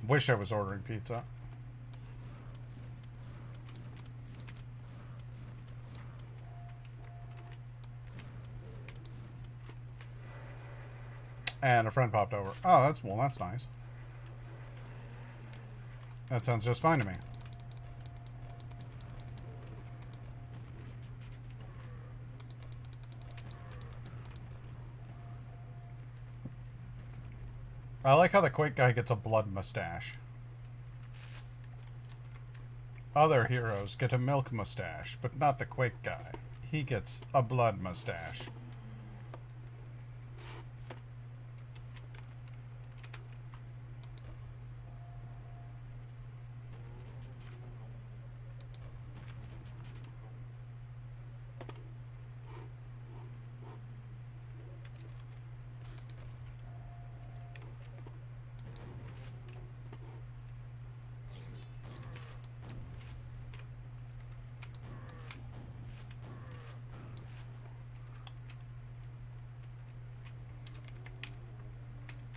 Wish I was ordering pizza. And a friend popped over. Oh, that's nice. That sounds just fine to me. I like how the Quake guy gets a blood mustache. Other heroes get a milk mustache, but not the Quake guy. He gets a blood mustache.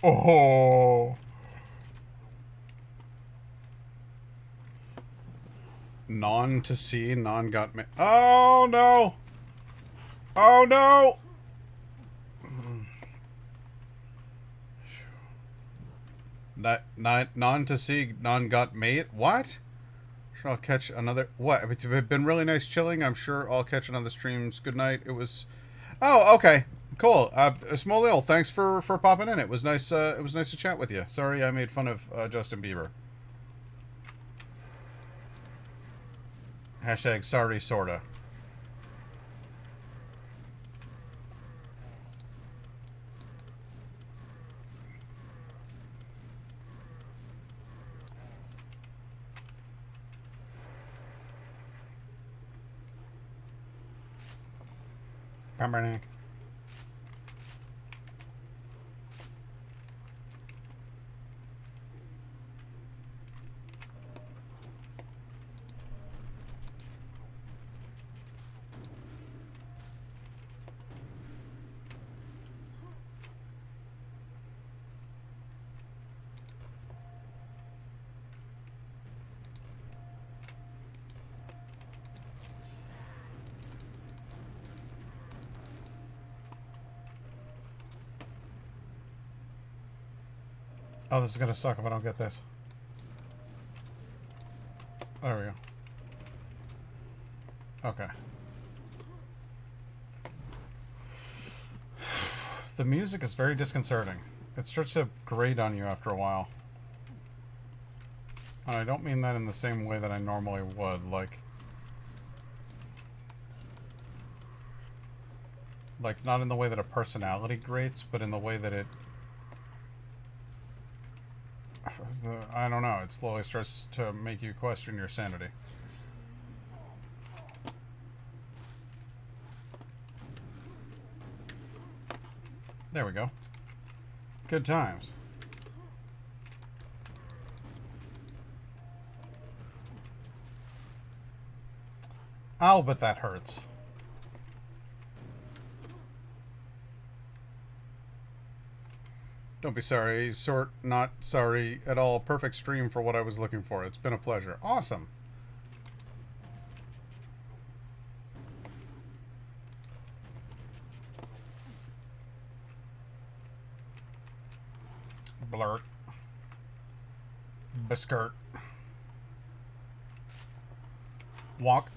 Oh. Non to see, non got me. Oh no! Oh no! Non to see, non got mate. What? Sure, I'll catch another. What? It's been really nice chilling. I'm sure I'll catch another streams. Good night. It was. Oh, okay, cool. Small Lil, thanks for popping in. It was nice. It was nice to chat with you. Sorry, I made fun of Justin Bieber. Hashtag sorry, sorta. Pumpernickel. Oh, this is gonna suck if I don't get this. There we go. Okay. The music is very disconcerting. It starts to grate on you after a while. And I don't mean that in the same way that I normally would, like not in the way that a personality grates, but in the way that it I don't know, it slowly starts to make you question your sanity. There we go. Good times. Ow, but that hurts. Don't be sorry. Not sorry at all. Perfect stream for what I was looking for. It's been a pleasure. Awesome. Blurt. Beskirt. Walk.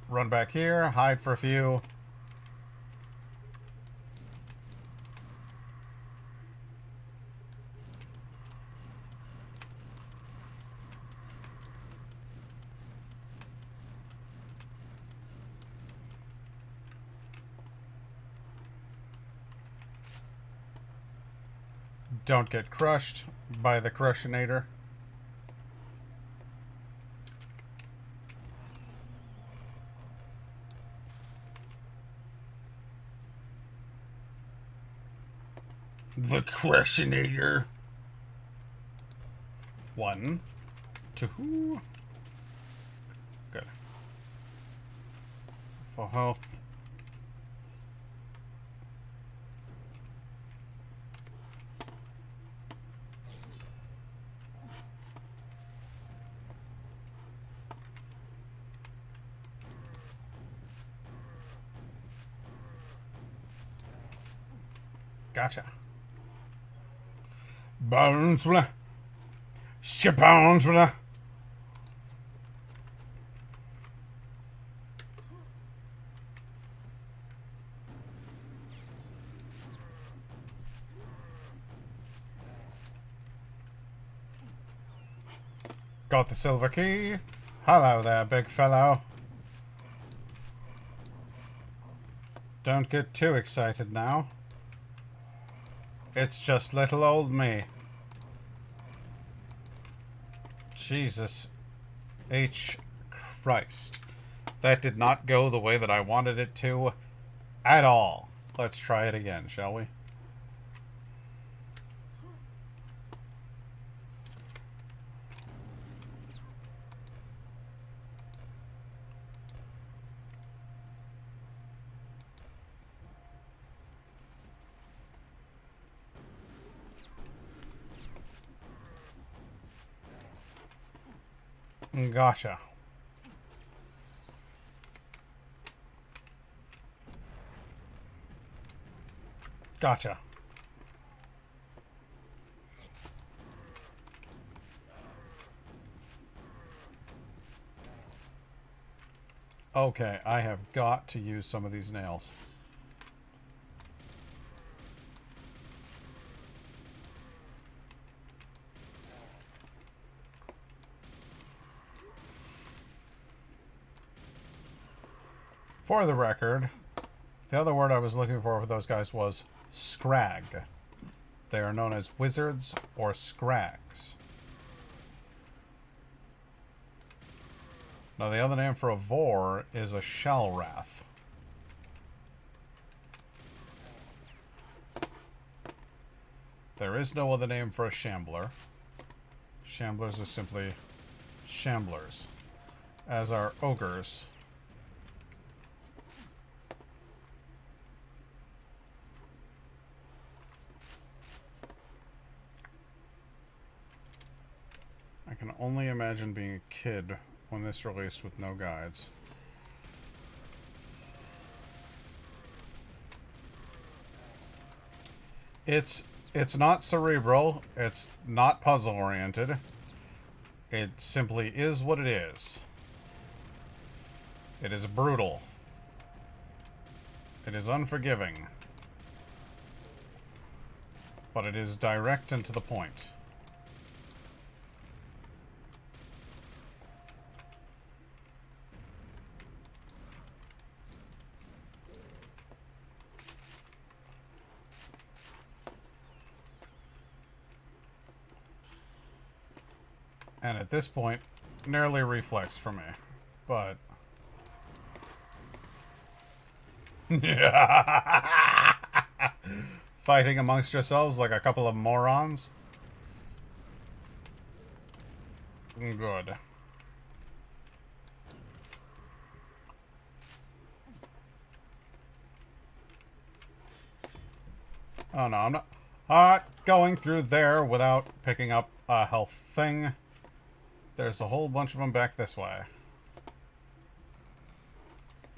Run back here. Hide for a few. Don't get crushed by the Crushinator. The Crushinator. 1, 2. Good. Full health. Gotcha. Bones, bones, got the silver key. Hello there, big fellow. Don't get too excited now. It's just little old me. Jesus H. Christ. That did not go the way that I wanted it to at all. Let's try it again, shall we? Gotcha. Gotcha. Okay, I have got to use some of these nails. For the record, the other word I was looking for those guys was scrag. They are known as wizards or scrags. Now, the other name for a vor is a shellwrath. There is no other name for a shambler. Shamblers are simply shamblers, as are ogres. I can only imagine being a kid when this released with no guides. It's not cerebral, it's not puzzle oriented. It simply is what it is. It is brutal. It is unforgiving. But it is direct and to the point. And at this point, nearly reflex for me. But... fighting amongst yourselves like a couple of morons? Good. Oh no, I'm not going through there without picking up a health thing. There's a whole bunch of them back this way.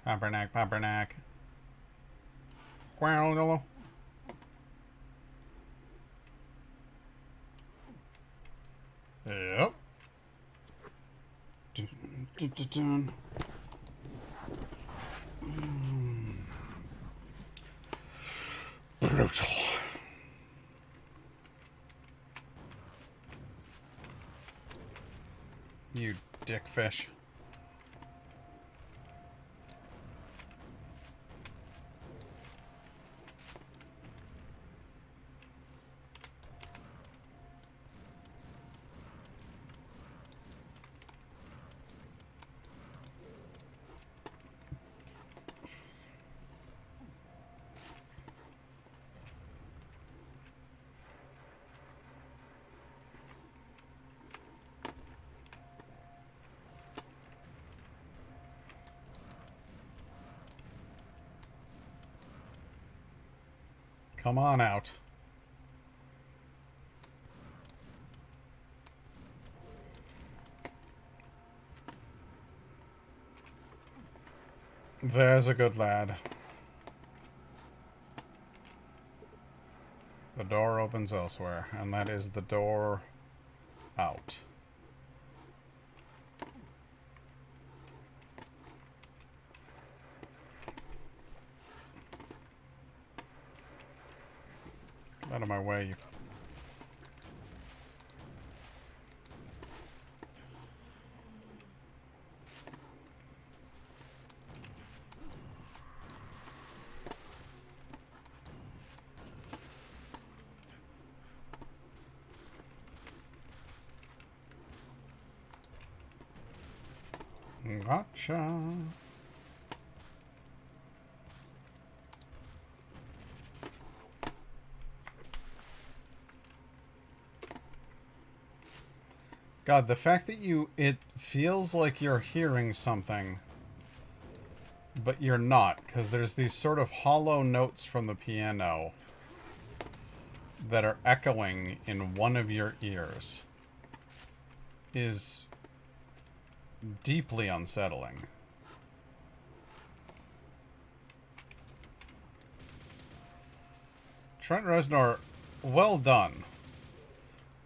Pumpernack, pumpernack. Quail. Yep. Brutal. You dickfish. Come on out. There's a good lad. The door opens elsewhere, and that is the door out. Out of my way, you... Gotcha. God, the fact that it feels like you're hearing something, but you're not, because there's these sort of hollow notes from the piano that are echoing in one of your ears, is deeply unsettling. Trent Reznor, well done.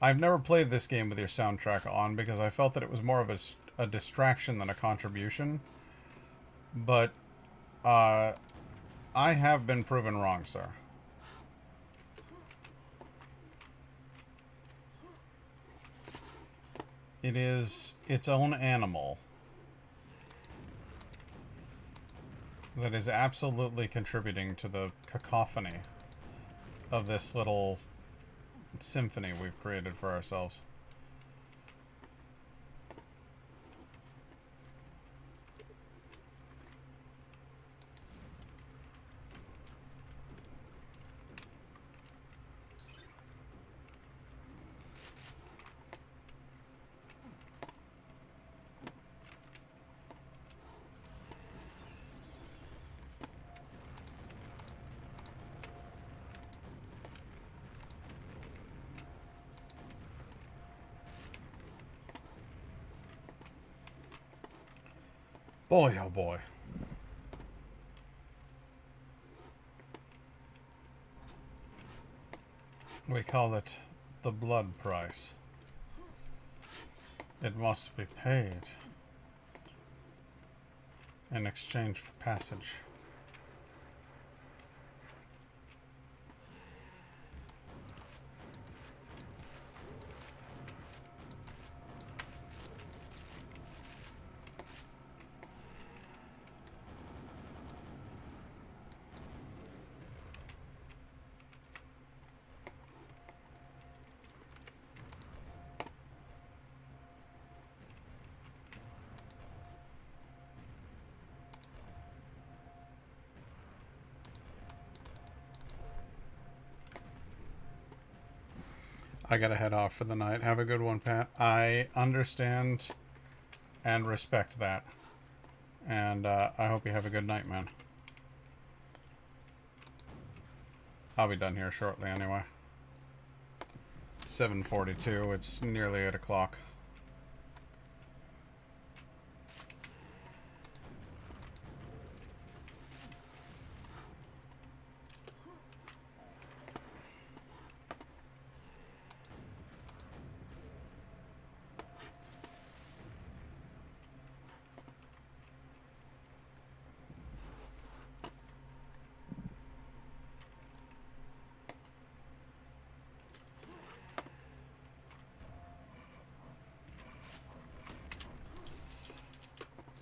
I've never played this game with your soundtrack on because I felt that it was more of a distraction than a contribution. But I have been proven wrong, sir. It is its own animal that is absolutely contributing to the cacophony of this little symphony we've created for ourselves. Boy, oh boy. We call it the blood price. It must be paid in exchange for passage. I gotta head off for the night. Have a good one, Pat. I understand and respect that. And I hope you have a good night, man. I'll be done here shortly anyway. 7:42. It's nearly 8 o'clock.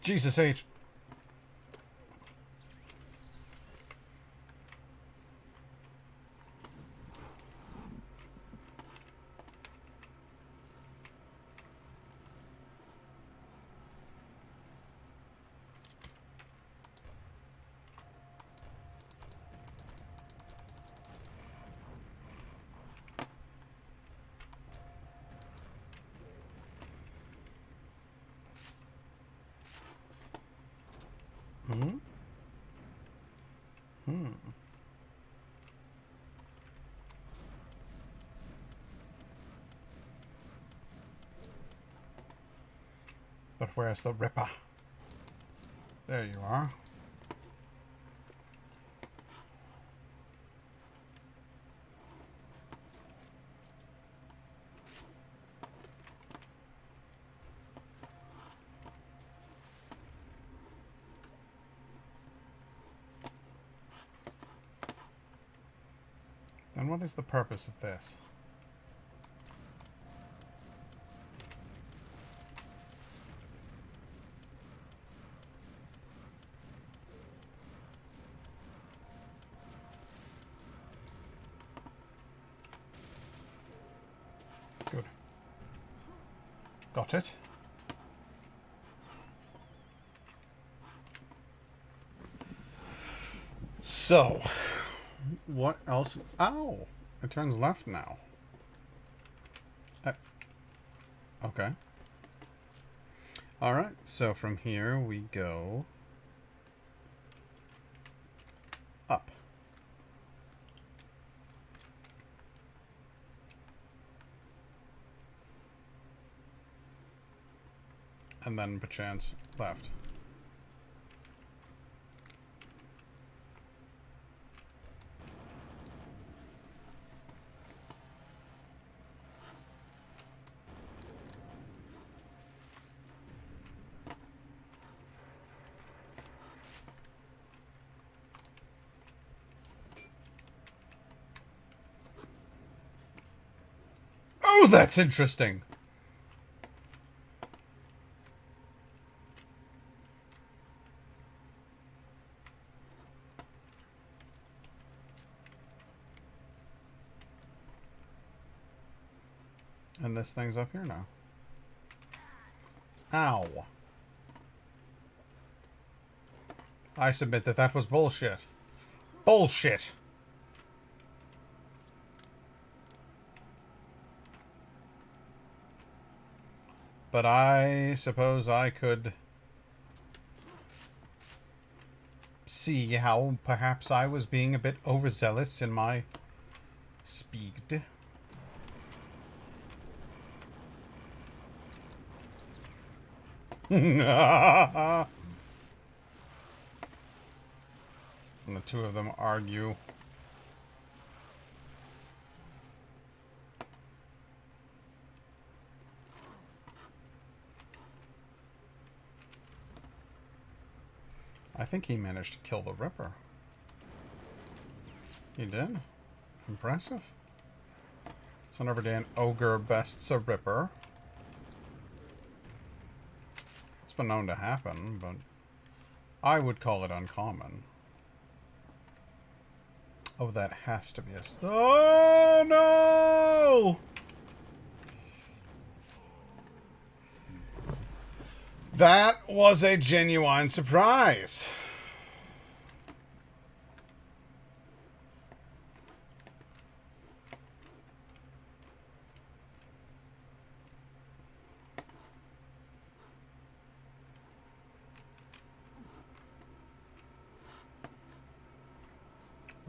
Jesus H. But where's the Ripper? There you are. And what is the purpose of this? Good. Got it. So, what else? Ow! It turns left now. Okay. Alright, so from here we go up. and then perchance left. Oh, that's interesting. And this thing's up here now. Ow. I submit that that was bullshit. Bullshit! But I suppose I could see how perhaps I was being a bit overzealous in my speed. And the two of them argue. I think he managed to kill the Ripper. He did. Impressive. Son of a Dan ogre bests a Ripper. It's been known to happen, but I would call it uncommon. Oh, that has to be a... Oh, no! That was a genuine surprise.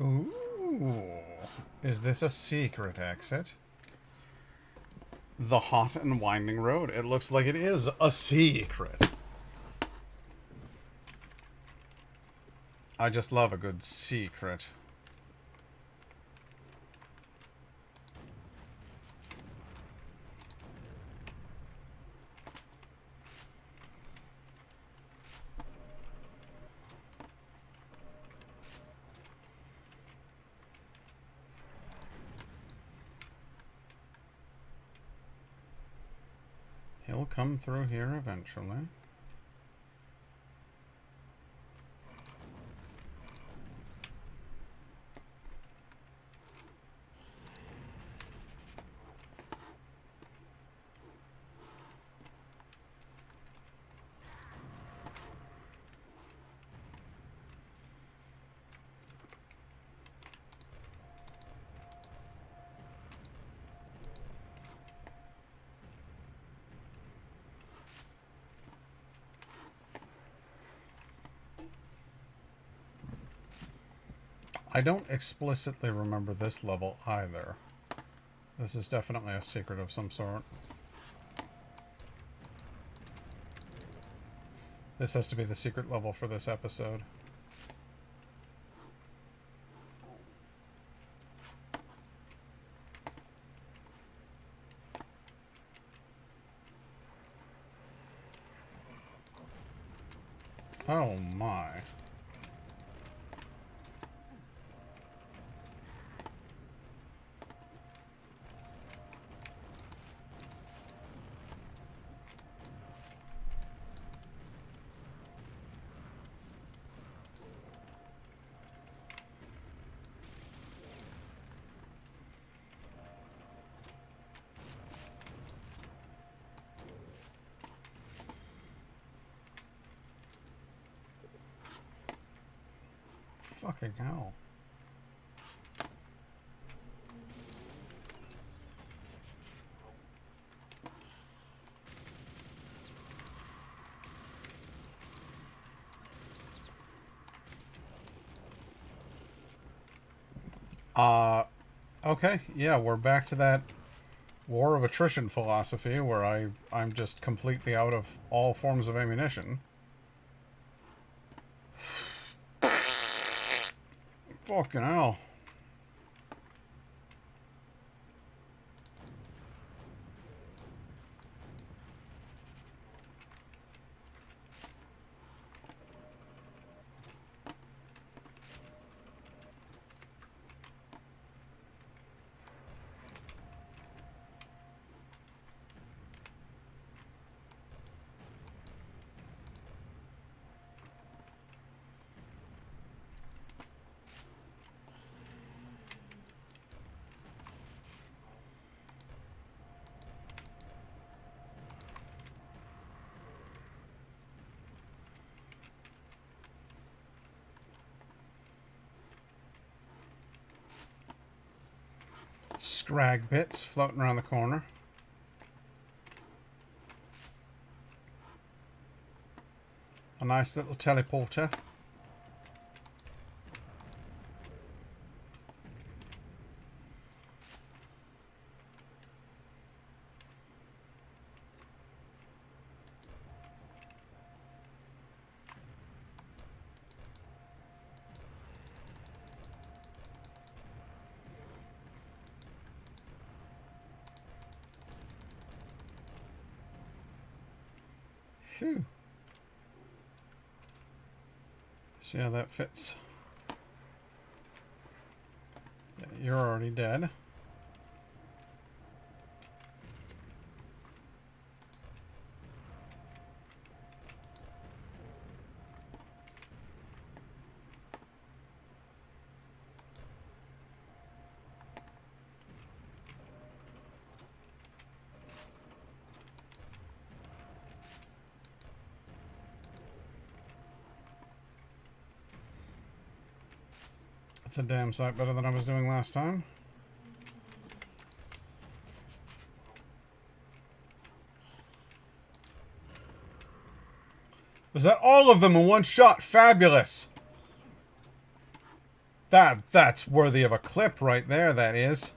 Ooh. Is this a secret exit? The hot and winding road. It looks like it is a secret. I just love a good secret. He'll come through here eventually. I don't explicitly remember this level either. This is definitely a secret of some sort. This has to be the secret level for this episode. Oh my. Fucking hell. Okay, yeah, we're back to that war of attrition philosophy where I'm just completely out of all forms of ammunition. Fucking hell. Scrag bits floating around the corner. A nice little teleporter. Phew. See how that fits. Yeah, you're already dead. It's a damn sight better than I was doing last time. Was that all of them in one shot? Fabulous! That's worthy of a clip right there, that is.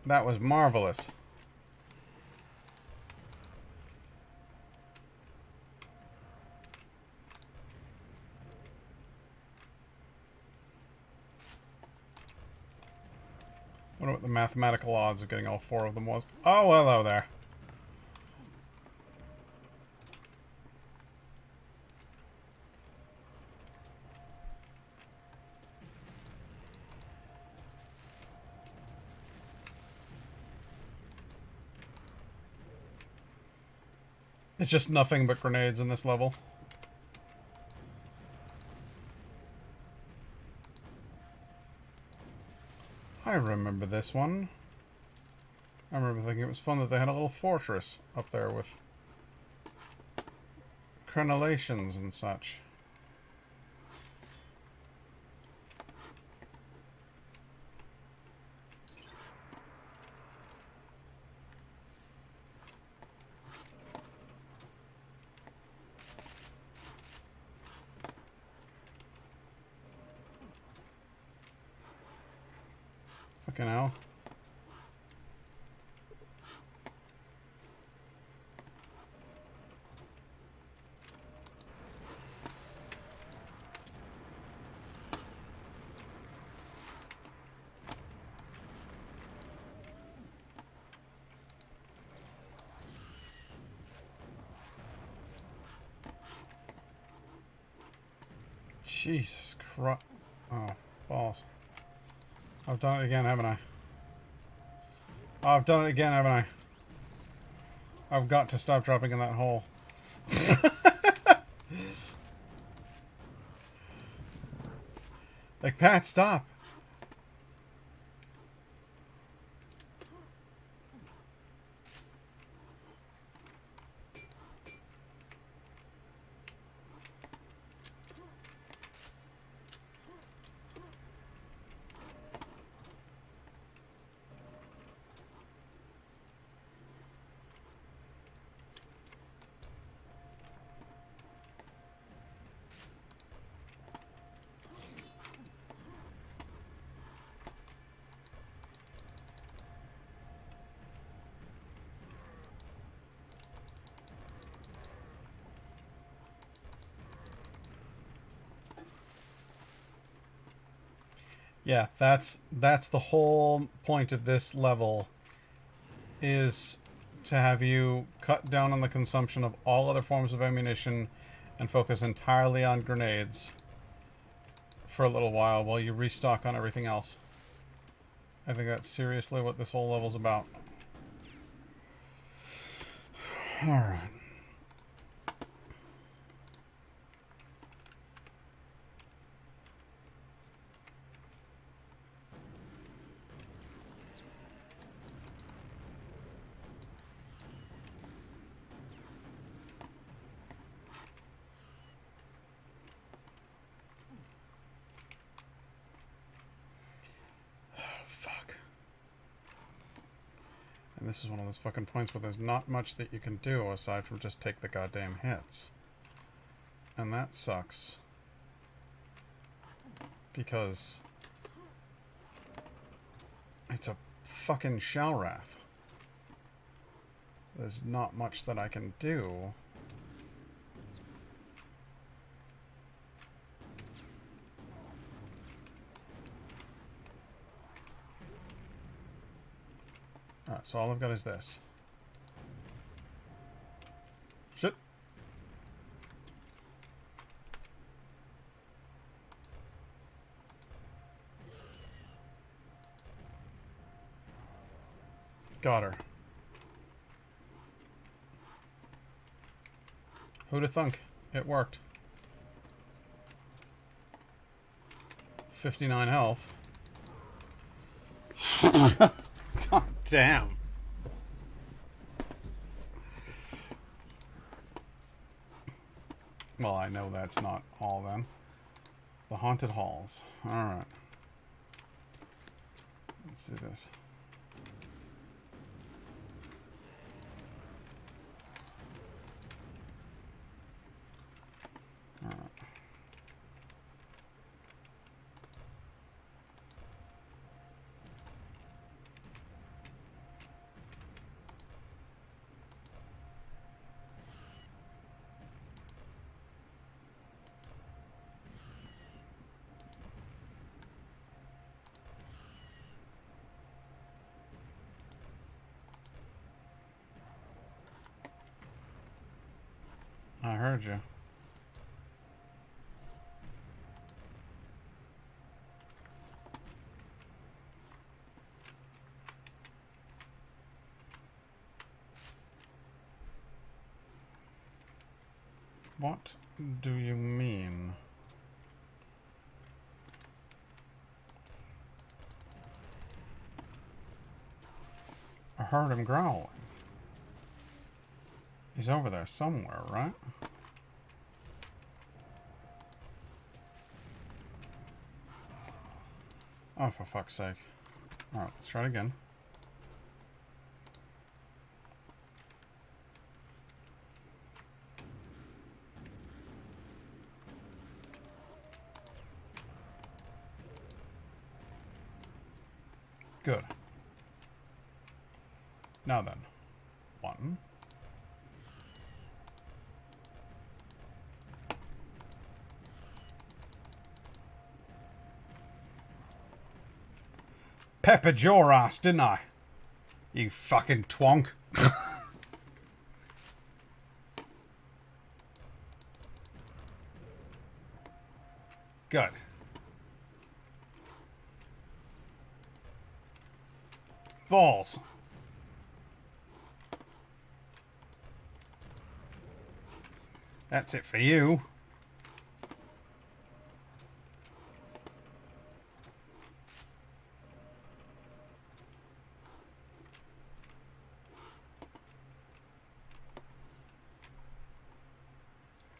That was marvelous. Wonder what the mathematical odds of getting all four of them was. Oh, hello there. It's just nothing but grenades in this level. I remember this one. I remember thinking it was fun that they had a little fortress up there with crenellations and such. Fucking hell. Jesus Christ. Oh, balls. I've done it again, haven't I? Oh, I've done it again, haven't I? I've got to stop dropping in that hole. Like, Pat, stop. Yeah, that's the whole point of this level, is to have you cut down on the consumption of all other forms of ammunition and focus entirely on grenades for a little while you restock on everything else. I think that's seriously what this whole level's about. Alright. Fuck. And this is one of those fucking points where there's not much that you can do aside from just take the goddamn hits. And that sucks. Because it's a fucking Shalrath. There's not much that I can do. Alright, so all I've got is this. Shit. Got her. Who'da thunk? It worked. 59 health. God damn. Well, I know that's not all then. The haunted halls. Alright. Let's do this. Alright. I heard you. What do you mean? I heard him growling. He's over there somewhere, right? Oh, for fuck's sake. Alright, let's try it again. Good. Now then. 1. Peppered your ass, didn't I? You fucking twonk. Good. Balls. That's it for you.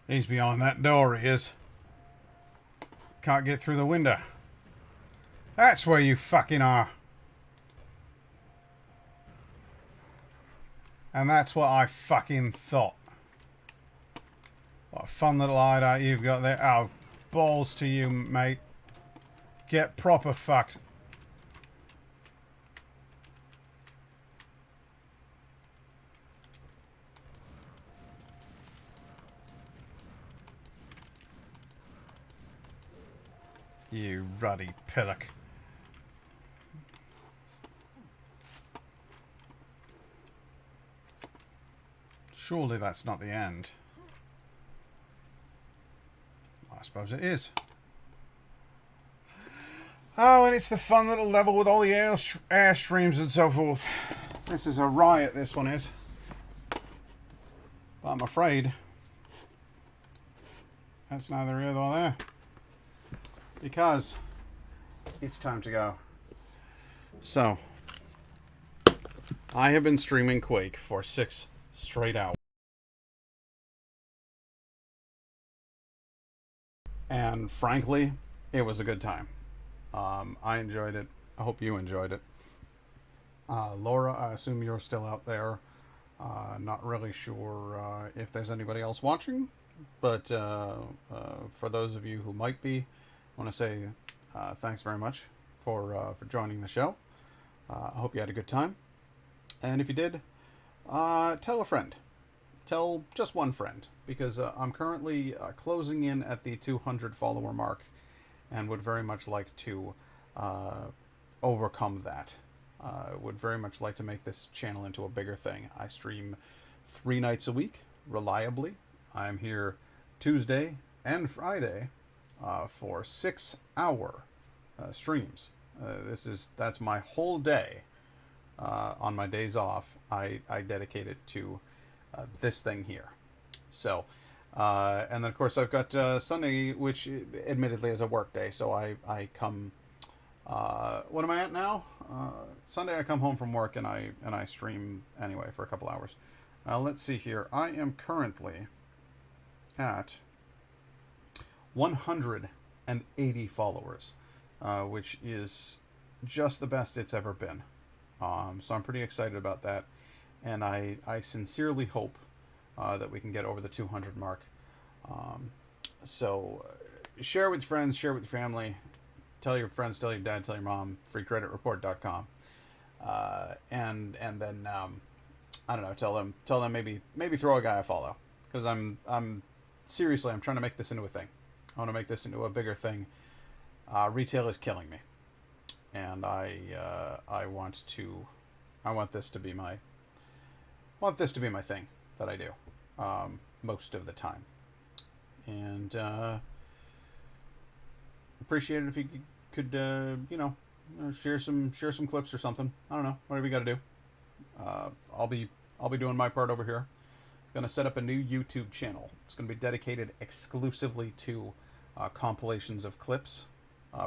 He's behind that door, he is. Can't get through the window. That's where you fucking are. And that's what I fucking thought. What a fun little hideout you've got there. Oh, balls to you, mate. Get proper fucked. You ruddy pillock. Surely that's not the end. I suppose it is. Oh, and it's the fun little level with all the airstreams and so forth. This is a riot, this one is. But I'm afraid that's neither here nor there. Because it's time to go. So, I have been streaming Quake for 6 straight hours. And frankly, it was a good time. I enjoyed it. I hope you enjoyed it. Laura, I assume you're still out there. Not really sure if there's anybody else watching, but for those of you who might be, I want to say thanks very much for joining the show. I hope you had a good time. And if you did, tell a friend. Tell just one friend, because I'm currently closing in at the 200 follower mark and would very much like to overcome that. Would very much like to make this channel into a bigger thing. I stream 3 nights a week, reliably. I'm here Tuesday and Friday for 6-hour streams. That's my whole day. On my days off, I dedicate it to this thing here. So, and then of course I've got Sunday, which admittedly is a work day. So I come. What am I at now? Sunday I come home from work and I stream anyway for a couple hours. Let's see here. I am currently at 180 followers, which is just the best it's ever been. So I'm pretty excited about that, and I sincerely hope that we can get over the 200 mark. So share with your friends, share with your family, tell your friends, tell your dad, tell your mom. freecreditreport.com, and then I don't know, tell them maybe throw a guy a follow, because I'm seriously, I'm trying to make this into a thing. I want to make this into a bigger thing. Retail is killing me, and I want this to be my thing that I do most of the time, and appreciate it if you could share some clips or something. I don't know, whatever you got to do. I'll be doing my part over here. Going to set up a new YouTube channel. It's going to be dedicated exclusively to compilations of clips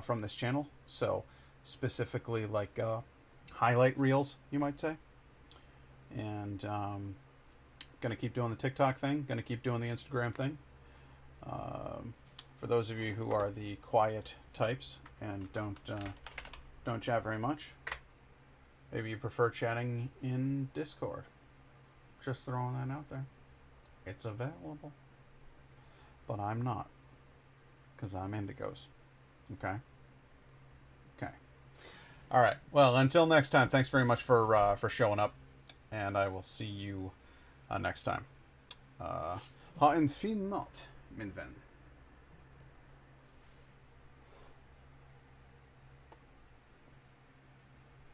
from this channel. So specifically like highlight reels, you might say. And going to keep doing the TikTok thing. Going to keep doing the Instagram thing. For those of you who are the quiet types and don't chat very much, maybe you prefer chatting in Discord. Just throwing that out there. It's available. But I'm not. Because I'm Indigos. Okay? Okay. Alright. Well, until next time, thanks very much for showing up. And I will see you next time. Ha en fin natt, min vän.